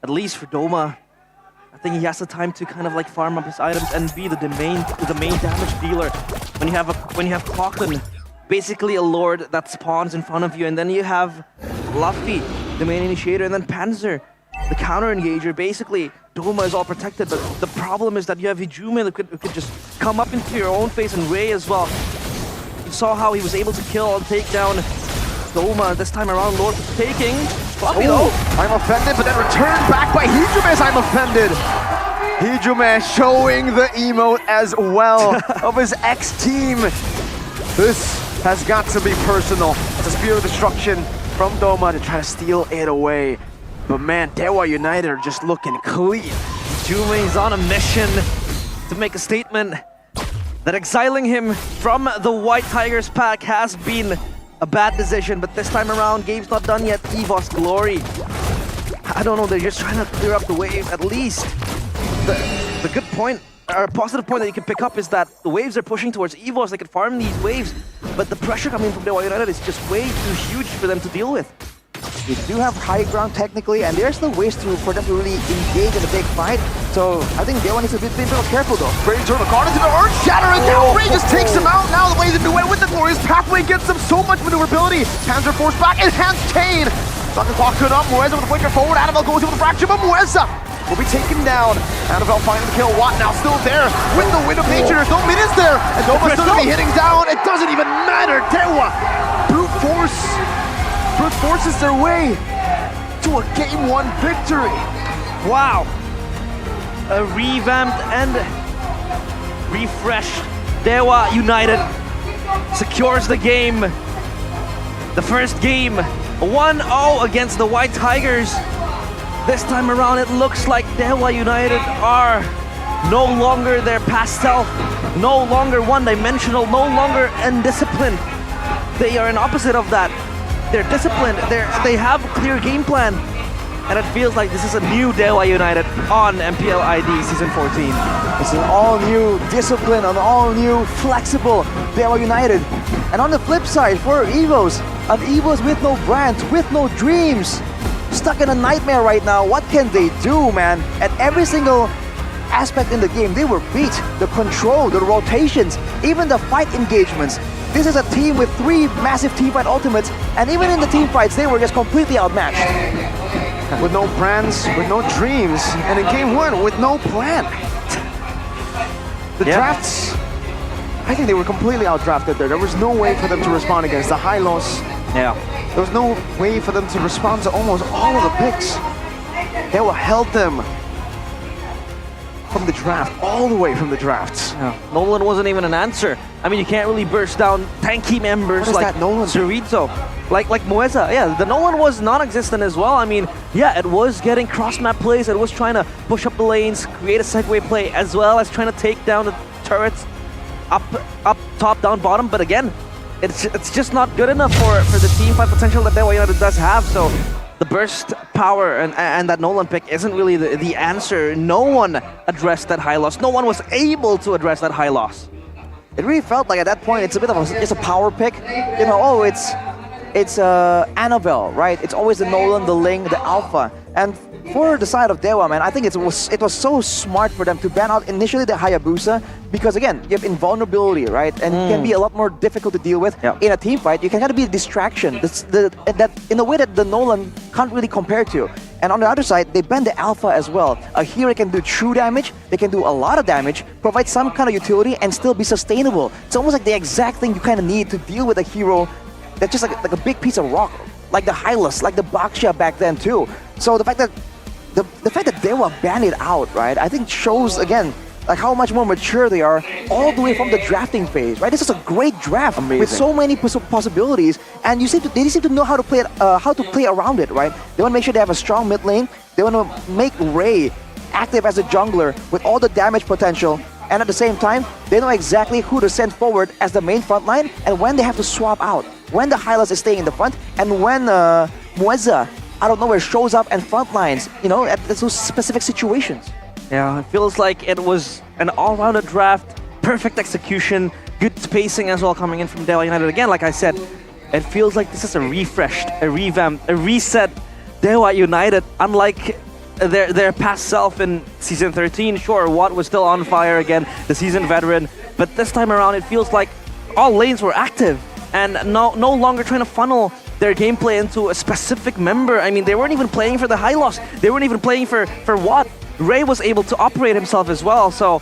at least for Doma, I think he has the time to kind of like farm up his items and be the main damage dealer. When you have Clockton, basically a Lord that spawns in front of you, and then you have Luffy, the main initiator, and then Panzer, the counter engager. Basically, Doma is all protected, but the problem is that you have Hijume that could just come up into your own face, and Ray as well. You saw how he was able to kill and take down Doma this time around. Lord taking Fluffy though. I'm offended, but then returned back by Hijume as I'm offended. Hijume showing the emote as well of his ex-team. This has got to be personal. It's a spear of destruction from Doma to try to steal it away. But man, Dewa United are just looking clean. Hijume is on a mission to make a statement that exiling him from the White Tigers pack has been a bad decision, but this time around, game's not done yet. EVOS Glory. I don't know, they're just trying to clear up the wave. At least the good point, or positive point that you can pick up is that the waves are pushing towards EVOS. They can farm these waves, but the pressure coming from Dewa United is just way too huge for them to deal with. They do have high ground technically, and there's no ways for them to really engage in a big fight. So I think Dewa needs to be a bit careful though. Great turn the corner to the earth, shattering down. Ray just takes him out. Now the way to do it with the Glorious Pathway gets them so much maneuverability. Panzer forced back, enhanced chain. Sucker clock good up. Mueza with a flicker forward. Annabelle goes in with a fracture, but Mueza will be taken down. Annabelle finding the kill. Watt now still there with the Wind of Nature. There's no minutes there, and Doma's still gonna be hitting down. It doesn't even matter. Dewa brute forces their way to a Game 1 victory. Wow. A revamped and refreshed Dewa United secures the game. The first game, 1-0 against the White Tigers. This time around, it looks like Dewa United are no longer their past self, no longer one-dimensional, no longer undisciplined. They are an opposite of that. They're disciplined, they have a clear game plan, and it feels like this is a new Dewa United on MPL ID Season 14. It's an all-new discipline, an all-new flexible Dewa United. And on the flip side, for EVOS, an EVOS with no brands, with no dreams, stuck in a nightmare right now. What can they do, man? At every single aspect in the game, they were beat. The control, the rotations, even the fight engagements. This is a team with 3 massive teamfight ultimates, and even in the team fights, they were just completely outmatched. With no brands, with no dreams, and in Game 1, with no plan. The drafts, I think they were completely outdrafted there. There was no way for them to respond against the high loss. Yeah. There was no way for them to respond to almost all of the picks. They were held them from the draft, all the way from the drafts. Yeah. Nolan wasn't even an answer. I mean, you can't really burst down tanky members like Cerrito, like Mueza. Yeah, the Nolan was non-existent as well. I mean, yeah, it was getting cross-map plays. It was trying to push up the lanes, create a segue play, as well as trying to take down the turrets up, top, down, bottom. But again, it's just not good enough for the team fight potential that Dewa United does have. So the burst power and that Nolan pick isn't really the answer. No one addressed that high loss. No one was able to address that high loss. It really felt like at that point it's a bit of it's a power pick. You know, oh, it's Annabelle, right? It's always the Nolan, the Ling, the Alpha. And for the side of Dewa, man, I think it was so smart for them to ban out initially the Hayabusa, because again, you have invulnerability, right? And it can be a lot more difficult to deal with. In a team fight, you can kind of be a distraction. That in a way that the Nolan can't really compare to. And on the other side, they ban the Alpha as well. A hero can do true damage, they can do a lot of damage, provide some kind of utility, and still be sustainable. It's almost like the exact thing you kind of need to deal with a hero that's just like a big piece of rock, like the Hylas, like the Baxia back then too. So the fact that Dewa banned it out, right, I think shows again like how much more mature they are all the way from the drafting phase, right? This is a great draft with so many possibilities, and they seem to know how to play it, how to play around it, right? They want to make sure they have a strong mid lane. They want to make Ray active as a jungler with all the damage potential, and at the same time, they know exactly who to send forward as the main front line and when they have to swap out. When the Hylas is staying in the front, and when Muezza out of nowhere shows up and front lines, you know, at those specific situations. Yeah, it feels like it was an all-rounded draft, perfect execution, good spacing as well coming in from Dewa United. Again, like I said, it feels like this is a refreshed, a revamped, a reset Dewa United, unlike their past self in Season 13. Sure, Watt was still on fire again, the seasoned veteran, but this time around it feels like all lanes were active and no longer trying to funnel their gameplay into a specific member. I mean, they weren't even playing for the Hylos, they weren't even playing for Watt. Ray was able to operate himself as well, so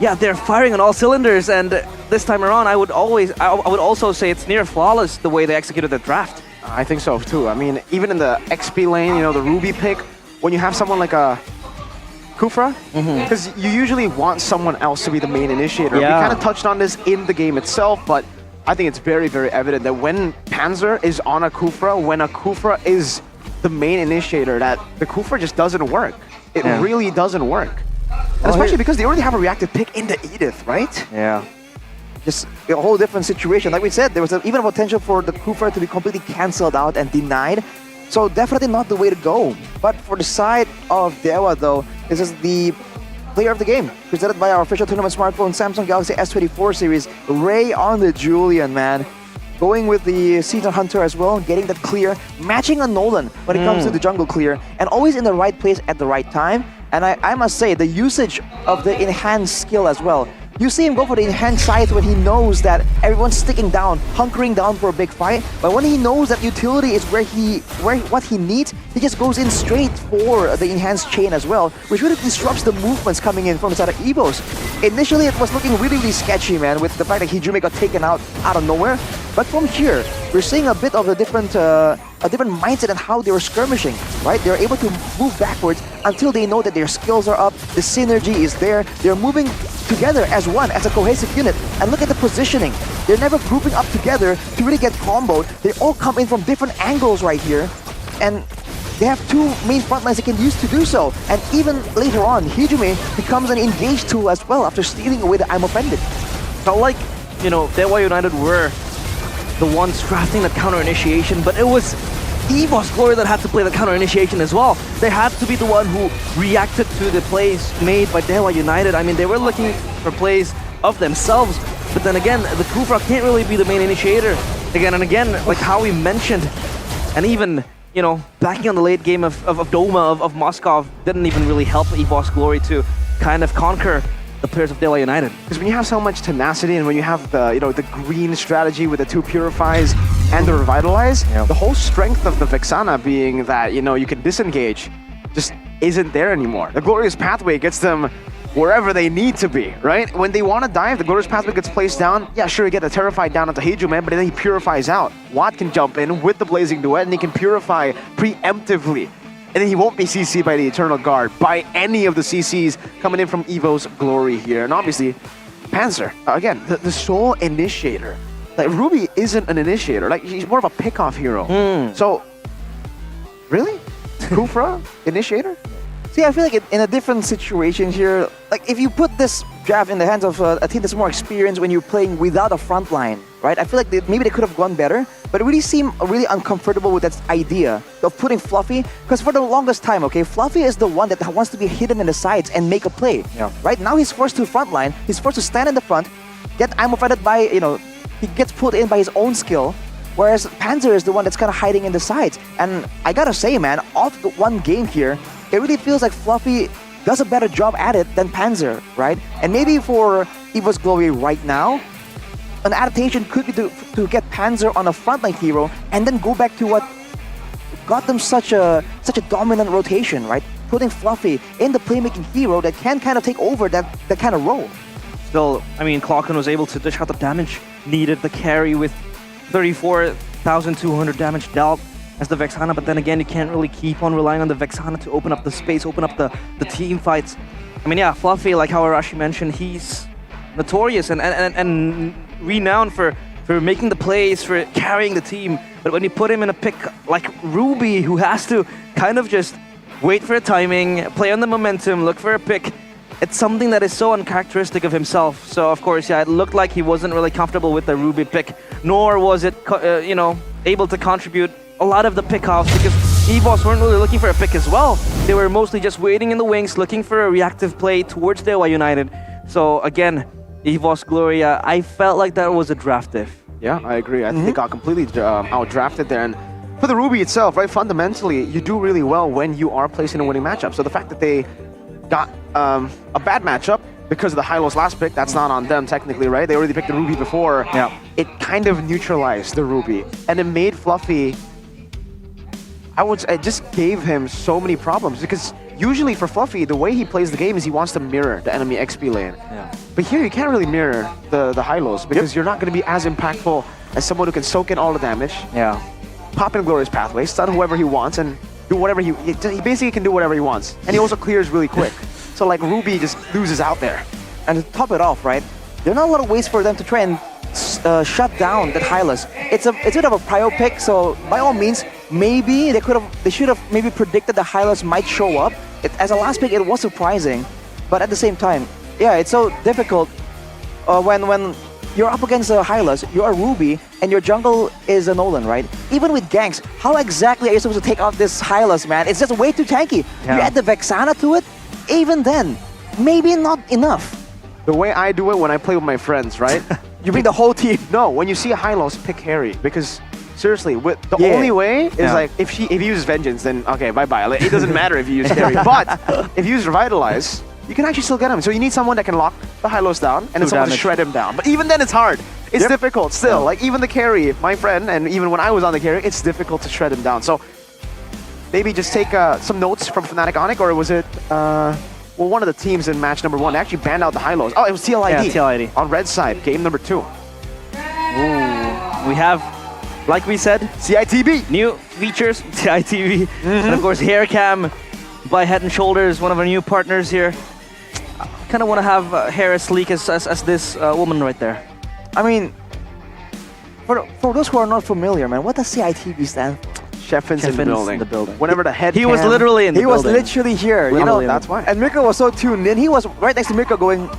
yeah, they're firing on all cylinders, and this time around I would also say it's near flawless the way they executed the draft. I think so too. I mean, even in the XP lane, you know, the Ruby pick, when you have someone like a Kufra, because you usually want someone else to be the main initiator. Yeah. We kind of touched on this in the game itself, but I think it's very, very evident that when Panzer is on a Kufra, when a Kufra is the main initiator, that the Kufra just doesn't work. It really doesn't work. And especially because they already have a reactive pick in the Edith, right? Yeah. Just a whole different situation. Like we said, there was even a potential for the Kufra to be completely cancelled out and denied. So definitely not the way to go. But for the side of Dewa though, this is the player of the game, presented by our official tournament smartphone, Samsung Galaxy S24 series. Ray on the Julian, man. Going with the Season Hunter as well, getting that clear, matching a Nolan when it comes to the jungle clear, and always in the right place at the right time. And I must say, the usage of the enhanced skill as well. You see him go for the enhanced scythe when he knows that everyone's sticking down, hunkering down for a big fight. But when he knows that utility is what he needs, he just goes in straight for the enhanced chain as well, which really disrupts the movements coming in from the side of Evos. Initially, it was looking really, really sketchy, man, with the fact that Hijume got taken out of nowhere. But from here, we're seeing a bit of a different mindset in how they were skirmishing, right? They're able to move backwards until they know that their skills are up, the synergy is there, they're moving together as one, as a cohesive unit. And look at the positioning. They're never grouping up together to really get comboed. They all come in from different angles right here. And they have two main front lines they can use to do so. And even later on, Hijume becomes an engage tool as well after stealing away the I'm Offended. Felt like, you know, Dewa United were the ones drafting the counter initiation, but it was Evos Glory that had to play the counter initiation as well. They had to be the one who reacted to the plays made by Dewa United. I mean, they were looking for plays of themselves, but then again, the Kufra can't really be the main initiator. Again and again, like how we mentioned, and even, you know, backing on the late game of Doma, of Moskov, didn't even really help Evos Glory to kind of conquer the players of Dewa United. Because when you have so much tenacity and when you have the, you know, the green strategy with the two Purifies and the Revitalize, the whole strength of the Vexana being that, you know, you can disengage just isn't there anymore. The Glorious Pathway gets them wherever they need to be, right? When they want to dive, the Glorious Pathway gets placed down. Yeah, sure, you get a Terrified down onto Hijume, but then he purifies out. Watt can jump in with the Blazing Duet and he can purify preemptively. And then he won't be CC'd by the Eternal Guard, by any of the CCs coming in from Evo's Glory here. And obviously, Panzer, again, the sole initiator. Like, Ruby isn't an initiator. Like, he's more of a pick-off hero. So, really? Kufra, initiator? See, I feel like in a different situation here, like if you put this draft in the hands of a team that's more experienced when you're playing without a front line, right? I feel like maybe they could have gone better, but it really seemed really uncomfortable with that idea of putting Fluffy, because for the longest time, okay, Fluffy is the one that wants to be hidden in the sides and make a play, right? Now he's forced to front line, he's forced to stand in the front, get I'm Offended by, you know, he gets pulled in by his own skill, whereas Panzer is the one that's kind of hiding in the sides. And I gotta say, man, off the one game here, it really feels like Fluffy does a better job at it than Panzer, right? And maybe for Evo's Glory right now, an adaptation could be to get Panzer on a frontline hero and then go back to what got them such a dominant rotation, right? Putting Fluffy in the playmaking hero that can kind of take over that kind of role. Still, I mean, Clocken was able to dish out the damage needed, the carry with 34,200 damage dealt as the Vexana, but then again, you can't really keep on relying on the Vexana to open up the space, open up the team fights. I mean, yeah, Fluffy, like how Arashi mentioned, he's notorious and renowned for making the plays, for carrying the team. But when you put him in a pick like Ruby, who has to kind of just wait for a timing, play on the momentum, look for a pick, it's something that is so uncharacteristic of himself. So, of course, yeah, it looked like he wasn't really comfortable with the Ruby pick, nor was it, able to contribute a lot of the pickoffs because EVOS weren't really looking for a pick as well. They were mostly just waiting in the wings, looking for a reactive play towards Dewa United. So, again, EVOS Gloria, I felt like that was a draft diff. Yeah, I agree. I think they got completely out-drafted there. And for the Ruby itself, right, fundamentally, you do really well when you are placing a winning matchup. So the fact that they got a bad matchup because of the Hylos last pick, that's not on them technically, right? They already picked the Ruby before. Yeah. It kind of neutralized the Ruby. And it made Fluffy, it just gave him so many problems because usually for Fluffy, the way he plays the game is he wants to mirror the enemy XP lane. Yeah. But here you can't really mirror the Hylos because you're not going to be as impactful as someone who can soak in all the damage. Yeah. Pop in Glorious Pathway, stun whoever he wants, and do whatever he basically can do whatever he wants. And he also clears really quick. So like Ruby just loses out there. And to top it off, right, there are not a lot of ways for them to try and shut down that Hylos. It's a bit of a prio pick, so by all means, maybe they should have maybe predicted the Hylos might show up. As a last pick, it was surprising, but at the same time, yeah, it's so difficult when you're up against a Hylos, you're a Ruby, and your jungle is a Nolan, right? Even with ganks, how exactly are you supposed to take out this Hylos, man? It's just way too tanky. Yeah. You add the Vexana to it, even then, maybe not enough. The way I do it when I play with my friends, right? You bring the whole team. No, when you see a Hylos, pick Harry because seriously, the only way is like if he uses Vengeance, then okay, bye-bye. Like, it doesn't matter if you use Harry, but if you use Revitalize, you can actually still get him. So you need someone that can lock the Hylos down and then someone to shred him down. But even then, it's hard. It's difficult still. Like even the carry, my friend, and even when I was on the carry, it's difficult to shred him down. So maybe just take some notes from Fnatic Onic, or was it one of the teams in match number 1 they actually banned out the Hylos. Oh, it was TLID. Yeah, TLID. On red side, game number 2. Ooh, we have, like we said, CITB. New features, CITB. And of course, hair cam by Head and Shoulders, one of our new partners here. I kind of want to have hair as sleek as this woman right there. I mean, for those who are not familiar, man, what does CITB stand for? Cheffin's in the building. Whenever the head He was literally in the building. He was literally here. That's why. And Mirko was so tuned in. He was right next to Mirko going,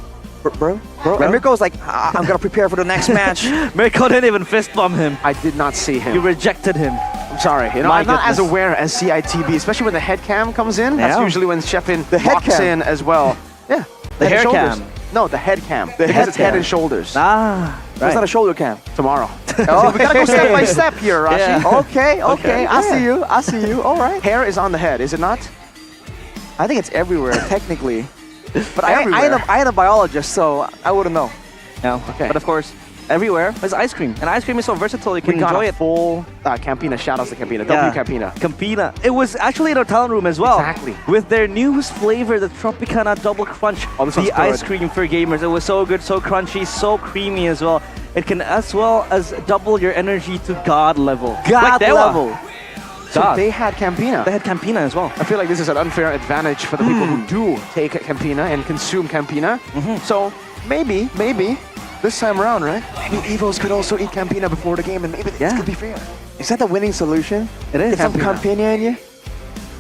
bro. And Mirko was like, I'm going to prepare for the next match. Mirko didn't even fist bump him. I did not see him. You rejected him. I'm sorry. I'm not as aware as CITB, especially when the head cam comes in. That's usually when Cheffin locks in as well. Yeah. The hair cam. No, the head cam. It's Head and Shoulders. Ah, right. It's not a shoulder cam. Tomorrow. Oh, we gotta go step by step here, Rashi. Yeah. Okay. I see you. All right. Hair is on the head, is it not? I think it's everywhere, technically. But I ain't a biologist, so I wouldn't know. No. Okay. But of course, everywhere is ice cream. And ice cream is so versatile, you can enjoy it. Full Campina, shout outs to Campina. W Campina. Campina. It was actually in our talent room as well. Exactly. With their newest flavor, the Tropicana Double Crunch. The ice cream for gamers. It was so good, so crunchy, so creamy as well. It can as well as double your energy to God level. God level. So they had Campina. They had Campina as well. I feel like this is an unfair advantage for the people who do take Campina and consume Campina. So maybe this time around, right? Maybe EVOs could also eat Campina before the game, and maybe this could be fair. Is that the winning solution? It is. Get some Campina in you?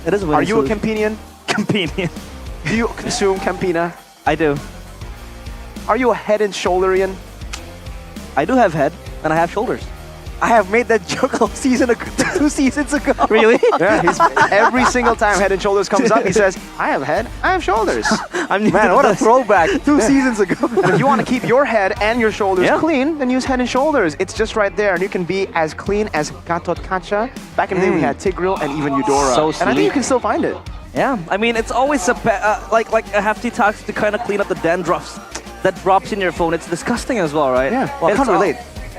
It is a winning solution. Are you a Campinian? Campinian. Do you consume Campina? I do. Are you a Head and Shoulderian? I do have head, and I have shoulders. I have made that joke 2 seasons ago. Really? Yeah, every single time Head and Shoulders comes up, he says, I have head, I have shoulders. Man, what a throwback. 2 seasons ago. And if you want to keep your head and your shoulders clean, then use Head and Shoulders. It's just right there, and you can be as clean as Gatot Kacha. Back in the day, we had Tigreal and even Eudora. So and I think you can still find it. Yeah, I mean, it's always like a hefty task to kind of clean up the dandruffs that drops in your phone. It's disgusting as well, right? Yeah, well, I can't relate.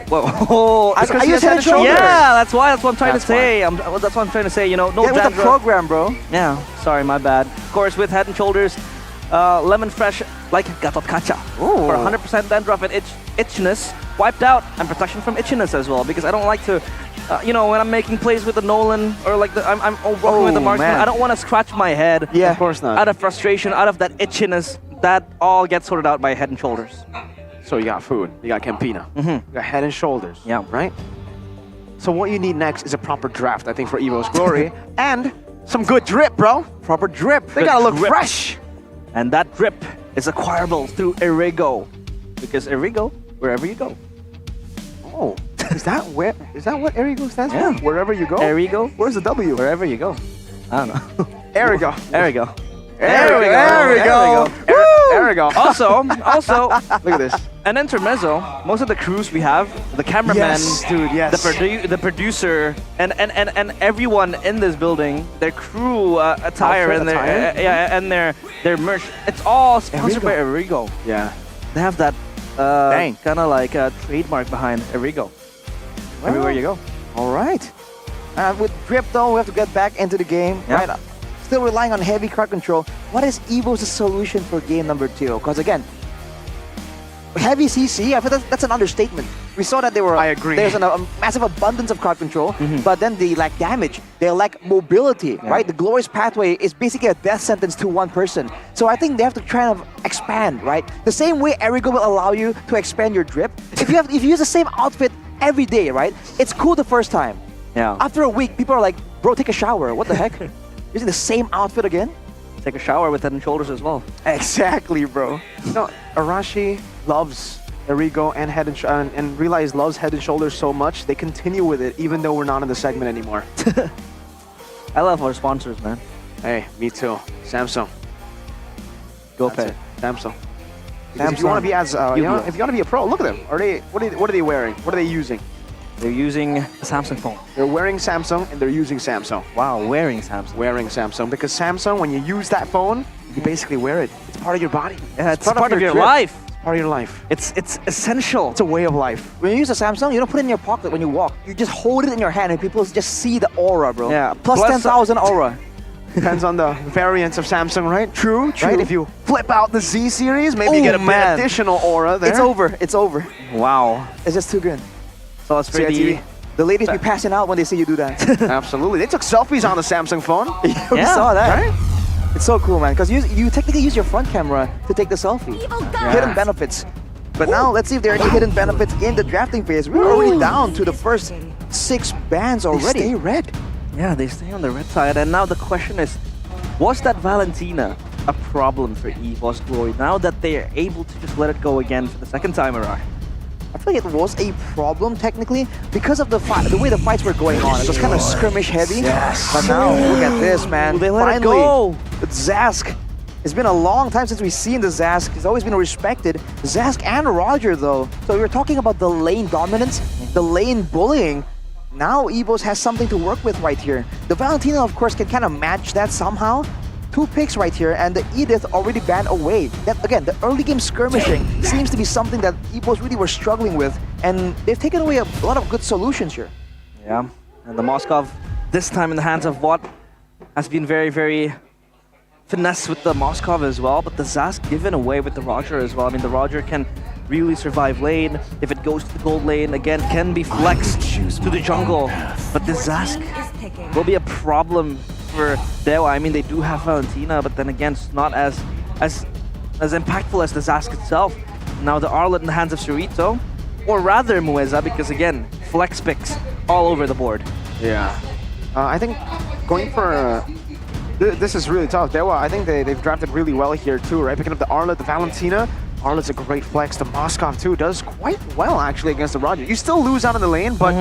Whoa! I use head and shoulders. Yeah, that's what I'm trying That's to say. That's what I'm trying to say. You know, no Get with the dandruff. program, bro. Yeah, sorry, my bad. Of course, with Head and Shoulders, lemon fresh like Gatot Kacha for 100% dandruff and itchiness wiped out, and protection from itchiness as well. Because I don't like to, you know, when I'm making plays with the Nolan or like I'm working with the marksman, man. I don't want to scratch my head. Yeah, Of course not. Out of frustration, out of that itchiness, that all gets sorted out by Head and Shoulders. So you got food, you got Campina, you got Head and Shoulders. Yeah. Right? So what you need next is a proper draft, I think, for Evo's Glory. And some good drip, bro. Proper drip. They gotta look fresh. And that drip is acquirable through Erigo. Because Erigo, wherever you go. Oh, is that what Erigo stands for? Wherever you go? Erigo. Where's the W? Wherever you go. I don't know. Erigo. Erigo. There we go. There we go. Also, look at this. An intermezzo. Most of the crews we have, the cameraman, Yes, dude, yes. the producer, and everyone in this building, their crew attire Outfit and their attire? and their merch. It's all sponsored by Erigo. Yeah. They have that kind of like a trademark behind Erigo. Everywhere you go. All right. With drip, though, we have to get back into the game. Yeah. Right. Still relying on heavy card control. What is Evo's solution for game number 2? Because again, heavy CC, I feel that's an understatement. We saw that I agree. There's a massive abundance of card control, but then they lack damage. They lack mobility, right? The Glorious Pathway is basically a death sentence to one person. So I think they have to try to expand, right? The same way Erigo will allow you to expand your drip. If you use the same outfit every day, right? It's cool the first time. Yeah. After a week, people are like, bro, take a shower. What the heck? Using the same outfit again? Take a shower with Head and Shoulders as well. Exactly, bro. No, Arashi loves Erigo and Head and Realize loves Head and Shoulders so much, they continue with it even though we're not in the segment anymore. I love our sponsors, man. Hey, me too. Samsung. Go That's pay. it. Samsung. Because if you want to be as, if you want to be a pro, look at them. What are they wearing? What are they using? They're using a Samsung phone. They're wearing Samsung and they're using Samsung. Wow, wearing Samsung. Wearing Samsung because Samsung, when you use that phone, you basically wear it. It's part of your body. Yeah, it's part of your life. It's part of your life. It's essential. It's a way of life. When you use a Samsung, you don't put it in your pocket when you walk. You just hold it in your hand and people just see the aura, bro. Yeah. Plus 10,000 aura. Depends on the variants of Samsung, right? True. Right? If you flip out the Z series, maybe you get a bit additional aura there. It's over. It's over. Wow. It's just too good. So it's pretty. The ladies be passing out when they see you do that. Absolutely. They took selfies on the Samsung phone. We saw that. Right? It's so cool, man. Because you technically use your front camera to take the selfie. Hidden benefits. But now, let's see if there are any hidden benefits in the drafting phase. We're already down to the first 6 bands already. They stay red. Yeah, they stay on the red side. And now the question is, was that Valentina a problem for EVO's Glory now that they are able to just let it go again for the second time around? I feel like it was a problem technically because of the way the fights were going on. It was kind of skirmish heavy. Yes. But now look at this, man. Ooh, they let it Finally, go. It's Zask. It's been a long time since we've seen the Zask. He's always been respected. Zask and Roger though. So we were talking about the lane dominance, the lane bullying. Now EVOS has something to work with right here. The Valentina, of course, can kind of match that somehow. 2 picks right here, and the Edith already banned away. That again, the early game skirmishing seems to be something that EVOS really were struggling with, and they've taken away a lot of good solutions here. Yeah, and the Moskov, this time in the hands of Watt, has been very, very finesse with the Moskov as well, but the Zask given away with the Roger as well. I mean, the Roger can really survive lane. If it goes to the gold lane, again, can be flexed to the jungle. But the Zask will be a problem for Dewa. I mean, they do have Valentina, but then again, it's not as impactful as the Zask itself. Now the Arlet in the hands of Cerrito, or rather Mueza, because again, flex picks all over the board. Yeah. I think going for... this is really tough. Dewa, I think they've drafted really well here too, right? Picking up the Arlet, the Valentina. Arlet's a great flex. The Moskov too does quite well actually against the Roger. You still lose out in the lane, but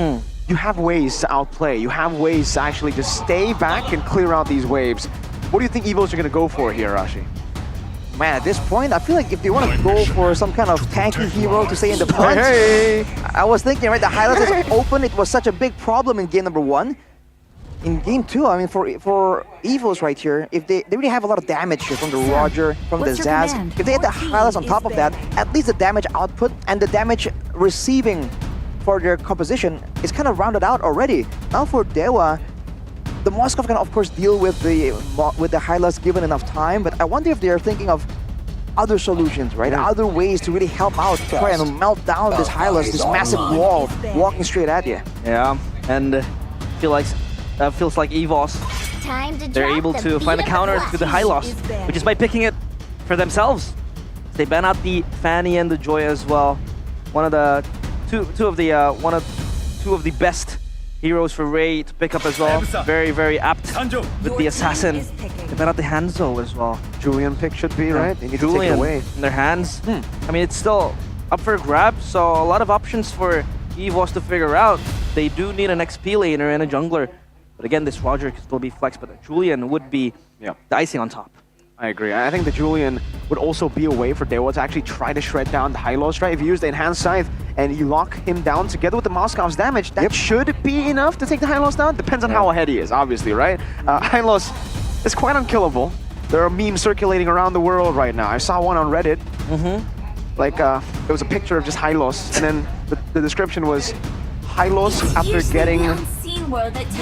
you have ways to outplay. You have ways to actually just stay back and clear out these waves. What do you think EVOs are going to go for here, Rashi? Man, at this point, I feel like if they want to go for some kind of tanky hero to stay in the front, I was thinking, right, the highlights is open. It was such a big problem in game number 1. In game 2, I mean, for EVOs right here, if they really have a lot of damage here from the Roger, from the Zaz. If they had the highlights on top of that, at least the damage output and the damage receiving for their composition is kind of rounded out already. Now for Dewa, the Moskov can of course deal with the Hylas given enough time, but I wonder if they're thinking of other solutions, right? Other ways to really help out, to try and melt down this Hylas, this massive wall walking straight at you. Yeah, and feels like EVOS, they're able to find a counter to the Hylos, which is by picking it for themselves. They ban out the Fanny and the Joy as well. One of the two of the best heroes for Ray to pick up as well. Very, very apt with the assassin. They ban out the Hanzo as well. Julian pick should be, right? They need Julian to take it away. in their hands. I mean, it's still up for grabs, so a lot of options for EVOS to figure out. They do need an XP laner and a jungler. But again, this Roger can still be flexed, but Julian would be the icing on top. I agree. I think the Julian would also be a way for Dewa to actually try to shred down the Hylos, right? If you use the Enhanced Scythe and you lock him down together with the Moskov's damage, that should be enough to take the Hylos down. Depends on how ahead he is, obviously, right? Hylos is quite unkillable. There are memes circulating around the world right now. I saw one on Reddit. Like, it was a picture of just Hylos, and then the description was, Hylos after getting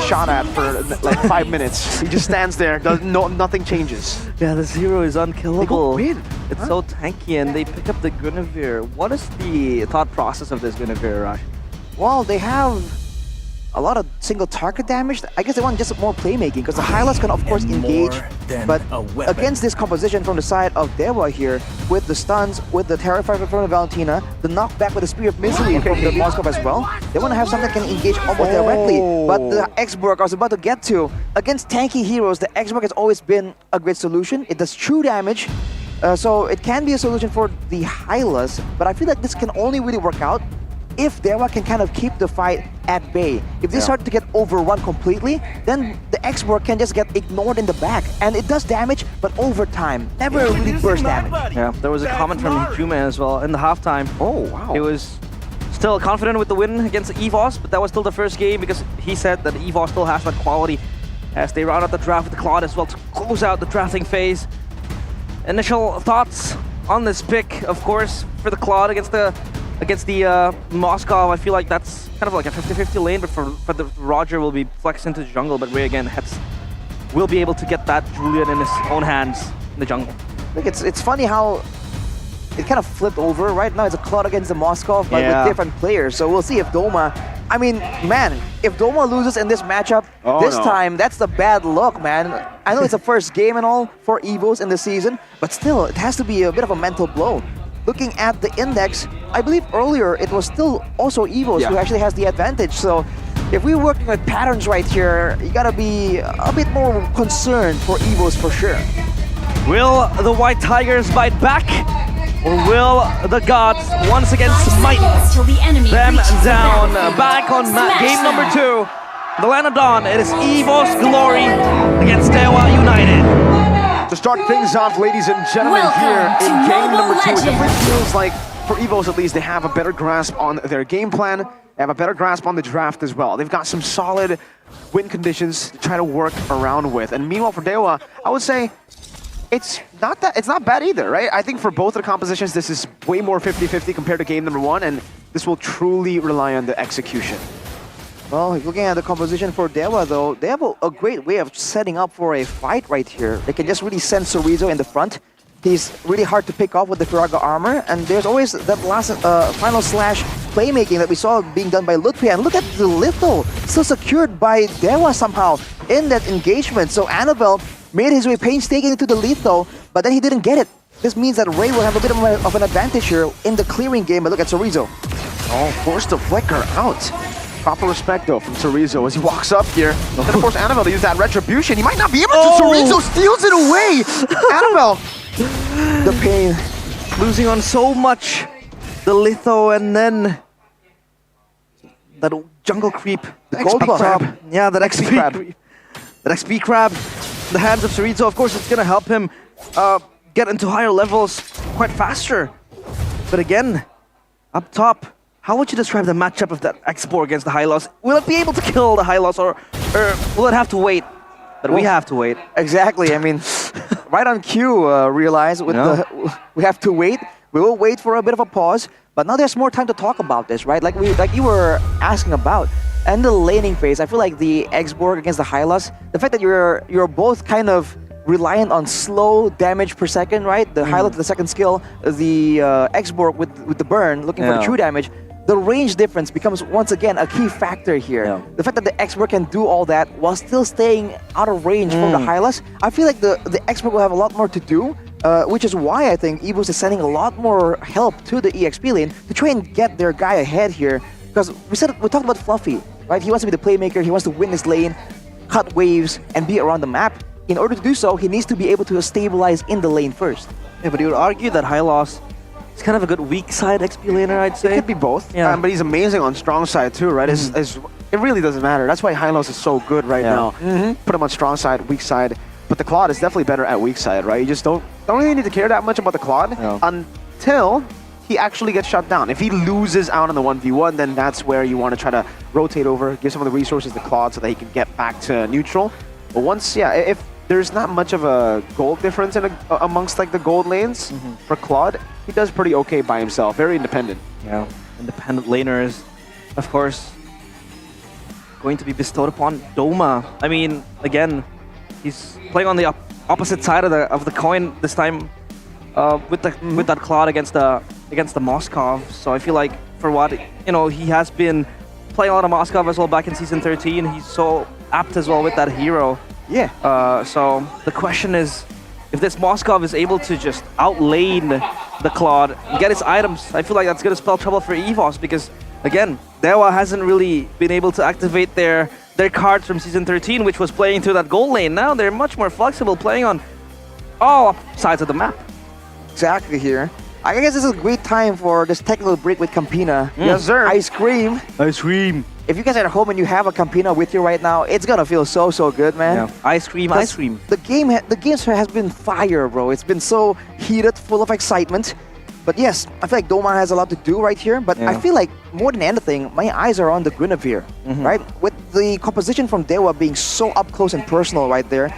shot at for like 5 minutes. He just stands there, nothing changes. Yeah, this hero is unkillable. They go win. It's so tanky, and they pick up the Guinevere. What is the thought process of this Guinevere, Raj? Well, they have a lot of single target damage. I guess they want just more playmaking, because the Hylas can of course engage, but against this composition from the side of Dewa here, with the stuns, with the Terrifier from the Valentina, the knockback with the Spear of Misery from the Moskov as well, they want to have something that can engage almost directly. But the X-Borg I was about to get to, against tanky heroes, the X-Borg has always been a great solution. It does true damage, so it can be a solution for the Hylas, but I feel like this can only really work out if Dewa can kind of keep the fight at bay. If they start to get overrun completely, then the X-Borg can just get ignored in the back. And it does damage, but over time. Never really burst damage. Yeah, there was a comment from Jume as well in the halftime. Oh, wow. He was still confident with the win against EVOS, but that was still the first game because he said that EVOS still has that quality as they round out the draft with the Claude as well to close out the drafting phase. Initial thoughts on this pick, of course, for the Claude against the Moskov. I feel like that's kind of like a 50-50 lane, but for the Roger will be flexed into the jungle, but Ray again will be able to get that Julian in his own hands in the jungle. Look, it's funny how it kind of flipped over. Right now it's a Claude against the Moskov, but with different players. So we'll see if Doma, I mean, man, if Doma loses in this matchup time, that's the bad luck, man. I know it's the first game and all for EVOs in the season, but still, it has to be a bit of a mental blow. Looking at the index, I believe earlier it was still also EVOS who actually has the advantage. So if we're working with patterns right here, you gotta be a bit more concerned for EVOS for sure. Will the White Tigers bite back? Or will the gods once again smite them down? Back on game number 2. The Land of Dawn, it is EVOS Glory against Dewa United. To start things off, ladies and gentlemen, here in game number 2, it definitely feels like, for EVOS at least, they have a better grasp on their game plan. They have a better grasp on the draft as well. They've got some solid win conditions to try to work around with. And meanwhile, for Dewa, I would say it's not bad either, right? I think for both of the compositions, this is way more 50-50 compared to game number 1, and this will truly rely on the execution. Well, looking at the composition for Dewa though, they have a great way of setting up for a fight right here. They can just really send Chorizo in the front. He's really hard to pick off with the Firaga armor, and there's always that last final slash playmaking that we saw being done by Lutfi. And look at the Litho, still secured by Dewa somehow in that engagement. So Annabelle made his way painstakingly to the Litho, but then he didn't get it. This means that Ray will have a bit of an advantage here in the clearing game, but look at Chorizo. Oh, forced to flicker out. Proper respect, though, from Chorizo as he walks up here. Then, of course, Annabelle to use that retribution. He might not be able to. Chorizo steals it away. Annabelle. The pain. Losing on so much. The Litho and then that jungle creep. The gold crab. Yeah, that XP crab. That XP crab. The hands of Chorizo, of course, it's going to help him get into higher levels quite faster. But again, up top, how would you describe the matchup of that X-Borg against the Hylos? Will it be able to kill the Hylos, or will it have to wait? But we have to wait. Exactly. I mean, right on cue, realize with we have to wait. We will wait for a bit of a pause. But now there's more time to talk about this, right? Like you were asking about. And the laning phase, I feel like the X-Borg against the Hylas, the fact that you're both kind of reliant on slow damage per second, right? The Hylas with the second skill, the X-Borg with the burn, looking for the true damage. The range difference becomes once again a key factor here. The fact that the X-Borg can do all that while still staying out of range from the Hylas, I feel like the X-Borg will have a lot more to do, which is why I think EVOS is sending a lot more help to the EXP lane to try and get their guy ahead here. Because we talked about Fluffy, right? He wants to be the playmaker, he wants to win his lane, cut waves, and be around the map. In order to do so, he needs to be able to stabilize in the lane first. Yeah, but you would argue that Hylos is kind of a good weak side XP laner, I'd say. It could be both, Yeah. but he's amazing on strong side too, right? It really doesn't matter. That's why Hylos is so good right now. Put him on strong side, weak side. But the Claude is definitely better at weak side, right? You just don't really need to care that much about the Claude until he actually gets shut down. If he loses out on the 1v1, then that's where you want to try to rotate over, give some of the resources to Claude so that he can get back to neutral. But once, if there's not much of a gold difference amongst like the gold lanes for Claude, he does pretty okay by himself, very independent. Yeah, independent laners, of course, going to be bestowed upon Doma. I mean, again, he's playing on the opposite side of the coin this time with that Claude against the Moskov. So I feel like for what he has been playing a lot of Moskov as well back in season 13. He's so apt as well with that hero. Yeah. So the question is, if this Moskov is able to just outlane the Claude and get his items, I feel like that's going to spell trouble for EVOS because, again, Dewa hasn't really been able to activate their cards from Season 13, which was playing through that gold lane. Now they're much more flexible, playing on all sides of the map. Exactly here. I guess this is a great time for this technical break with Campina. Yes, sir. Ice cream. Ice cream. If you guys are at home and you have a Campina with you right now, it's gonna feel so good, man. Yeah. Ice cream, ice cream. The game has been fire, bro. It's been so heated, full of excitement. But yes, I feel like Doma has a lot to do right here. But I feel like more than anything, my eyes are on the Guinevere, right? With the composition from Dewa being so up close and personal right there,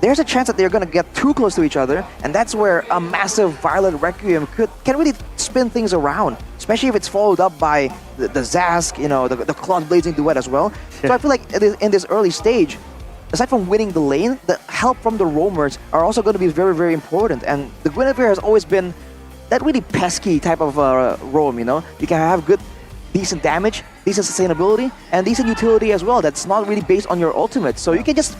there's a chance that they're gonna get too close to each other, and that's where a massive Violet Requiem can really spin things around, especially if it's followed up by the Zask, the Claude Blazing duet as well. So I feel like in this early stage, aside from winning the lane, the help from the roamers are also going to be very, very important. And the Guinevere has always been that really pesky type of roam, You can have decent damage, decent sustainability, and decent utility as well. That's not really based on your ultimate. So you can just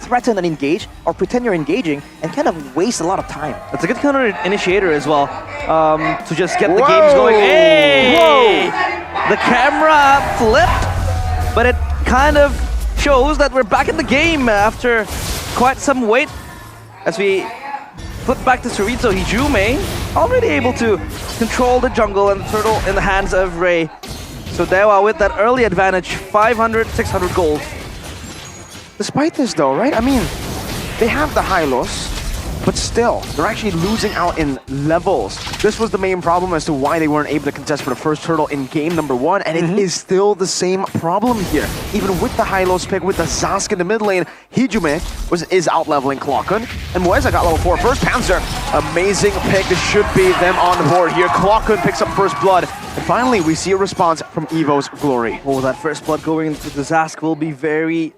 threaten and engage, or pretend you're engaging, and kind of waste a lot of time. That's a good counter initiator as well, to just get the games going. Hey! Whoa! The camera flipped, but it kind of shows that we're back in the game after quite some wait. As we flip back to Chorizo, Hijume already able to control the jungle and the turtle in the hands of Ray. So Dewa with that early advantage, 500, 600 gold. Despite this though, right? I mean, they have the Hylos, but still, they're actually losing out in levels. This was the main problem as to why they weren't able to contest for the first turtle in game number 1, and it is still the same problem here. Even with the Hylos pick, with the Zask in the mid lane, Hijume is out-leveling Clockun, and Moeza got level 4 first. Panzer, amazing pick. This should be them on the board here. Clockun picks up first blood, and finally we see a response from Evo's Glory. Oh, that first blood going to the Zask will be very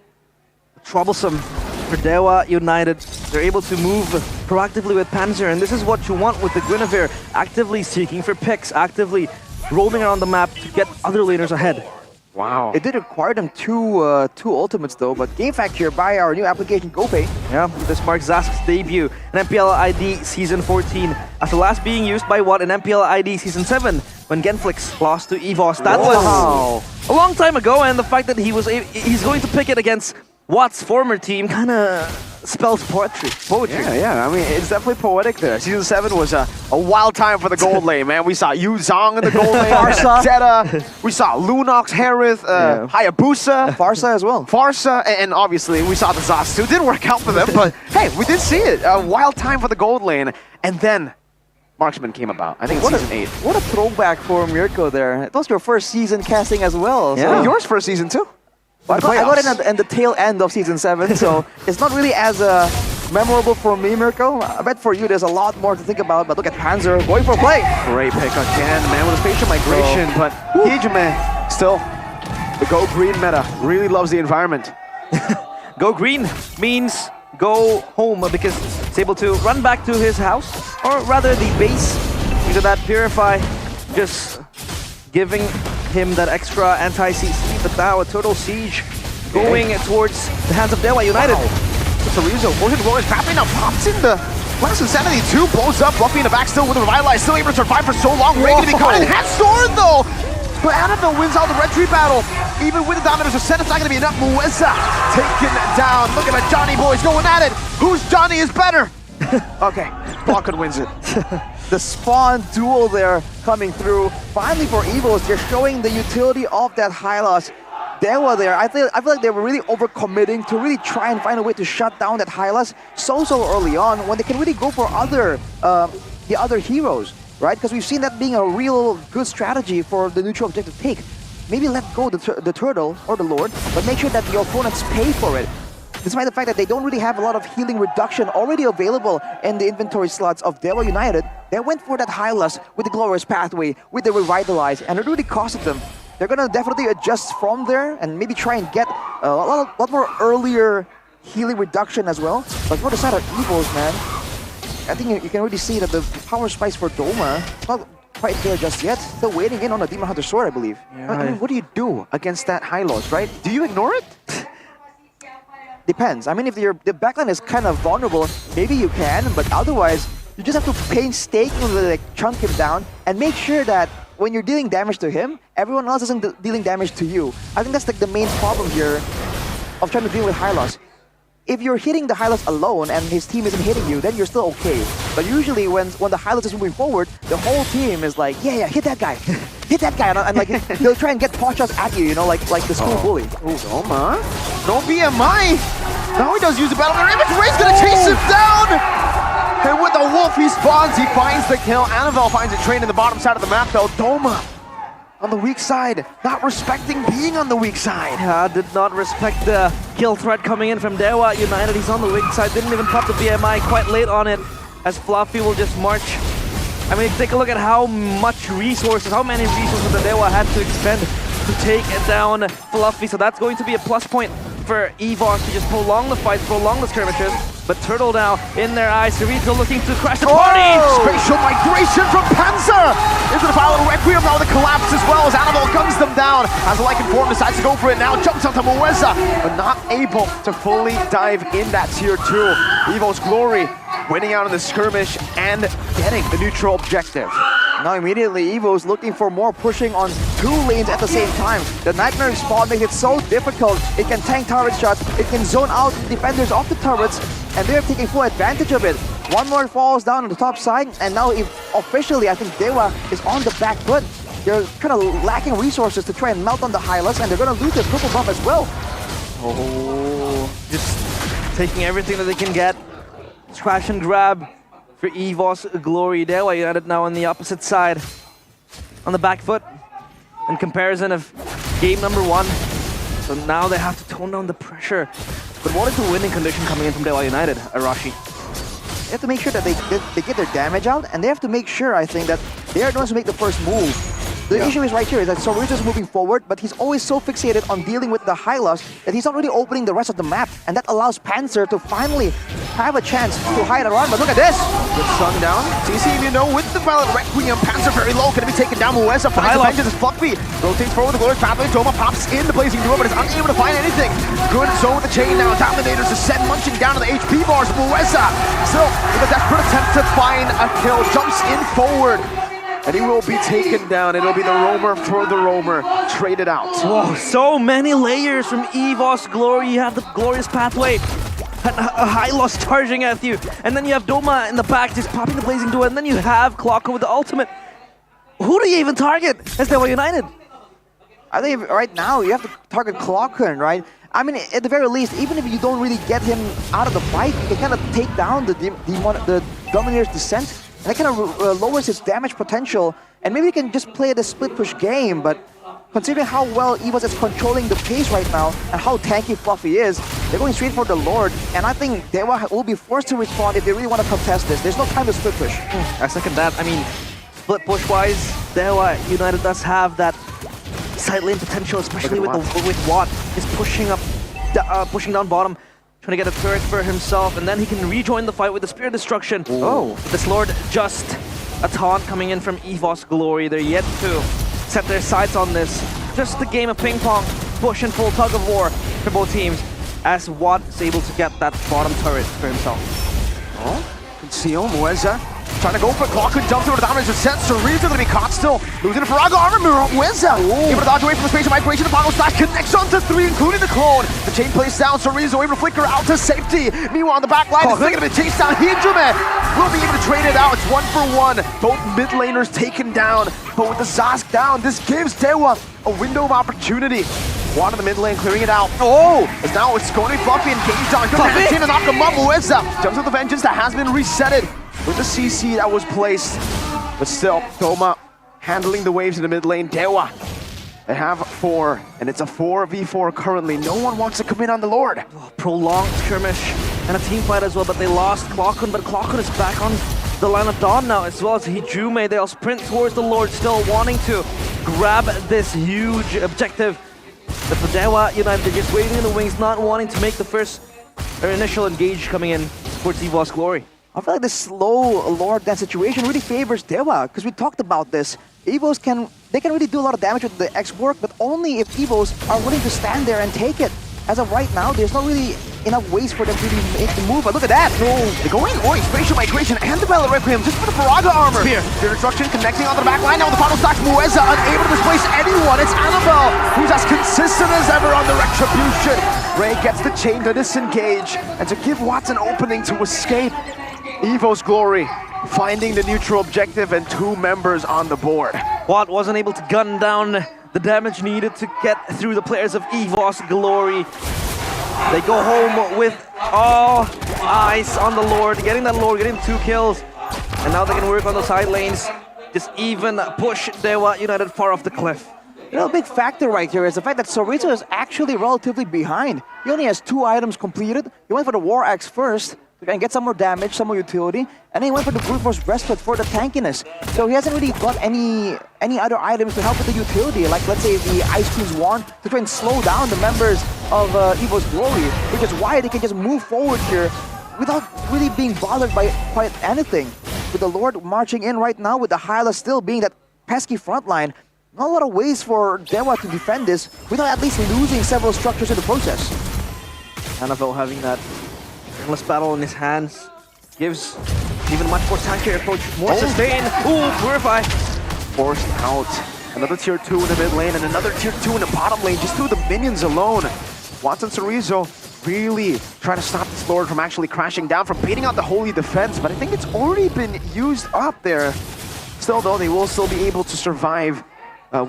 troublesome for Dewa United. They're able to move proactively with Panzer, and this is what you want with the Guinevere, actively seeking for picks, actively roaming around the map to get other laners ahead. Wow. It did require them two ultimates though, but game fact here by our new application GoPay. Yeah, this marks Zask's debut in MPL ID Season 14, after last being used by Watt in MPL ID Season 7 when Genflix lost to EVOS. That was a long time ago, and the fact that he's going to pick it against Watt's former team kind of spells poetry. Yeah, I mean, it's definitely poetic there. Season 7 was a wild time for the gold lane, man. We saw Yu Zhang in the gold lane, Farsa. Zeta, we saw Lunox, Harith, Hayabusa. Farsa as well. Farsa, and obviously we saw the Zas too. Didn't work out for them, but hey, we did see it. A wild time for the gold lane. And then Marksman came about. I think it's Season 8. What a throwback for Mirko there. It was your first season casting as well. Yeah, So. yours first season too. I got it in the tail end of Season 7, so it's not really as memorable for me, Mirko. I bet for you there's a lot more to think about, but look at Panzer going for a play. Great pick again, man, with a spatial migration, but Hijime still, the Go Green meta really loves the environment. Go green means go home because he's able to run back to his house, or rather the base, because of that Purify just giving him that extra anti-CC, but now a total siege going towards the hands of Dewa United. Chorizo, forcing the blow is trapping now, pops in the Last Insanity 2, blows up, Luffy in the back still with a Revitalize, still able to survive for so long, ready to be caught in Head Sword though! But Annabelle wins out the Red Tree battle. Even with the Dominators of Sen, it's not going to be enough. Mueza taken down. Look at the Johnny boys going at it. Whose Johnny is better? Okay, Blockwood wins it. The spawn duel there coming through. Finally for Evos, they're showing the utility of that Hylos. Dewa there, I feel like they were really overcommitting to really try and find a way to shut down that Hylos so early on when they can really go for the other heroes. Right? Because we've seen that being a real good strategy for the neutral objective take. Maybe let go the turtle or the lord, but make sure that the opponents pay for it. Despite the fact that they don't really have a lot of healing reduction already available in the inventory slots of Dewa United, they went for that Hylos with the Glorious Pathway, with the Revitalize, and it really costed them. They're gonna definitely adjust from there and maybe try and get a lot more earlier healing reduction as well. But for the side of Evos, man, I think you can already see that the power spikes for Doma is not quite there just yet. Still waiting in on the Demon Hunter Sword, I believe. Yeah, I mean, what do you do against that Hylos, right? Do you ignore it? Depends. I mean, if the backline is kind of vulnerable, maybe you can, but otherwise, you just have to painstakingly chunk him down and make sure that when you're dealing damage to him, everyone else isn't dealing damage to you. I think that's like the main problem here of trying to deal with Hylos. If you're hitting the Hylos alone and his team isn't hitting you, then you're still okay. But usually when the Hylos is moving forward, the whole team is like, yeah, hit that guy. Hit that guy. And like, they'll try and get pot shots at you, you know, like the school bully. Oh, Doma. No BMI. Now he does use the battle. Ray's gonna chase him down. And with the wolf, he spawns. He finds the kill. Annabelle finds a train in the bottom side of the map, though. Doma on the weak side, not respecting being on the weak side. Yeah, did not respect the kill threat coming in from Dewa United. He's on the weak side, didn't even pop the BMI quite late on it, as Fluffy will just march. I mean, take a look at how much resources, how many resources the Dewa had to expend to take down Fluffy. So that's going to be a plus point for Evos to just prolong the fights, prolong the skirmishes. But Turtle now in their eyes, Cerrito looking to crash the party! Spatial migration from Panzer! Into the final Requiem now with the collapse as well as Annabelle guns them down. As the Lycan form decides to go for it now, jumps onto Mueza, but not able to fully dive in that tier 2. Evo's Glory winning out in the skirmish and getting the neutral objective. Now immediately Evo's looking for more pushing on 2 lanes at the same time. The Nightmare spawn makes it so difficult. It can tank turret shots, it can zone out defenders off the turrets, and they're taking full advantage of it. One more falls down on the top side, and now officially I think Dewa is on the back foot. They're kind of lacking resources to try and melt on the Hylos, and they're going to lose their purple buff as well. Oh, just taking everything that they can get. Scratch and grab for Evos Glory. Dewa United now on the opposite side, on the back foot, in comparison of game number 1. So now they have to tone down the pressure. But what is the winning condition coming in from Dewa United, Arashi? They have to make sure that they get their damage out, and they have to make sure, I think, that they are the ones who make the first move. The issue is right here, is that Cerrito's moving forward, but he's always so fixated on dealing with the Hylos that he's not really opening the rest of the map, and that allows Panzer to finally have a chance to hide around. But look at this! Good sundown. CC, you know, with the Violet Requiem, Panzer very low, gonna be taken down. Mueza finds the vengeance as Fluffy rotates forward with the Glorious Pathway. Doma pops in the Blazing Duo, but is unable to find anything. Good zone with the chain now. Dominators descend, munching down to the HP bars. Mueza still with a desperate attempt to find a kill, jumps in forward. And he will be taken down. It'll be the roamer for the roamer. Traded out. Whoa, so many layers from Evos Glory. You have the Glorious Pathway, a Hylos charging at you. And then you have Doma in the back just popping the Blazing Duo. And then you have Clocker with the ultimate. Who do you even target as Dewa United? I think right now you have to target Clocker, right? I mean, at the very least, even if you don't really get him out of the fight, you can kind of take down the Dominator's Descent. And that kind of lowers his damage potential, and maybe you can just play the split push game, but considering how well EVOS is controlling the pace right now and how tanky Fluffy is, they're going straight for the Lord. And I think Dewa will be forced to respond if they really want to contest this. There's no time to split push. I second that. I mean, split push-wise, Dewa United does have that side lane potential, especially with Watt. He's pushing up, pushing down bottom, trying to get a turret for himself, and then he can rejoin the fight with the Spear Destruction. Oh, this Lord, just a taunt coming in from EVOS Glory. They're yet to set their sights on this. Just a game of ping pong, push and pull, tug of war for both teams, as Watt is able to get that bottom turret for himself. Oh, conceal Mueza. Trying to go for Clock and jump through the dominance of Sense. Cerezo gonna be caught still. Losing to Faraga armor. Mueza able to dodge away from the space of migration. The Pogo Slash connects onto 3, including the clone. The chain plays down. Cerezo able to flicker out to safety. Meanwhile, on the back line, it's gonna be chased down. Hidrume will be able to trade it out. It's 1 for 1. Both mid laners taken down. But with the Zask down, this gives Dewa a window of opportunity. One in the mid lane clearing it out. Oh! As now it's going to be Fluffy engaged on. Fluffy and knock him up. Mueza jumps with the vengeance that has been resetted with the CC that was placed. But still, Toma handling the waves in the mid lane. Dewa, they have 4, and it's a 4v4 currently. No one wants to come in on the Lord. Prolonged skirmish and a team fight as well, but they lost Clockun, but Clockun is back on the line of Dawn now, as well as Hidrume. They'll sprint towards the Lord, still wanting to grab this huge objective. But for Dewa United, they're just waiting in the wings, not wanting to make the first or initial engage coming in towards EVOS Glory. I feel like this slow Lord Dance situation really favors Dewa, because we talked about this. EVOS can really do a lot of damage with the X-Work, but only if EVOS are willing to stand there and take it. As of right now, there's not really enough ways for them to really make the move, but look at that! No, they're going Oi, Spatial Migration and the Bella Requiem just for the Faraga armor. Spear Destruction connecting onto the back line now with the final stacks. Mueza unable to displace anyone. It's Annabelle who's as consistent as ever on the Retribution. Ray gets the chain to disengage and to give Watts an opening to escape. EVOS Glory finding the neutral objective and 2 members on the board. Watt wasn't able to gun down the damage needed to get through the players of EVOS Glory. They go home with all eyes on the Lord, getting 2 kills. And now they can work on the side lanes, just even push Dewa United far off the cliff. You know, a big factor right here is the fact that Cerezo is actually relatively behind. He only has 2 items completed. He went for the War Axe first to try and get some more damage, some more utility, and then he went for the Brute Force Breastplate for the tankiness. So he hasn't really got any other items to help with the utility, like let's say the Ice Queen's Wand, to try and slow down the members of EVOS Glory, which is why they can just move forward here without really being bothered by quite anything. With the Lord marching in right now, with the Hyla still being that pesky front line, not a lot of ways for Dewa to defend this without at least losing several structures in the process. Annabelle having that endless battle in his hands gives even much more tankier approach, more sustain. Ooh, Purify! Forced out. Another tier 2 in the mid lane and another tier 2 in the bottom lane, just through the minions alone. Watson Cerezo really trying to stop this Lord from actually crashing down, from baiting out the Holy Defense, but I think it's already been used up there. Still though, they will still be able to survive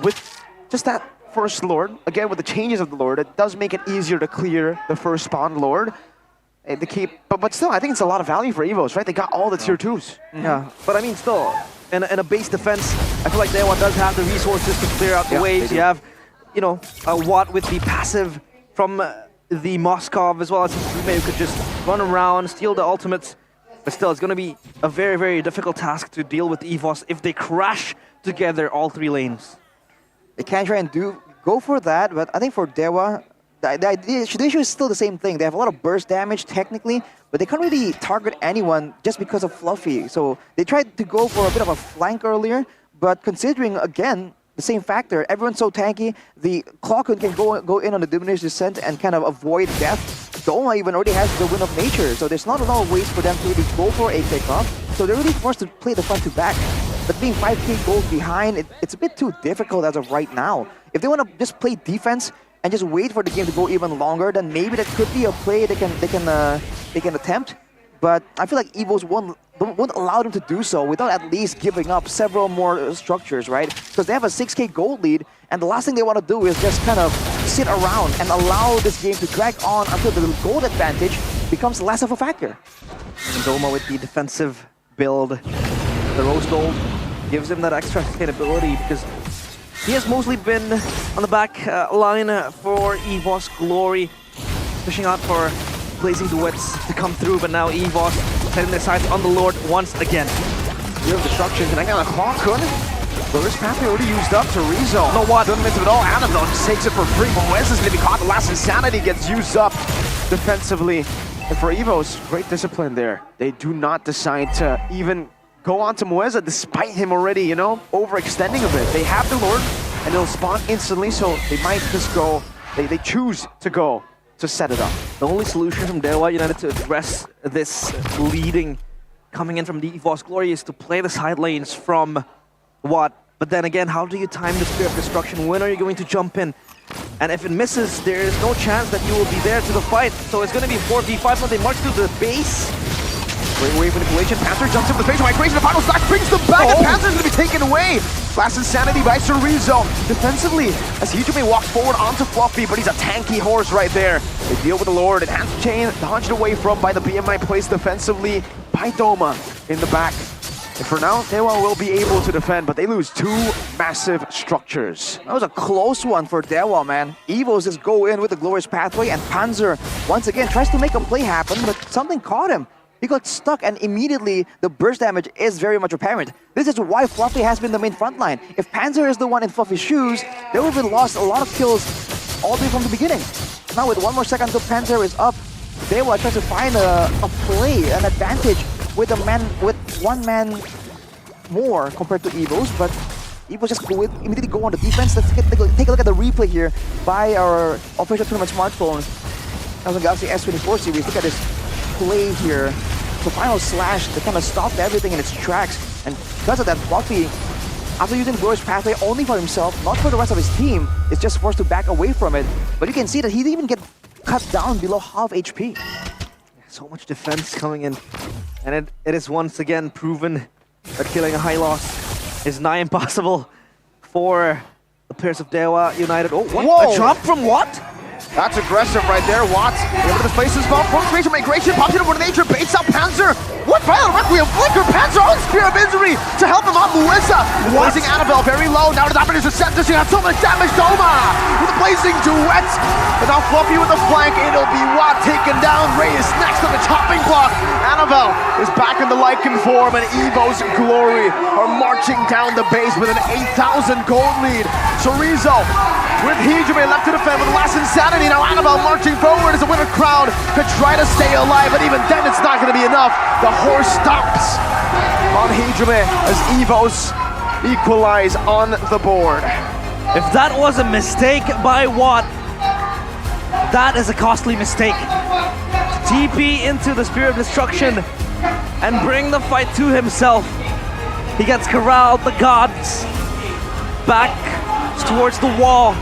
with just that first Lord. Again, with the changes of the Lord, it does make it easier to clear the first spawn Lord. They keep, but still, I think it's a lot of value for EVOS, right? They got all the tier 2s. Yeah, but I mean, still, in a base defense, I feel like Dewa does have the resources to clear out the waves. You have, you know, a Watt with the passive from the Moskov, as well as Hidrume, who could just run around, steal the ultimates. But still, it's going to be a very, very difficult task to deal with EVOS if they crash together all 3 lanes. They can try and go for that, but I think for Dewa, the issue is still the same thing. They have a lot of burst damage technically, but they can't really target anyone just because of Fluffy. So they tried to go for a bit of a flank earlier, but considering, again, the same factor, everyone's so tanky, the Clockun can go in on the Diminished Descent and kind of avoid death. Doma even already has the Wind of Nature, so there's not a lot of ways for them to really go for a pickoff. So they're really forced to play the front to back. But being 5k gold behind, it's a bit too difficult as of right now. If they want to just play defense and just wait for the game to go even longer, then maybe that could be a play they can attempt. But I feel like EVOS won't allow them to do so without at least giving up several more structures, right? Because they have a 6k gold lead, and the last thing they want to do is just kind of sit around and allow this game to drag on until the gold advantage becomes less of a factor. And Doma with the defensive build, the Rose Gold gives him that extra sustainability, because He has mostly been on the back line for EVOS Glory, fishing out for blazing duets to come through, but now EVOS setting their sights on the Lord once again. Year of Destruction, can I get a clock? Glorious Pathway already used up to Rizzo. No what? Doesn't miss it at all. Annabelle just takes it for free. Moez is going to be caught. The last Insanity gets used up defensively. And for EVOS, great discipline there. They do not decide to even go on to Moeza despite him already, you know, overextending a bit. They have the Lord and they'll spawn instantly, so they might just go, they choose to go to set it up. The only solution from Dewa United to address this leading coming in from the EVOS Glory is to play the side lanes from Watt. But then again, how do you time the Spear of Destruction? When are you going to jump in? And if it misses, there is no chance that you will be there to the fight. So it's going to be 4v5 when they march through the base. Great wave manipulation. Panther jumps in with the facial migration. The final slash brings them back, and Panther's going to be taken away. Last Insanity by Cerezo. Defensively, as Hijime walks forward onto Fluffy, but he's a tanky horse right there. They deal with the Lord. Enhanced Chain dodged away from by the BMI placed defensively by Doma in the back. And for now, Dewa will be able to defend, but they lose two massive structures. That was a close one for Dewa, man. Evos just go in with the Glorious Pathway, and Panzer once again tries to make a play happen, but something caught him. He got stuck, and immediately the burst damage is very much apparent. This is why Fluffy has been the main front line. If Panzer is the one in Fluffy's shoes, they would have lost a lot of kills all the way from the beginning. Now with 1 more second until Panzer is up, Dewa tries to find a play, an advantage with one man more compared to Evos, but Evos just immediately go on the defense. Let's take a look at the replay here by our official tournament smartphone. That was a Galaxy S24 series. Look at this play here. The final slash that kind of stopped everything in its tracks, and because of that, Fluffy, after using Glorious Pathway only for himself, not for the rest of his team, is just forced to back away from it. But you can see that he didn't even get cut down below half HP. So much defense coming in, and it is once again proven that killing a high loss is nigh impossible for the players of Dewa United. Oh, what? Whoa. A drop from what? That's aggressive right there, Watts. Able to place his ball. Formation migration, pops it over to nature, baits out Panzer. What? Violent Requiem, Flicker, Panzer on Spear of Misery to help him out, Muesa. Blazing Annabelle very low. Now the Dominus is set. She has so much damage. Doma with a blazing duet. And now Fluffy with the flank. It'll be Watt taken down. Ray is next on the chopping block. Annabelle is back in the Lycan form, and Evo's Glory are marching down the base with an 8,000 gold lead. Cerezo with Hijime left to defend with the last Insanity. Now Annabelle marching forward as a winter crowd to try to stay alive, but even then it's not going to be enough. The horse stops on Hijime as Evos equalize on the board. If that was a mistake by Watt, that is a costly mistake. To TP into the Spear of Destruction and bring the fight to himself. He gets corralled, the gods back towards the wall.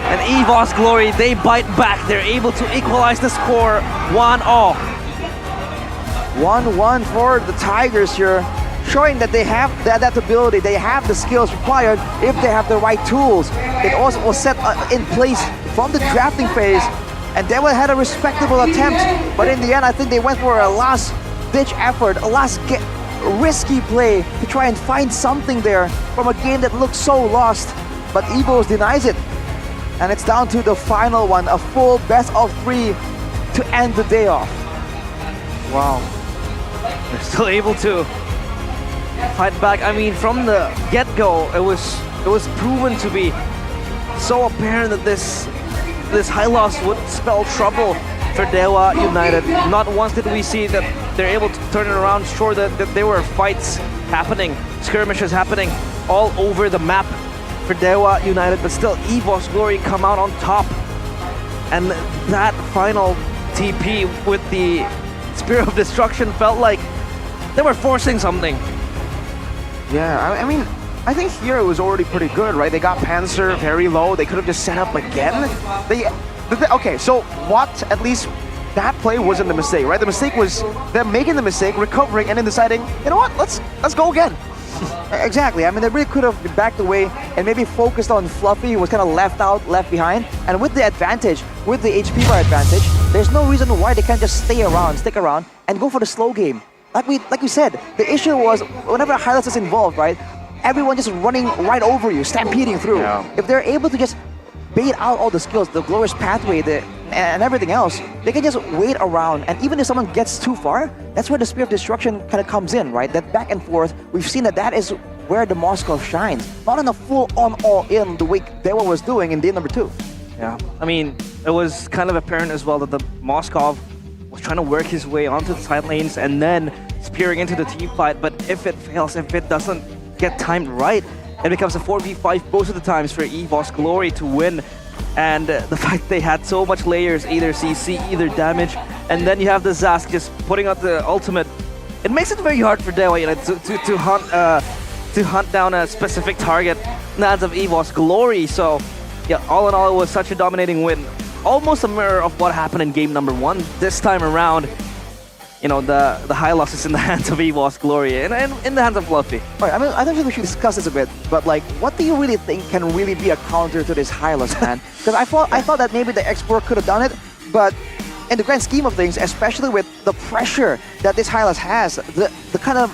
And EVOS Glory, they bite back. They're able to equalize the score 1-all. 1-1 for the Tigers here, showing that they have the adaptability, they have the skills required if they have the right tools. It also was set in place from the drafting phase, and Dewa had a respectable attempt, but in the end I think they went for a last-ditch effort, a last risky play to try and find something there from a game that looked so lost, but Evos denies it. And it's down to the final one, a full best of 3 to end the day off. Wow. They're still able to fight back. I mean, from the get-go, it was proven to be so apparent that this high loss would spell trouble for Dewa United. Not once did we see that they're able to turn it around. Sure that there were fights happening, skirmishes happening all over the map for Dewa United, but still EVOS Glory come out on top. And that final TP with the Spear of Destruction felt like they were forcing something. Yeah, I mean, I think here it was already pretty good, right? They got Panzer very low. They could have just set up again. Okay, so what, at least that play wasn't the mistake, right? The mistake was them making the mistake, recovering, and then deciding, you know what, let's go again. Exactly. I mean, they really could have backed away and maybe focused on Fluffy, who was kind of left behind. And with the advantage, with the HP bar advantage, there's no reason why they can't just stick around, and go for the slow game. Like we said, the issue was whenever Hylas is involved, right? everyone just running right over you, stampeding through. If they're able to just bait out all the skills, the glorious pathway, and everything else, they can just wait around. And even if someone gets too far, that's where the Spear of Destruction kind of comes in, right? That back and forth, we've seen that is where the Moskov shines. Not in a full-on all-in the way Dewa was doing in game number 2. Yeah, I mean, it was kind of apparent as well that the Moskov was trying to work his way onto the side lanes and then spearing into the team fight. But if it fails, if it doesn't get timed right, it becomes a 4v5 most of the times for EVOS Glory to win. And the fact they had so much layers, either CC, either damage, and then you have the Zask just putting out the ultimate, it makes it very hard for Dewa, you know, to hunt down a specific target in the hands of EVOS Glory. So yeah, all in all, it was such a dominating win. Almost a mirror of what happened in game number 1. This time around, you know, the high loss is in the hands of EVOS Glory and in the hands of Fluffy. All right, I mean, I think we should discuss this a bit, but like, what do you really think can really be a counter to this high loss, man? Because I thought that maybe the Export could have done it, but in the grand scheme of things, especially with the pressure that this Hylas has, the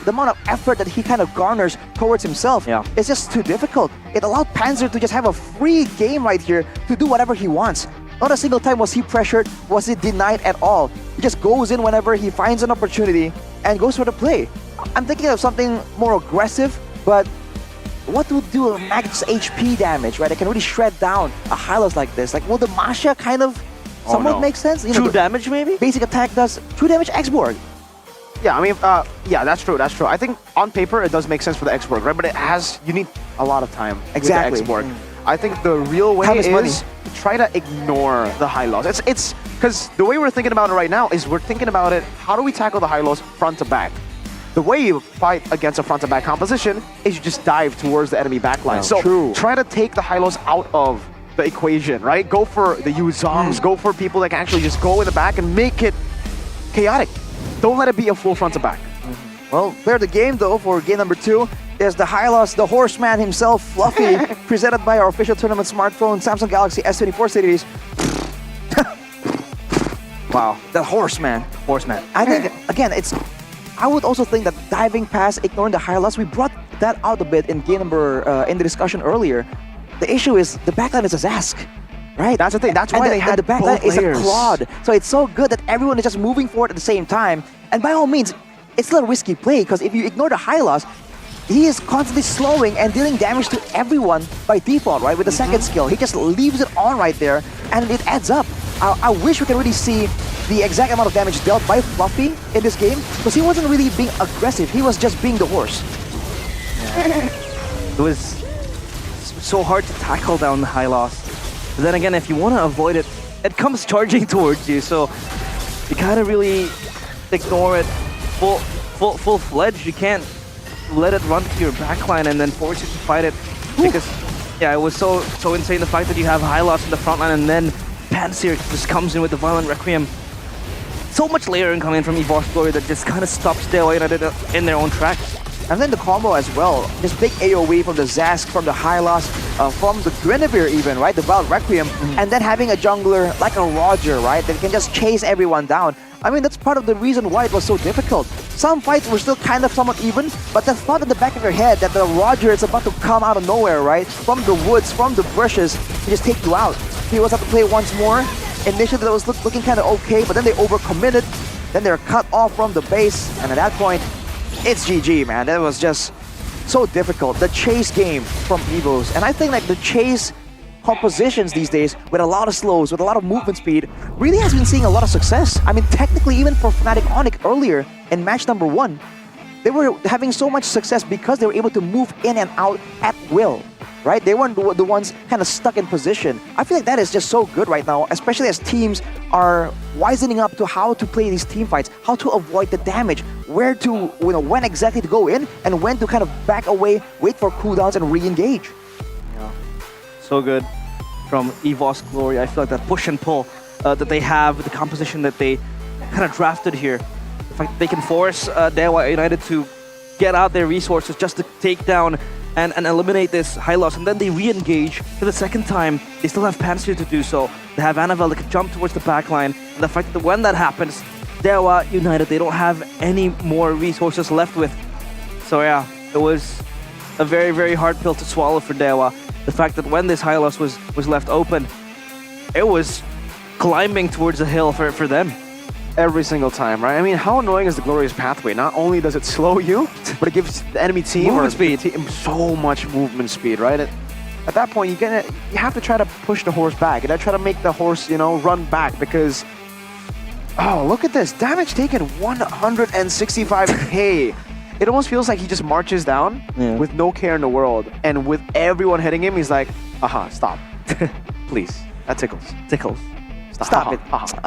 amount of effort that he kind of garners towards himself, it's just too difficult. It allowed Panzer to just have a free game right here to do whatever he wants. Not a single time was he pressured, was he denied at all. He just goes in whenever he finds an opportunity and goes for the play. I'm thinking of something more aggressive, but what would do a max HP damage, right? It can really shred down a Hylas like this. Like, will the Masha kind of somewhat make sense? You know, true damage, maybe? Basic attack does true damage X-Borg. Yeah, I mean, yeah, that's true, that's true. I think on paper it does make sense for the X-Borg, right? But you need a lot of time exactly. with the X-Borg. I think the real way is to try to ignore the high loss. It's because the way we're thinking about it right now is we're thinking about it, how do we tackle the high loss front to back? The way you fight against a front to back composition is you just dive towards the enemy backline. So try to take the high loss out of the equation, right? Go for the Yuzongs, go for people that can actually just go in the back and make it chaotic. Don't let it be a full front to back. Well, player of the game though for game number 2 is the Hylos, the horseman himself, Fluffy, presented by our official tournament smartphone, Samsung Galaxy S24 series. Wow, the horseman. I think, again, I would also think that diving past, ignoring the Hylos, we brought that out a bit in game number, in the discussion earlier. The issue is the backline is a Zask, right? That's the thing, that's why they had the backline is a Claude. So it's so good that everyone is just moving forward at the same time. And by all means, it's still a risky play, because if you ignore the Hylos, he is constantly slowing and dealing damage to everyone by default, right? With the second skill. He just leaves it on right there, and it adds up. I wish we can really see the exact amount of damage dealt by Fluffy in this game, because he wasn't really being aggressive. He was just being the horse. It was so hard to tackle down the high loss. But then again, if you want to avoid it, it comes charging towards you. So you kind of really ignore it full-fledged. You can't let it run to your backline and then force you to fight it. Because, yeah, it was so insane the fact that you have high loss in the front line and then Panzer just comes in with the Violent Requiem. So much layering coming from EVOS Glory that just kind of stops Dewa United in their own tracks. And then the combo as well. This big AoE from the Zask, from the Hylos, from the Guinevere even, right? The Violent Requiem. And then having a jungler like a Roger, right? That can just chase everyone down. I mean, that's part of the reason why it was so difficult. Some fights were still kind of somewhat even, but the thought in the back of your head that the Roger is about to come out of nowhere, right? From the woods, from the bushes, to just take you out. He was have to play once more. Initially, that was looking kind of okay, but then they overcommitted. Then they're cut off from the base, and at that point, it's GG, man. That was just so difficult. The chase game from EVOS, and I think like the chase compositions these days with a lot of slows, with a lot of movement speed, really has been seeing a lot of success. I mean, technically, even for Fnatic Onyx earlier in match number 1, they were having so much success because they were able to move in and out at will, right? They weren't the ones kind of stuck in position. I feel like that is just so good right now, especially as teams are wisening up to how to play these team fights, how to avoid the damage, where to, when exactly to go in, and when to kind of back away, wait for cooldowns, and re-engage. Yeah, so good from EVOS Glory. I feel like that push and pull that they have, the composition that they kind of drafted here. In fact, they can force Dewa United to get out their resources just to take down and eliminate this high loss, and then they re-engage for the second time. They still have Panzer to do so. They have Annabelle that can jump towards the backline, and the fact that when that happens, Dewa United, they don't have any more resources left with. So yeah, it was a very, very hard pill to swallow for Dewa. The fact that when this Hylos was left open, it was climbing towards the hill for them. Every single time, right? I mean, how annoying is the Glorious Pathway? Not only does it slow you, but it gives the enemy team Movement speed. So much movement speed, right? At that point, you have to try to push the horse back. You gotta try to make the horse, run back because... Oh, look at this. Damage taken 165k. It almost feels like he just marches down with no care in the world. And with everyone hitting him, he's like, stop. Please. That tickles. Tickles. Stop it.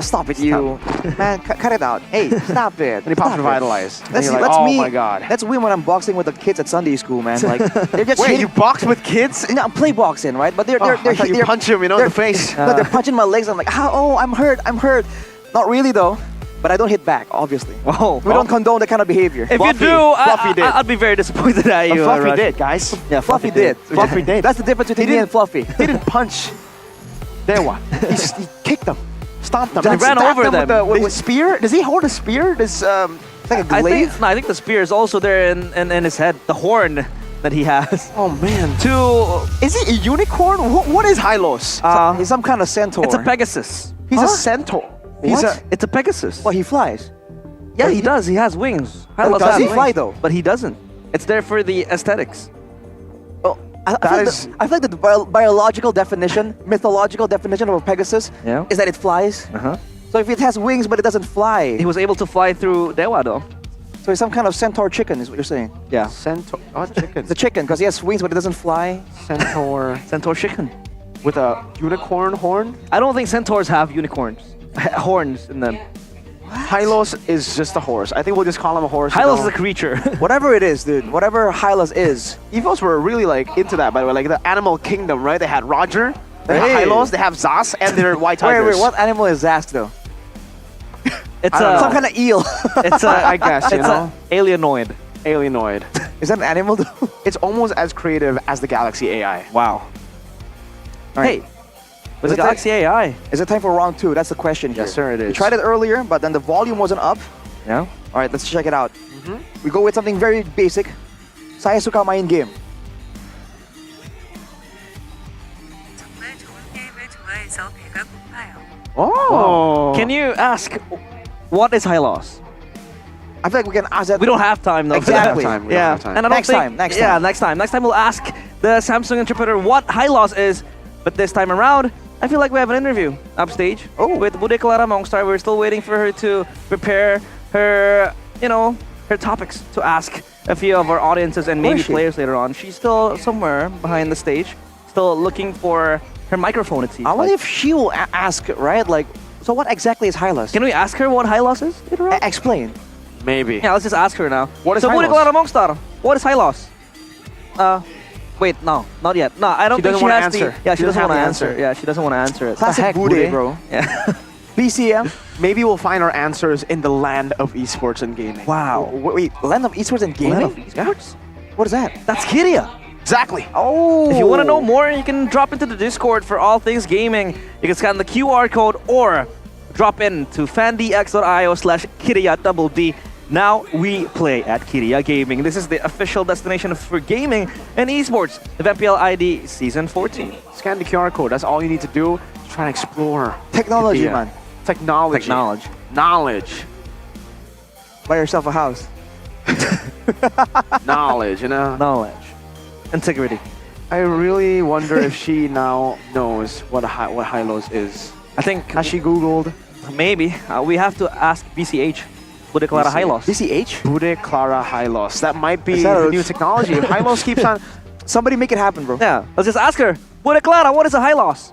Stop it, you. Man, cut it out. Hey, stop it. And he pops Revitalize. That's oh me. My God. That's me when I'm boxing with the kids at Sunday school, man. Like, they're just Wait, you box with kids? No, I'm play boxing, right? But they're you punch him, in the face. No, they're punching my legs. I'm like, I'm hurt. Not really, though. But I don't hit back, obviously. Oh, we don't condone that kind of behavior. If Fluffy. you do, Fluffy did. I'd be very disappointed at you. Fluffy did, guys. Yeah, Fluffy did. Fluffy did. That's the difference between me and Fluffy. He didn't punch. Dewa. He kicked them. Stomped them. He ran over them. With spear? Does he hold a spear? It's like a glaive? I think the spear is also there in his head. The horn that he has. Oh man. Is he a unicorn? What is Hylos? He's some kind of centaur. It's a Pegasus. He's a centaur. It's a Pegasus. Well, he flies. Yeah, he does. He has wings. Does he fly though? But he doesn't. It's there for the aesthetics. I feel like the biological definition, mythological definition of a Pegasus is that it flies. So if it has wings but it doesn't fly, he was able to fly through Dewa though. So he's some kind of centaur chicken, is what you're saying? Yeah. Centaur. Oh, chicken. It's a chicken because he has wings but it doesn't fly. Centaur. Centaur chicken. With a unicorn horn? I don't think centaurs have unicorns. Horns in them. Hylos is just a horse. I think we'll just call him a horse. Hylos is a creature. Whatever it is, dude. Whatever Hylos is. Evos were really into that, by the way. Like the animal kingdom, right? They had Roger, they have Hylos, they have Zas, and their white tigers. Wait, what animal is Zas though? It's some kind of eel. It's I guess, it's an alienoid. Alienoid. Is that an animal though? It's almost as creative as the Galaxy AI. Wow. Right. Hey. With the Galaxy AI. Is it time for round 2? That's the question here. Yes, sir, it is. We tried it earlier, but then the volume wasn't up. Yeah. All right, let's check it out. We go with something very basic. Saya suka main game. Oh. Can you ask what is Hylos? I feel like we can ask that. We don't have time though. Exactly. Yeah. And I don't Next think, time. Next time. Next time we'll ask the Samsung interpreter what Hylos is. But this time around, I feel like we have an interview upstage with Bude Clara Mongstar. We're still waiting for her to prepare her, her topics to ask a few of our audiences and maybe players later on. She's still somewhere behind the stage, still looking for her microphone, it seems. I wonder if she will ask, right? Like, so what exactly is Hylos? Can we ask her what Hylos is later on? Explain. Maybe. Yeah, let's just ask her now. What is so Hylos? Bude Clara Mongstar, what is Hylos? Wait, no, not yet. No, I don't think she has answer. Yeah, she doesn't want to answer. Yeah, she doesn't want to answer it. Classic Bude, bro. Yeah. BCM. Maybe we'll find our answers in the land of esports and gaming. Wow. Wait, land of esports and gaming? Land of esports? What is that? That's Kiria. Exactly. Oh. If you want to know more, you can drop into the Discord for all things gaming. You can scan the QR code or drop in to fandx.io/Kiria. Now we play at Kiria Gaming. This is the official destination for gaming and esports of MPL ID Season 14. Scan the QR code. That's all you need to do to try and explore. Technology, man. Technology. Knowledge. Buy yourself a house. Knowledge, Knowledge. Integrity. I really wonder if she now knows what Hylos is. I think... Has she Googled? Maybe. We have to ask BCH. Bude Clara Hylos. BCH? Bude Clara Hylos. That might be the new technology. If Hylos keeps on... Somebody make it happen, bro. Yeah, let's just ask her. Bude Clara, what is a Hylos?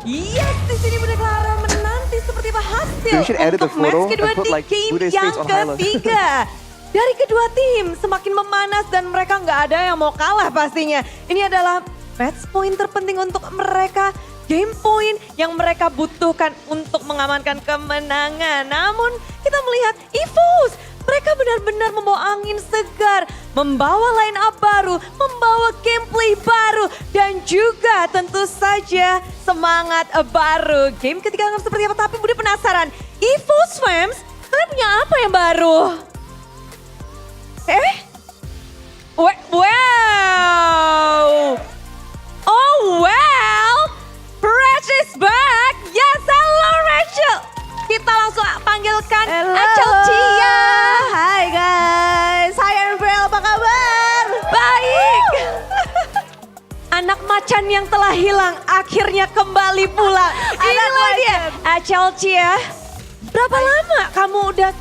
Yes, di sini Bude Clara menanti seperti apa hasil untuk match kedua di game yang ketiga. Dari kedua tim semakin memanas dan mereka nggak ada yang mau kalah pastinya. Ini adalah match point terpenting untuk mereka. Game point yang mereka butuhkan untuk mengamankan kemenangan. Namun kita melihat EVOS, mereka benar-benar membawa angin segar, membawa line up baru, membawa gameplay baru, dan juga tentu saja semangat baru. Game ketiga akan seperti apa, tapi Bude penasaran. EVOS fans, kalian punya apa yang baru? Wow. Oh well, Rachel is back. Yes, hello Rachel. Kita langsung panggilkan Rachel Cia. Hai guys, hai MPL, apa kabar? Baik. Anak macan yang telah hilang akhirnya kembali pulang. Inilah dia, Rachel Cia. Berapa lama kamu udah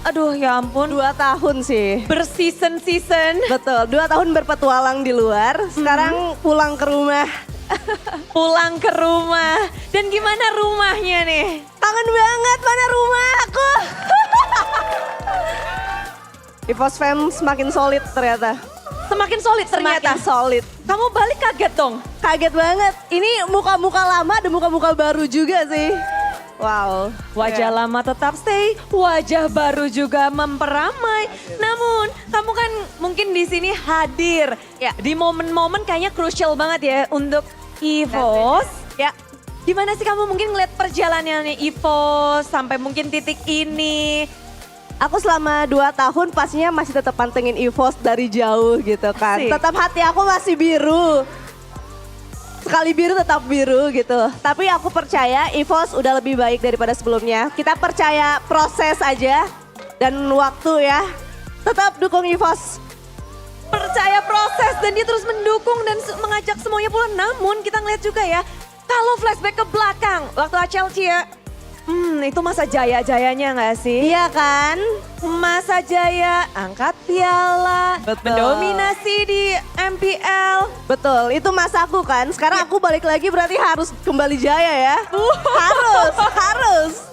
aduh ya ampun. 2 tahun sih. Berseason-season. Betul, 2 tahun berpetualang di luar, sekarang pulang ke rumah. Pulang ke rumah. Dan gimana rumahnya nih? Kangen banget, mana rumah aku? EVOS fam semakin solid ternyata. Semakin solid ternyata? Semakin solid. Kamu balik kaget dong? Kaget banget. Ini muka-muka lama dan muka-muka baru juga sih. Wow. Wajah lama tetap stay, wajah baru juga memperamai. Namun, kamu kan mungkin di sini hadir di momen-momen kayaknya krusial banget ya untuk EVOS. Ya. Gimana sih kamu mungkin ngeliat perjalanannya EVOS sampai mungkin titik ini? Aku selama 2 tahun pastinya masih tetap pantengin EVOS dari jauh gitu kan. Asik. Tetap hati aku masih biru. Sekali biru tetap biru gitu. Tapi aku percaya EVOS udah lebih baik daripada sebelumnya. Kita percaya proses aja dan waktu ya. Tetap dukung EVOS. Percaya proses dan dia terus mendukung dan mengajak semuanya pulang. Namun kita ngeliat juga ya, kalau flashback ke belakang waktu Chelsea ya. Itu masa jaya-jayanya gak sih? Iya kan? Masa jaya, angkat piala, mendominasi di MPL. Betul, itu masaku kan. Sekarang aku balik lagi berarti harus kembali jaya ya. Harus.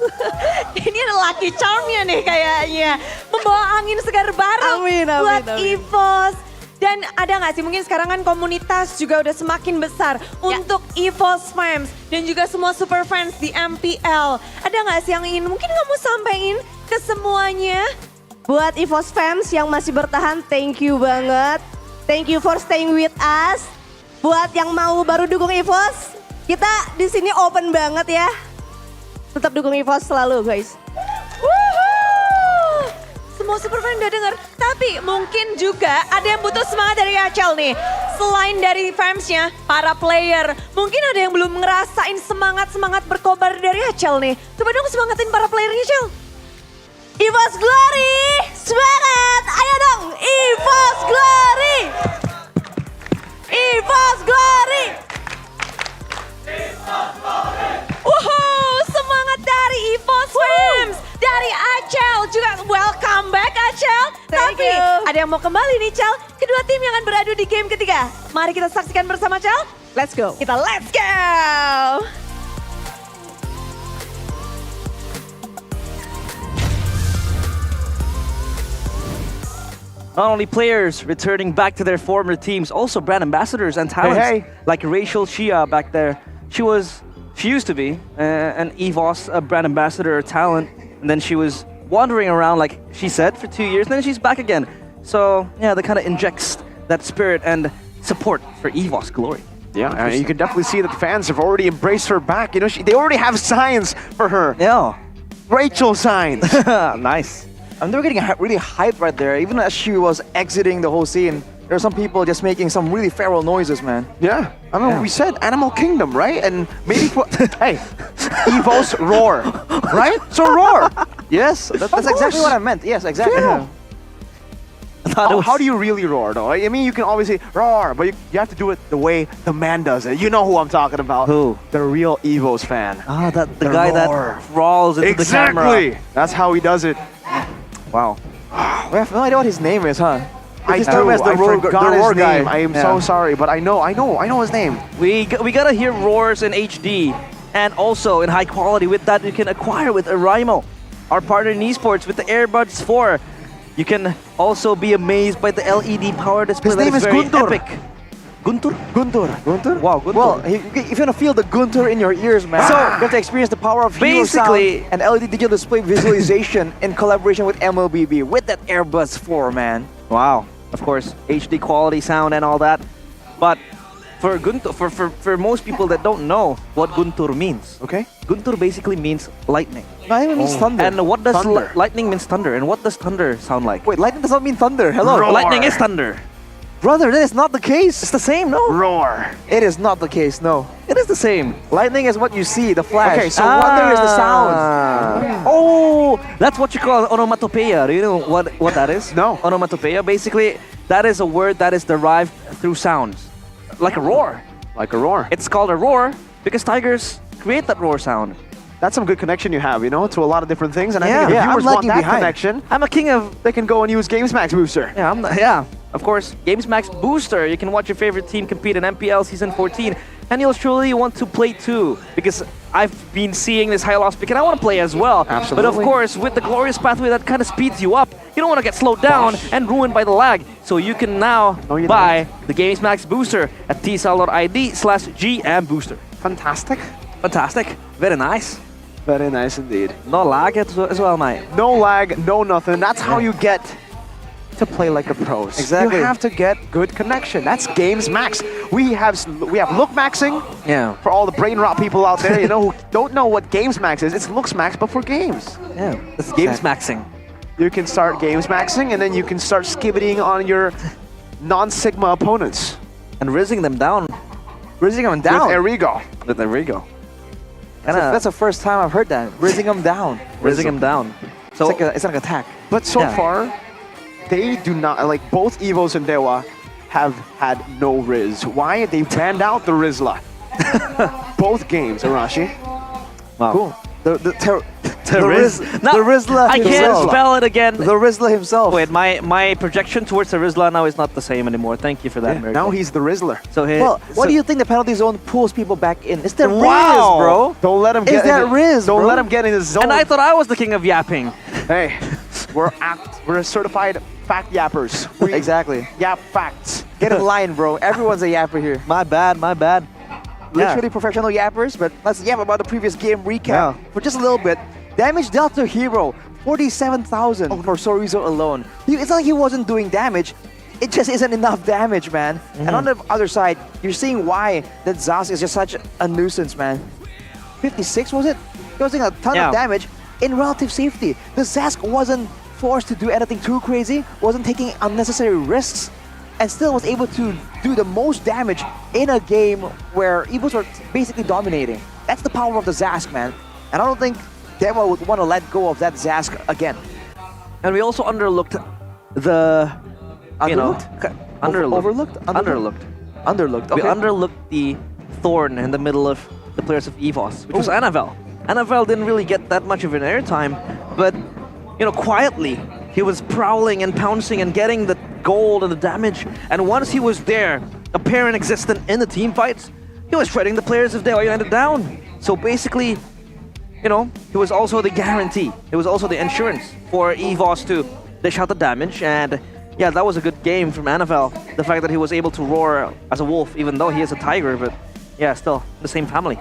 Ini ada lucky charmnya nih kayaknya. Membawa angin segar baru buat EVOS. Dan ada gak sih mungkin sekarang kan komunitas juga udah semakin besar untuk EVOS fans dan juga semua super fans di MPL. Ada gak sih yang ingin mungkin kamu sampaikan ke semuanya? Buat EVOS fans yang masih bertahan, thank you banget. Thank you for staying with us. Buat yang mau baru dukung EVOS, kita di sini open banget ya. Tetap dukung EVOS selalu guys. Semua super fan udah denger, tapi mungkin juga ada yang butuh semangat dari Rachel nih. Selain dari fansnya, para player, mungkin ada yang belum ngerasain semangat-semangat berkobar dari Rachel nih. Coba dong semangatin para playernya, Rachel. EVOS Glory, semangat! Ayo dong, EVOS Glory! EVOS Glory! Woohoo, semangat dari EVOS fans, dari Acel juga welcome back Acel. Tapi ada yang mau kembali nih Cel, kedua tim yang akan beradu di game ketiga. Mari kita saksikan bersama Cel. Let's go. Let's go. Not only players returning back to their former teams, also brand ambassadors and talents like Rachel Chia back there. She used to be an EVOS brand ambassador talent, and then she was wandering around, like she said, for 2 years, and then she's back again. So yeah, that kind of injects that spirit and support for EVOS glory. Yeah, you can definitely see that fans have already embraced her back. You know, they already have signs for her. Yeah, Rachel signs. Nice. And they were getting really hyped right there. Even as she was exiting the whole scene, there were some people just making some really feral noises, man. Yeah, I mean, we said Animal Kingdom, right? And maybe, hey, EVOS roar, right? So roar. Yes, that's exactly what I meant. Yes, exactly. Yeah. How do you really roar, though? I mean, you can always say roar, but you have to do it the way the man does it. You know who I'm talking about. Who? The real EVOS fan. Ah, the guy roar. that crawls into the camera. Exactly. That's how he does it. Wow. We have no idea what his name is, huh? I His do. name is I forgot his name. guy. I am so sorry, but I know his name. We gotta hear roars in HD and also in high quality. With that, you can acquire with Araimo, our partner in esports, with the Airbuds 4. You can also be amazed by the LED power display. His name is very Guntur. epic. Guntur? Guntur? Wow, Guntur. Well, if you want to feel the Guntur in your ears, man, So, you have to experience the power of hero basically- sound and LED digital display visualization in collaboration with MLBB with that Airbus 4, man. Wow. Of course, HD quality sound and all that. But for Guntur, for most people that don't know what Guntur means, okay? Guntur basically means lightning. No, it means thunder. And what does Thunder. lightning means thunder? And what does thunder sound like? Wait, lightning does not mean thunder. Hello. Lightning is thunder. Brother, that is not the case. It's the same, no? Roar. It is not the case, no. It is the same. Lightning is what you see, the flash. Okay, so wonder is the sound. Oh, that's what you call onomatopoeia. Do you know what that is? No. Onomatopoeia, basically, that is a word that is derived through sounds. Like a roar. Like a roar. It's called a roar because tigers create that roar sound. That's some good connection you have, you know, to a lot of different things. And I Yeah. think if Yeah, viewers I'm want that lagging behind. connection, I'm a king of... they can go and use GamesMax Booster. Yeah, of course. GamesMax Booster. You can watch your favorite team compete in MPL Season 14. And you'll truly want to play too. Because I've been seeing this high loss pick and I want to play as well. Absolutely. But of course, with the glorious pathway that kind of speeds you up, you don't want to get slowed down and ruined by the lag. So you can now buy the GamesMax Booster at tsal.id/GM Booster. Fantastic. Fantastic. Very nice. Very nice indeed. No lag as well, mate. No lag, no nothing. That's how you get to play like the pros. Exactly. You have to get good connection. That's GamesMax. We have look maxing. Yeah. For all the brain rot people out there, you know, who don't know what GamesMax is. It's looks max, but for games. Yeah. It's games maxing. You can start games maxing, and then you can start skibbitying on your non-Sigma opponents. And rizzing them down. Rizzing them down? With Erigo. With Erigo. That's the first time I've heard that. Rizzing them down. Rizzing them down. So it's like an attack. But so far, they do not, like both Evos and Dewa have had no Riz. Why? They banned out the Rizla. Both games, Arashi. Wow. Cool. The Rizzler. I can't spell it again. The Rizzler himself. Wait, my projection towards the Rizzler now is not the same anymore. Thank you for that, Miracle. Now he's the Rizzler. So what do you think the penalty zone pulls people back in? It's the Riz, Wow. bro. Don't let him Is get that in the, Riz, Don't bro? let him get in the zone. And I thought I was the king of yapping. Hey, we're certified fact yappers. Exactly. Yap facts. Get in line, bro. Everyone's a yapper here. My bad, my bad. Literally professional yappers, but let's yap about the previous game recap for just a little bit. Damage dealt to Hero, 47,000 for Sorizo alone. It's not like he wasn't doing damage. It just isn't enough damage, man. And on the other side, you're seeing why that Zas is just such a nuisance, man. 56 was it? He was doing a ton of damage in relative safety. The Zask wasn't forced to do anything too crazy, wasn't taking unnecessary risks, and still was able to do the most damage in a game where Evos were basically dominating. That's the power of the Zask, man. And I don't think Dewa would want to let go of that Zask again. And we also underlooked the... Underlooked? Underlooked. Underlooked. We Okay. underlooked the thorn in the middle of the players of EVOS, which was Anavel. Anavel didn't really get that much of an airtime, but, you know, quietly, he was prowling and pouncing and getting the gold and the damage. And once he was there, apparent existent in the team fights, he was shredding the players of Dewa United down. So basically, you know, he was also the guarantee. It was also the insurance for EVOS to dish out the damage. And yeah, that was a good game from Anavel. The fact that he was able to roar as a wolf, even though he is a tiger, but yeah, still the same family.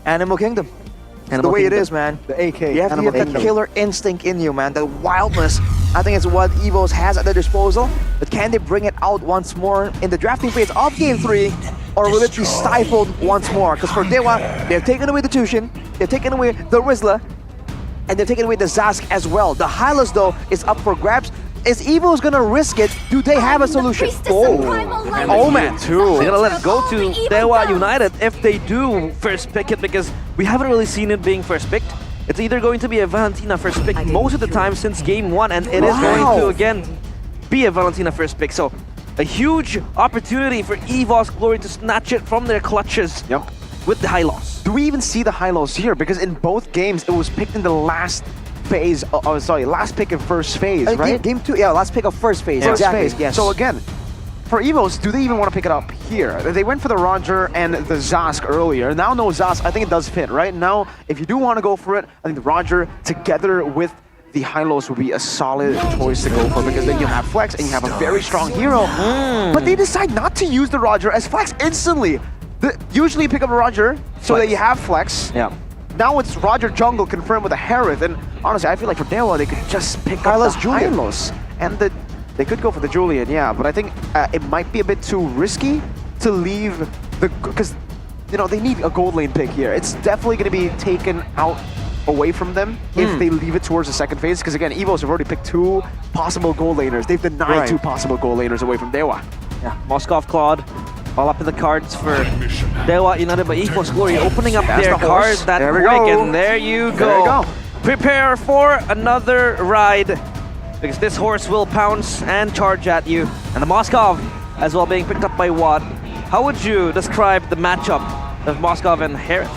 Animal Kingdom. The way it is, man. The AK. You have to get that killer instinct in you, man. The wildness. I think it's what Evos has at their disposal. But can they bring it out once more in the drafting phase of Game 3? Or will it be stifled once more? Because for Dewa, they've taken away the Tushin, they've taken away the Rizzler, and they've taken away the Zask as well. The Hylos, though, is up for grabs. Is Evos gonna risk it? Do they have a solution? Oh man, too. They're gonna let it go to Dewa United if they do first pick it, because we haven't really seen it being first picked. It's either going to be a Valentina first pick most of the time since game 1, and it is going to again be a Valentina first pick. So a huge opportunity for EVOS Glory to snatch it from their clutches with the high loss. Do we even see the high lows here? Because in both games, it was picked in the last phase. Oh, sorry, last pick in first phase, right? Game 2, last pick of first phase. First Exactly. phase. Yes. So again, for Evos, do they even want to pick it up here? They went for the Roger and the Zask earlier. Now no Zask, I think it does fit, right? Now, if you do want to go for it, I think the Roger together with the Hylos would be a solid choice to go for, because then you have Flex and you have a very strong hero. But they decide not to use the Roger as Flex instantly. Usually you pick up a Roger so that you have Flex. Yeah. Now it's Roger Jungle confirmed with a Harith, and honestly, I feel like for Dewa, they could just pick up the Julian. Hylos. And they could go for the Julian, yeah, but I think it might be a bit too risky to leave because, you know, they need a gold lane pick here. It's definitely going to be taken out away from them if they leave it towards the second phase, because again, Evos have already picked 2 possible gold laners. They've denied 2 possible gold laners away from Dewa. Yeah, Moskov Claude all up in the cards for Dewa United, but EVOS Glory opening up That's their the horse. cards that There we quick, go. and there you go. There you go. Prepare for another ride, because this horse will pounce and charge at you. And the Moskov as well being picked up by Watt. How would you describe the matchup of Moskov and Harith?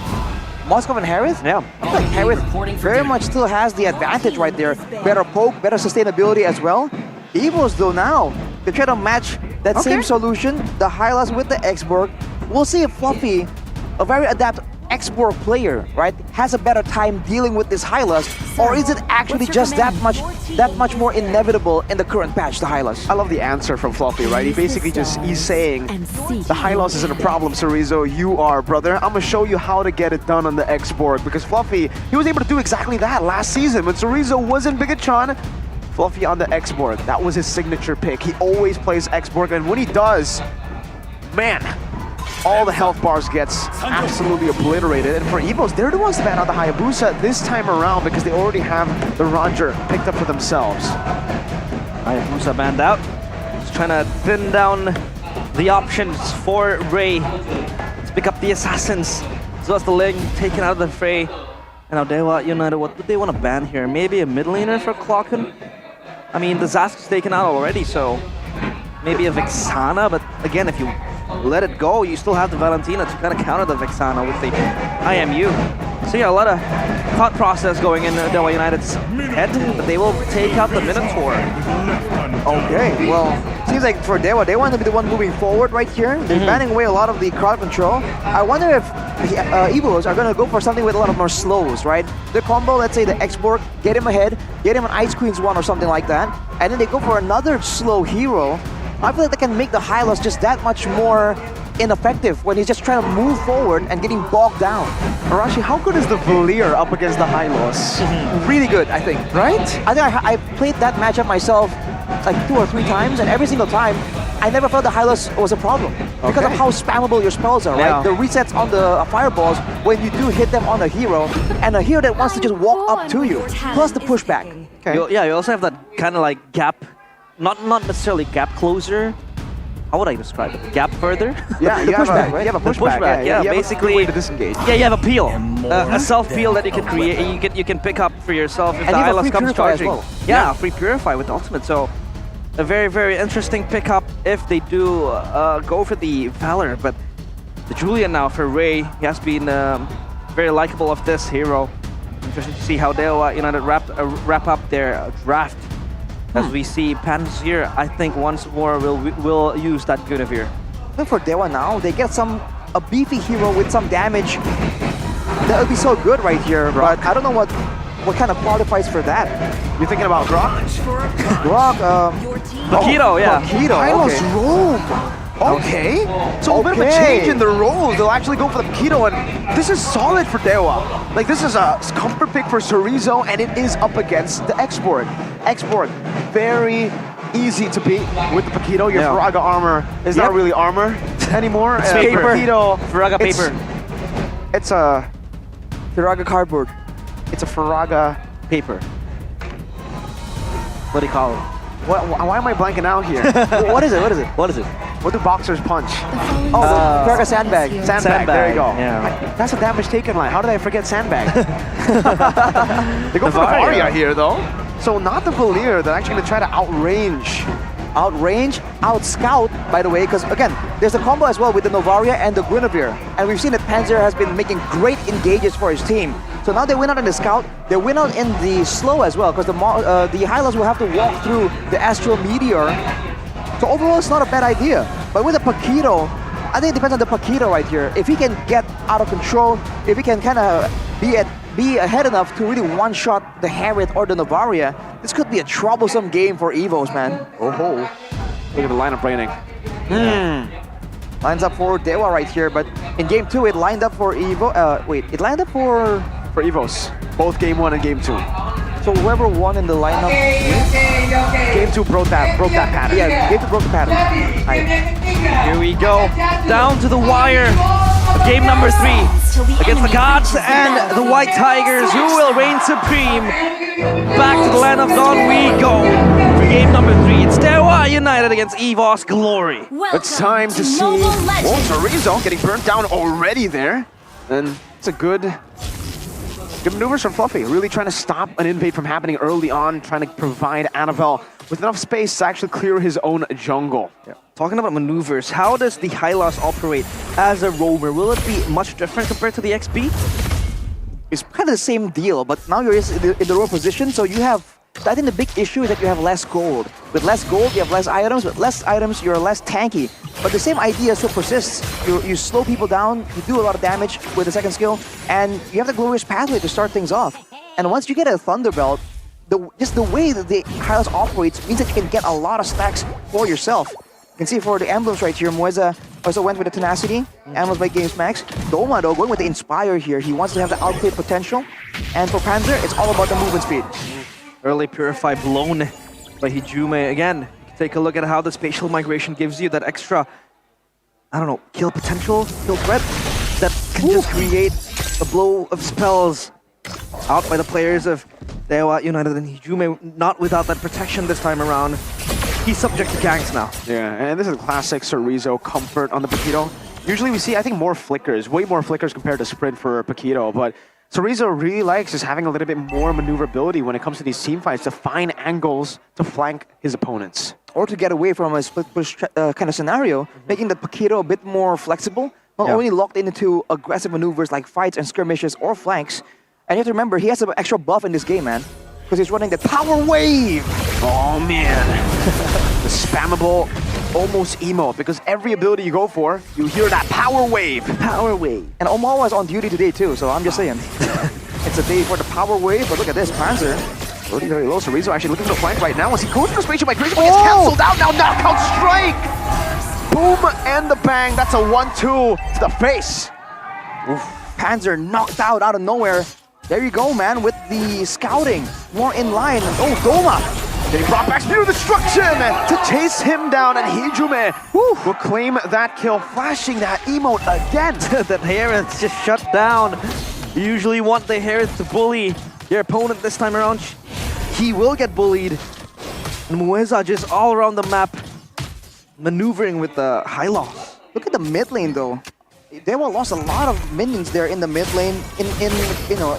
Moskov and Harith? Yeah. I feel like Harith very much still has the advantage right there. Better poke, better sustainability as well. EVOS though now, they try to match that same solution, the Hylas with the X-Borg. We'll see if Fluffy, a very adept X-Borg player, right, has a better time dealing with this Hylas, or is it actually just that much more inevitable in the current patch, the Hylas? I love the answer from Fluffy, right? He basically he's saying, the Hylos isn't a problem, Cerezo, you are, brother. I'm gonna show you how to get it done on the X-Borg, because Fluffy, he was able to do exactly that last season when Cerezo wasn't Bigatron. Fluffy on the X-Borg, that was his signature pick. He always plays X-Borg, and when he does, man, all the health bars gets absolutely obliterated. And for EVOS, they're the ones that ban out the Hayabusa this time around because they already have the Roger picked up for themselves. Hayabusa banned out. Just trying to thin down the options for Ray. Let's pick up the Assassins. As well as the Ling taken out of the fray. And now Dewa United, what would they want to ban here? Maybe a mid laner for Clocken? I mean, the Zask is taken out already, so maybe a Vexana, but again, if you let it go, you still have the Valentina to kind of counter the Vexana with the IMU. So yeah, a lot of thought process going in Dewa United's head, but they will take out the Minotaur. Okay, well, seems like for Dewa, they want to be the one moving forward right here. They're banning away a lot of the crowd control. I wonder if EVOS are going to go for something with a lot of more slows, right? The combo, let's say the X-Borg, get him ahead, get him an Ice Queen's one or something like that, and then they go for another slow hero. I feel like they can make the Hylos just that much more ineffective when he's just trying to move forward and getting bogged down. Arashi, how good is the Valier up against the Hylos? Really good, I think. Right? I think I played that matchup myself like 2 or 3 times, and every single time, I never felt the Hylos was a problem. Because of how spammable your spells are, right? The resets on the fireballs when you do hit them on a hero, and a hero that wants to just walk up to you, plus the pushback. You also have that kind of like gap, not necessarily gap closer. How would I describe it? Gap further? Yeah, you have a pushback. Yeah, you basically. have a way to disengage. Yeah, you have a peel, a self peel that you can create. You can pick up for yourself if the Hylos comes charging. Well. Yeah, free purify with the ultimate. So a very interesting pickup if they do go for the Valor. But the Julian now for Ray, he has been very likable of this hero. Interesting to see how Dewa United wrap up their draft. As we see Panzer, I think once more will use that Guinevere. I think for Dewa now, they get a beefy hero with some damage. That would be so good right here, but I don't know what kind of qualifies for that. You're thinking about Grok? Grok, Paquito, yeah. Paquito, Hylos Roam. Okay. So a bit of a change in the roles. They'll actually go for the Paquito, and this is solid for Dewa. Like, this is a comfort pick for Cerezo, and it is up against the X-Borg. X-Borg, very easy to beat with the Paquito. Your Faraga armor is not really armor anymore. It's paper. Paquito, Faraga paper. It's a Faraga cardboard. It's a Faraga paper. What do you call it? Why am I blanking out here? What is it? What do boxers punch? Oh, the Faraga sandbag. Sandbag, there you go. Yeah. That's a damage taken line. How did I forget sandbag? They go for the Varia here, though. So not the Valier. They're actually going to try to outrange. Outscout, by the way, because again, there's a combo as well with the Novaria and the Guinevere. And we've seen that Panzer has been making great engages for his team. So now they win out in the scout, they win out in the slow as well, because the Hylos will have to walk through the Astral Meteor. So overall, it's not a bad idea. But with the Paquito, I think it depends on the Paquito right here. If he can get out of control, if he can kind of be ahead enough to really one-shot the Harith or the Novaria, this could be a troublesome game for EVOS, man. Oh, look at the lineup raining. Lines up for Dewa right here, but in game 2, it lined up for it lined up for EVOS. Both game 1 and game 2. So whoever won in the lineup Game 2 broke that pattern. Yeah, game 2 broke the pattern. Here we go. Down to the wire. Game number 3 against the Gods and the White Tigers. Who will reign supreme? Back to the land of Dawn we go. For game number 3, it's Dewa United against EVOS Glory. It's time to see Chorizo getting burnt down already there. And it's a good maneuvers from Fluffy. Really trying to stop an invade from happening early on, trying to provide Annabelle with enough space to actually clear his own jungle. Yeah. Talking about maneuvers, how does the Hylos operate as a roamer? Will it be much different compared to the XP? It's kind of the same deal, but now you're in the row position, so you have... I think the big issue is that you have less gold. With less gold, you have less items. With less items, you're less tanky. But the same idea still persists. You slow people down, you do a lot of damage with the second skill, and you have the glorious pathway to start things off. And once you get a Thunderbelt, just the way that the Hylos operates means that you can get a lot of stacks for yourself. You can see for the emblems right here, Mueza also went with the Tenacity, Emblems by Games Max. Doma though, going with the Inspire here. He wants to have the outplay potential. And for Panzer, it's all about the movement speed. Early Purify blown by Hijume. Again, take a look at how the spatial migration gives you that extra, I don't know, kill potential, kill threat, that can just create a blow of spells out by the players of Dewa United. And Hijume not without that protection this time around. He's subject to ganks now. Yeah, and this is classic Chorizo comfort on the Paquito. Usually we see, I think, more flickers, way more flickers compared to sprint for Paquito, but Chorizo really likes just having a little bit more maneuverability when it comes to these team fights to find angles to flank his opponents. Or to get away from a split push kind of scenario, making the Paquito a bit more flexible, not only locked into aggressive maneuvers like fights and skirmishes or flanks. And you have to remember, he has an extra buff in this game, man, because he's running the Power Wave! Oh man, the spammable almost emote, because every ability you go for, you hear that Power Wave! Power Wave! And Omawa is on duty today too, so I'm just saying. It's a day for the Power Wave, but look at this, Panzer. Loading very low, Chorizo actually looking for the flank right now. As he goes for the spatial migration, but gets cancelled out. Now knockout strike! Boom and the bang, that's a 1-2 to the face. Oof. Panzer knocked out of nowhere. There you go, man, with the scouting. More in line. Oh, Doma! Getting brought back, Spear of Destruction to chase him down, and Hijume will claim that kill, flashing that emote again. That Harith just shut down. You usually want the Harith to bully your opponent. This time around, he will get bullied. And Mueza just all around the map, maneuvering with the Hylos. Look at the mid lane, though. Dewa lost a lot of minions there in the mid lane in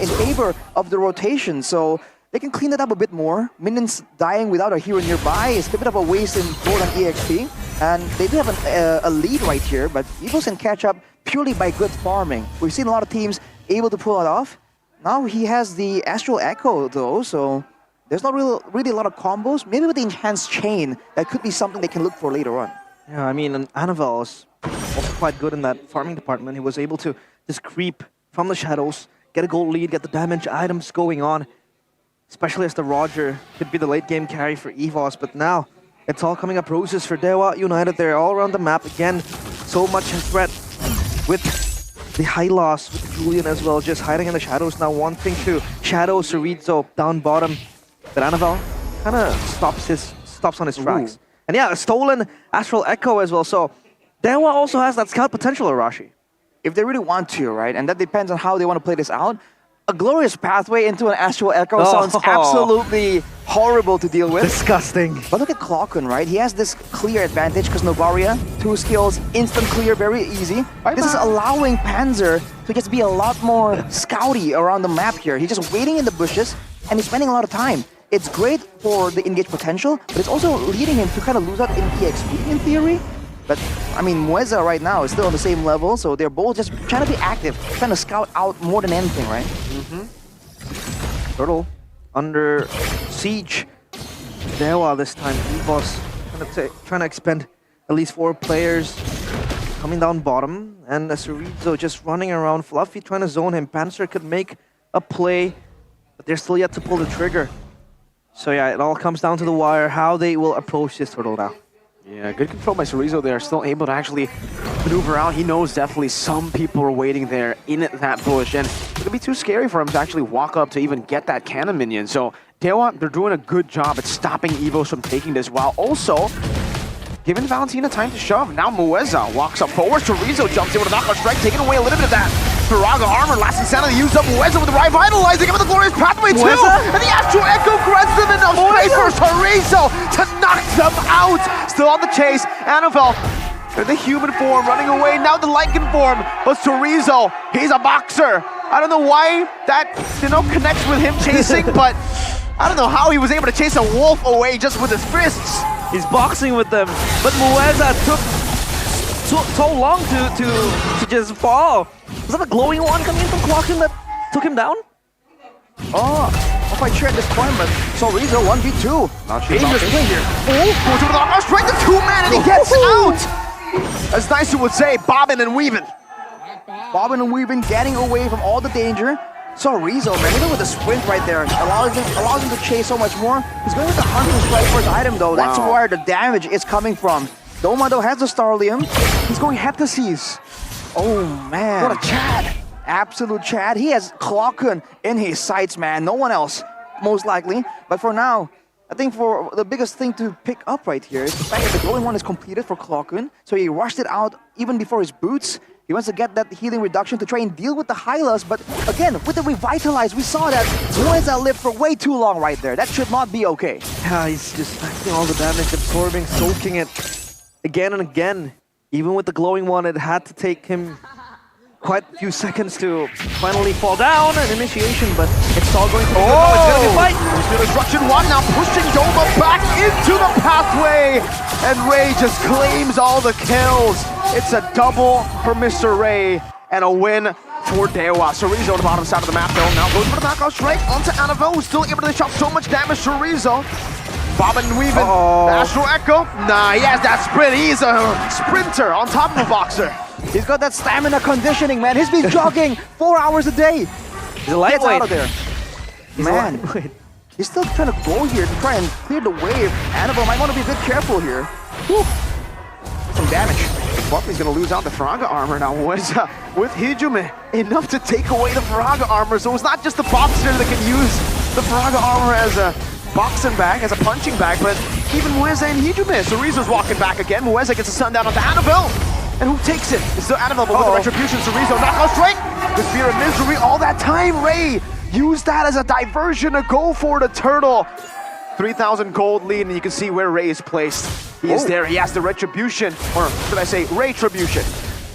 favor of the rotation, so they can clean it up a bit more. Minions dying without a hero nearby is a bit of a waste in gold and EXP, and they do have a lead right here, but EVOS can catch up purely by good farming. We've seen a lot of teams able to pull it off. Now he has the Astral Echo though, so there's not really a lot of combos. Maybe with the Enhanced Chain, that could be something they can look for later on. Yeah, I mean, Annabelle is also quite good in that farming department. He was able to just creep from the shadows, get a gold lead, get the damage items going on, especially as the Roger could be the late game carry for EVOS. But now it's all coming up roses for Dewa United. They're all around the map again. So much in threat with the Hylos, with Julian as well, just hiding in the shadows now, wanting to shadow Chorizo down bottom. But Annabelle kind of stops on his tracks. And yeah, a stolen Astral Echo as well. So Dewa also has that scout potential, Arashi. If they really want to, right? And that depends on how they want to play this out. A glorious pathway into an Astral Echo sounds absolutely horrible to deal with. Disgusting. But look at Clockun, right? He has this clear advantage because Novaria, 2 skills, instant clear, very easy. This is allowing Panzer to just be a lot more scouty around the map here. He's just waiting in the bushes and he's spending a lot of time. It's great for the engage potential, but it's also leading him to kind of lose out in EXP in theory. But, I mean, Mueza right now is still on the same level, so they're both just trying to be active, trying to scout out more than anything, right? Turtle under siege. Dewa this time. EVOS trying to expend at least 4 players. Coming down bottom, and Chorizo just running around. Fluffy trying to zone him. Panzer could make a play, but they're still yet to pull the trigger. So yeah, it all comes down to the wire, how they will approach this turtle now. Yeah, good control by Chorizo there, still able to actually maneuver out. He knows definitely some people are waiting there in that bush, and it's going to be too scary for him to actually walk up to even get that cannon minion. So Dewa, they're doing a good job at stopping EVOS from taking this, while also giving Valentina time to shove. Now Mueza walks up forward. Chorizo jumps in with a knockout strike, taking away a little bit of that Firaga armor. Last insanity used up. Mueza with the revitalizing him with the glorious pathway too. And the Astro Echo grants them enough space for Chorizo to knock them out. Still on the chase. Annabelle in the human form running away. Now the Lycan form. But Chorizo, he's a boxer. I don't know why that, connects with him chasing, but I don't know how he was able to chase a wolf away just with his fists. He's boxing with them, but Mueza took so long to just fall. Was that a glowing one coming in from Clockton that took him down? Oh, not quite sure at this point, but Chorizo 1v2. Dangerous play here. Oh, goes over the knockout strike, the two-man, and he gets out! As Nice would say, bobbing and weaving. Bobbing and weaving, getting away from all the danger. Chorizo, man, even with the sprint right there, allows him to chase so much more. He's going with the hunting strike for his item though. That's where the damage is coming from. Doma though has the Starlium. He's going head to seize. Oh man. What a Chad. Absolute Chad. He has Clockun in his sights, man. No one else, most likely. But for now, I think for the biggest thing to pick up right here is the fact that the glowing one is completed for Clockun. So he rushed it out even before his boots. He wants to get that healing reduction to try and deal with the Hylas, but again, with the Revitalize, we saw that Mueza lived for way too long right there. That should not be okay. Yeah, he's just stacking all the damage, absorbing, soaking it again and again. Even with the glowing one, it had to take him quite a few seconds to finally fall down an initiation, but it's all going to be good. No, it's going to be a fight. There's Destruction 1 now pushing Doma back into the pathway, and Ray just claims all the kills. It's a double for Mr. Ray and a win for Dewa. Chorizo on the bottom side of the map though. Now goes for the knockout strike onto Annabelle, who's still able to shot so much damage. Chorizo bobbing and weaving. The Astro Echo. Nah, he has that sprint. He's a sprinter on top of a boxer. He's got that stamina conditioning, man. He's been jogging 4 hours a day. He's a lightweight. Gets out of there. Man, he's still trying to go here to try and clear the wave. Annabelle might want to be a bit careful here. Whew. Some damage. Buffy's gonna lose out the Firaga armor now. Mueza with Hijume enough to take away the Firaga armor. So it's not just the boxer that can use the Firaga armor as a boxing bag, as a punching bag, but even Mueza and Hijume. Chorizo's walking back again. Mueza gets a sundown onto Annabelle. And who takes it? It's still Annabelle, but with the retribution, Chorizo knockout strike. The Spear of Misery all that time. Ray used that as a diversion to go for the turtle. 3,000 gold lead, and you can see where Ray is placed. He is there. He has the retribution, or should I say, Ray-tribution.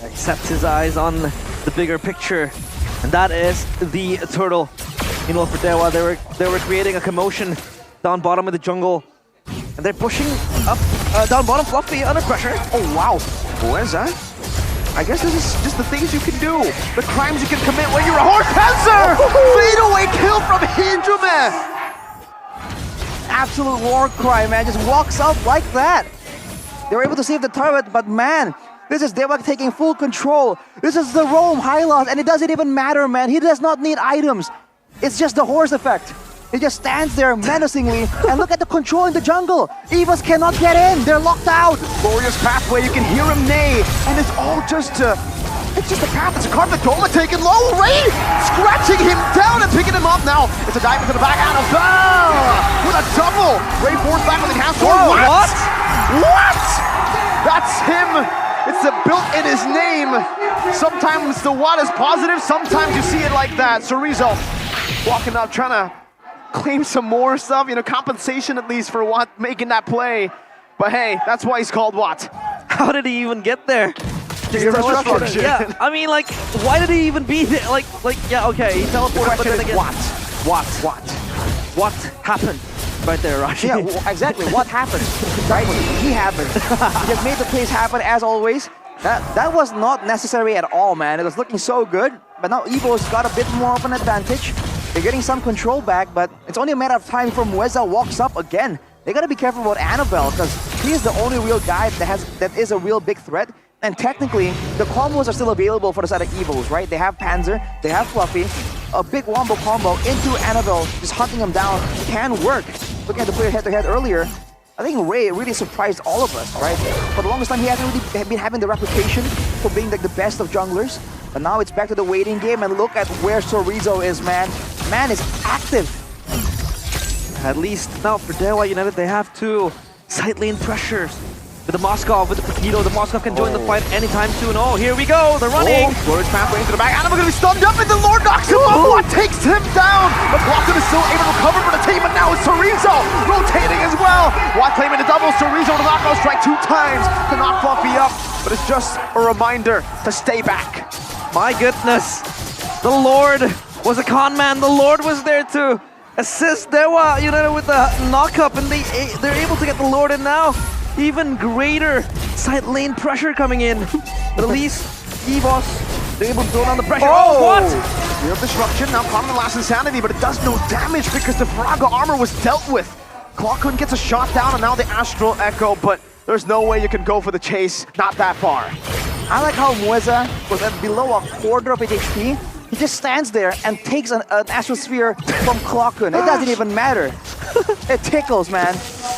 He sets his eyes on the bigger picture, and that is the turtle. You know, for Dewa, they were creating a commotion down bottom of the jungle, and they're pushing up down bottom. Fluffy under pressure. Oh wow, Mueza. I guess this is just the things you can do, the crimes you can commit when you're a horse panzer. Fadeaway kill from Hijume. Absolute war cry, man. Just walks up like that. They were able to save the turret, but man, this is Dewa taking full control. This is the Rome Hylos, and it doesn't even matter, man. He does not need items. It's just the horse effect. He just stands there menacingly, and look at the control in the jungle. Evas cannot get in. They're locked out. Glorious pathway. You can hear him neigh, and it's all just it's just a path. It's a card that Doma taking low. Ray scratching him down and picking him up now. It's a dive into the back. Annabelle with a double. Ray forwards back with the cast. What? That's him. It's the built in his name. Sometimes the what is positive. Sometimes you see it like that. Chorizo walking up, trying to claim some more stuff. Compensation at least for Watt making that play. But hey, that's why he's called Watt. How did he even get there? Yeah, I mean, like, why did he even be there? Like, yeah, okay, he teleported, but then again, what happened right there, Rashi? Yeah, exactly. What happened? Right, he happened. He just made the plays happen as always. That was not necessary at all, man. It was looking so good, but now Evo's got a bit more of an advantage. They're getting some control back, but it's only a matter of time before Mueza walks up again. They gotta be careful about Annabelle because he is the only real guy that is a real big threat. And technically, the combos are still available for the side of Evos, right? They have Panzer, they have Fluffy. A big wombo combo into Annabelle, just hunting him down, can work. Looking at the player head-to-head earlier, I think Ray really surprised all of us, right? For the longest time, he hasn't really been having the reputation for being like the best of junglers. But now it's back to the waiting game, and look at where Chorizo is, man. Man is active. At least now for Dewa United, they have two side lane pressures. With the Moskov, with the Paquito, the Moskov can join the fight anytime soon. Oh, here we go, they're running. Glorious pathway into the back. Animal gonna be stunned up, and the Lord knocks him off. What takes him down? But Glockton is still able to recover for the team, and now it's Chorizo rotating as well. Watt claiming the double. Chorizo with a knockout strike 2 times to knock Fluffy up. But it's just a reminder to stay back. My goodness, the Lord was a con man. The Lord was there to assist Dewa United with the knock-up, and they're able to get the Lord in now. Even greater side lane pressure coming in. But at least EVOS, they're able to throw down the pressure. Oh, what? We have disruption, now caught in the last insanity, but it does no damage because the Faraga armor was dealt with. Clockhood gets a shot down, and now the Astral Echo, but there's no way you can go for the chase, not that far. I like how Mueza was at below a quarter of his HP. He just stands there and takes an Astral Sphere from Clockhood. It doesn't even matter. It tickles, man.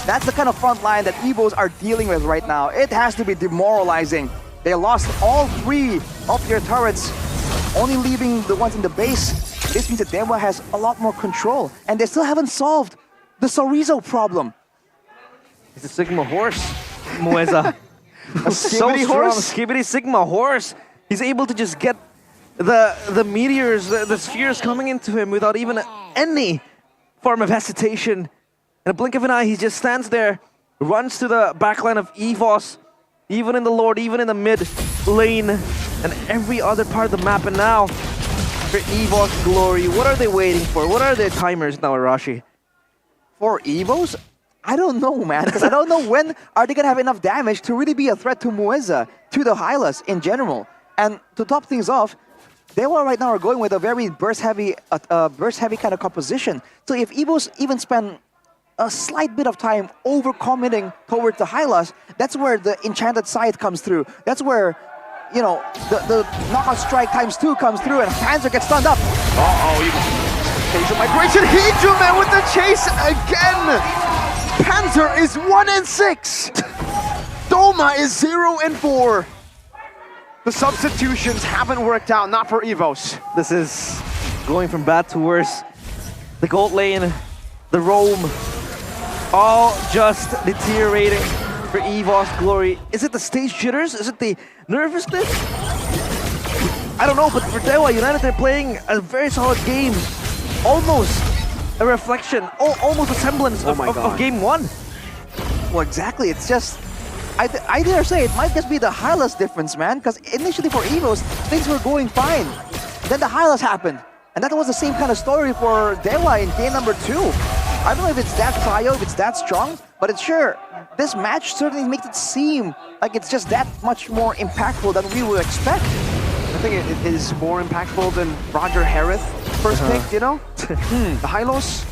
That's the kind of front line that EVOs are dealing with right now. It has to be demoralizing. They lost all 3 of their turrets, only leaving the ones in the base. This means that Dewa has a lot more control, and they still haven't solved the Chorizo problem. It's a Sigma horse, Mueza. A Skibidi horse? Skibidi Sigma horse. He's able to just get the meteors, the spheres coming into him without even any form of hesitation. In a blink of an eye, he just stands there, runs to the backline of EVOS, even in the Lord, even in the mid lane, and every other part of the map. And now, for EVOS Glory, what are they waiting for? What are their timers now, Arashi? For EVOs? I don't know, man, because I don't know when are they going to have enough damage to really be a threat to Mueza, to the Hylas in general. And to top things off, Dewa right now are going with a very burst-heavy kind of composition. So if EVOs even spend a slight bit of time over-committing towards the Hylas, that's where the Enchanted Scythe comes through. That's where, you know, the knockout strike ×2 comes through, and Panzer gets stunned up. Facial migration, Hijume with the chase again! Panzer is 1-6! Doma is 0-4! The substitutions haven't worked out, not for EVOS. This is going from bad to worse. The gold lane, the roam, all just deteriorating for EVOS Glory. Is it the stage jitters? Is it the nervousness? I don't know, but for Dewa United, they're playing a very solid game. Almost a reflection, almost a semblance of game 1. Well, exactly. It's just, I dare say it might just be the Hylas difference, man. Because initially for EVOs, things were going fine. Then the Hylas happened. And that was the same kind of story for Dewa in game number 2. I don't know if it's that prio, if it's that strong, but it's sure, this match certainly makes it seem like it's just that much more impactful than we would expect. I think it is more impactful than Roger Harith first pick, you know? The Hylos.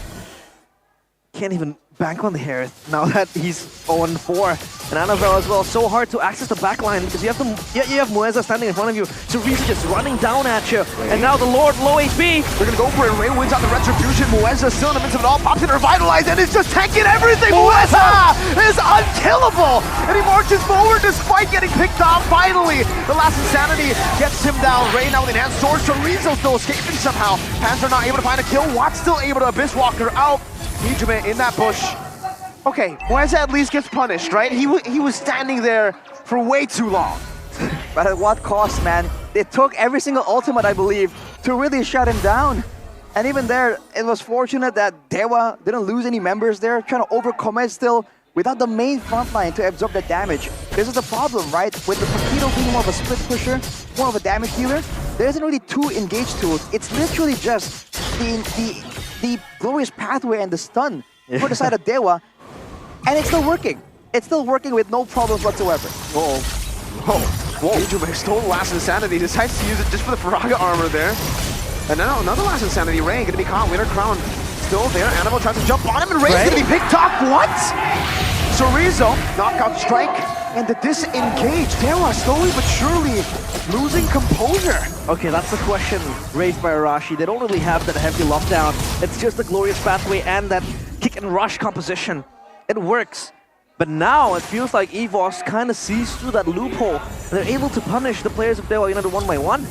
Can't even bank on the Harith now that he's 0-4. And Annabelle as well, so hard to access the backline because you have Mueza standing in front of you. Chorizo just running down at you. And now the Lord low HP. They're gonna go for it. Ray wins on the Retribution. Mueza still in the midst of it all. Pops in Revitalize and is just tanking everything. Mueza is unkillable. And he marches forward despite getting picked off. Finally, the last insanity gets him down. Ray now with enhanced sword. Chorizo still escaping somehow. Panzer not able to find a kill. Watt still able to Abyss Walker out. Hijume in that bush. Okay, Mueza at least gets punished, right? He was standing there for way too long. But at what cost, man? They took every single ultimate, I believe, to really shut him down. And even there, it was fortunate that Dewa didn't lose any members there, trying to overcommit still without the main front line to absorb the damage. This is the problem, right? With the Paquito being more of a split pusher, more of a damage dealer, there isn't really 2 engage tools. It's literally just the glorious pathway and the stun for the side of Dewa. And it's still working. It's still working with no problems whatsoever. Whoa. Hijume stole last insanity. Decides to use it just for the Faraga armor there. And now another last insanity. Ray gonna be caught. Winter Crown still there. Annabelle tries to jump on him and Ray's gonna be picked off. What? Chorizo, knockout strike, and the disengage. Dewa slowly but surely losing composure. Okay, that's the question raised by Arashi. They don't really have that heavy lockdown. It's just the glorious pathway and that kick and rush composition. It works. But now it feels like EVOS kind of sees through that loophole. And they're able to punish the players of Dewa United 1 by 1. You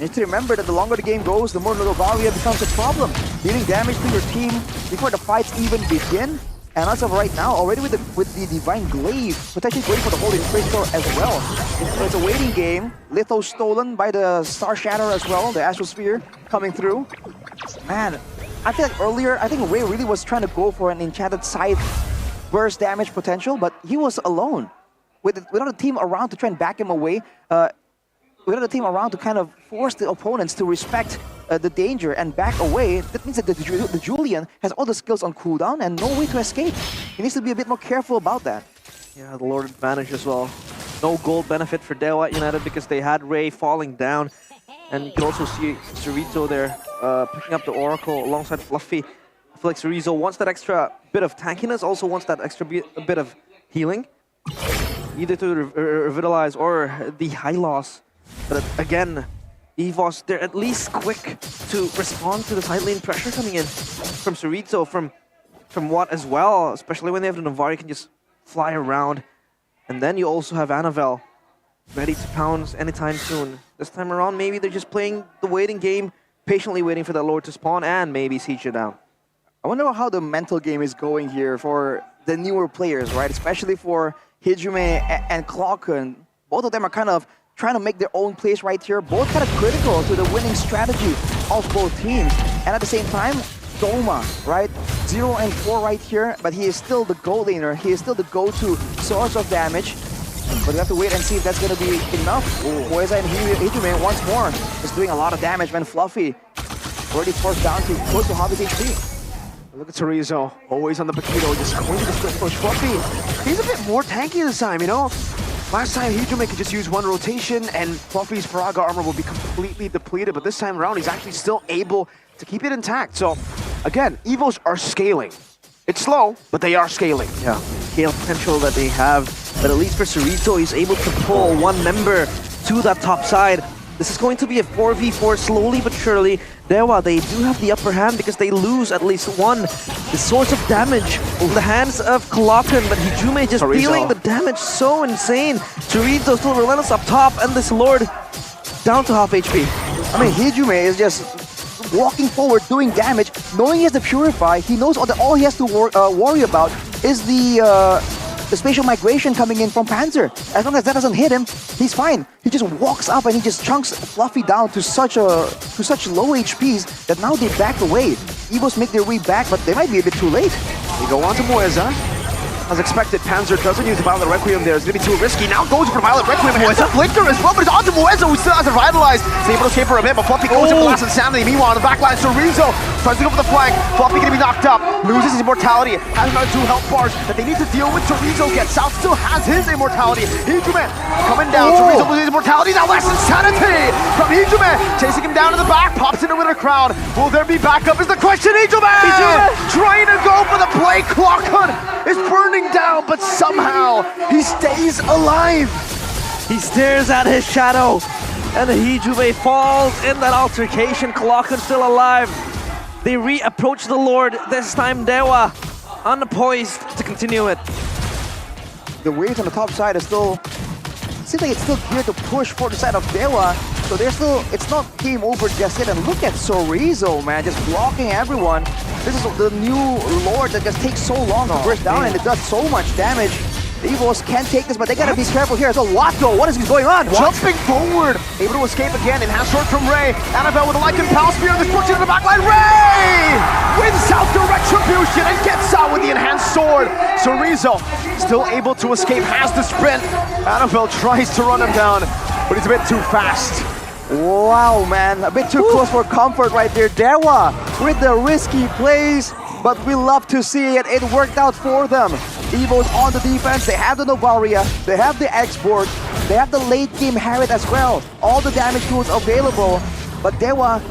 need to remember that the longer the game goes, the more Novaria becomes a problem. Dealing damage to your team before the fights even begin, And as of right now, already with the Divine Glaive, potentially going for the Holy Crystal as well. So it's a waiting game. Litho stolen by the Star Shatter as well, the Astral Sphere coming through. Man, I feel like earlier, I think Ray really was trying to go for an Enchanted Scythe burst damage potential, but he was alone. Without a team around to try and back him away, without a team around to kind of force the opponents to respect the danger and back away, that means that the Julian has all the skills on cooldown and no way to escape. He needs to be a bit more careful about that. Yeah, the Lord advantage as well. No gold benefit for Dewa United because they had Ray falling down. And you can also see Cerrito there picking up the Oracle alongside Fluffy. I feel like Cerrito wants that extra bit of tankiness, also wants that extra bit of healing. Either to revitalize or the high loss. But again, EVOS, they're at least quick to respond to the side lane pressure coming in from Cerrito, from Watt as well, especially when they have the Navari can just fly around. And then you also have Annabelle ready to pounce anytime soon. This time around, maybe they're just playing the waiting game, patiently waiting for the Lord to spawn and maybe siege it down. I wonder how the mental game is going here for the newer players, right? Especially for Hijume and Clocken. Both of them are kind of trying to make their own place right here. Both kind of critical to the winning strategy of both teams. And at the same time, Doma, right? 0 and 4 right here, but he is still the gold laner. He is still the go-to source of damage. But we have to wait and see if that's going to be enough. Moeza and Hijume once more is doing a lot of damage when Fluffy already forced down to close to Hobby's HP. Look at Cerrito, always on the Paquito, just going to the split push. Fluffy, he's a bit more tanky this time, you know? Last time, Hijume could just use one rotation and Fluffy's Faraga armor will be completely depleted, but this time around, he's actually still able to keep it intact. So, again, Evos are scaling. It's slow, but they are scaling. Yeah, scale potential that they have, but at least for Cerrito, he's able to pull one member to that top side. This is going to be a 4v4 slowly but surely. Dewa, they do have the upper hand because they lose at least one. The source of damage in the hands of Clocken, but Hijume just feeling the damage so insane. Cerrito still relentless up top, and this Lord down to half HP. I mean, Hijume is just walking forward, doing damage, knowing he has the Purify. He knows all he has to worry about is the spatial migration coming in from Panzer. As long as that doesn't hit him, he's fine. He just walks up and he just chunks Fluffy down to such low HPs that now they back away. Evos make their way back, but they might be a bit too late. They go on to Moeza. As expected, Panzer doesn't use the Violet Requiem there. It's going to be too risky. Now goes for Violet Requiem. Moeza Flicker as well, but it's onto Moeza, who still has it revitalized. He's able to escape for a bit, but Fluffy goes in for last insanity. Meanwhile, on the backline, Cerrito tries to go for the flank. Fluffy going to be knocked up, loses his immortality, has another 2 health bars that they need to deal with. Cerrito gets out, still has his immortality. Hijume coming down. Cerrito loses his immortality. Now less insanity from Hijume, chasing him down to the back, pops into the crowd. Will there be backup is the question. Hijume trying to go for the play. Clockhood is burning down, but somehow he stays alive. He stares at his shadow, and Hijume falls in that altercation. Clocken still alive. They re-approach the Lord, this time Dewa, unpoised to continue it. The waves on the top side is still, seems like it's still geared to push for the side of Dewa, so they're still, it's not game over just yet. And look at Cerrito, man, just blocking everyone. This is the new Lord that just takes so long to burst down, and it does so much damage. The Evos can take this, but they gotta be careful here. So Watto, what is going on? Jumping forward, able to escape again. Enhanced sword from Ray. Annabelle with a Lycan Pal Spear, destruction in the backline. Ray wins out the Retribution and gets out with the enhanced sword. Cerrito still able to escape, has the sprint. Annabelle tries to run him down, but he's a bit too fast. Wow, man, a bit too close for comfort right there. Dewa with the risky plays, but we love to see it. It worked out for them. Evos on the defense, they have the Novaria, they have the Export, they have the late game Harriet as well. All the damage tools available, but Dewa,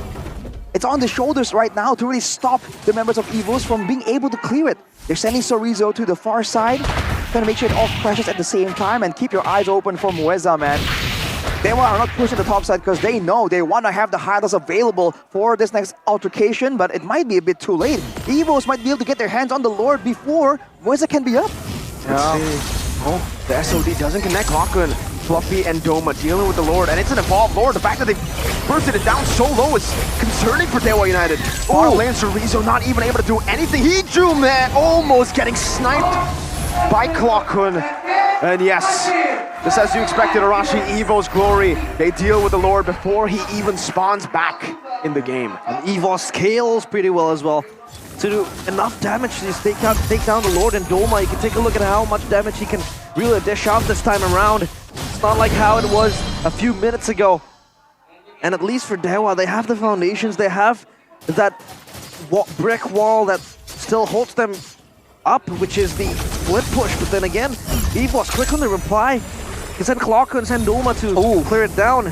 it's on the shoulders right now to really stop the members of Evos from being able to clear it. They're sending Cerrito to the far side, trying to make sure it all crashes at the same time, and keep your eyes open for Moeza, man. They are not pushing the top side because they know they want to have the highlights available for this next altercation, but it might be a bit too late. Evos might be able to get their hands on the Lord before Moeza can be up. Oh, the SOD doesn't connect. Clocken Fluffy and Doma dealing with the Lord, and it's an evolved Lord. The fact that they bursted it down so low is concerning for Dewa United. Bottom lane, Chorizo not even able to do anything. He drew, man, almost getting sniped by Clockhoon. And yes, just as you expected, Arashi Evo's Glory, they deal with the Lord before he even spawns back in the game. And Evo scales pretty well as well to do enough damage to just take down the Lord and Doma. You can take a look at how much damage he can really dish out this time around. It's not like how it was a few minutes ago. And at least for Dewa, they have the foundations, they have that brick wall that still holds them up, which is the split push. But then again, Evo's quick on the reply. He sent Clocker and sent Doma to clear it down.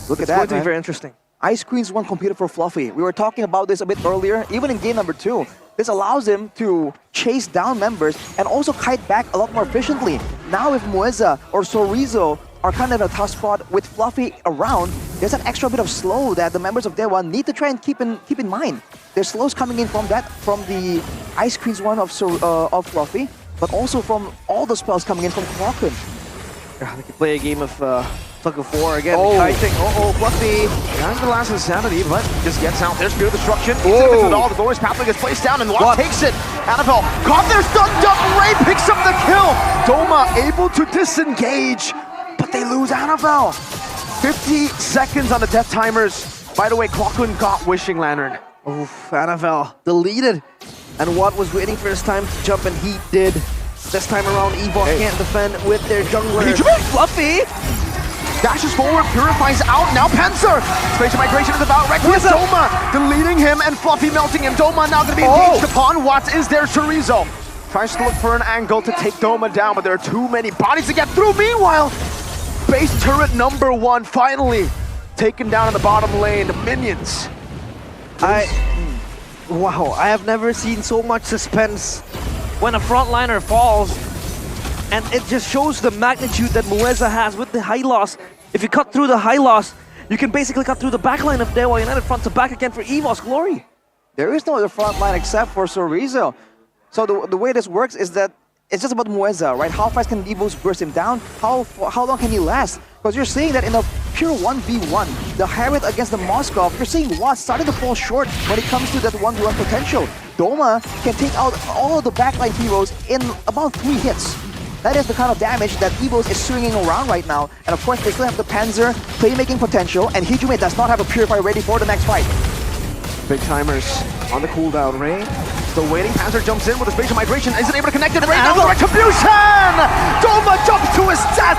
Look at It's that, going to be man. very interesting. Ice Queen's one computer for Fluffy. We were talking about this a bit earlier, even in game number 2. This allows him to chase down members and also kite back a lot more efficiently. Now if Mueza or Chorizo are kind of in a tough spot with Fluffy around, there's an extra bit of slow that the members of Dewa need to try and keep in mind. There's slows coming in from the Ice Queen's one of Fluffy, but also from all the spells coming in from Clockhoon. They can play a game of Tug of War again. Kiting. Fluffy. Has the last insanity, but just gets out there. Spirit of Destruction. Into it all. The glorious pathway gets placed down, and Lot takes it. Annabelle caught there, stunned up. Ray picks up the kill. Doma able to disengage, but they lose Annabelle. 50 seconds on the death timers. By the way, Clockhoon got Wishing Lantern. Oof, Annabelle deleted. And Watt was waiting for his time to jump, and he did. This time around, Evo can't defend with their jungler. Fluffy dashes forward, purifies out. Now Panzer. Spatial migration is about reckless. Doma deleting him and Fluffy melting him. Doma now going to be engaged upon. What is there? Chorizo tries to look for an angle to take Doma down, but there are too many bodies to get through. Meanwhile, base turret number 1 finally taken down in the bottom lane. The minions. Wow, I have never seen so much suspense when a frontliner falls, and it just shows the magnitude that Mueza has with the high loss. If you cut through the high loss, you can basically cut through the backline of Dewa United front to back again for Evo's Glory. There is no other front line except for Chorizo. So the way this works is that it's just about Mueza, right? How fast can Evo's burst him down? How long can he last? Because you're seeing that in a pure 1v1, the Harriet against the Moskov, you're seeing Watt starting to fall short when it comes to that 1v1 potential. Doma can take out all of the backline heroes in about 3 hits. That is the kind of damage that Evos is swinging around right now. And of course, they still have the Panzer playmaking potential, and Hijume does not have a Purify ready for the next fight. Big timers on the cooldown. Ray still waiting. Panzer jumps in with a spatial migration. Isn't able to connect it. Ray down the retribution! Doma jumps to his death!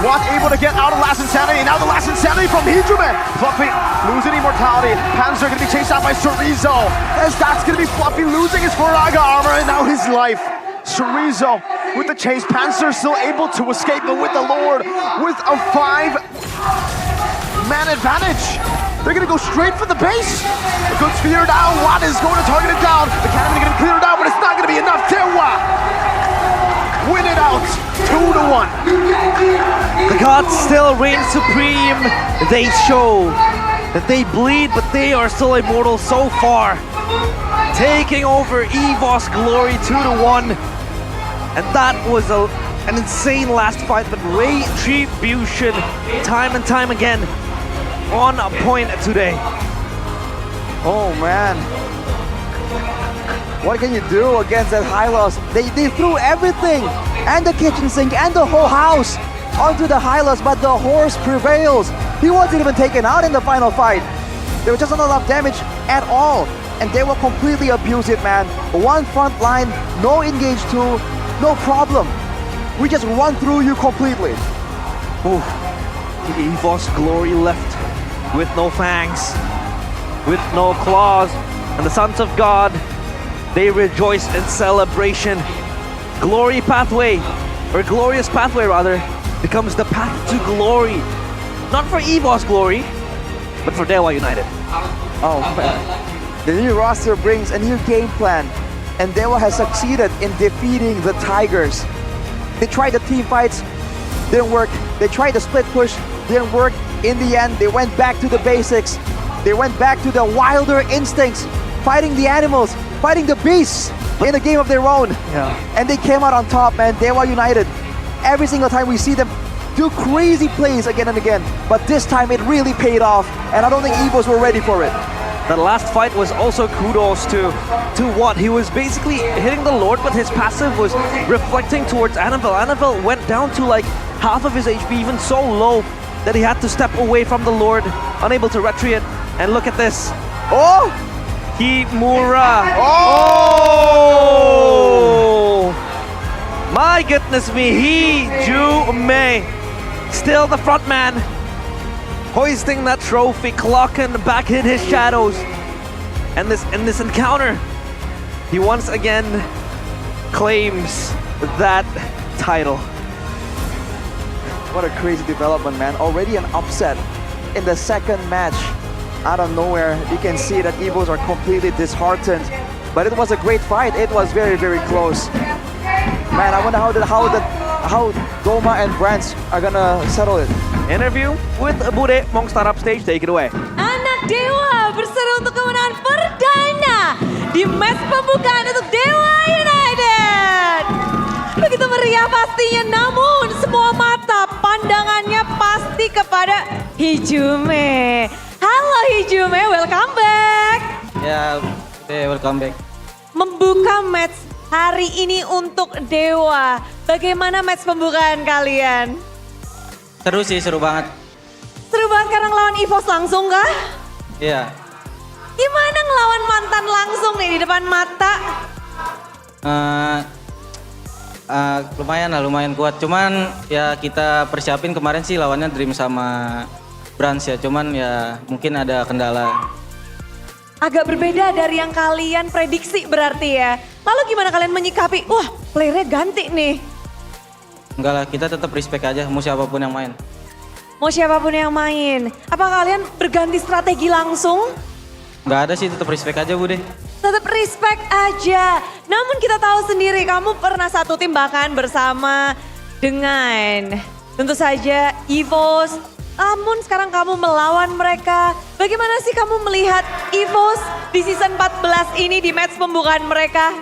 Watt able to get out of last insanity. Now the last insanity from Hijume. Fluffy losing immortality. Panzer gonna be chased out by Chorizo. As that's gonna be Fluffy losing his Faraga armor and now his life. Chorizo with the chase. Panzer still able to escape, but with the Lord with a 5-man advantage. They're gonna go straight for the base. A good sphere down. Watt is going to target it down. The cannon gonna clear it out, but it's not gonna be enough. Dewa win it out 2-1. The gods still reign supreme. They show that they bleed, but they are still immortal so far. Taking over Evo's Glory 2-1. And that was an insane last fight, but Retribution time and time again on a point today. Oh man. What can you do against that high loss? They threw everything, and the kitchen sink, and the whole house onto the high loss, but the horse prevails. He wasn't even taken out in the final fight. There was just not enough damage at all, and they will completely abuse it, man. One front line, no engage two, no problem. We just run through you completely. Ooh. Evo's Glory left with no fangs, with no claws, and the Sons of God, they rejoice in celebration. Glory pathway, or glorious pathway rather, becomes the path to glory. Not for Evo's Glory, but for Dewa United. Oh man. The new roster brings a new game plan, and Dewa has succeeded in defeating the Tigers. They tried the team fights, didn't work. They tried the split push, didn't work. In the end, they went back to the basics. They went back to the wilder instincts, fighting the animals, fighting the beasts in a game of their own. Yeah. And they came out on top, man. Dewa United. Every single time we see them do crazy plays again and again, but this time it really paid off, and I don't think EVOS were ready for it. The last fight was also kudos to what? He was basically hitting the Lord, but his passive was reflecting towards Annabelle. Annabelle went down to like half of his HP, even so low that he had to step away from the Lord, unable to retreat it. And look at this. Oh! Kimura. Oh! My goodness me, Hee-Ju-Mei. Still the front man. Hoisting that trophy, clocking back in his shadows. And in this encounter, he once again claims that title. What a crazy development, man. Already an upset in the second match. Out of nowhere, you can see that EVOS are completely disheartened. But it was a great fight. It was very, very close. Man, I wonder how Doma and Brands are gonna settle it. Interview with Bude, Mong Startup Stage, take it away. Anak Dewa berseru untuk kemenangan perdana di match pembukaan untuk Dewa United. Begitu meriah pastinya, namun semua mata pandangannya pasti kepada Hee-Ju-Mei. Halo Hee-Ju-Mei, welcome back. Ya, welcome back. Membuka match hari ini untuk Dewa. Bagaimana match pembukaan kalian? Seru sih, seru banget. Seru banget karena ngelawan EVOS langsung kah? Iya. Gimana ngelawan mantan langsung nih di depan mata? Lumayan kuat. Cuman ya kita persiapin kemarin sih lawannya Dream sama Brands ya. Cuman ya mungkin ada kendala. Agak berbeda dari yang kalian prediksi berarti ya. Lalu gimana kalian menyikapi? Wah, playernya ganti nih. Enggak lah, kita tetap respect aja mau siapapun yang main. Mau siapapun yang main. Apa kalian berganti strategi langsung? Enggak ada sih, tetap respect aja Bude. Tetap respect aja. Namun kita tahu sendiri kamu pernah satu tim bahkan bersama dengan tentu saja EVOS. Namun sekarang kamu melawan mereka. Bagaimana sih kamu melihat EVOS di season 14 ini di match pembukaan mereka?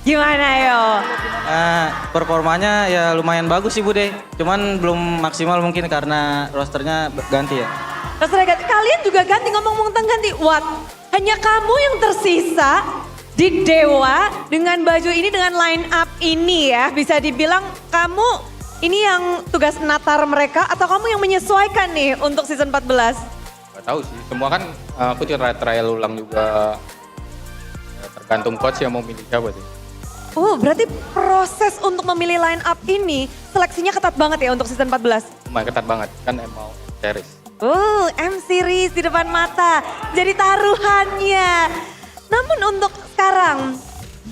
Gimana yo? Performanya ya lumayan bagus sih Bude. Cuman belum maksimal mungkin karena rosternya ganti ya. Rosternya ganti. Kalian juga ganti, ngomong tentang ganti. What? Hanya kamu yang tersisa di Dewa dengan baju ini, dengan line up ini ya. Bisa dibilang kamu ini yang tugas natar mereka atau kamu yang menyesuaikan nih untuk season 14? Gak tahu sih, semua kan aku juga trial ulang juga. Ya, tergantung coach yang mau milih siapa sih. Berarti proses untuk memilih line up ini seleksinya ketat banget ya untuk season 14? Lumayan ketat banget, kan mau series. M-Series di depan mata, jadi taruhannya. Namun untuk sekarang,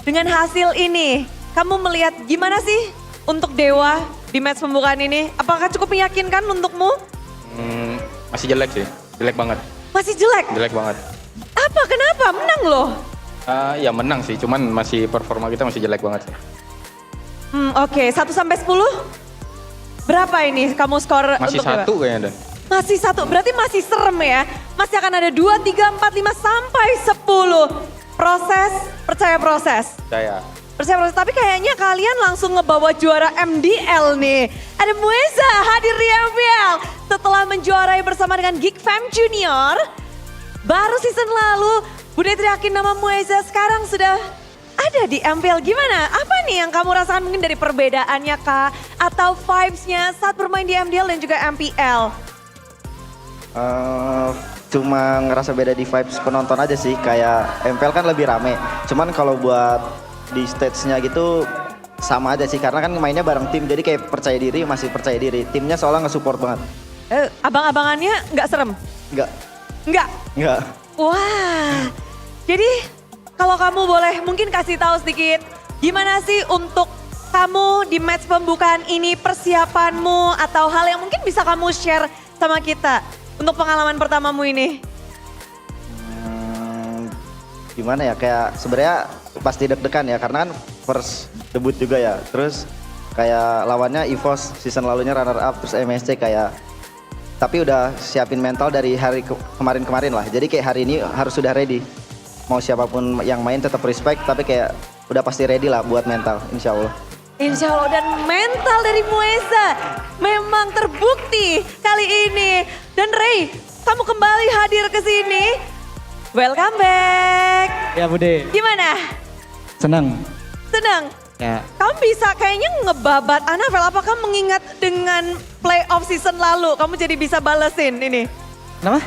dengan hasil ini, kamu melihat gimana sih untuk Dewa di match pembukaan ini? Apakah cukup meyakinkan untukmu? Masih jelek sih, jelek banget. Masih jelek? Jelek banget. Apa, kenapa? Menang loh. Ya menang sih, cuman masih performa kita masih jelek banget sih. Oke, 1 sampai 10? Berapa ini kamu skor masih untuk Dewa? Masih 1 kayaknya Dan. Masih 1, berarti masih serem ya. Masih akan ada 2, 3, 4, 5 sampai 10. Proses, percaya proses. Percaya proses, tapi kayaknya kalian langsung ngebawa juara MDL nih. Ada Mueza hadir di MPL setelah menjuarai bersama dengan Geek Fam Junior. Baru season lalu, Bude teriakin nama Mueza, sekarang sudah ada di MPL. Gimana? Apa nih yang kamu rasakan mungkin dari perbedaannya kah? Atau vibes-nya saat bermain di MDL dan juga MPL? Cuma ngerasa beda di vibes penonton aja sih. Kayak MPL kan lebih rame. Cuman kalau buat di stage-nya gitu sama aja sih. Karena kan mainnya bareng tim, jadi kayak percaya diri, masih percaya diri. Timnya soalnya nge-support banget. Abang-abangannya nggak serem? Nggak. Nggak? Wah, jadi kalau kamu boleh mungkin kasih tahu sedikit gimana sih untuk kamu di match pembukaan ini, persiapanmu atau hal yang mungkin bisa kamu share sama kita untuk pengalaman pertamamu ini? Gimana ya, kayak sebenarnya pasti deg-degan ya karena kan first debut juga ya. Terus kayak lawannya EVOS season lalunya runner up, terus MSC kayak, tapi udah siapin mental dari hari kemarin-kemarin lah. Jadi kayak hari ini harus sudah ready. mau siapapun yang main tetap respect, tapi kayak udah pasti ready lah buat mental, insya Allah. Insya Allah, dan mental dari Mueza memang terbukti kali ini. Dan Ray, kamu kembali hadir ke sini. Welcome back. Ya Bude. Gimana? Senang. Senang? Ya. Kamu bisa kayaknya ngebabat Anafel. Apakah mengingat dengan playoff season lalu, kamu jadi bisa balesin ini? Kenapa?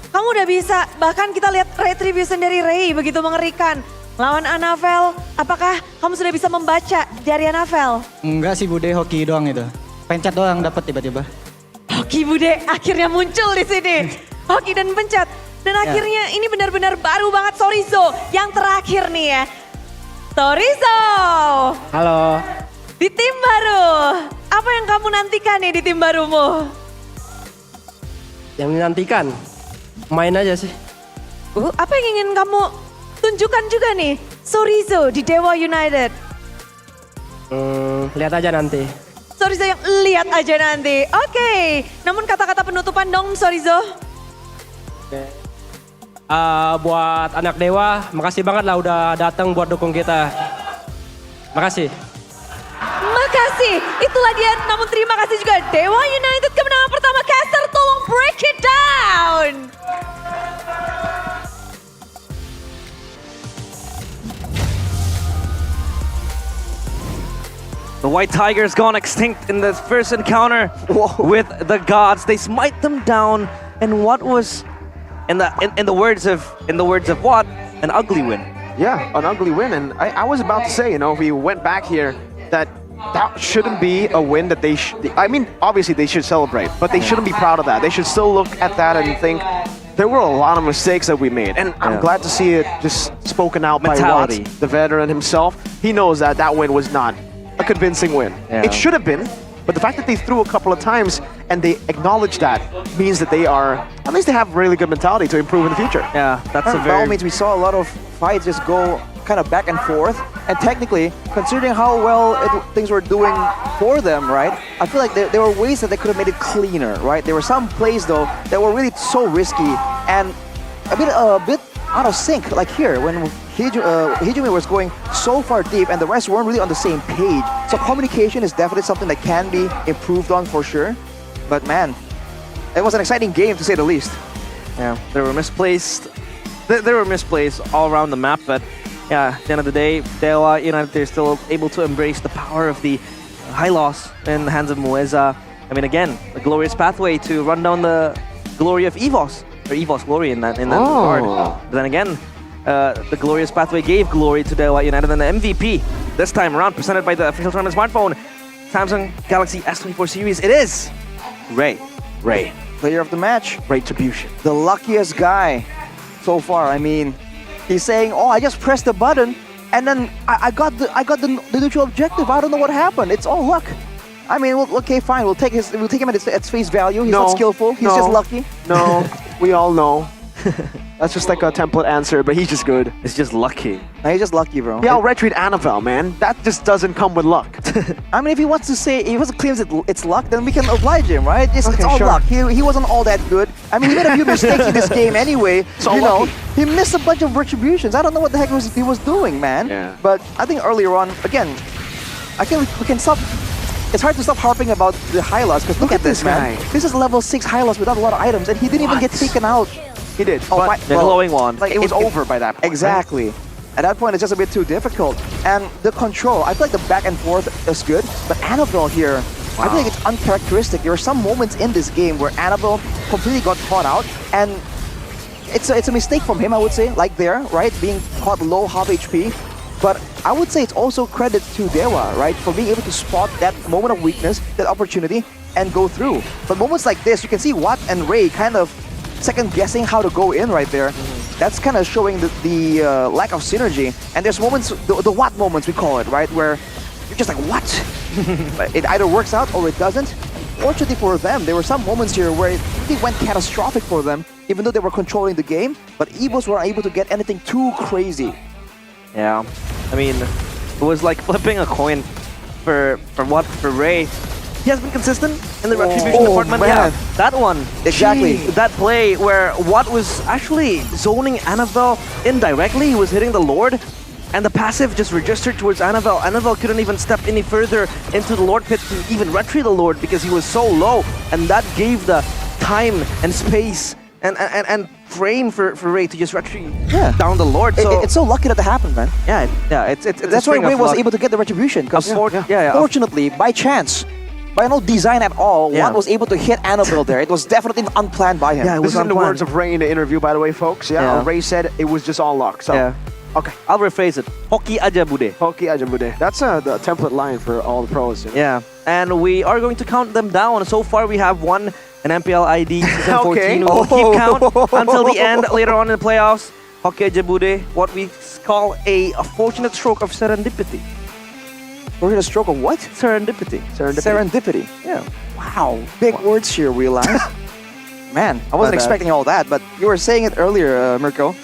Kamu udah bisa, bahkan kita lihat retribution dari Ray begitu mengerikan. Lawan Anafel, apakah kamu sudah bisa membaca dari Anafel? Enggak sih Bude, hoki doang itu. Pencet doang dapat tiba-tiba. Hoki Bude akhirnya muncul di sini. Hoki dan pencet. Dan akhirnya ini benar-benar baru banget Sorizo. Yang terakhir nih ya. Sorizo. Halo. Di tim baru. Apa yang kamu nantikan nih di tim barumu? Yang dinantikan? Main aja sih. Apa yang ingin kamu tunjukkan juga nih? Sorizo di Dewa United. Lihat aja nanti. Sorizo yang lihat aja nanti. Oke. Namun kata-kata penutupan dong Sorizo. Buat anak Dewa, makasih banget lah udah datang buat dukung kita. Makasih. Makasih. Itulah dia. Namun terima kasih juga Dewa United kemenangan pertama. Caster tolong break it down. The White Tiger's gone extinct in the first encounter with the gods. They smite them down, and what was, in the words of what, an ugly win. Yeah, an ugly win, and I was about to say, you know, if we went back here, that shouldn't be a win that they I mean, obviously they should celebrate, but they shouldn't be proud of that. They should still look at that and think, there were a lot of mistakes that we made, and I'm glad to see it just spoken out by Watt, the veteran himself. He knows that that win was not a convincing win. It should have been, but the fact that they threw a couple of times and they acknowledge that means that they are, at least they have really good mentality to improve in the future. Yeah, that's by all means, we saw a lot of fights just go kind of back and forth, and technically, considering how well things were doing for them, right, I feel like there were ways that they could have made it cleaner, right? There were some plays though that were really so risky and a bit out of sync, like here when Hijumi was going so far deep and the rest weren't really on the same page. So communication is definitely something that can be improved on for sure. But man, it was an exciting game to say the least. Yeah, there were misplaced. There were misplays all around the map, but yeah, at the end of the day, Dewa United, they're still able to embrace the power of the high loss in the hands of Mueza. I mean, again, a glorious pathway to run down the glory of EVOS, or EVOS glory in that regard. But then again, the glorious pathway gave glory to Dewa United, and the MVP this time around, presented by the official tournament smartphone, Samsung Galaxy S24 series. It is Ray. Player of the match. Retribution. The luckiest guy so far. I mean, he's saying, "Oh, I just pressed the button, and then I got the neutral objective. I don't know what happened. It's all luck." I mean, okay, fine. We'll take him at its face value. He's not skillful. He's just lucky. No, we all know. That's just like a template answer, but he's just good. It's just lucky. No, he's just lucky, bro. Yeah, I'll retreat Annabelle, man. That just doesn't come with luck. I mean, if he wants to say, if he wants to claim it's luck, then we can oblige him, right? It's all sure. luck. He wasn't all that good. I mean, he made a few mistakes in this game anyway. So you know, he missed a bunch of retributions. I don't know what the heck he was doing, man. Yeah. But I think earlier on, again, we can stop. It's hard to stop harping about the Hylos, because look at this, man. This is level 6 Hylos without a lot of items, and he didn't even get taken out. He did, but the glowing one. Like, it was over by that point. Exactly. Right? At that point, it's just a bit too difficult. And the control, I feel like the back and forth is good, but Annabelle here, I feel like it's uncharacteristic. There are some moments in this game where Annabelle completely got caught out, and it's a mistake from him, I would say, like there, right? Being caught low half HP. But I would say it's also credit to Dewa, right? For being able to spot that moment of weakness, that opportunity, and go through. But moments like this, you can see Watt and Ray kind of second guessing how to go in right there. That's kind of showing the lack of synergy. And there's moments, the Watt moments we call it, right? Where you're just like, what? It either works out or it doesn't. Fortunately for them, there were some moments here where it really went catastrophic for them, even though they were controlling the game. But EVOS weren't able to get anything too crazy. Yeah, I mean, it was like flipping a coin for Ray. he has been consistent in the retribution department. man. Yeah, that one. Exactly. That play where Watt was actually zoning Annabelle indirectly. He was hitting the Lord. And the passive just registered towards Annabelle. Annabelle couldn't even step any further into the Lord pit to even retry the Lord because he was so low. And that gave the time and space and frame for Ray to just retry down the Lord. So It's so lucky that happened, man. yeah, it's That's why Ray was able to get the retribution. Because fortunately, by chance, by no design at all, Watt was able to hit Annabelle there. It was definitely unplanned by him. Yeah, it This was is in the unplanned. words of Ray in the interview, by the way, folks. Yeah, Ray said it was just all luck. So, okay. I'll rephrase it. Hoki aja bude. Hoki aja bude. That's the template line for all the pros. You know? Yeah, and we are going to count them down. So far, we have won an MPL ID Season 14. We will keep count until the end later on in the playoffs. Hoki aja bude, what we call a fortunate stroke of serendipity. Fortunate stroke of what? Serendipity. Serendipity. Yeah. Wow, big words here, realize. Man, I wasn't expecting all that, but you were saying it earlier, Mirko.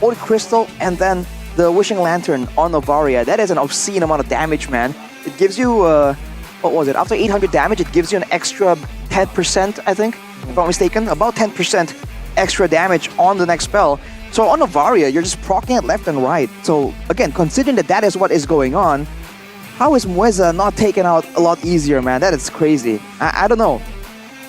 Old Crystal and then the Wishing Lantern on Novaria. That is an obscene amount of damage, man. It gives you, what was it? After 800 damage, it gives you an extra 10%, I think, if I'm not mistaken. About 10% extra damage on the next spell. So on Novaria, you're just proccing it left and right. So again, considering that is what is going on, how is Mueza not taken out a lot easier, man? That is crazy. I don't know.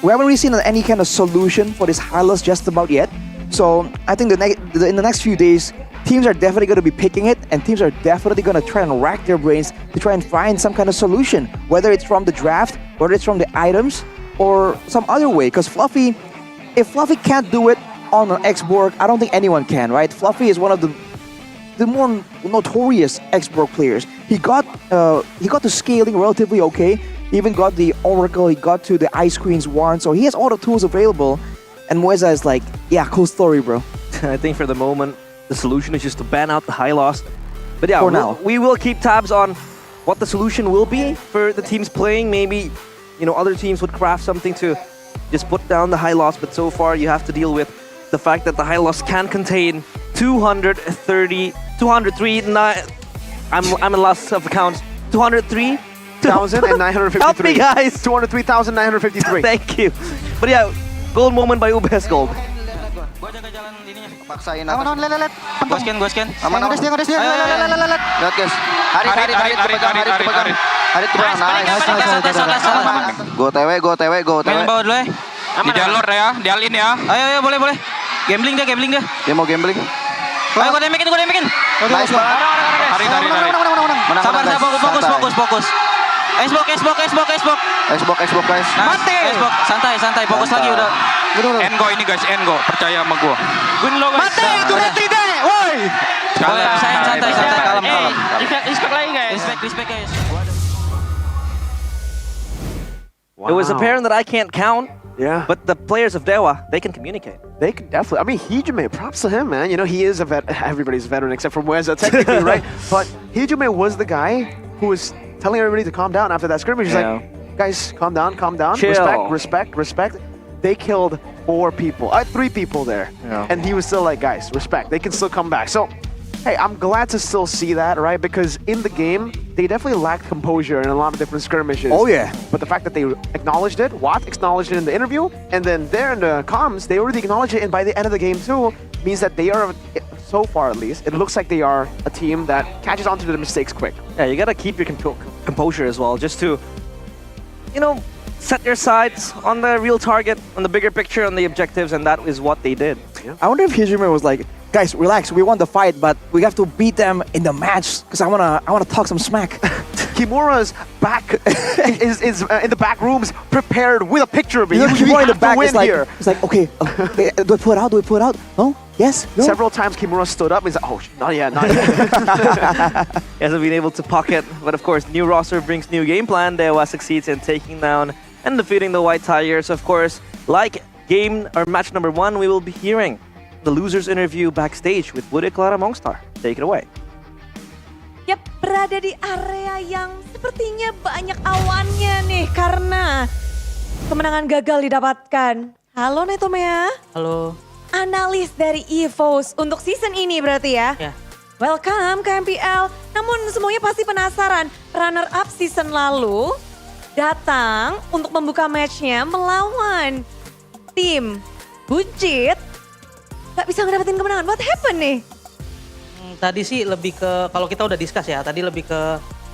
We haven't really seen any kind of solution for this Hylos just about yet. So I think in the next few days, teams are definitely going to be picking it, and teams are definitely going to try and rack their brains to try and find some kind of solution, whether it's from the draft, whether it's from the items, or some other way. Because Fluffy, if Fluffy can't do it on an X-Borg, I don't think anyone can, right? Fluffy is one of the more notorious X-Borg players. He got to scaling relatively okay. He even got the Oracle, he got to the Ice Queen's Wand, so he has all the tools available. And Mueza is like, yeah, cool story, bro. I think for the moment, the solution is just to ban out the high loss. But yeah, For now. we will keep tabs on what the solution will be for the teams playing. Maybe, other teams would craft something to just put down the high loss. But so far, you have to deal with the fact that the high loss can contain 203, I'm in loss of accounts, 203? 1,953. Help me, guys! 203,953. Thank you. But yeah, gold moment by UBS Gold. Paksain atas. Aman, lelet. Gue scan. Aman, aman. Lihat guys. Harit pegang. Harit pegang. Nice. Go TW. Main bawah dulu ya. Di jalur ya, di all in ya. Ayo, boleh. Gambling deh. Dia mau gambling. Ayo, gue demekin. Nice banget. Tarik. Sabar, fokus. Xbox. Xbox guys. Mati. Xbox, santai, fokus lagi udah. Engo ini guys, percaya sama gua. Win lo guys. Mati, itu nanti deh, woi. Santai, kalem. Respect lagi guys. Respect guys. It was apparent that I can't count. Yeah. But the players of Dewa, they can communicate. They can definitely. I mean, Hijume, props to him, man. He is a vet. Everybody's a veteran except for Mueza, technically, right? But Hijume was the guy who was telling everybody to calm down after that scrimmage. He's like, guys, calm down. Chill. Respect. They killed 3 people there. Yeah. And he was still like, guys, respect. They can still come back. So, hey, I'm glad to still see that, right? Because in the game, they definitely lacked composure in a lot of different skirmishes. Oh, yeah. But the fact that they acknowledged it, Watt acknowledged it in the interview, and then there in the comms, they already acknowledged it, and by the end of the game too, means that they are, so far at least, it looks like they are a team that catches on to the mistakes quick. Yeah, you gotta keep your composure as well, just to, set your sights on the real target, on the bigger picture, on the objectives, and that is what they did. Yeah. I wonder if Hijume was like, guys, relax, we won the fight, but we have to beat them in the match because I wanna talk some smack. Kimura's back is in the back rooms, prepared with a picture of it. Kimura in the back is like, here. it's like, okay, do I put it out? No? Yes? No? Several times Kimura stood up and he's like, oh, not yet. He hasn't been able to pocket, but of course, new roster brings new game plan. Dewa succeeds in taking down and defeating the White Tigers. Of course, like match number 1, we will be hearing the losers interview backstage with Bude Clara Mongstar. Take it away. Yap, berada di area yang sepertinya banyak awannya nih karena kemenangan gagal didapatkan. Halo Netomea. Halo. Analis dari EVOS untuk season ini berarti ya? Ya. Welcome ke MPL. Namun semuanya pasti penasaran, runner up season lalu datang untuk membuka matchnya melawan tim Buncit. Gak bisa ngedapetin kemenangan. What happened nih? Tadi sih lebih ke, kalau kita udah discuss ya, tadi lebih ke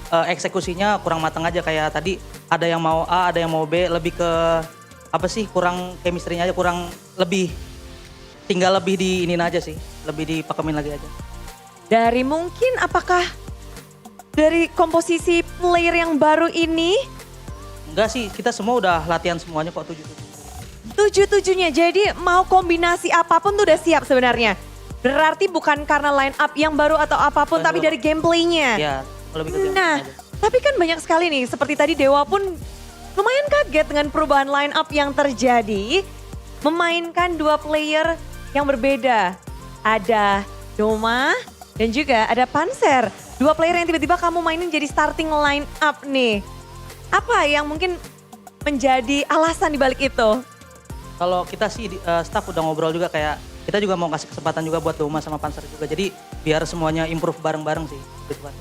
eksekusinya kurang matang aja. Kayak tadi ada yang mau A, ada yang mau B, lebih ke apa sih, kurang chemistry-nya aja, kurang lebih, tinggal lebih di iniin aja sih, lebih dipakemin lagi aja. Dari mungkin apakah dari komposisi player yang baru ini? Enggak sih, kita semua udah latihan semuanya kok, 7-7-nya, jadi mau kombinasi apapun tuh udah siap sebenarnya. Berarti bukan karena line up yang baru atau apapun, tapi dari gameplaynya. Iya, lebih ke gameplay Nah, aja. tapi kan banyak sekali nih, seperti tadi Dewa pun lumayan kaget dengan perubahan line up yang terjadi. Memainkan dua player yang berbeda. Ada Doma dan juga ada Panzer. Dua player yang tiba-tiba kamu mainin jadi starting line up nih. Apa yang mungkin menjadi alasan dibalik itu? Kalau kita sih staff udah ngobrol juga, kayak kita juga mau kasih kesempatan juga buat Doma sama Panzer juga. Jadi biar semuanya improve bareng-bareng sih. Gitu kan.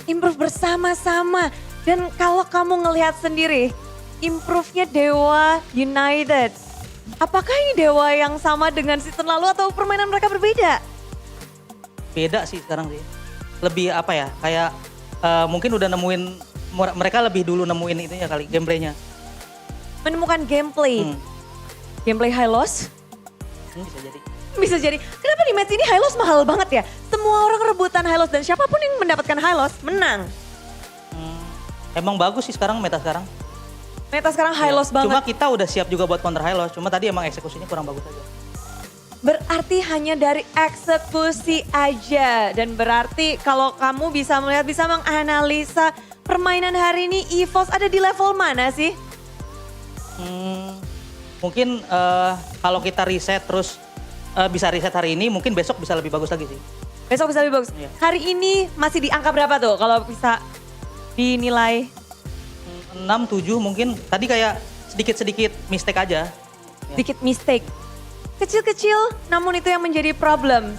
Improve bersama-sama. Dan kalau kamu ngelihat sendiri, improve-nya Dewa United. Apakah ini Dewa yang sama dengan season lalu atau permainan mereka berbeda? Beda sih sekarang sih. Lebih apa ya, kayak mungkin udah nemuin, mereka lebih dulu nemuin itunya kali, gameplaynya. Menemukan gameplay. Gameplay high loss? Bisa jadi. Bisa jadi. Kenapa di match ini high loss mahal banget ya? Semua orang rebutan high loss dan siapapun yang mendapatkan high loss menang. Emang bagus sih sekarang, meta sekarang. Meta sekarang high loss banget. Cuma kita udah siap juga buat counter high loss, cuma tadi emang eksekusinya kurang bagus aja. Berarti hanya dari eksekusi aja. Dan berarti kalau kamu bisa melihat, bisa menganalisa permainan hari ini EVOS ada di level mana sih? Mungkin kalau kita reset terus bisa reset hari ini, mungkin besok bisa lebih bagus lagi sih. Besok bisa lebih bagus. Iya. Hari ini masih di angka berapa tuh kalau bisa dinilai? 6, 7 mungkin. Tadi kayak sedikit-sedikit mistake aja. Sedikit mistake. Kecil-kecil namun itu yang menjadi problem.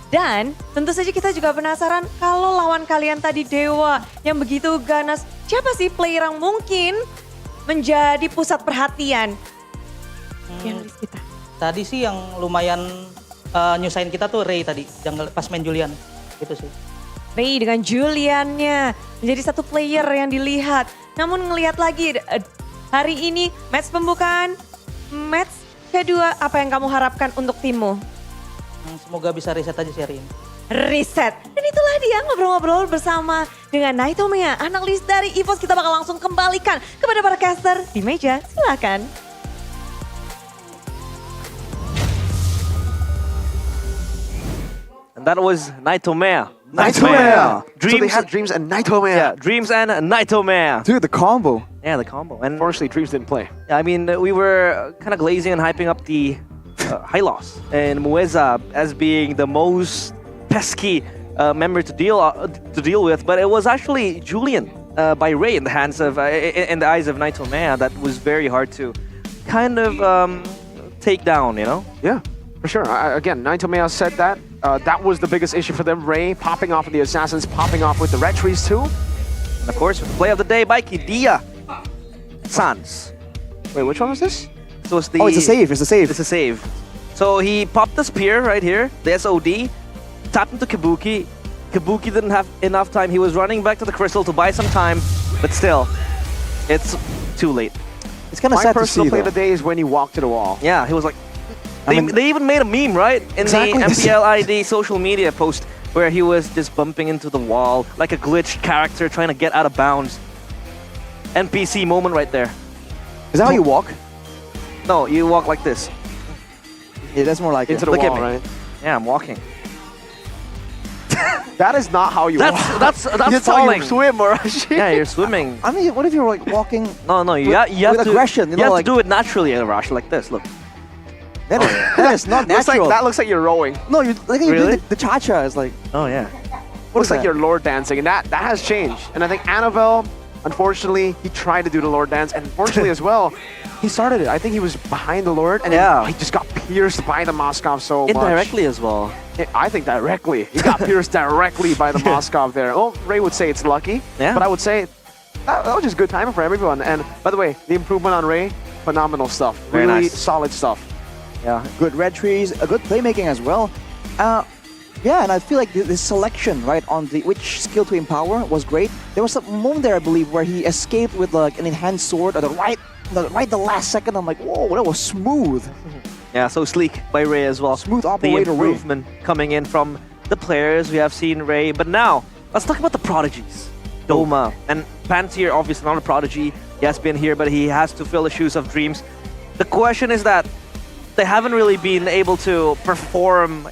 Dan tentu saja kita juga penasaran kalau lawan kalian tadi Dewa yang begitu ganas. Siapa sih player yang mungkin menjadi pusat perhatian? Yang list kita. Tadi sih yang lumayan nyusahin kita tuh Ray tadi, pas main Julian. Gitu sih. Ray dengan Juliannya menjadi satu player yang dilihat. Namun ngelihat lagi hari ini match pembukaan, match kedua, apa yang kamu harapkan untuk timmu? Semoga bisa reset aja sih hari ini. Reset. Dan itulah dia ngobrol-ngobrol bersama dengan Naitomea, analis dari EVOS. Kita bakal langsung kembalikan kepada para caster di meja. Silakan. And that was Naitomea. Naitomea. So they Dreams, had Dreams and Naitomea. yeah, Dreams and Naitomea. Dude, the combo. Yeah, the combo. And Unfortunately, Dreams didn't play. yeah, I mean, we were kind of glazing and hyping up the high loss and Mueza as being the most pesky member to deal with, but it was actually Julian by Ray in the hands of in the eyes of Naitomea that was very hard to kind of take down, you know? Yeah, for sure. Again, Naitomea said that. That was the biggest issue for them. Ray popping off with the Assassins, popping off with the Red Trees too. And of course, with the play of the day by Kidia Sans. Wait, which one was this? So it's the, Oh, it's a save, it's a save. It's a save. So he popped the spear right here, the SOD, tapped into Kabuki. Kabuki didn't have enough time. He was running back to the crystal to buy some time, but still, it's too late. It's kind of sad to see. My personal play of the day is when he walked to the wall. Yeah, he was like, they even made a meme, right? In the MPL ID social media post where he was just bumping into the wall like a glitched character trying to get out of bounds. NPC moment right there. Is that how you walk? No, you walk like this. Yeah, that's more like Into it. the Look wall, at me. right? Yeah, I'm walking. That is not how you walk. That's That's falling. how you swim, Arashi. Yeah, you're swimming. I mean, what if you're like walking? No, you with, have with to aggression. You know, have like to do it naturally, Arashi, like this. Look. that is not natural. That looks like you're rowing. No, you like you Really? do the cha-cha is like. Oh yeah. Looks like that? you're Lord dancing, and that has changed. And I think Annabelle, unfortunately, he tried to do the Lord dance, and unfortunately as well, he started it. I think he was behind the Lord, and then he just got pierced by the Moskov so much. Indirectly as well. I think directly. He got pierced directly by the Moskov there. Oh, Ray would say it's lucky, Yeah. but I would say that was just good timing for everyone. And by the way, the improvement on Ray, phenomenal stuff. Very Really nice. solid stuff. Yeah, good red trees, a good playmaking as well. Yeah, and I feel like the selection, right, on the which skill to empower was great. There was a moment there, I believe, where he escaped with like an enhanced sword at the last second. I'm like, whoa, that was smooth. Yeah, so sleek by Ray as well. Smooth The operator Ray. improvement coming in from the players. We have seen Ray, but now let's talk about the prodigies. Doma and Pantier, obviously not a prodigy. He has been here, but he has to fill the shoes of Dreams. The question is that they haven't really been able to perform.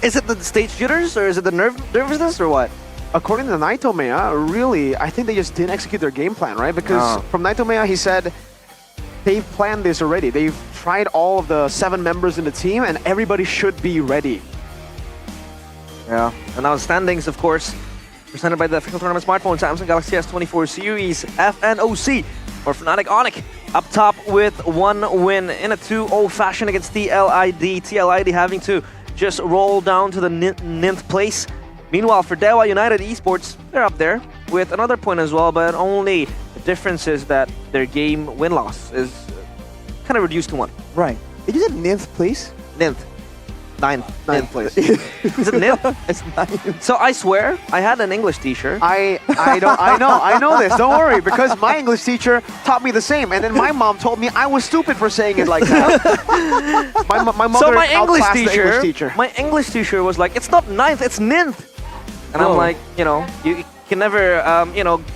Is it the stage jitters or is it the nervousness or what? According to Naito Mea, really, I think they just didn't execute their game plan, right? Because from Naito Mea, he said they've planned this already. They've tried all of the 7 members in the team, and everybody should be ready. Yeah, and now standings, of course, presented by the official tournament smartphone, Samsung Galaxy S24 series, FNOC, or Fnatic Onic, up top with 1 win in a 2-0 fashion against TLID. TLID having to just roll down to the 9th place. Meanwhile, for Dewa United Esports, they're up there with another point as well, but only the difference is that their game win-loss is kind of reduced to 1. Right. Did you say 9th place? 9th. 9th place. Is it 9th? It's 9th. So I swear, I had an English t-shirt. I know this. Don't worry, because my English teacher taught me the same, and then my mom told me I was stupid for saying it like that. my mother so my English outclassed the English teacher. My English teacher was like, "It's not 9th, it's 9th," and I'm like, you can never,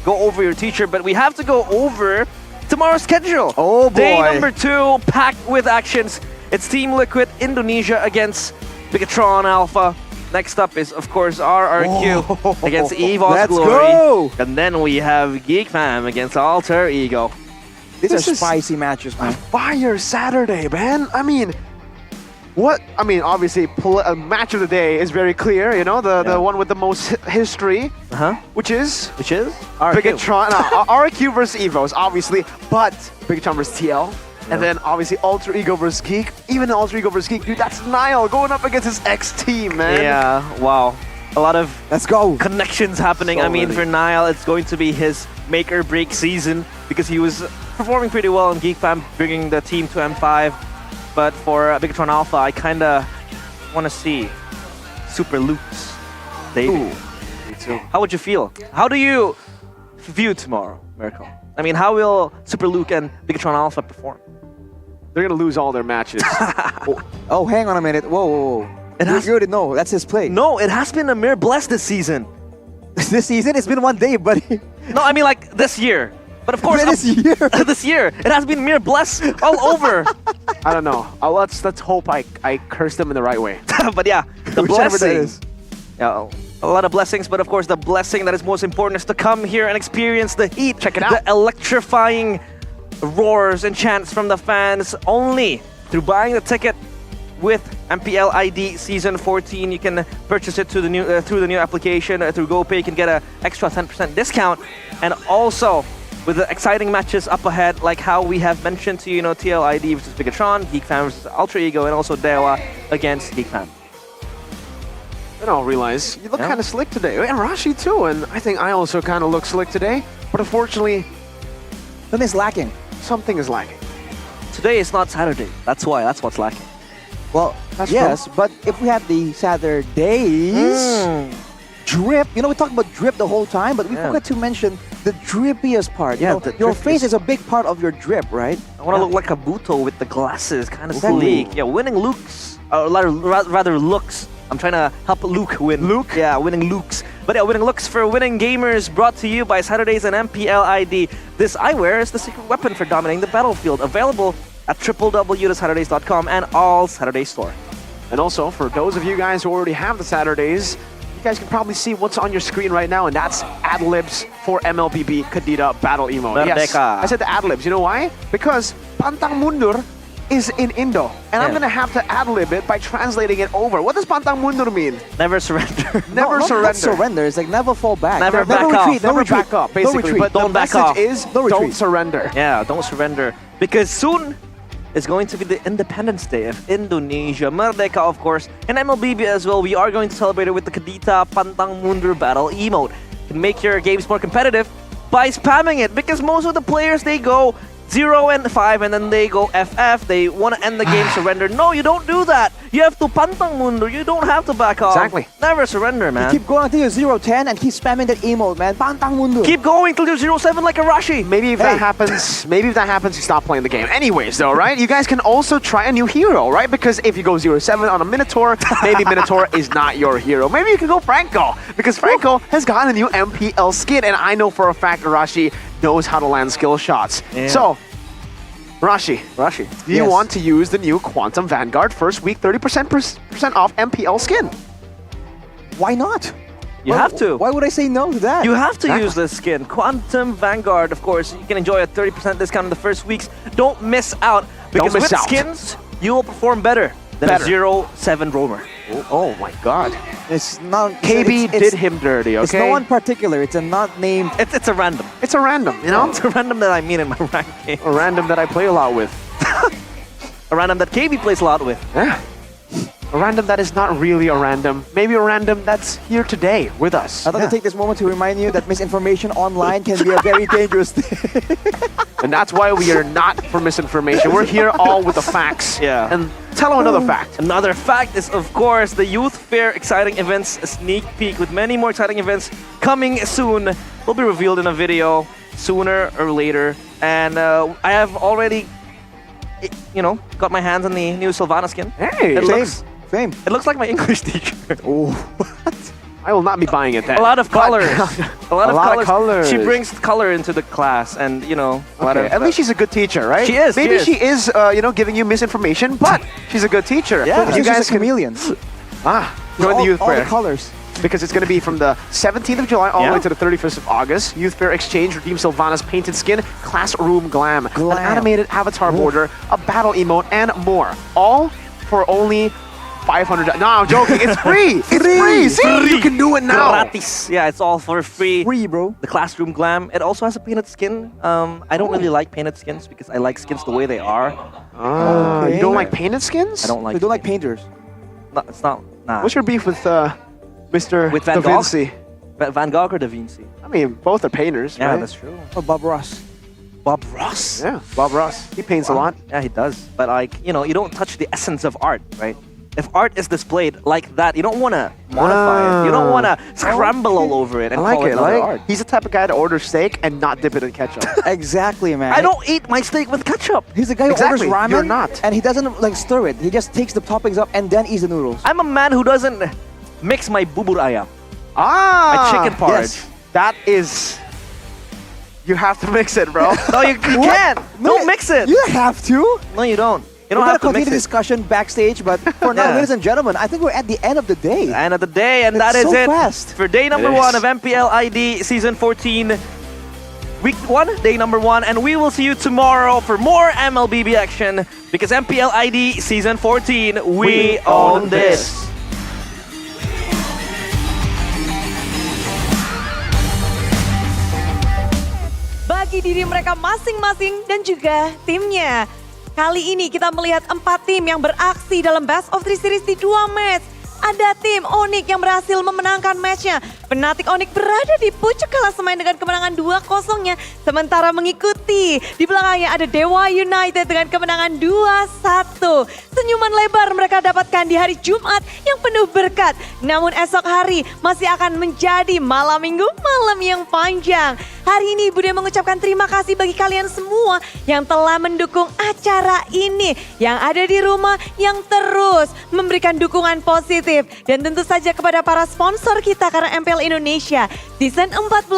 go over your teacher, but we have to go over tomorrow's schedule. Oh boy! Day number 2, packed with actions. It's Team Liquid Indonesia against Bigatron Alpha. Next up is, of course, RRQ against EVOS Glory. Go! And then we have Geek Fam against Alter Ego. These are spicy matches, man. Fire Saturday, man. I mean, obviously, a match of the day is very clear. You know, the one with the most history, which is RRQ. Bigatron. RRQ versus EVOS, obviously, but Bigatron versus TL. And then obviously Alter Ego versus Geek. Even Alter Ego versus Geek, dude, that's Niall going up against his ex-team, man. Yeah, wow. A lot of connections happening. So I mean, ready. for Niall, it's going to be his make or break season because he was performing pretty well in Geek Fam, bringing the team to M5. But for Bigatron Alpha, I kind of want to see Super Luke's debut. Me too. How would you feel? How do you view tomorrow, Miracle? I mean, how will Super Luke and Bigatron Alpha perform? They're going to lose all their matches. Oh, hang on a minute. Whoa. You already know. That's his play. No, it has been a mere bless this season. This season? It's been 1 day, buddy. No, I mean like this year. But of course, this year. this year, it has been mere bless all over. I don't know. Let's hope I curse them in the right way. But yeah, the Whichever that blessing. is. Yeah, a lot of blessings, but of course, the blessing that is most important is to come here and experience the heat. Check it out. The electrifying roars and chants from the fans only through buying the ticket with MPL ID Season 14. You can purchase it through the new application through GoPay. You can get an extra 10% discount, and also with the exciting matches up ahead, like how we have mentioned to you, TLID versus Bigatron, Geek Fam versus Ultra Ego, and also Dewa against Geek Fam. Then I'll realize you look kind of slick today, and Rashi too. And I think I also kind of look slick today, but unfortunately, something's lacking. Something is lacking. Today is not Saturday. That's what's lacking. Well, yes, but if we had the Saturdays, drip, we talked about drip the whole time, but we forgot to mention the drippiest part. Yeah, your face is a big part of your drip, right? I want to look like a Buto with the glasses, kind of sleek. Yeah, winning looks, rather looks. I'm trying to help Luke win. Luke? Yeah, winning looks. But yeah, winning looks for winning gamers, brought to you by Saturdays and MPL ID. This eyewear is the secret weapon for dominating the battlefield. Available at www.saturdays.com and all Saturday store. And also, for those of you guys who already have the Saturdays, you guys can probably see what's on your screen right now, and that's ad-libs for MLBB Kadita Battle Emote. Yes, I said the ad-libs. You know why? Because Pantang Mundur is in Indo, and I'm going to have to ad-lib it by translating it over. What does Pantang Mundur mean? Never surrender. Never surrender. Not surrender. It's like never fall back. Never back retreat. off. Never back up, basically. No retreat. But don't the back message off. is No retreat. don't surrender. Yeah, don't surrender. Because soon is going to be the Independence Day of Indonesia. Merdeka, of course, and MLBB as well. We are going to celebrate it with the Kadita Pantang Mundur Battle emote. To make your games more competitive, by spamming it because most of the players, they go 0 and 5 and then they go FF. They want to end the game, surrender. No, you don't do that. You have to pantang mundur. You don't have to back off. Exactly. Never surrender, man. You keep going until you're 0-10 and keep spamming that emote, man. Pantang mundur. Keep going till you're 0-7 like a Rashi. Maybe if that happens, you stop playing the game. Anyways, though, right? You guys can also try a new hero, right? Because if you go 0-7 on a Minotaur, maybe Minotaur is not your hero. Maybe you can go Franco, because Franco has gotten a new MPL skin, and I know for a fact Arashi knows how to land skill shots. Yeah. So, Rashi, do you want to use the new Quantum Vanguard first week 30% off MPL skin? Why not? You have to. Why would I say no to that? You have to use this skin. Quantum Vanguard, of course, you can enjoy a 30% discount in the first weeks. Don't miss out, because with skins, you will perform better than a 0-7 roamer. Oh my god. It's not... KB did him dirty, okay? It's no one particular. It's a not named... It's a random. It's a random, you know? It's a random that I mean in my rank game. A random that I play a lot with. A random that KB plays a lot with. Yeah. A random that is not really a random. Maybe a random that's here today with us. I'd like to take this moment to remind you that misinformation online can be a very dangerous thing. And that's why we are not for misinformation. We're here all with the facts. Yeah. And tell them another fact. Another fact is, of course, the Youth Fair exciting events, a sneak peek with many more exciting events coming soon. Will be revealed in a video sooner or later. And I have already, got my hands on the new Sylvana skin. Hey, Same. It looks like my English teacher. Oh, what? I will not be buying it then. A lot of colors. a lot of colors. She brings color into the class, and at least she's a good teacher, right? She is. Maybe she is, giving you misinformation, but she's a good teacher. Yeah, you guys are chameleons. Join the Youth Fair. All the colors. Because it's going to be from the 17th of July all the way to the 31st of August. Youth Fair Exchange, redeem Sylvana's painted skin, Classroom Glam, an animated avatar border, a battle emote, and more. All for only 500. No, I'm joking. It's free. It's free. See, you can do it now. Gratis. Yeah, it's all for free. Free, bro. The Classroom Glam. It also has a painted skin. I don't really like painted skins because I like skins the way they are. You don't like painted skins? I don't like. You don't like painters? No, it's not. Nah. What's your beef with Mr. Van Da Vinci? Van Gogh or Da Vinci? I mean, both are painters, Yeah, right? that's true. Or Bob Ross? Bob Ross? Yeah, Bob Ross. He paints a lot. Yeah, he does. But you don't touch the essence of art, right? If art is displayed like that, you don't want to modify it. You don't want to scramble all over it and call it another art. He's the type of guy to order steak and not dip it in ketchup. Exactly, man. I don't eat my steak with ketchup. He's the guy who orders ramen. You're not. And he doesn't stir it. He just takes the toppings up and then eats the noodles. I'm a man who doesn't mix my bubur ayam. My chicken porridge. Yes. That is... You have to mix it, bro. No, you can't. Don't mix it. You don't have to. No, you don't. You don't We're have to continue mix the it. discussion backstage, but for now, ladies and gentlemen, I think we're at the end of the day. End of the day, and that It's is so it fast. for day number 1 of MPL ID Season 14. Week 1, day number 1, and we will see you tomorrow for more MLBB action, because MPL ID Season 14, we own this. Bagi diri mereka masing-masing dan juga timnya. Kali ini kita melihat 4 tim yang beraksi dalam Best of 3 Series di 2 match. Ada tim Onyx yang berhasil memenangkan matchnya. Penatik Onyx berada di pucuk klasemen dengan kemenangan 2-0-nya. Sementara mengikuti di belakangnya ada Dewa United dengan kemenangan 2-1. Senyuman lebar mereka dapatkan di hari Jumat yang penuh berkat. Namun esok hari masih akan menjadi malam minggu, malam yang panjang. Hari ini Bude mengucapkan terima kasih bagi kalian semua yang telah mendukung acara ini. Yang ada di rumah yang terus memberikan dukungan positif. Dan tentu saja kepada para sponsor kita karena MPL Indonesia Season 14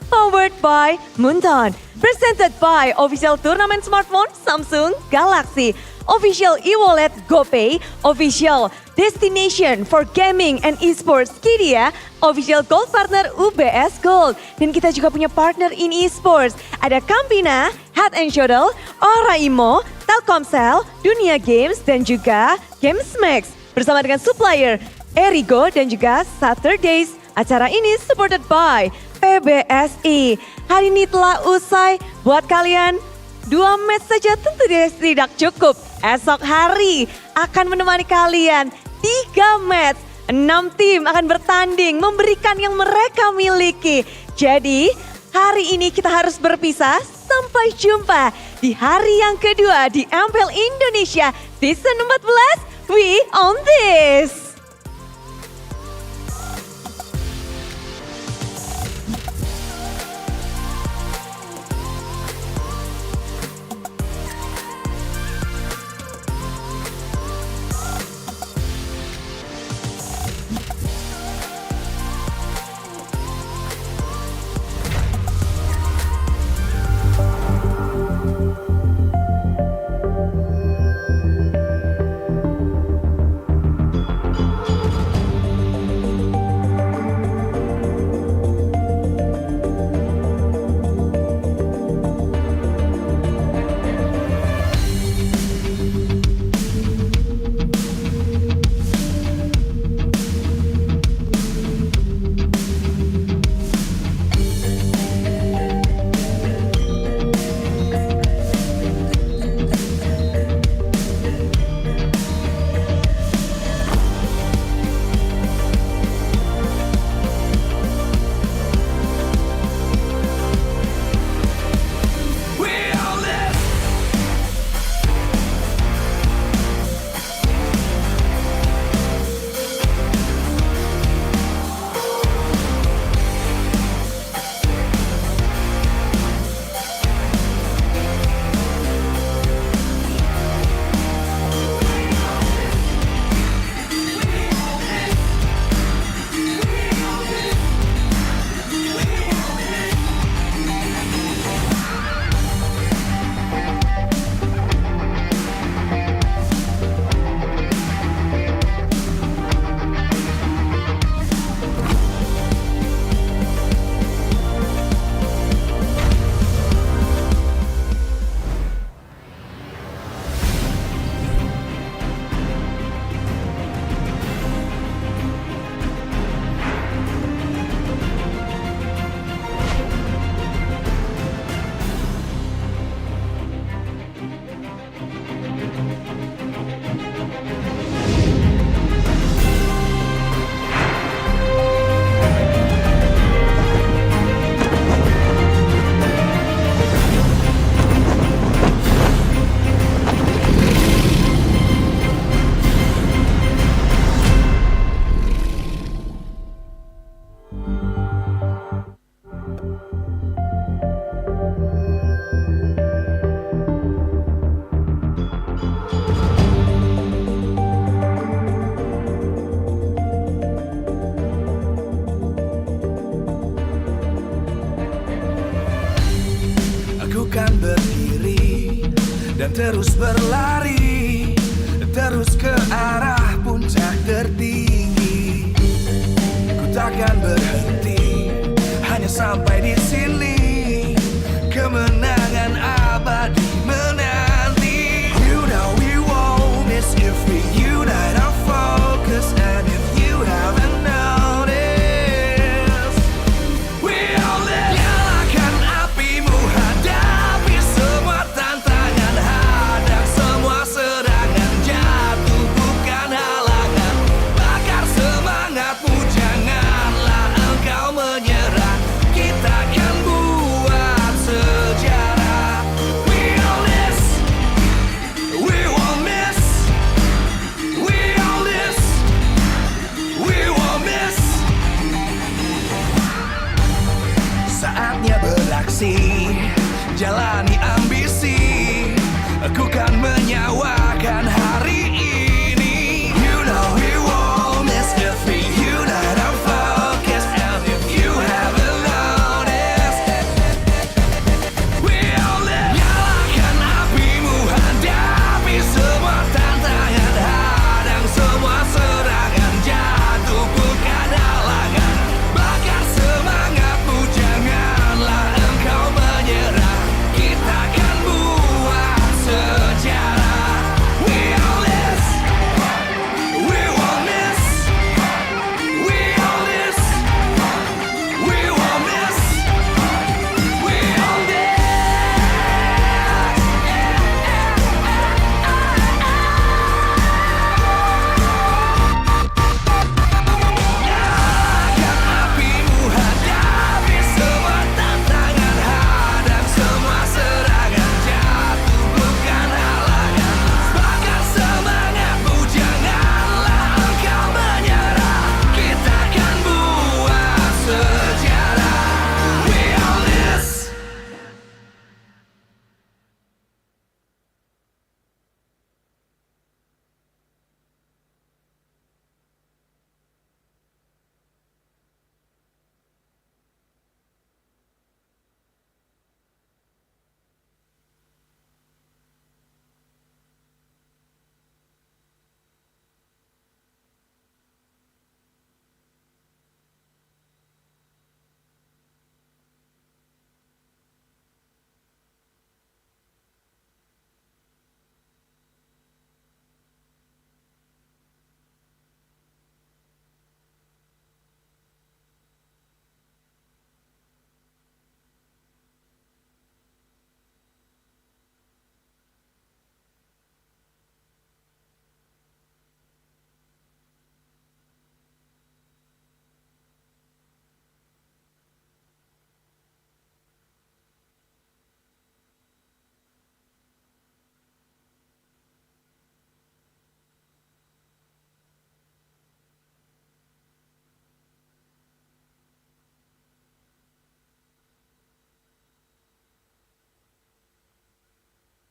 powered by Munton. Presented by Official Turnamen Smartphone Samsung Galaxy. Official e-wallet GoPay. Official Destination for Gaming and Esports Kidia. Official Gold Partner UBS Gold. Dan kita juga punya partner in esports. Ada Campina, Head and Shoulder, Oraimo, Telkomsel, Dunia Games, dan juga GamesMax. Bersama dengan supplier Erigo dan juga Saturdays. Acara ini supported by PBSI. Hari ini telah usai. Buat kalian 2 match saja tentu tidak cukup. Esok hari akan menemani kalian 3 match. 6 tim akan bertanding memberikan yang mereka miliki. Jadi hari ini kita harus berpisah. Sampai jumpa di hari yang kedua di MPL Indonesia Season 14. We on this! Kan berdiri dan terus berlari, terus ke arah puncak tertinggi. Ku takkan berhenti, hanya sampai di sini. Kemenangan abadi menanti. You know we won't miss if we unite our focus. And if you haven't noticed, we all live. Nyalakan apimu, hadapi semua tantangan, hadang semua serangan, jatuh bukan halangan. Bakar semangatmu, janganlah engkau menyerah. Kita akan buat sejarah. We all this, we won't miss. We all this, we won't miss. Saatnya beraksi, jalani ambisi. Aku kan menyawa